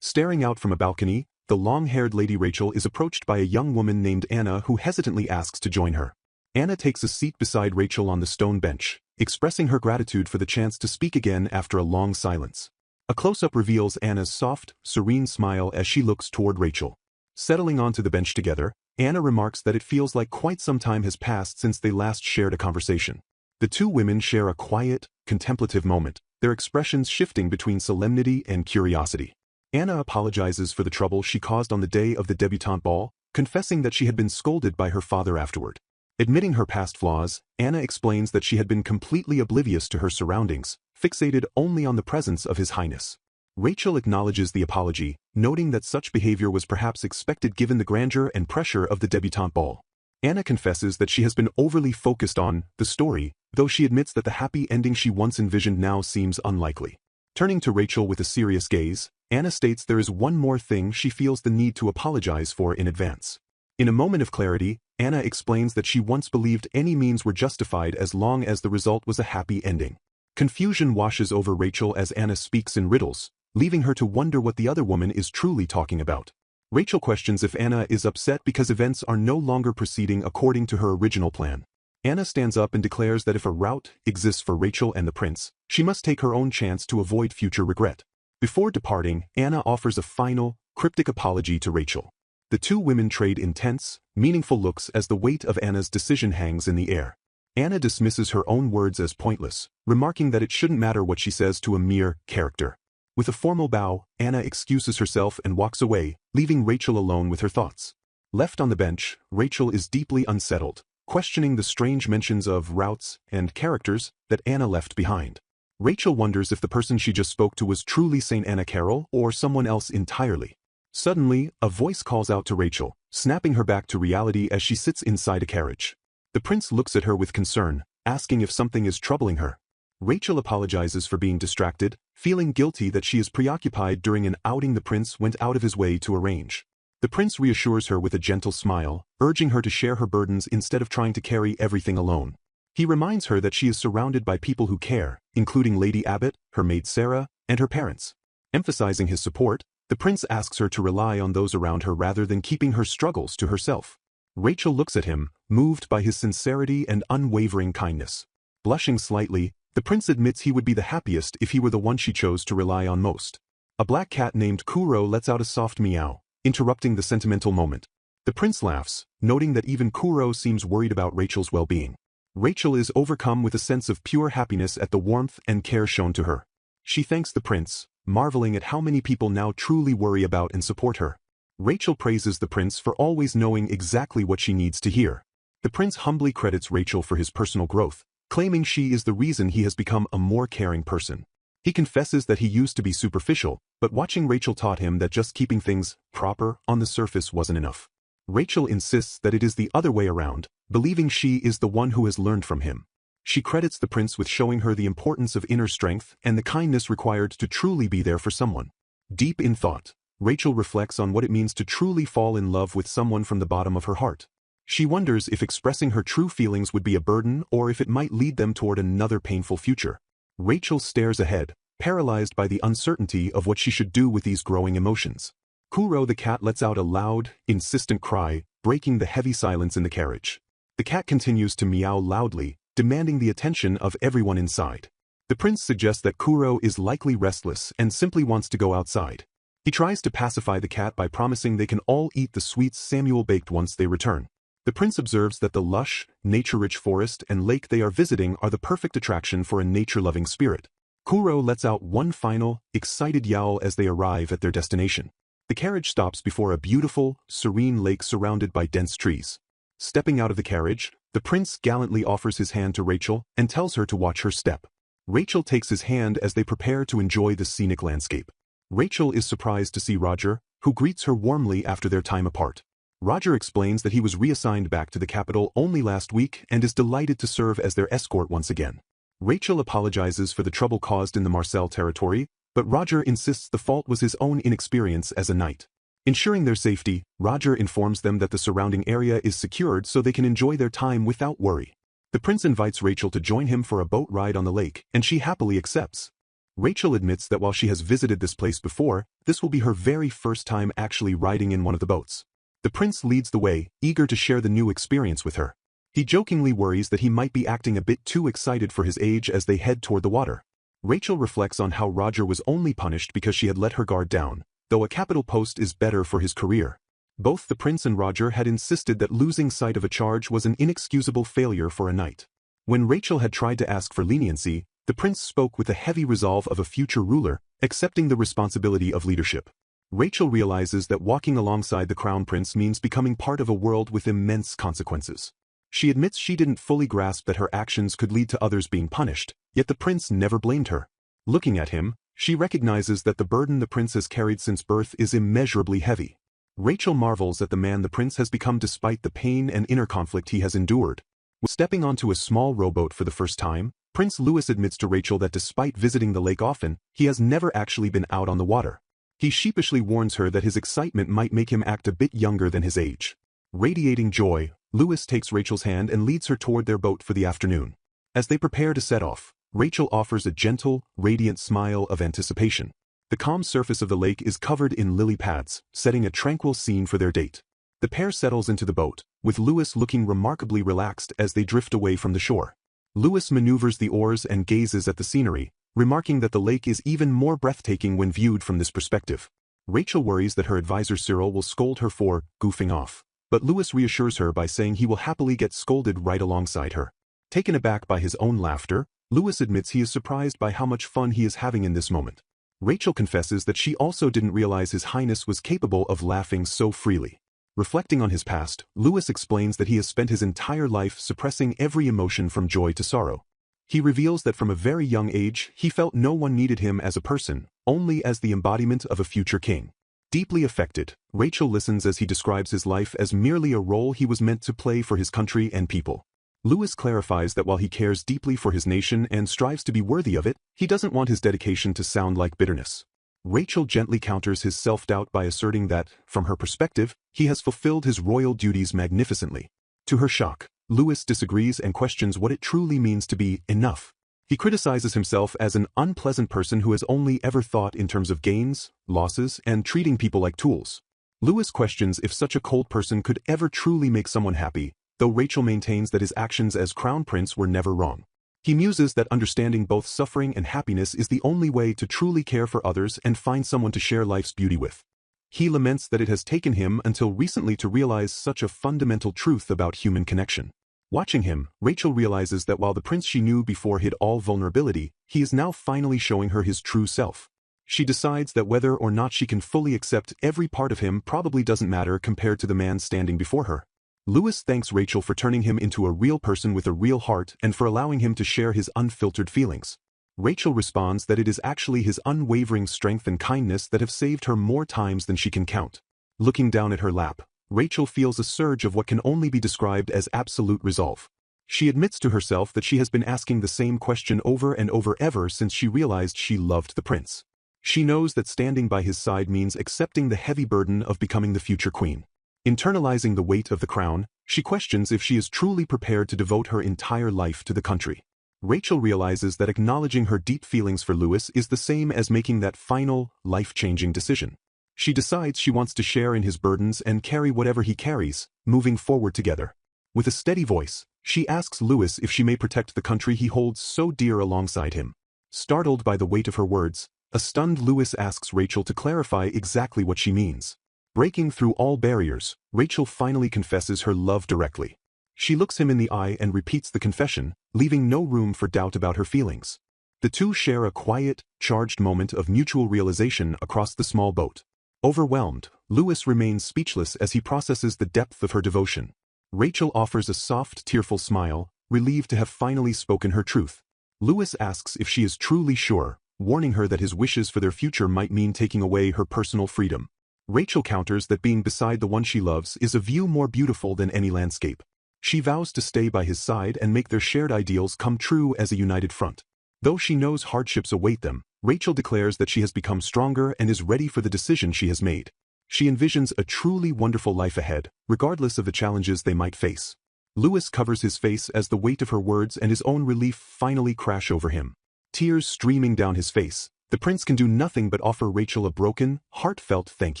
Staring out from a balcony, the long-haired Lady Rachel is approached by a young woman named Anna who hesitantly asks to join her. Anna takes a seat beside Rachel on the stone bench, expressing her gratitude for the chance to speak again after a long silence. A close-up reveals Anna's soft, serene smile as she looks toward Rachel. Settling onto the bench together, Anna remarks that it feels like quite some time has passed since they last shared a conversation. The two women share a quiet, contemplative moment, their expressions shifting between solemnity and curiosity. Anna apologizes for the trouble she caused on the day of the debutante ball, confessing that she had been scolded by her father afterward. Admitting her past flaws, Anna explains that she had been completely oblivious to her surroundings, fixated only on the presence of His Highness. Rachel acknowledges the apology, noting that such behavior was perhaps expected given the grandeur and pressure of the debutante ball. Anna confesses that she has been overly focused on the story, though she admits that the happy ending she once envisioned now seems unlikely. Turning to Rachel with a serious gaze, Anna states there is one more thing she feels the need to apologize for in advance. In a moment of clarity, Anna explains that she once believed any means were justified as long as the result was a happy ending. Confusion washes over Rachel as Anna speaks in riddles, leaving her to wonder what the other woman is truly talking about. Rachel questions if Anna is upset because events are no longer proceeding according to her original plan. Anna stands up and declares that if a route exists for Rachel and the prince, she must take her own chance to avoid future regret. Before departing, Anna offers a final, cryptic apology to Rachel. The two women trade intense, meaningful looks as the weight of Anna's decision hangs in the air. Anna dismisses her own words as pointless, remarking that it shouldn't matter what she says to a mere character. With a formal bow, Anna excuses herself and walks away, leaving Rachel alone with her thoughts. Left on the bench, Rachel is deeply unsettled, questioning the strange mentions of routes and characters that Anna left behind. Rachel wonders if the person she just spoke to was truly Saint Anna Carroll or someone else entirely. Suddenly, a voice calls out to Rachel, snapping her back to reality as she sits inside a carriage. The prince looks at her with concern, asking if something is troubling her. Rachel apologizes for being distracted, feeling guilty that she is preoccupied during an outing the prince went out of his way to arrange. The prince reassures her with a gentle smile, urging her to share her burdens instead of trying to carry everything alone. He reminds her that she is surrounded by people who care, including Lady Abbott, her maid Sarah, and her parents. Emphasizing his support, the prince asks her to rely on those around her rather than keeping her struggles to herself. Rachel looks at him, moved by his sincerity and unwavering kindness. Blushing slightly, the prince admits he would be the happiest if he were the one she chose to rely on most. A black cat named Kuro lets out a soft meow, interrupting the sentimental moment. The prince laughs, noting that even Kuro seems worried about Rachel's well-being. Rachel is overcome with a sense of pure happiness at the warmth and care shown to her. She thanks the prince, marveling at how many people now truly worry about and support her. Rachel praises the prince for always knowing exactly what she needs to hear. The prince humbly credits Rachel for his personal growth, claiming she is the reason he has become a more caring person. He confesses that he used to be superficial, but watching Rachel taught him that just keeping things proper on the surface wasn't enough. Rachel insists that it is the other way around, believing she is the one who has learned from him. She credits the prince with showing her the importance of inner strength and the kindness required to truly be there for someone. Deep in thought, Rachel reflects on what it means to truly fall in love with someone from the bottom of her heart. She wonders if expressing her true feelings would be a burden or if it might lead them toward another painful future. Rachel stares ahead, paralyzed by the uncertainty of what she should do with these growing emotions. Kuro the cat lets out a loud, insistent cry, breaking the heavy silence in the carriage. The cat continues to meow loudly, demanding the attention of everyone inside. The prince suggests that Kuro is likely restless and simply wants to go outside. He tries to pacify the cat by promising they can all eat the sweets Samuel baked once they return. The prince observes that the lush, nature-rich forest and lake they are visiting are the perfect attraction for a nature-loving spirit. Kuro lets out one final, excited yowl as they arrive at their destination. The carriage stops before a beautiful, serene lake surrounded by dense trees. Stepping out of the carriage, the prince gallantly offers his hand to Rachel and tells her to watch her step. Rachel takes his hand as they prepare to enjoy the scenic landscape. Rachel is surprised to see Roger, who greets her warmly after their time apart. Roger explains that he was reassigned back to the capital only last week and is delighted to serve as their escort once again. Rachel apologizes for the trouble caused in the Marcel territory, but Roger insists the fault was his own inexperience as a knight. Ensuring their safety, Roger informs them that the surrounding area is secured so they can enjoy their time without worry. The prince invites Rachel to join him for a boat ride on the lake, and she happily accepts. Rachel admits that while she has visited this place before, this will be her very first time actually riding in one of the boats. The prince leads the way, eager to share the new experience with her. He jokingly worries that he might be acting a bit too excited for his age as they head toward the water. Rachel reflects on how Roger was only punished because she had let her guard down, though a capital post is better for his career. Both the prince and Roger had insisted that losing sight of a charge was an inexcusable failure for a knight. When Rachel had tried to ask for leniency, the prince spoke with the heavy resolve of a future ruler, accepting the responsibility of leadership. Rachel realizes that walking alongside the crown prince means becoming part of a world with immense consequences. She admits she didn't fully grasp that her actions could lead to others being punished, yet the prince never blamed her. Looking at him, she recognizes that the burden the prince has carried since birth is immeasurably heavy. Rachel marvels at the man the prince has become despite the pain and inner conflict he has endured. Stepping onto a small rowboat for the first time, Prince Louis admits to Rachel that despite visiting the lake often, he has never actually been out on the water. He sheepishly warns her that his excitement might make him act a bit younger than his age. Radiating joy, Louis takes Rachel's hand and leads her toward their boat for the afternoon. As they prepare to set off, Rachel offers a gentle, radiant smile of anticipation. The calm surface of the lake is covered in lily pads, setting a tranquil scene for their date. The pair settles into the boat, with Lewis looking remarkably relaxed as they drift away from the shore. Lewis maneuvers the oars and gazes at the scenery, remarking that the lake is even more breathtaking when viewed from this perspective. Rachel worries that her advisor Cyril will scold her for goofing off, but Lewis reassures her by saying he will happily get scolded right alongside her. Taken aback by his own laughter, Lewis admits he is surprised by how much fun he is having in this moment. Rachel confesses that she also didn't realize His Highness was capable of laughing so freely. Reflecting on his past, Lewis explains that he has spent his entire life suppressing every emotion from joy to sorrow. He reveals that from a very young age he felt no one needed him as a person, only as the embodiment of a future king. Deeply affected, Rachel listens as he describes his life as merely a role he was meant to play for his country and people. Lewis clarifies that while he cares deeply for his nation and strives to be worthy of it, he doesn't want his dedication to sound like bitterness. Rachel gently counters his self-doubt by asserting that, from her perspective, he has fulfilled his royal duties magnificently. To her shock, Lewis disagrees and questions what it truly means to be enough. He criticizes himself as an unpleasant person who has only ever thought in terms of gains, losses, and treating people like tools. Lewis questions if such a cold person could ever truly make someone happy, though Rachel maintains that his actions as crown prince were never wrong. He muses that understanding both suffering and happiness is the only way to truly care for others and find someone to share life's beauty with. He laments that it has taken him until recently to realize such a fundamental truth about human connection. Watching him, Rachel realizes that while the prince she knew before hid all vulnerability, he is now finally showing her his true self. She decides that whether or not she can fully accept every part of him probably doesn't matter compared to the man standing before her. Lewis thanks Rachel for turning him into a real person with a real heart and for allowing him to share his unfiltered feelings. Rachel responds that it is actually his unwavering strength and kindness that have saved her more times than she can count. Looking down at her lap, Rachel feels a surge of what can only be described as absolute resolve. She admits to herself that she has been asking the same question over and over ever since she realized she loved the prince. She knows that standing by his side means accepting the heavy burden of becoming the future queen. Internalizing the weight of the crown, she questions if she is truly prepared to devote her entire life to the country. Rachel realizes that acknowledging her deep feelings for Lewis is the same as making that final, life-changing decision. She decides she wants to share in his burdens and carry whatever he carries, moving forward together. With a steady voice, she asks Lewis if she may protect the country he holds so dear alongside him. Startled by the weight of her words, a stunned Lewis asks Rachel to clarify exactly what she means. Breaking through all barriers, Rachel finally confesses her love directly. She looks him in the eye and repeats the confession, leaving no room for doubt about her feelings. The two share a quiet, charged moment of mutual realization across the small boat. Overwhelmed, Lewis remains speechless as he processes the depth of her devotion. Rachel offers a soft, tearful smile, relieved to have finally spoken her truth. Lewis asks if she is truly sure, warning her that his wishes for their future might mean taking away her personal freedom. Rachel counters that being beside the one she loves is a view more beautiful than any landscape. She vows to stay by his side and make their shared ideals come true as a united front. Though she knows hardships await them, Rachel declares that she has become stronger and is ready for the decision she has made. She envisions a truly wonderful life ahead, regardless of the challenges they might face. Lewis covers his face as the weight of her words and his own relief finally crash over him. Tears streaming down his face, the prince can do nothing but offer Rachel a broken, heartfelt thank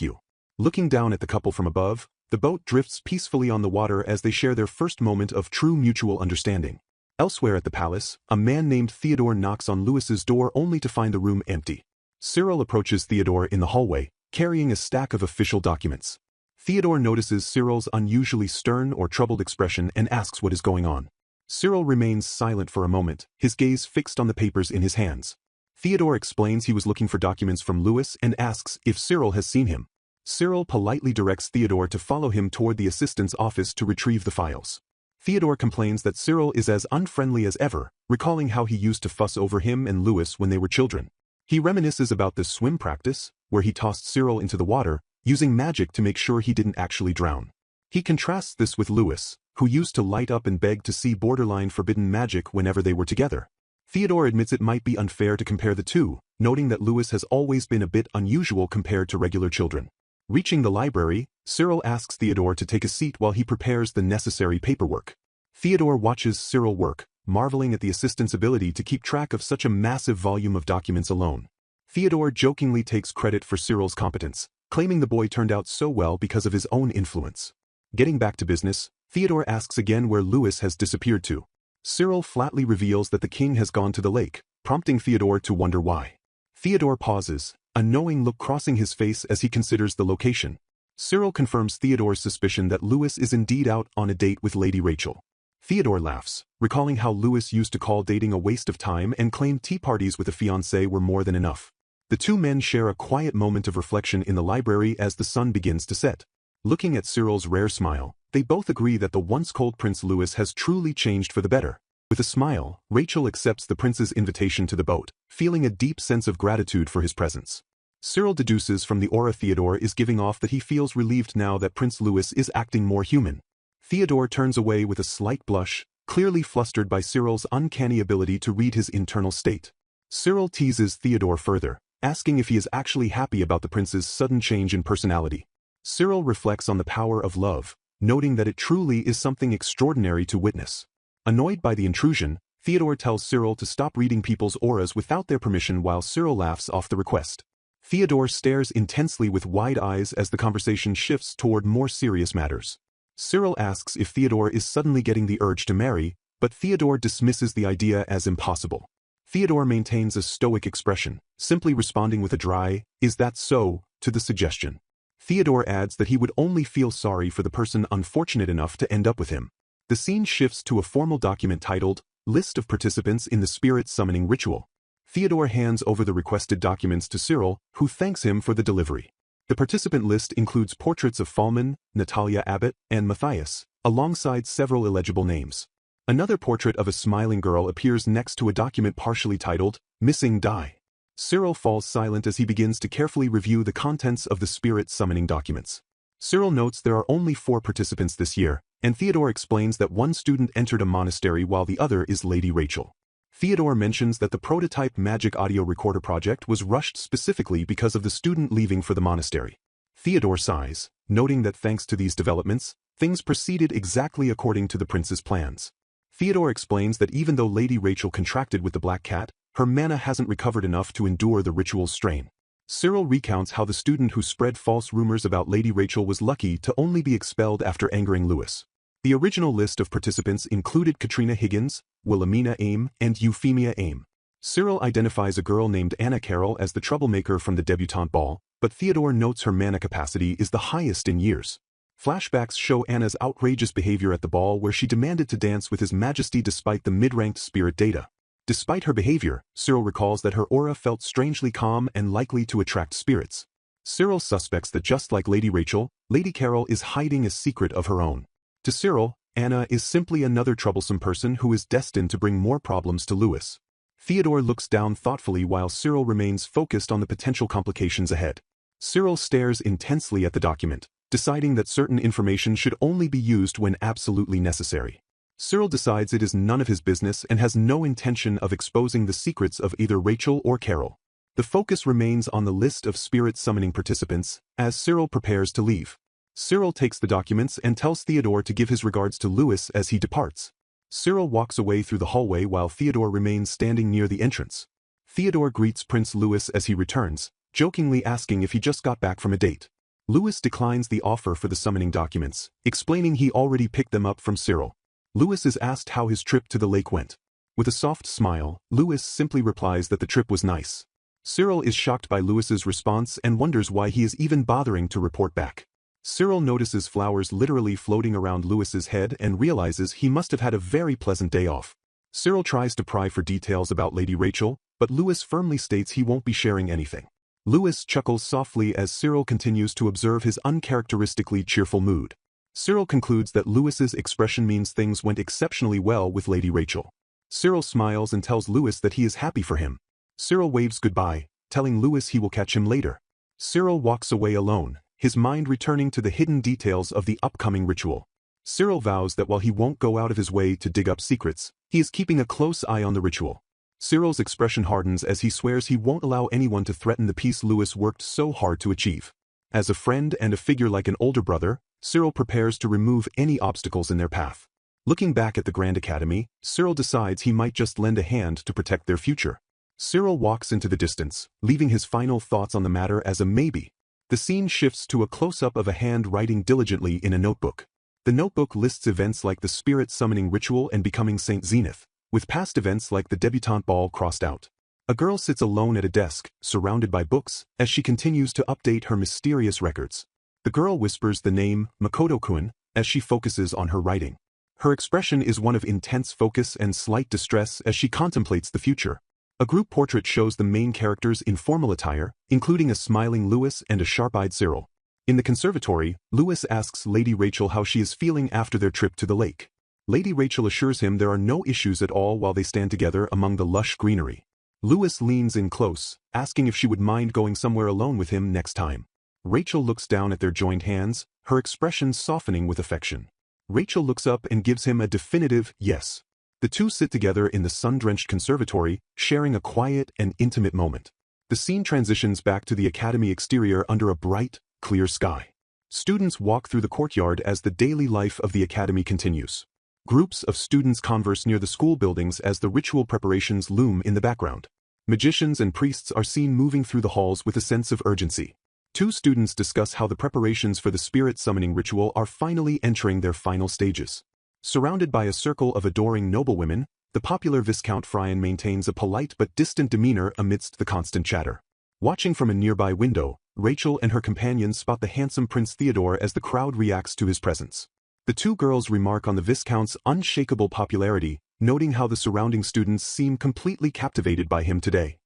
you. Looking down at the couple from above, the boat drifts peacefully on the water as they share their first moment of true mutual understanding. Elsewhere at the palace, a man named Theodore knocks on Lewis's door only to find the room empty. Cyril approaches Theodore in the hallway, carrying a stack of official documents. Theodore notices Cyril's unusually stern or troubled expression and asks what is going on. Cyril remains silent for a moment, his gaze fixed on the papers in his hands. Theodore explains he was looking for documents from Lewis and asks if Cyril has seen him. Cyril politely directs Theodore to follow him toward the assistant's office to retrieve the files. Theodore complains that Cyril is as unfriendly as ever, recalling how he used to fuss over him and Lewis when they were children. He reminisces about the swim practice, where he tossed Cyril into the water, using magic to make sure he didn't actually drown. He contrasts this with Lewis, who used to light up and beg to see borderline forbidden magic whenever they were together. Theodore admits it might be unfair to compare the two, noting that Lewis has always been a bit unusual compared to regular children. Reaching the library, Cyril asks Theodore to take a seat while he prepares the necessary paperwork. Theodore watches Cyril work, marveling at the assistant's ability to keep track of such a massive volume of documents alone. Theodore jokingly takes credit for Cyril's competence, claiming the boy turned out so well because of his own influence. Getting back to business, Theodore asks again where Lewis has disappeared to. Cyril flatly reveals that the king has gone to the lake, prompting Theodore to wonder why. Theodore pauses, a knowing look crossing his face as he considers the location. Cyril confirms Theodore's suspicion that Lewis is indeed out on a date with Lady Rachel. Theodore laughs, recalling how Lewis used to call dating a waste of time and claimed tea parties with a fiancé were more than enough. The two men share a quiet moment of reflection in the library as the sun begins to set. Looking at Cyril's rare smile, they both agree that the once cold Prince Lewis has truly changed for the better. With a smile, Rachel accepts the prince's invitation to the boat, feeling a deep sense of gratitude for his presence. Cyril deduces from the aura Theodore is giving off that he feels relieved now that Prince Lewis is acting more human. Theodore turns away with a slight blush, clearly flustered by Cyril's uncanny ability to read his internal state. Cyril teases Theodore further, asking if he is actually happy about the prince's sudden change in personality. Cyril reflects on the power of love, noting that it truly is something extraordinary to witness. Annoyed by the intrusion, Theodore tells Cyril to stop reading people's auras without their permission while Cyril laughs off the request. Theodore stares intensely with wide eyes as the conversation shifts toward more serious matters. Cyril asks if Theodore is suddenly getting the urge to marry, but Theodore dismisses the idea as impossible. Theodore maintains a stoic expression, simply responding with a dry, "Is that so?" to the suggestion. Theodore adds that he would only feel sorry for the person unfortunate enough to end up with him. The scene shifts to a formal document titled, "List of Participants in the Spirit Summoning Ritual." Theodore hands over the requested documents to Cyril, who thanks him for the delivery. The participant list includes portraits of Falman, Natalia Abbott, and Matthias, alongside several illegible names. Another portrait of a smiling girl appears next to a document partially titled, "Missing Die." Cyril falls silent as he begins to carefully review the contents of the spirit summoning documents. Cyril notes there are only 4 participants this year, and Theodore explains that one student entered a monastery while the other is Lady Rachel. Theodore mentions that the prototype magic audio recorder project was rushed specifically because of the student leaving for the monastery. Theodore sighs, noting that thanks to these developments, things proceeded exactly according to the prince's plans. Theodore explains that even though Lady Rachel contracted with the Black Cat, her mana hasn't recovered enough to endure the ritual's strain. Cyril recounts how the student who spread false rumors about Lady Rachel was lucky to only be expelled after angering Lewis. The original list of participants included Katrina Higgins, Wilhelmina Aim, and Euphemia Aim. Cyril identifies a girl named Anna Carroll as the troublemaker from the debutante ball, but Theodore notes her mana capacity is the highest in years. Flashbacks show Anna's outrageous behavior at the ball where she demanded to dance with His Majesty despite the mid-ranked spirit data. Despite her behavior, Cyril recalls that her aura felt strangely calm and likely to attract spirits. Cyril suspects that just like Lady Rachel, Lady Carroll is hiding a secret of her own. To Cyril, Anna is simply another troublesome person who is destined to bring more problems to Lewis. Theodore looks down thoughtfully while Cyril remains focused on the potential complications ahead. Cyril stares intensely at the document, deciding that certain information should only be used when absolutely necessary. Cyril decides it is none of his business and has no intention of exposing the secrets of either Rachel or Carol. The focus remains on the list of spirit summoning participants, as Cyril prepares to leave. Cyril takes the documents and tells Theodore to give his regards to Lewis as he departs. Cyril walks away through the hallway while Theodore remains standing near the entrance. Theodore greets Prince Lewis as he returns, jokingly asking if he just got back from a date. Lewis declines the offer for the summoning documents, explaining he already picked them up from Cyril. Lewis is asked how his trip to the lake went. With a soft smile, Lewis simply replies that the trip was nice. Cyril is shocked by Lewis's response and wonders why he is even bothering to report back. Cyril notices flowers literally floating around Lewis's head and realizes he must have had a very pleasant day off. Cyril tries to pry for details about Lady Rachel, but Lewis firmly states he won't be sharing anything. Lewis chuckles softly as Cyril continues to observe his uncharacteristically cheerful mood. Cyril concludes that Lewis's expression means things went exceptionally well with Lady Rachel. Cyril smiles and tells Lewis that he is happy for him. Cyril waves goodbye, telling Lewis he will catch him later. Cyril walks away alone, his mind returning to the hidden details of the upcoming ritual. Cyril vows that while he won't go out of his way to dig up secrets, he is keeping a close eye on the ritual. Cyril's expression hardens as he swears he won't allow anyone to threaten the peace Lewis worked so hard to achieve. As a friend and a figure like an older brother, Cyril prepares to remove any obstacles in their path. Looking back at the Grand Academy, Cyril decides he might just lend a hand to protect their future. Cyril walks into the distance, leaving his final thoughts on the matter as a maybe. The scene shifts to a close-up of a hand writing diligently in a notebook. The notebook lists events like the spirit summoning ritual and becoming Saint Zenith, with past events like the debutante ball crossed out. A girl sits alone at a desk, surrounded by books, as she continues to update her mysterious records. The girl whispers the name, Makoto-kun, as she focuses on her writing. Her expression is one of intense focus and slight distress as she contemplates the future. A group portrait shows the main characters in formal attire, including a smiling Lewis and a sharp-eyed Cyril. In the conservatory, Lewis asks Lady Rachel how she is feeling after their trip to the lake. Lady Rachel assures him there are no issues at all while they stand together among the lush greenery. Lewis leans in close, asking if she would mind going somewhere alone with him next time. Rachel looks down at their joined hands, her expression softening with affection. Rachel looks up and gives him a definitive yes. The two sit together in the sun-drenched conservatory, sharing a quiet and intimate moment. The scene transitions back to the academy exterior under a bright, clear sky. Students walk through the courtyard as the daily life of the academy continues. Groups of students converse near the school buildings as the ritual preparations loom in the background. Magicians and priests are seen moving through the halls with a sense of urgency. Two students discuss how the preparations for the spirit summoning ritual are finally entering their final stages. Surrounded by a circle of adoring noblewomen, the popular Viscount Frian maintains a polite but distant demeanor amidst the constant chatter. Watching from a nearby window, Rachel and her companions spot the handsome Prince Theodore as the crowd reacts to his presence. The two girls remark on the Viscount's unshakable popularity, noting how the surrounding students seem completely captivated by him today.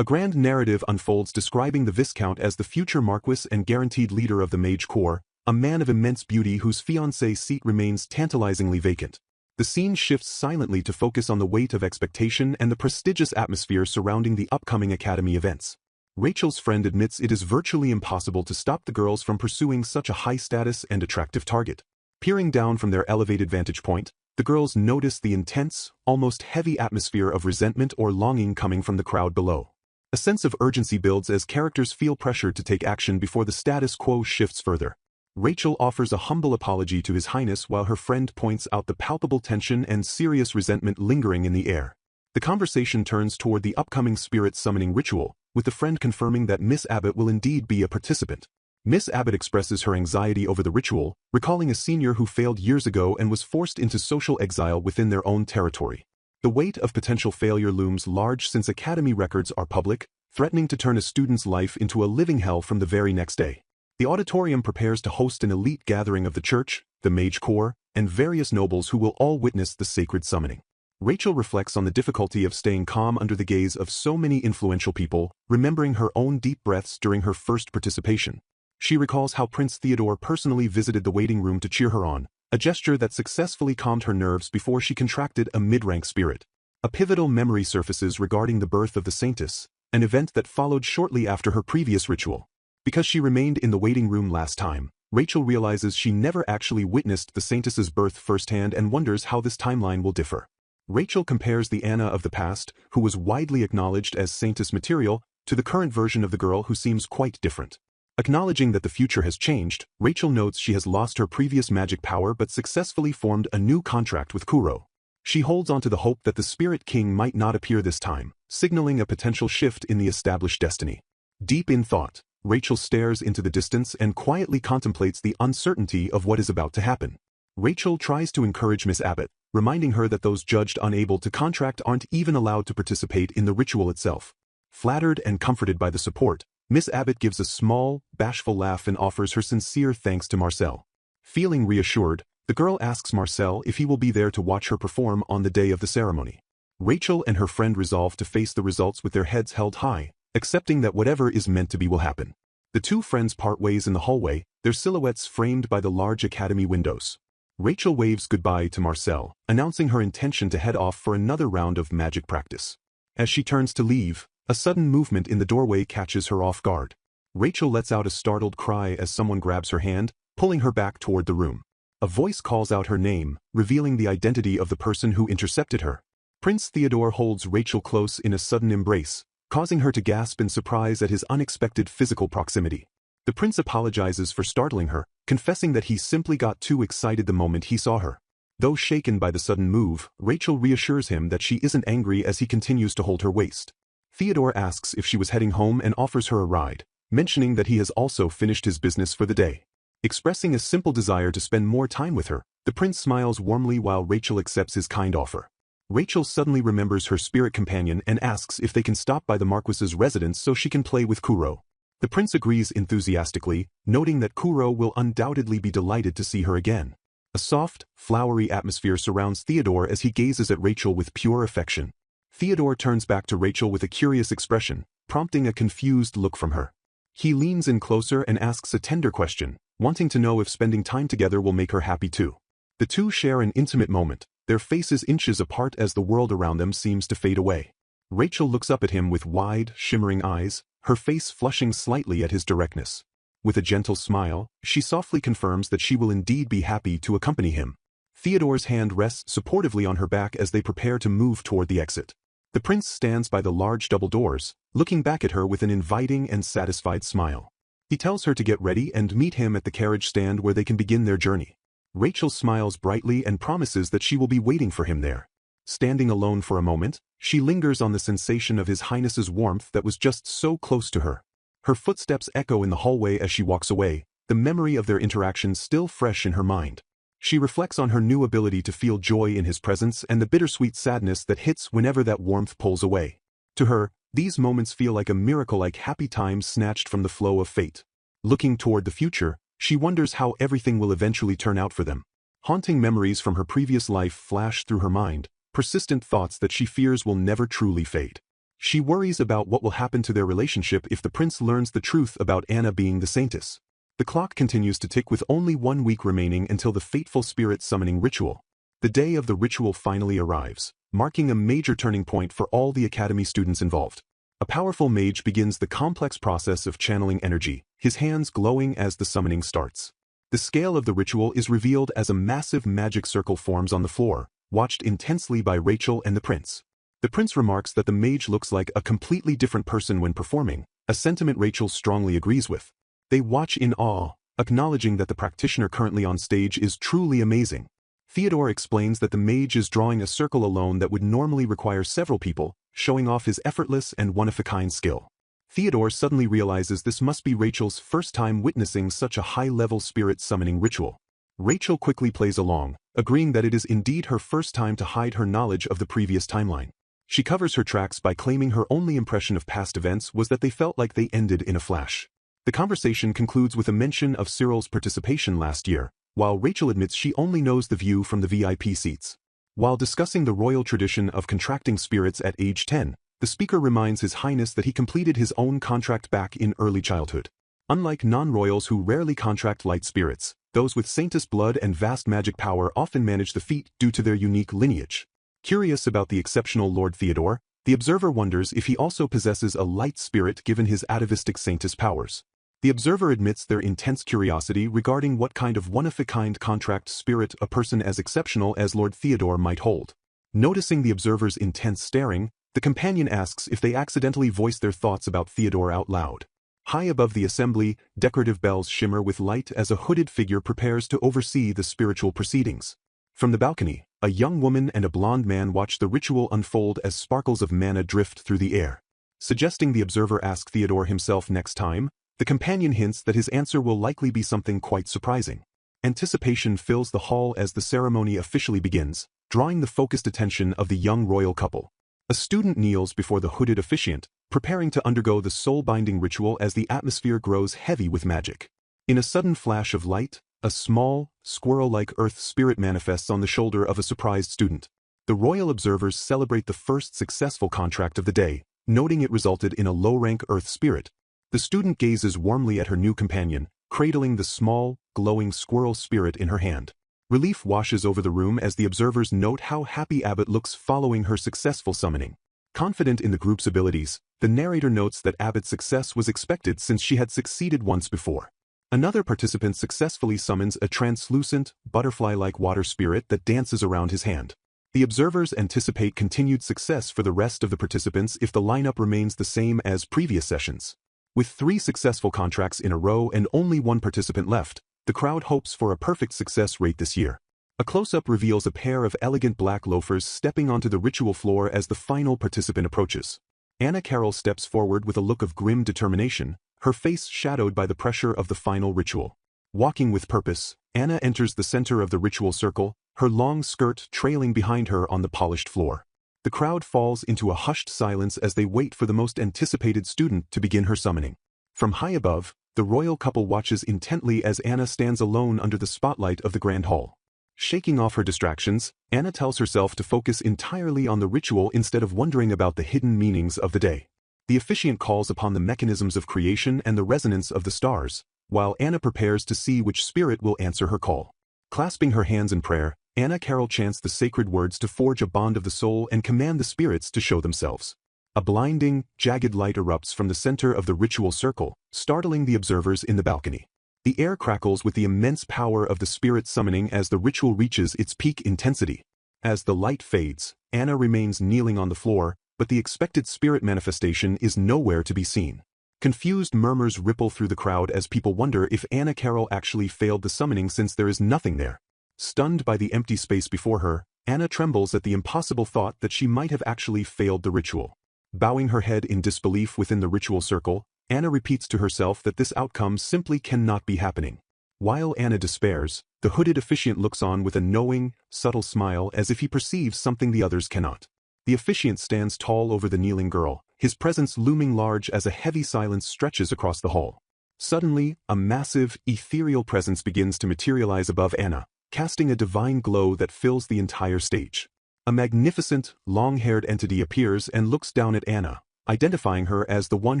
A grand narrative unfolds describing the Viscount as the future Marquis and guaranteed leader of the Mage Corps, a man of immense beauty whose fiancée seat remains tantalizingly vacant. The scene shifts silently to focus on the weight of expectation and the prestigious atmosphere surrounding the upcoming academy events. Rachel's friend admits it is virtually impossible to stop the girls from pursuing such a high-status and attractive target. Peering down from their elevated vantage point, the girls notice the intense, almost heavy atmosphere of resentment or longing coming from the crowd below. A sense of urgency builds as characters feel pressured to take action before the status quo shifts further. Rachel offers a humble apology to His Highness while her friend points out the palpable tension and serious resentment lingering in the air. The conversation turns toward the upcoming spirit summoning ritual, with the friend confirming that Miss Abbott will indeed be a participant. Miss Abbott expresses her anxiety over the ritual, recalling a senior who failed years ago and was forced into social exile within their own territory. The weight of potential failure looms large since academy records are public, threatening to turn a student's life into a living hell from the very next day. The auditorium prepares to host an elite gathering of the church, the Mage Corps, and various nobles who will all witness the sacred summoning. Rachel reflects on the difficulty of staying calm under the gaze of so many influential people, remembering her own deep breaths during her first participation. She recalls how Prince Theodore personally visited the waiting room to cheer her on, a gesture that successfully calmed her nerves before she contracted a mid-rank spirit. A pivotal memory surfaces regarding the birth of the Saintess, an event that followed shortly after her previous ritual. Because she remained in the waiting room last time, Rachel realizes she never actually witnessed the Saintess's birth firsthand and wonders how this timeline will differ. Rachel compares the Anna of the past, who was widely acknowledged as Saintess material, to the current version of the girl who seems quite different. Acknowledging that the future has changed, Rachel notes she has lost her previous magic power but successfully formed a new contract with Kuro. She holds onto the hope that the Spirit King might not appear this time, signaling a potential shift in the established destiny. Deep in thought, Rachel stares into the distance and quietly contemplates the uncertainty of what is about to happen. Rachel tries to encourage Miss Abbott, reminding her that those judged unable to contract aren't even allowed to participate in the ritual itself. Flattered and comforted by the support, Miss Abbott gives a small, bashful laugh and offers her sincere thanks to Marcel. Feeling reassured, the girl asks Marcel if he will be there to watch her perform on the day of the ceremony. Rachel and her friend resolve to face the results with their heads held high, accepting that whatever is meant to be will happen. The two friends part ways in the hallway, their silhouettes framed by the large academy windows. Rachel waves goodbye to Marcel, announcing her intention to head off for another round of magic practice. As she turns to leave, a sudden movement in the doorway catches her off guard. Rachel lets out a startled cry as someone grabs her hand, pulling her back toward the room. A voice calls out her name, revealing the identity of the person who intercepted her. Prince Theodore holds Rachel close in a sudden embrace, causing her to gasp in surprise at his unexpected physical proximity. The prince apologizes for startling her, confessing that he simply got too excited the moment he saw her. Though shaken by the sudden move, Rachel reassures him that she isn't angry as he continues to hold her waist. Theodore asks if she was heading home and offers her a ride, mentioning that he has also finished his business for the day. Expressing a simple desire to spend more time with her, the prince smiles warmly while Rachel accepts his kind offer. Rachel suddenly remembers her spirit companion and asks if they can stop by the Marquis's residence so she can play with Kuro. The prince agrees enthusiastically, noting that Kuro will undoubtedly be delighted to see her again. A soft, flowery atmosphere surrounds Theodore as he gazes at Rachel with pure affection. Theodore turns back to Rachel with a curious expression, prompting a confused look from her. He leans in closer and asks a tender question, wanting to know if spending time together will make her happy too. The two share an intimate moment, their faces inches apart as the world around them seems to fade away. Rachel looks up at him with wide, shimmering eyes, her face flushing slightly at his directness. With a gentle smile, she softly confirms that she will indeed be happy to accompany him. Theodore's hand rests supportively on her back as they prepare to move toward the exit. The prince stands by the large double doors, looking back at her with an inviting and satisfied smile. He tells her to get ready and meet him at the carriage stand where they can begin their journey. Rachel smiles brightly and promises that she will be waiting for him there. Standing alone for a moment, she lingers on the sensation of His Highness's warmth that was just so close to her. Her footsteps echo in the hallway as she walks away, the memory of their interaction still fresh in her mind. She reflects on her new ability to feel joy in his presence and the bittersweet sadness that hits whenever that warmth pulls away. To her, these moments feel like a miracle, like happy times snatched from the flow of fate. Looking toward the future, she wonders how everything will eventually turn out for them. Haunting memories from her previous life flash through her mind, persistent thoughts that she fears will never truly fade. She worries about what will happen to their relationship if the prince learns the truth about Anna being the saintess. The clock continues to tick with only 1 week remaining until the fateful spirit summoning ritual. The day of the ritual finally arrives, marking a major turning point for all the academy students involved. A powerful mage begins the complex process of channeling energy, his hands glowing as the summoning starts. The scale of the ritual is revealed as a massive magic circle forms on the floor, watched intensely by Rachel and the prince. The prince remarks that the mage looks like a completely different person when performing, a sentiment Rachel strongly agrees with. They watch in awe, acknowledging that the practitioner currently on stage is truly amazing. Theodore explains that the mage is drawing a circle alone that would normally require several people, showing off his effortless and one-of-a-kind skill. Theodore suddenly realizes this must be Rachel's first time witnessing such a high-level spirit summoning ritual. Rachel quickly plays along, agreeing that it is indeed her first time to hide her knowledge of the previous timeline. She covers her tracks by claiming her only impression of past events was that they felt like they ended in a flash. The conversation concludes with a mention of Cyril's participation last year, while Rachel admits she only knows the view from the VIP seats. While discussing the royal tradition of contracting spirits at age 10, the speaker reminds His Highness that he completed his own contract back in early childhood. Unlike non-royals who rarely contract light spirits, those with saintess blood and vast magic power often manage the feat due to their unique lineage. Curious about the exceptional Lord Theodore, the observer wonders if he also possesses a light spirit given his atavistic saintess powers. The observer admits their intense curiosity regarding what kind of one-of-a-kind contract spirit a person as exceptional as Lord Theodore might hold. Noticing the observer's intense staring, the companion asks if they accidentally voice their thoughts about Theodore out loud. High above the assembly, decorative bells shimmer with light as a hooded figure prepares to oversee the spiritual proceedings. From the balcony, a young woman and a blonde man watch the ritual unfold as sparkles of mana drift through the air. Suggesting the observer ask Theodore himself next time, the companion hints that his answer will likely be something quite surprising. Anticipation fills the hall as the ceremony officially begins, drawing the focused attention of the young royal couple. A student kneels before the hooded officiant, preparing to undergo the soul-binding ritual as the atmosphere grows heavy with magic. In a sudden flash of light, a small, squirrel-like earth spirit manifests on the shoulder of a surprised student. The royal observers celebrate the first successful contract of the day, noting it resulted in a low-rank earth spirit. The student gazes warmly at her new companion, cradling the small, glowing squirrel spirit in her hand. Relief washes over the room as the observers note how happy Abbott looks following her successful summoning. Confident in the group's abilities, the narrator notes that Abbott's success was expected since she had succeeded once before. Another participant successfully summons a translucent, butterfly-like water spirit that dances around his hand. The observers anticipate continued success for the rest of the participants if the lineup remains the same as previous sessions. With 3 successful contracts in a row and only 1 participant left, the crowd hopes for a perfect success rate this year. A close-up reveals a pair of elegant black loafers stepping onto the ritual floor as the final participant approaches. Anna Carroll steps forward with a look of grim determination, her face shadowed by the pressure of the final ritual. Walking with purpose, Anna enters the center of the ritual circle, her long skirt trailing behind her on the polished floor. The crowd falls into a hushed silence as they wait for the most anticipated student to begin her summoning. From high above, the royal couple watches intently as Anna stands alone under the spotlight of the grand hall. Shaking off her distractions, Anna tells herself to focus entirely on the ritual instead of wondering about the hidden meanings of the day. The officiant calls upon the mechanisms of creation and the resonance of the stars, while Anna prepares to see which spirit will answer her call. Clasping her hands in prayer, Anna Carroll chants the sacred words to forge a bond of the soul and command the spirits to show themselves. A blinding, jagged light erupts from the center of the ritual circle, startling the observers in the balcony. The air crackles with the immense power of the spirit summoning as the ritual reaches its peak intensity. As the light fades, Anna remains kneeling on the floor, but the expected spirit manifestation is nowhere to be seen. Confused murmurs ripple through the crowd as people wonder if Anna Carroll actually failed the summoning since there is nothing there. Stunned by the empty space before her, Anna trembles at the impossible thought that she might have actually failed the ritual. Bowing her head in disbelief within the ritual circle, Anna repeats to herself that this outcome simply cannot be happening. While Anna despairs, the hooded officiant looks on with a knowing, subtle smile as if he perceives something the others cannot. The officiant stands tall over the kneeling girl, his presence looming large as a heavy silence stretches across the hall. Suddenly, a massive, ethereal presence begins to materialize above Anna, casting a divine glow that fills the entire stage. A magnificent, long-haired entity appears and looks down at Anna, identifying her as the one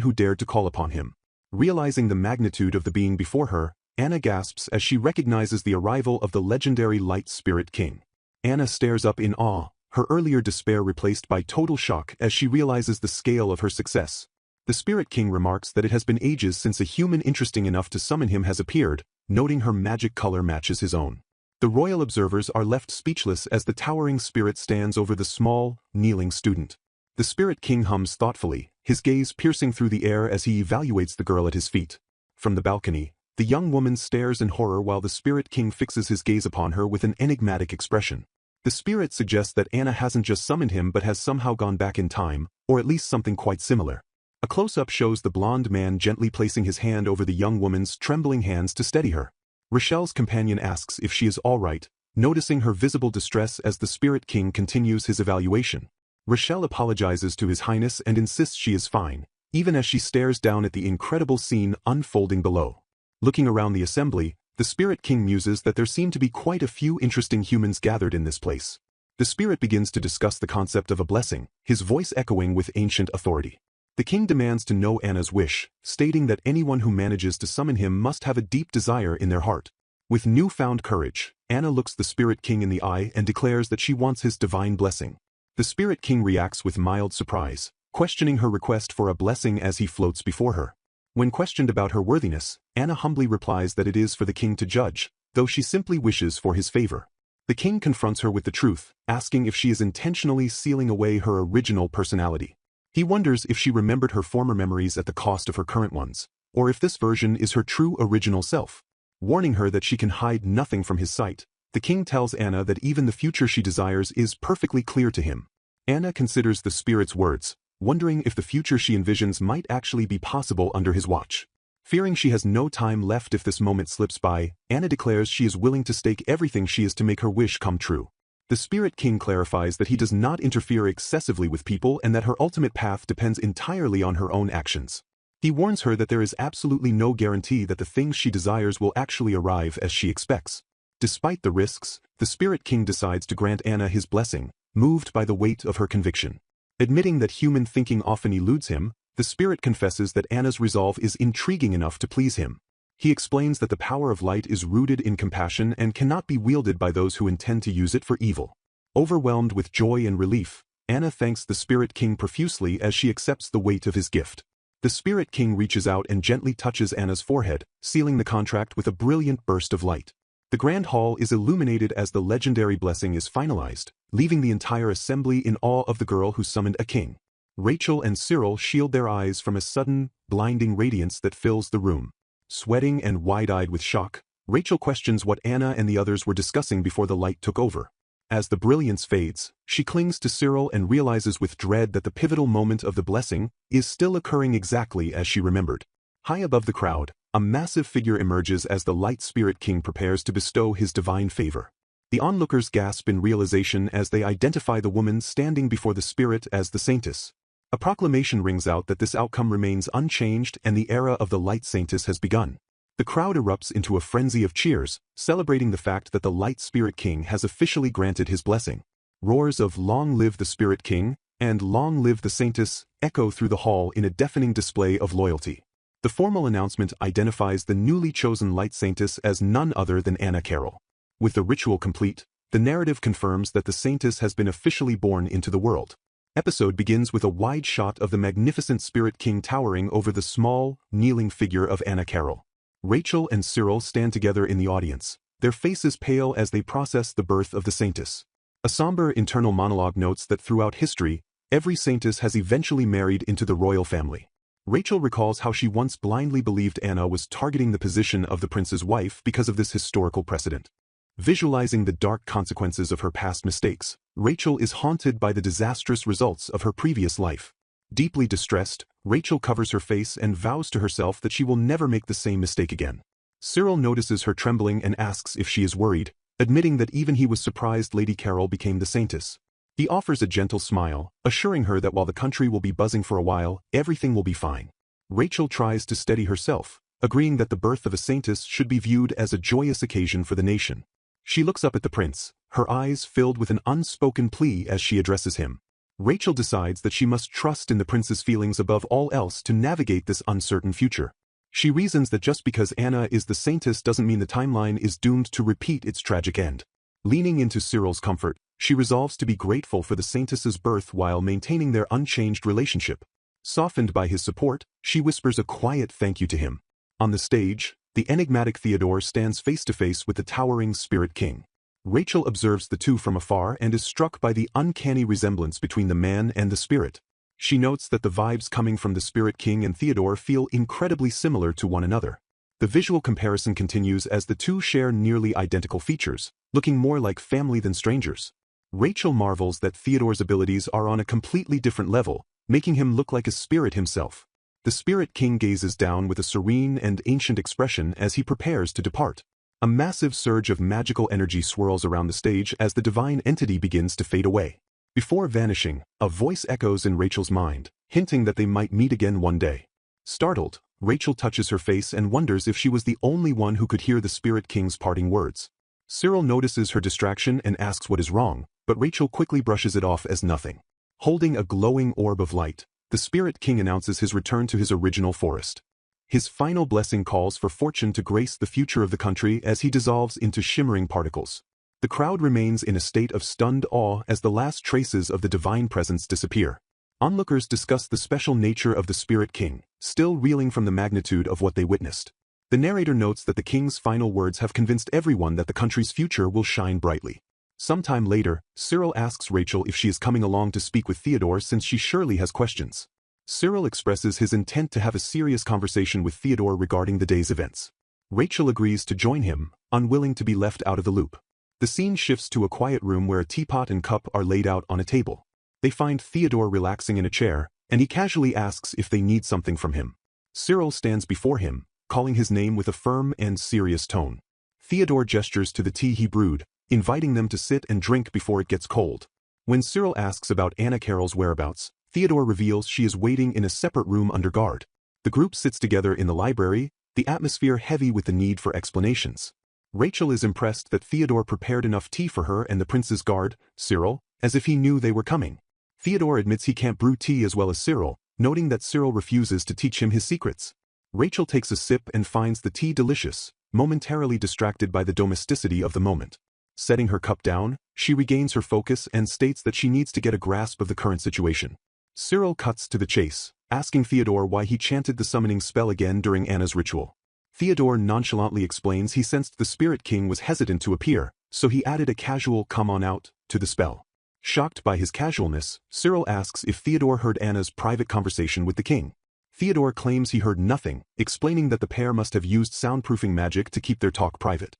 who dared to call upon him. Realizing the magnitude of the being before her, Anna gasps as she recognizes the arrival of the legendary Light Spirit King. Anna stares up in awe, her earlier despair replaced by total shock as she realizes the scale of her success. The Spirit King remarks that it has been ages since a human interesting enough to summon him has appeared, noting her magic color matches his own. The royal observers are left speechless as the towering spirit stands over the small, kneeling student. The Spirit King hums thoughtfully, his gaze piercing through the air as he evaluates the girl at his feet. From the balcony, the young woman stares in horror while the Spirit King fixes his gaze upon her with an enigmatic expression. The spirit suggests that Anna hasn't just summoned him but has somehow gone back in time, or at least something quite similar. A close-up shows the blonde man gently placing his hand over the young woman's trembling hands to steady her. Rochelle's companion asks if she is all right, noticing her visible distress as the Spirit King continues his evaluation. Rochelle apologizes to His Highness and insists she is fine, even as she stares down at the incredible scene unfolding below. Looking around the assembly, the Spirit King muses that there seem to be quite a few interesting humans gathered in this place. The spirit begins to discuss the concept of a blessing, his voice echoing with ancient authority. The king demands to know Anna's wish, stating that anyone who manages to summon him must have a deep desire in their heart. With newfound courage, Anna looks the Spirit King in the eye and declares that she wants his divine blessing. The Spirit King reacts with mild surprise, questioning her request for a blessing as he floats before her. When questioned about her worthiness, Anna humbly replies that it is for the king to judge, though she simply wishes for his favor. The king confronts her with the truth, asking if she is intentionally sealing away her original personality. He wonders if she remembered her former memories at the cost of her current ones, or if this version is her true original self. Warning her that she can hide nothing from his sight, the king tells Anna that even the future she desires is perfectly clear to him. Anna considers the spirit's words, wondering if the future she envisions might actually be possible under his watch. Fearing she has no time left if this moment slips by, Anna declares she is willing to stake everything she is to make her wish come true. The Spirit King clarifies that he does not interfere excessively with people and that her ultimate path depends entirely on her own actions. He warns her that there is absolutely no guarantee that the things she desires will actually arrive as she expects. Despite the risks, the Spirit King decides to grant Anna his blessing, moved by the weight of her conviction. Admitting that human thinking often eludes him, the spirit confesses that Anna's resolve is intriguing enough to please him. He explains that the power of light is rooted in compassion and cannot be wielded by those who intend to use it for evil. Overwhelmed with joy and relief, Anna thanks the Spirit King profusely as she accepts the weight of his gift. The Spirit King reaches out and gently touches Anna's forehead, sealing the contract with a brilliant burst of light. The grand hall is illuminated as the legendary blessing is finalized, leaving the entire assembly in awe of the girl who summoned a king. Rachel and Cyril shield their eyes from a sudden, blinding radiance that fills the room. Sweating and wide-eyed with shock, Rachel questions what Anna and the others were discussing before the light took over. As the brilliance fades, she clings to Cyril and realizes with dread that the pivotal moment of the blessing is still occurring exactly as she remembered. High above the crowd, a massive figure emerges as the Light Spirit King prepares to bestow his divine favor. The onlookers gasp in realization as they identify the woman standing before the spirit as the Saintess. A proclamation rings out that this outcome remains unchanged and the era of the Light Saintess has begun. The crowd erupts into a frenzy of cheers, celebrating the fact that the Light Spirit King has officially granted his blessing. Roars of "Long live the Spirit King" and "Long live the Saintess" echo through the hall in a deafening display of loyalty. The formal announcement identifies the newly chosen Light Saintess as none other than Anna Carroll. With the ritual complete, the narrative confirms that the Saintess has been officially born into the world. Episode begins with a wide shot of the magnificent Spirit King towering over the small, kneeling figure of Anna Carroll. Rachel and Cyril stand together in the audience, their faces pale as they process the birth of the Saintess. A somber internal monologue notes that throughout history, every Saintess has eventually married into the royal family. Rachel recalls how she once blindly believed Anna was targeting the position of the prince's wife because of this historical precedent. Visualizing the dark consequences of her past mistakes, Rachel is haunted by the disastrous results of her previous life. Deeply distressed, Rachel covers her face and vows to herself that she will never make the same mistake again. Cyril notices her trembling and asks if she is worried, admitting that even he was surprised Lady Carroll became the Saintess. He offers a gentle smile, assuring her that while the country will be buzzing for a while, everything will be fine. Rachel tries to steady herself, agreeing that the birth of a Saintess should be viewed as a joyous occasion for the nation. She looks up at the prince, her eyes filled with an unspoken plea as she addresses him. Rachel decides that she must trust in the prince's feelings above all else to navigate this uncertain future. She reasons that just because Anna is the Saintess doesn't mean the timeline is doomed to repeat its tragic end. Leaning into Cyril's comfort, she resolves to be grateful for the Saintess's birth while maintaining their unchanged relationship. Softened by his support, she whispers a quiet thank you to him. On the stage, the enigmatic Theodore stands face to face with the towering Spirit King. Rachel observes the two from afar and is struck by the uncanny resemblance between the man and the spirit. She notes that the vibes coming from the Spirit King and Theodore feel incredibly similar to one another. The visual comparison continues as the two share nearly identical features, looking more like family than strangers. Rachel marvels that Theodore's abilities are on a completely different level, making him look like a spirit himself. The Spirit King gazes down with a serene and ancient expression as he prepares to depart. A massive surge of magical energy swirls around the stage as the divine entity begins to fade away. Before vanishing, a voice echoes in Rachel's mind, hinting that they might meet again one day. Startled, Rachel touches her face and wonders if she was the only one who could hear the Spirit King's parting words. Cyril notices her distraction and asks what is wrong, but Rachel quickly brushes it off as nothing. Holding a glowing orb of light, the Spirit King announces his return to his original forest. His final blessing calls for fortune to grace the future of the country as he dissolves into shimmering particles. The crowd remains in a state of stunned awe as the last traces of the divine presence disappear. Onlookers discuss the special nature of the Spirit King, still reeling from the magnitude of what they witnessed. The narrator notes that the king's final words have convinced everyone that the country's future will shine brightly. Sometime later, Cyril asks Rachel if she is coming along to speak with Theodore since she surely has questions. Cyril expresses his intent to have a serious conversation with Theodore regarding the day's events. Rachel agrees to join him, unwilling to be left out of the loop. The scene shifts to a quiet room where a teapot and cup are laid out on a table. They find Theodore relaxing in a chair, and he casually asks if they need something from him. Cyril stands before him, calling his name with a firm and serious tone. Theodore gestures to the tea he brewed, inviting them to sit and drink before it gets cold. When Cyril asks about Anna Carroll's whereabouts, Theodore reveals she is waiting in a separate room under guard. The group sits together in the library, the atmosphere heavy with the need for explanations. Rachel is impressed that Theodore prepared enough tea for her and the prince's guard, Cyril, as if he knew they were coming. Theodore admits he can't brew tea as well as Cyril, noting that Cyril refuses to teach him his secrets. Rachel takes a sip and finds the tea delicious, momentarily distracted by the domesticity of the moment. Setting her cup down, she regains her focus and states that she needs to get a grasp of the current situation. Cyril cuts to the chase, asking Theodore why he chanted the summoning spell again during Anna's ritual. Theodore nonchalantly explains he sensed the Spirit King was hesitant to appear, so he added a casual "come on out" to the spell. Shocked by his casualness, Cyril asks if Theodore heard Anna's private conversation with the king. Theodore claims he heard nothing, explaining that the pair must have used soundproofing magic to keep their talk private.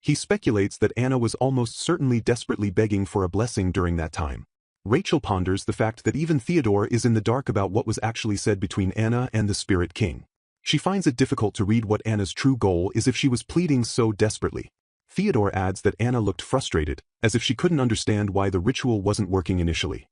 He speculates that Anna was almost certainly desperately begging for a blessing during that time. Rachel ponders the fact that even Theodore is in the dark about what was actually said between Anna and the Spirit King. She finds it difficult to read what Anna's true goal is if she was pleading so desperately. Theodore adds that Anna looked frustrated, as if she couldn't understand why the ritual wasn't working initially.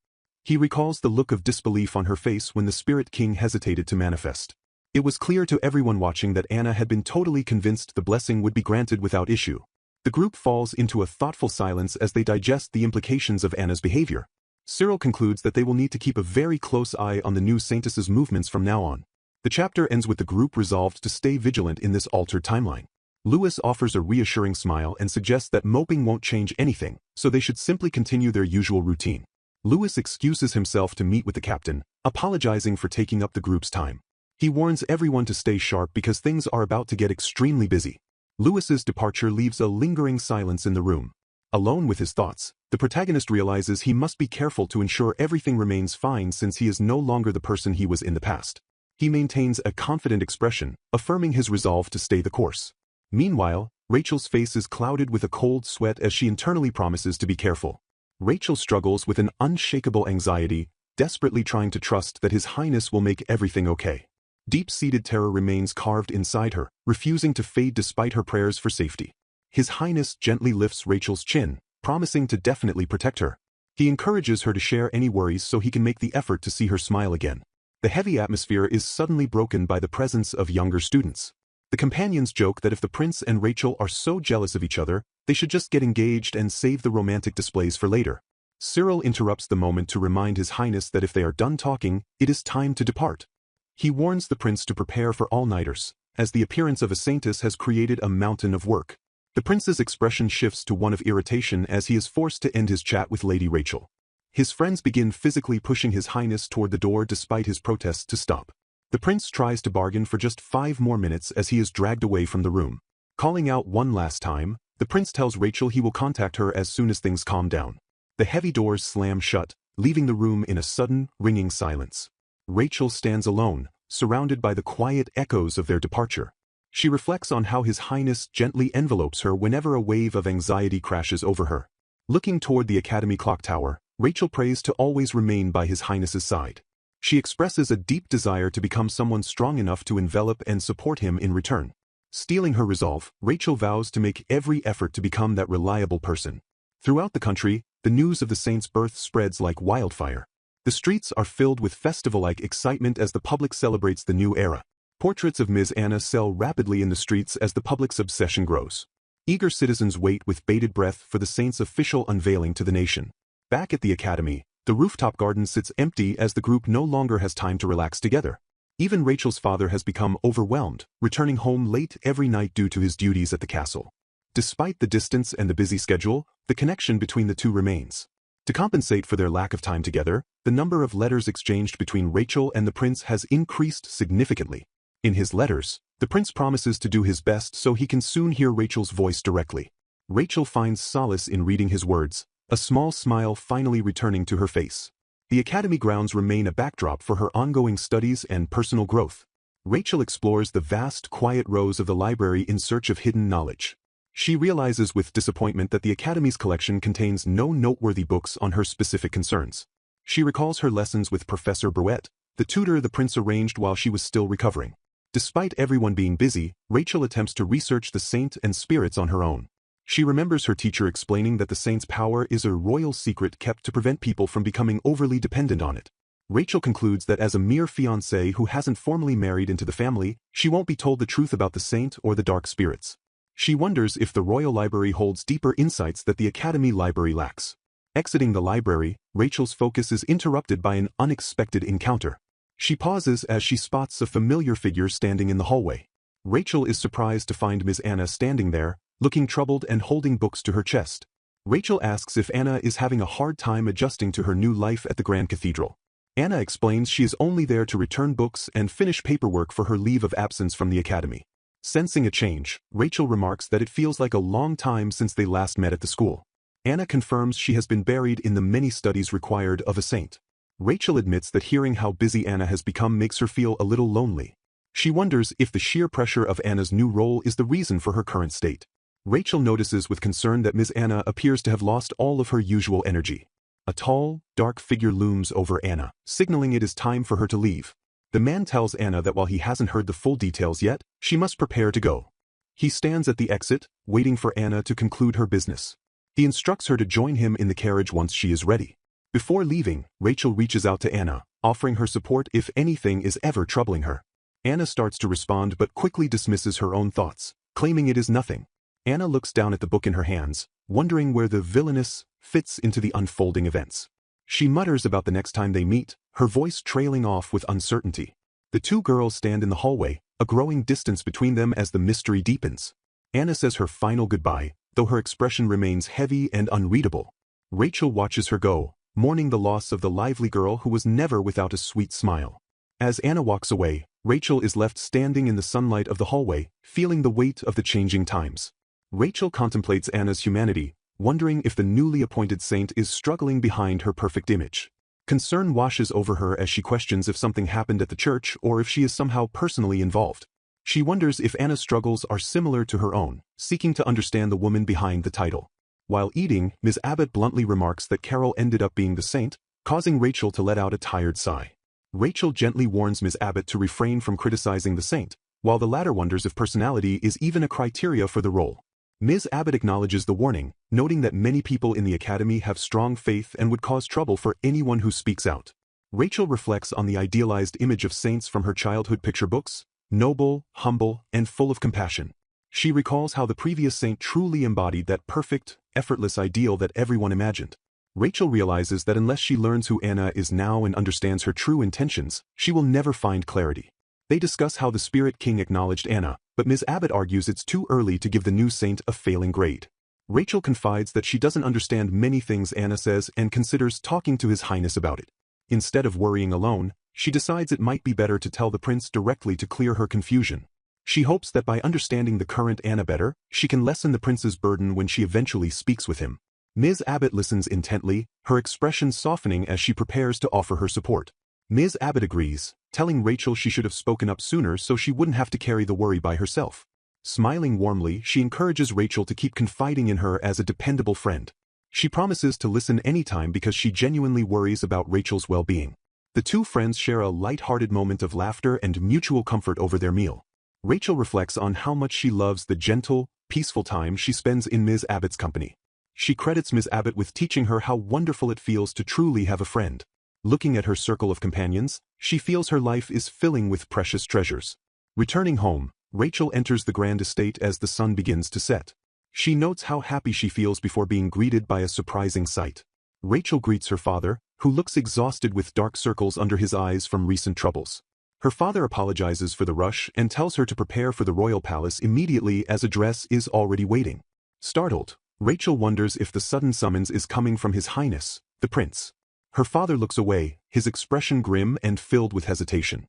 He recalls the look of disbelief on her face when the Spirit King hesitated to manifest. It was clear to everyone watching that Anna had been totally convinced the blessing would be granted without issue. The group falls into a thoughtful silence as they digest the implications of Anna's behavior. Cyril concludes that they will need to keep a very close eye on the new Saintess's movements from now on. The chapter ends with the group resolved to stay vigilant in this altered timeline. Lewis offers a reassuring smile and suggests that moping won't change anything, so they should simply continue their usual routine. Lewis excuses himself to meet with the captain, apologizing for taking up the group's time. He warns everyone to stay sharp because things are about to get extremely busy. Lewis's departure leaves a lingering silence in the room. Alone with his thoughts, the protagonist realizes he must be careful to ensure everything remains fine since he is no longer the person he was in the past. He maintains a confident expression, affirming his resolve to stay the course. Meanwhile, Rachel's face is clouded with a cold sweat as she internally promises to be careful. Rachel struggles with an unshakable anxiety, desperately trying to trust that His Highness will make everything okay. Deep-seated terror remains carved inside her, refusing to fade despite her prayers for safety. His Highness gently lifts Rachel's chin, promising to definitely protect her. He encourages her to share any worries so he can make the effort to see her smile again. The heavy atmosphere is suddenly broken by the presence of younger students. The companions joke that if the prince and Rachel are so jealous of each other, they should just get engaged and save the romantic displays for later. Cyril interrupts the moment to remind His Highness that if they are done talking, it is time to depart. He warns the prince to prepare for all-nighters, as the appearance of a saintess has created a mountain of work. The prince's expression shifts to one of irritation as he is forced to end his chat with Lady Rachel. His friends begin physically pushing His Highness toward the door despite his protests to stop. The prince tries to bargain for just 5 more minutes as he is dragged away from the room. Calling out one last time, the prince tells Rachel he will contact her as soon as things calm down. The heavy doors slam shut, leaving the room in a sudden, ringing silence. Rachel stands alone, surrounded by the quiet echoes of their departure. She reflects on how His Highness gently envelopes her whenever a wave of anxiety crashes over her. Looking toward the Academy clock tower, Rachel prays to always remain by His Highness's side. She expresses a deep desire to become someone strong enough to envelop and support him in return. Steeling her resolve, Rachel vows to make every effort to become that reliable person. Throughout the country, the news of the saint's birth spreads like wildfire. The streets are filled with festival-like excitement as the public celebrates the new era. Portraits of Ms. Anna sell rapidly in the streets as the public's obsession grows. Eager citizens wait with bated breath for the saint's official unveiling to the nation. Back at the academy, the rooftop garden sits empty as the group no longer has time to relax together. Even Rachel's father has become overwhelmed, returning home late every night due to his duties at the castle. Despite the distance and the busy schedule, the connection between the two remains. To compensate for their lack of time together, the number of letters exchanged between Rachel and the prince has increased significantly. In his letters, the prince promises to do his best so he can soon hear Rachel's voice directly. Rachel finds solace in reading his words, a small smile finally returning to her face. The academy grounds remain a backdrop for her ongoing studies and personal growth. Rachel explores the vast, quiet rows of the library in search of hidden knowledge. She realizes with disappointment that the academy's collection contains no noteworthy books on her specific concerns. She recalls her lessons with Professor Brouet, the tutor the prince arranged while she was still recovering. Despite everyone being busy, Rachel attempts to research the saint and spirits on her own. She remembers her teacher explaining that the saint's power is a royal secret kept to prevent people from becoming overly dependent on it. Rachel concludes that as a mere fiancée who hasn't formally married into the family, she won't be told the truth about the saint or the dark spirits. She wonders if the royal library holds deeper insights that the academy library lacks. Exiting the library, Rachel's focus is interrupted by an unexpected encounter. She pauses as she spots a familiar figure standing in the hallway. Rachel is surprised to find Ms. Anna standing there, looking troubled and holding books to her chest. Rachel asks if Anna is having a hard time adjusting to her new life at the Grand Cathedral. Anna explains she is only there to return books and finish paperwork for her leave of absence from the academy. Sensing a change, Rachel remarks that it feels like a long time since they last met at the school. Anna confirms she has been buried in the many studies required of a saint. Rachel admits that hearing how busy Anna has become makes her feel a little lonely. She wonders if the sheer pressure of Anna's new role is the reason for her current state. Rachel notices with concern that Ms. Anna appears to have lost all of her usual energy. A tall, dark figure looms over Anna, signaling it is time for her to leave. The man tells Anna that while he hasn't heard the full details yet, she must prepare to go. He stands at the exit, waiting for Anna to conclude her business. He instructs her to join him in the carriage once she is ready. Before leaving, Rachel reaches out to Anna, offering her support if anything is ever troubling her. Anna starts to respond but quickly dismisses her own thoughts, claiming it is nothing. Anna looks down at the book in her hands, wondering where the Villainess fits into the unfolding events. She mutters about the next time they meet, her voice trailing off with uncertainty. The two girls stand in the hallway, a growing distance between them as the mystery deepens. Anna says her final goodbye, though her expression remains heavy and unreadable. Rachel watches her go, mourning the loss of the lively girl who was never without a sweet smile. As Anna walks away, Rachel is left standing in the sunlight of the hallway, feeling the weight of the changing times. Rachel contemplates Anna's humanity, wondering if the newly appointed saint is struggling behind her perfect image. Concern washes over her as she questions if something happened at the church or if she is somehow personally involved. She wonders if Anna's struggles are similar to her own, seeking to understand the woman behind the title. While eating, Ms. Abbott bluntly remarks that Carol ended up being the saint, causing Rachel to let out a tired sigh. Rachel gently warns Ms. Abbott to refrain from criticizing the saint, while the latter wonders if personality is even a criteria for the role. Ms. Abbott acknowledges the warning, noting that many people in the academy have strong faith and would cause trouble for anyone who speaks out. Rachel reflects on the idealized image of saints from her childhood picture books, noble, humble, and full of compassion. She recalls how the previous saint truly embodied that perfect, effortless ideal that everyone imagined. Rachel realizes that unless she learns who Anna is now and understands her true intentions, she will never find clarity. They discuss how the Spirit King acknowledged Anna, but Ms. Abbott argues it's too early to give the new saint a failing grade. Rachel confides that she doesn't understand many things Anna says and considers talking to His Highness about it. Instead of worrying alone, she decides it might be better to tell the prince directly to clear her confusion. She hopes that by understanding the current Anna better, she can lessen the prince's burden when she eventually speaks with him. Ms. Abbott listens intently, her expression softening as she prepares to offer her support. Ms. Abbott agrees, telling Rachel she should have spoken up sooner so she wouldn't have to carry the worry by herself. Smiling warmly, she encourages Rachel to keep confiding in her as a dependable friend. She promises to listen anytime because she genuinely worries about Rachel's well-being. The two friends share a light-hearted moment of laughter and mutual comfort over their meal. Rachel reflects on how much she loves the gentle, peaceful time she spends in Ms. Abbott's company. She credits Ms. Abbott with teaching her how wonderful it feels to truly have a friend. Looking at her circle of companions, she feels her life is filling with precious treasures. Returning home, Rachel enters the grand estate as the sun begins to set. She notes how happy she feels before being greeted by a surprising sight. Rachel greets her father, who looks exhausted with dark circles under his eyes from recent troubles. Her father apologizes for the rush and tells her to prepare for the royal palace immediately as a dress is already waiting. Startled, Rachel wonders if the sudden summons is coming from His Highness, the prince. Her father looks away, his expression grim and filled with hesitation.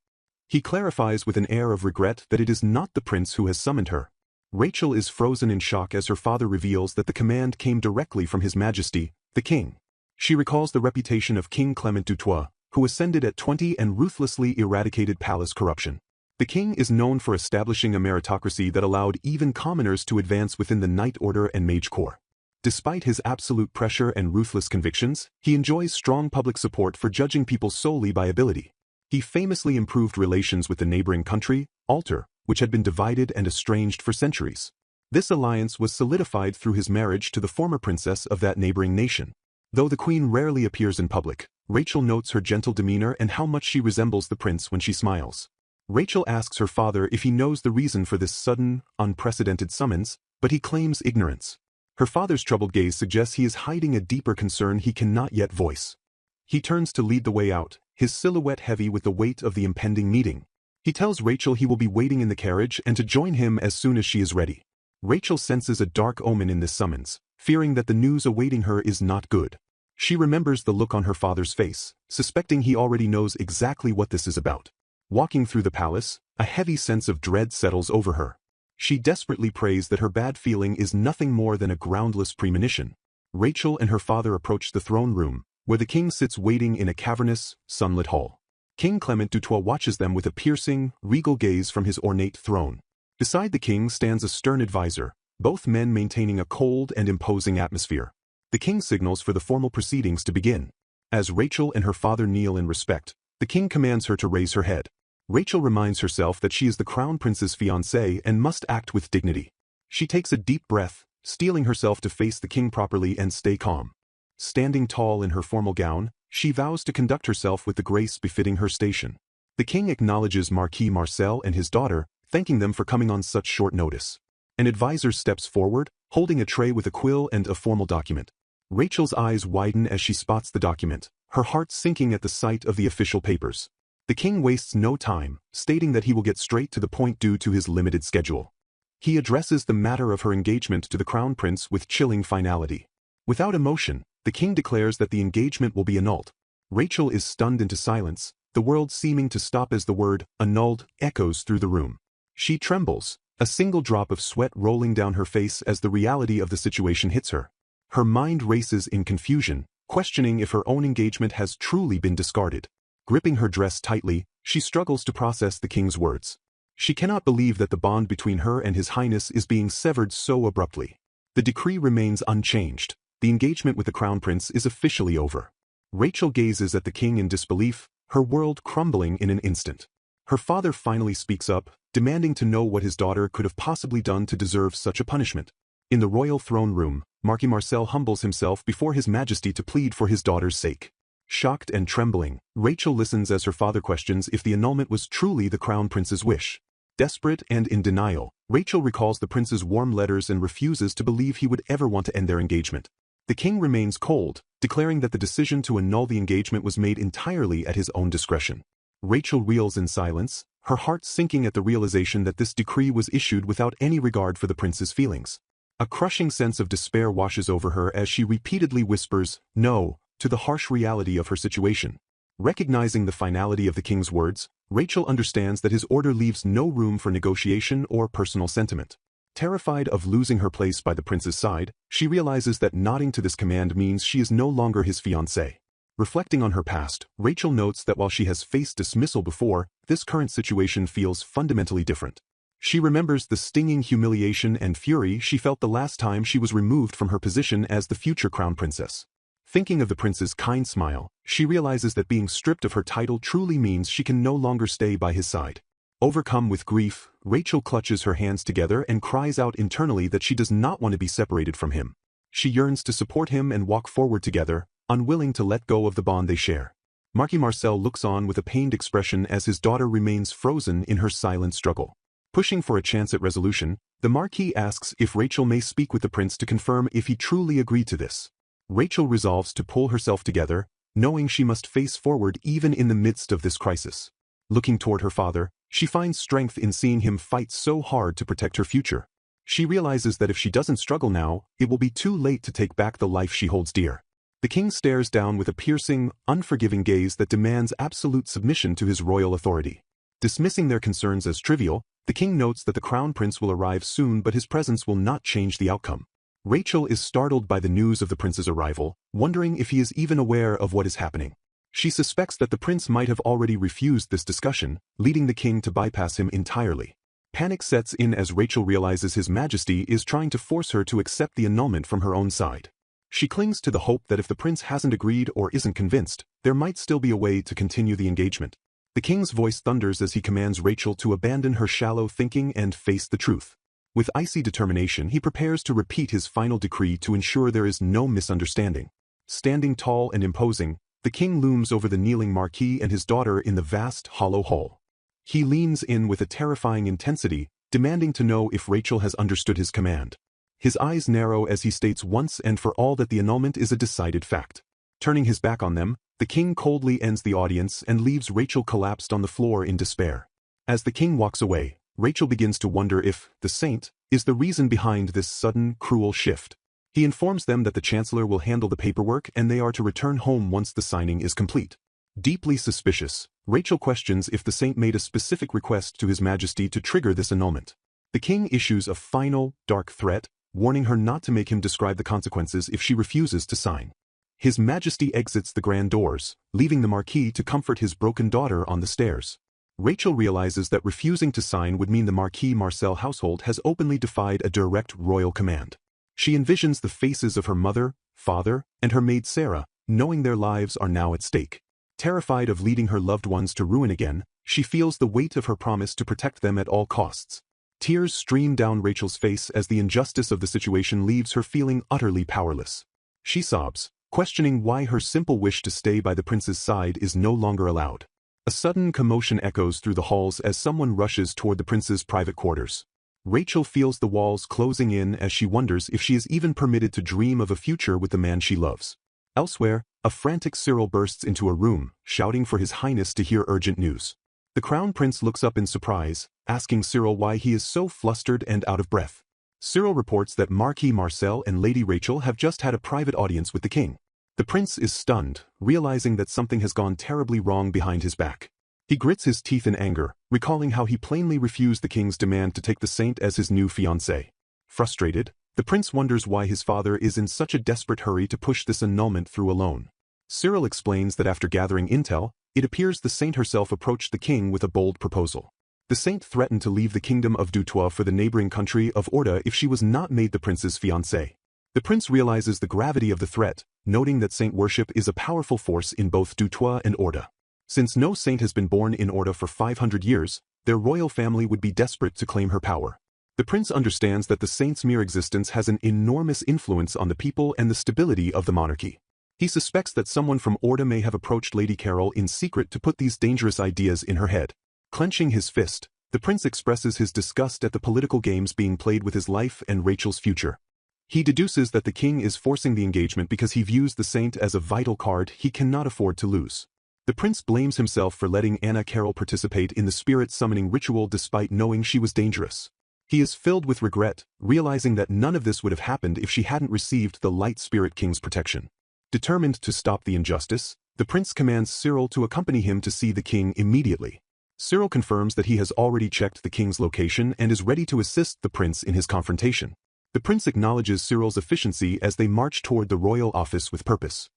He clarifies with an air of regret that it is not the prince who has summoned her. Rachel is frozen in shock as her father reveals that the command came directly from His Majesty, the King. She recalls the reputation of King Clement Dutoit, who ascended at 20 and ruthlessly eradicated palace corruption. The king is known for establishing a meritocracy that allowed even commoners to advance within the Knight Order and Mage Corps. Despite his absolute pressure and ruthless convictions, he enjoys strong public support for judging people solely by ability. He famously improved relations with the neighboring country, Alter, which had been divided and estranged for centuries. This alliance was solidified through his marriage to the former princess of that neighboring nation. Though the queen rarely appears in public, Rachel notes her gentle demeanor and how much she resembles the prince when she smiles. Rachel asks her father if he knows the reason for this sudden, unprecedented summons, but he claims ignorance. Her father's troubled gaze suggests he is hiding a deeper concern he cannot yet voice. He turns to lead the way out, his silhouette heavy with the weight of the impending meeting. He tells Rachel he will be waiting in the carriage and to join him as soon as she is ready. Rachel senses a dark omen in this summons, fearing that the news awaiting her is not good. She remembers the look on her father's face, suspecting he already knows exactly what this is about. Walking through the palace, a heavy sense of dread settles over her. She desperately prays that her bad feeling is nothing more than a groundless premonition. Rachel and her father approach the throne room, where the king sits waiting in a cavernous, sunlit hall. King Clement Dutoit watches them with a piercing, regal gaze from his ornate throne. Beside the king stands a stern advisor, both men maintaining a cold and imposing atmosphere. The king signals for the formal proceedings to begin. As Rachel and her father kneel in respect, the king commands her to raise her head. Rachel reminds herself that she is the crown prince's fiancée and must act with dignity. She takes a deep breath, steeling herself to face the king properly and stay calm. Standing tall in her formal gown, she vows to conduct herself with the grace befitting her station. The king acknowledges Marquis Marcel and his daughter, thanking them for coming on such short notice. An advisor steps forward, holding a tray with a quill and a formal document. Rachel's eyes widen as she spots the document, her heart sinking at the sight of the official papers. The king wastes no time, stating that he will get straight to the point due to his limited schedule. He addresses the matter of her engagement to the crown prince with chilling finality. Without emotion, the king declares that the engagement will be annulled. Rachel is stunned into silence, the world seeming to stop as the word annulled echoes through the room. She trembles, a single drop of sweat rolling down her face as the reality of the situation hits her. Her mind races in confusion, questioning if her own engagement has truly been discarded. Gripping her dress tightly, she struggles to process the king's words. She cannot believe that the bond between her and His Highness is being severed so abruptly. The decree remains unchanged. The engagement with the crown prince is officially over. Rachel gazes at the king in disbelief, her world crumbling in an instant. Her father finally speaks up, demanding to know what his daughter could have possibly done to deserve such a punishment. In the royal throne room, Marquis Marcel humbles himself before His Majesty to plead for his daughter's sake. Shocked and trembling, Rachel listens as her father questions if the annulment was truly the crown prince's wish. Desperate and in denial, Rachel recalls the prince's warm letters and refuses to believe he would ever want to end their engagement. The king remains cold, declaring that the decision to annul the engagement was made entirely at his own discretion. Rachel reels in silence, her heart sinking at the realization that this decree was issued without any regard for the prince's feelings. A crushing sense of despair washes over her as she repeatedly whispers, "No," to the harsh reality of her situation. Recognizing the finality of the king's words, Rachel understands that his order leaves no room for negotiation or personal sentiment. Terrified of losing her place by the prince's side, she realizes that nodding to this command means she is no longer his fiancée. Reflecting on her past, Rachel notes that while she has faced dismissal before, this current situation feels fundamentally different. She remembers the stinging humiliation and fury she felt the last time she was removed from her position as the future crown princess. Thinking of the prince's kind smile, she realizes that being stripped of her title truly means she can no longer stay by his side. Overcome with grief, Rachel clutches her hands together and cries out internally that she does not want to be separated from him. She yearns to support him and walk forward together, unwilling to let go of the bond they share. Marquis Marcel looks on with a pained expression as his daughter remains frozen in her silent struggle. Pushing for a chance at resolution, the Marquis asks if Rachel may speak with the prince to confirm if he truly agreed to this. Rachel resolves to pull herself together, knowing she must face forward even in the midst of this crisis. Looking toward her father, she finds strength in seeing him fight so hard to protect her future. She realizes that if she doesn't struggle now, it will be too late to take back the life she holds dear. The king stares down with a piercing, unforgiving gaze that demands absolute submission to his royal authority. Dismissing their concerns as trivial, the king notes that the crown prince will arrive soon, but his presence will not change the outcome. Rachel is startled by the news of the prince's arrival, wondering if he is even aware of what is happening. She suspects that the prince might have already refused this discussion, leading the king to bypass him entirely. Panic sets in as Rachel realizes His Majesty is trying to force her to accept the annulment from her own side. She clings to the hope that if the prince hasn't agreed or isn't convinced, there might still be a way to continue the engagement. The king's voice thunders as he commands Rachel to abandon her shallow thinking and face the truth. With icy determination, he prepares to repeat his final decree to ensure there is no misunderstanding. Standing tall and imposing, the king looms over the kneeling Marquis and his daughter in the vast, hollow hall. He leans in with a terrifying intensity, demanding to know if Rachel has understood his command. His eyes narrow as he states once and for all that the annulment is a decided fact. Turning his back on them, the king coldly ends the audience and leaves Rachel collapsed on the floor in despair. As the king walks away, Rachel begins to wonder if the saint is the reason behind this sudden, cruel shift. He informs them that the chancellor will handle the paperwork and they are to return home once the signing is complete. Deeply suspicious, Rachel questions if the saint made a specific request to His Majesty to trigger this annulment. The king issues a final, dark threat, warning her not to make him describe the consequences if she refuses to sign. His Majesty exits the grand doors, leaving the Marquis to comfort his broken daughter on the stairs. Rachel realizes that refusing to sign would mean the Marquis Marcel household has openly defied a direct royal command. She envisions the faces of her mother, father, and her maid Sarah, knowing their lives are now at stake. Terrified of leading her loved ones to ruin again, she feels the weight of her promise to protect them at all costs. Tears stream down Rachel's face as the injustice of the situation leaves her feeling utterly powerless. She sobs, questioning why her simple wish to stay by the prince's side is no longer allowed. A sudden commotion echoes through the halls as someone rushes toward the prince's private quarters. Rachel feels the walls closing in as she wonders if she is even permitted to dream of a future with the man she loves. Elsewhere, a frantic Cyril bursts into a room, shouting for His Highness to hear urgent news. The crown prince looks up in surprise, asking Cyril why he is so flustered and out of breath. Cyril reports that Marquis Marcel and Lady Rachel have just had a private audience with the king. The prince is stunned, realizing that something has gone terribly wrong behind his back. He grits his teeth in anger, recalling how he plainly refused the king's demand to take the saint as his new fiancée. Frustrated, the prince wonders why his father is in such a desperate hurry to push this annulment through alone. Cyril explains that after gathering intel, it appears the saint herself approached the king with a bold proposal. The saint threatened to leave the kingdom of Dutois for the neighboring country of Orda if she was not made the prince's fiancée. The prince realizes the gravity of the threat, noting that saint worship is a powerful force in both Dutois and Orda. Since no saint has been born in Orda for 500 years, their royal family would be desperate to claim her power. The prince understands that the saint's mere existence has an enormous influence on the people and the stability of the monarchy. He suspects that someone from Orda may have approached Lady Carol in secret to put these dangerous ideas in her head. Clenching his fist, the prince expresses his disgust at the political games being played with his life and Rachel's future. He deduces that the king is forcing the engagement because he views the saint as a vital card he cannot afford to lose. The prince blames himself for letting Anna Carol participate in the spirit-summoning ritual despite knowing she was dangerous. He is filled with regret, realizing that none of this would have happened if she hadn't received the Light Spirit King's protection. Determined to stop the injustice, the prince commands Cyril to accompany him to see the king immediately. Cyril confirms that he has already checked the king's location and is ready to assist the prince in his confrontation. The prince acknowledges Cyril's efficiency as they march toward the royal office with purpose.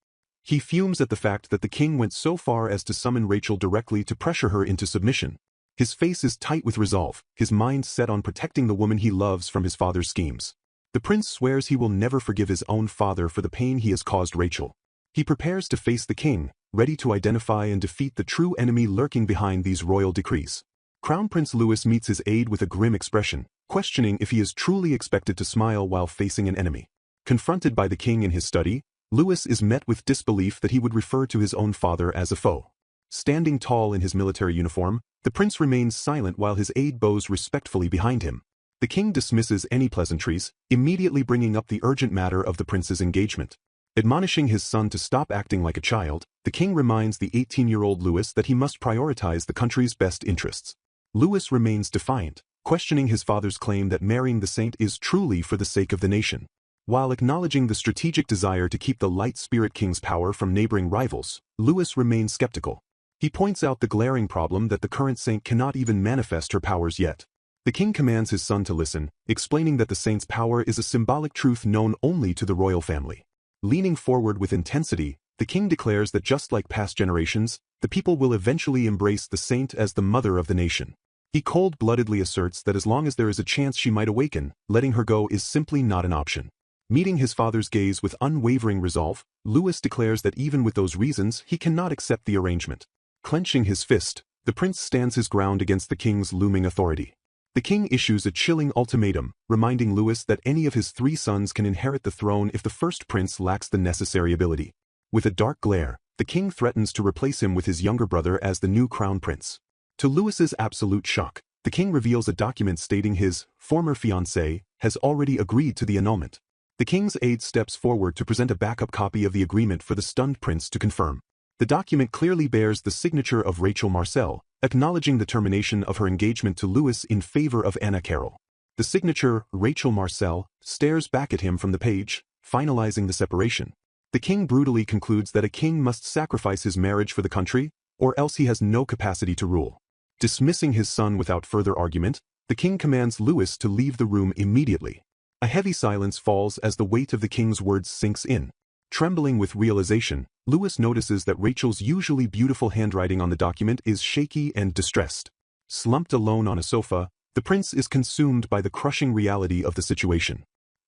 He fumes at the fact that the king went so far as to summon Rachel directly to pressure her into submission. His face is tight with resolve, his mind set on protecting the woman he loves from his father's schemes. The prince swears he will never forgive his own father for the pain he has caused Rachel. He prepares to face the king, ready to identify and defeat the true enemy lurking behind these royal decrees. Crown Prince Louis meets his aide with a grim expression, questioning if he is truly expected to smile while facing an enemy. Confronted by the king in his study, Louis is met with disbelief that he would refer to his own father as a foe. Standing tall in his military uniform, the prince remains silent while his aide bows respectfully behind him. The king dismisses any pleasantries, immediately bringing up the urgent matter of the prince's engagement. Admonishing his son to stop acting like a child, the king reminds the 18-year-old Louis that he must prioritize the country's best interests. Louis remains defiant, questioning his father's claim that marrying the saint is truly for the sake of the nation. While acknowledging the strategic desire to keep the Light Spirit King's power from neighboring rivals, Louis remains skeptical. He points out the glaring problem that the current saint cannot even manifest her powers yet. The king commands his son to listen, explaining that the saint's power is a symbolic truth known only to the royal family. Leaning forward with intensity, the king declares that just like past generations, the people will eventually embrace the saint as the mother of the nation. He cold-bloodedly asserts that as long as there is a chance she might awaken, letting her go is simply not an option. Meeting his father's gaze with unwavering resolve, Louis declares that even with those reasons he cannot accept the arrangement. Clenching his fist, the prince stands his ground against the king's looming authority. The king issues a chilling ultimatum, reminding Louis that any of his 3 sons can inherit the throne if the first prince lacks the necessary ability. With a dark glare, the king threatens to replace him with his younger brother as the new crown prince. To Louis's absolute shock, the king reveals a document stating his former fiancée has already agreed to the annulment. The king's aide steps forward to present a backup copy of the agreement for the stunned prince to confirm. The document clearly bears the signature of Rachel Marcel, acknowledging the termination of her engagement to Louis in favor of Anna Carol. The signature, Rachel Marcel, stares back at him from the page, finalizing the separation. The king brutally concludes that a king must sacrifice his marriage for the country, or else he has no capacity to rule. Dismissing his son without further argument, the king commands Louis to leave the room immediately. A heavy silence falls as the weight of the king's words sinks in. Trembling with realization, Lewis notices that Rachel's usually beautiful handwriting on the document is shaky and distressed. Slumped alone on a sofa, the prince is consumed by the crushing reality of the situation.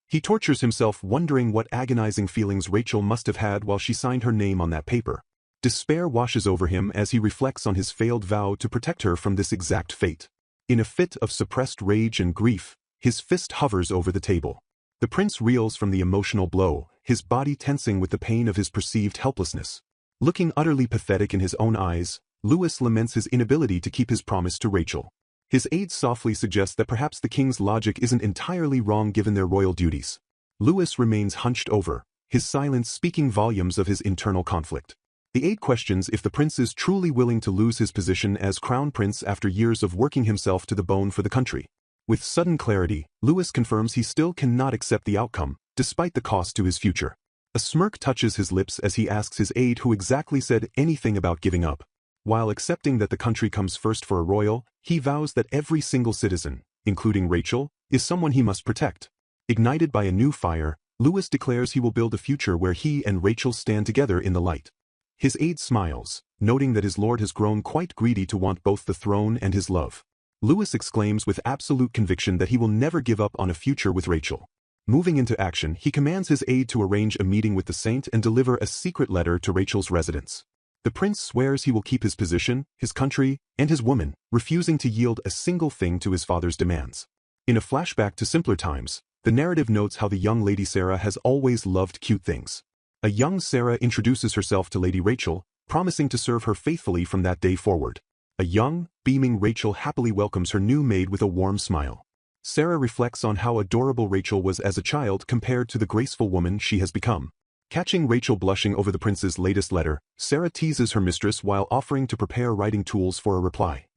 He tortures himself wondering what agonizing feelings Rachel must have had while she signed her name on that paper. Despair washes over him as he reflects on his failed vow to protect her from this exact fate. In a fit of suppressed rage and grief, his fist hovers over the table. The prince reels from the emotional blow, his body tensing with the pain of his perceived helplessness. Looking utterly pathetic in his own eyes, Lewis laments his inability to keep his promise to Rachel. His aides softly suggest that perhaps the king's logic isn't entirely wrong given their royal duties. Lewis remains hunched over, his silence speaking volumes of his internal conflict. The aide questions if the prince is truly willing to lose his position as crown prince after years of working himself to the bone for the country. With sudden clarity, Lewis confirms he still cannot accept the outcome, despite the cost to his future. A smirk touches his lips as he asks his aide who exactly said anything about giving up. While accepting that the country comes first for a royal, he vows that every single citizen, including Rachel, is someone he must protect. Ignited by a new fire, Lewis declares he will build a future where he and Rachel stand together in the light. His aide smiles, noting that his lord has grown quite greedy to want both the throne and his love. Lewis exclaims with absolute conviction that he will never give up on a future with Rachel. Moving into action, he commands his aide to arrange a meeting with the saint and deliver a secret letter to Rachel's residence. The prince swears he will keep his position, his country, and his woman, refusing to yield a single thing to his father's demands. In a flashback to simpler times, the narrative notes how the young Lady Sarah has always loved cute things. A young Sarah introduces herself to Lady Rachel, promising to serve her faithfully from that day forward. A young, beaming Rachel happily welcomes her new maid with a warm smile. Sarah reflects on how adorable Rachel was as a child compared to the graceful woman she has become. Catching Rachel blushing over the prince's latest letter, Sarah teases her mistress while offering to prepare writing tools for a reply.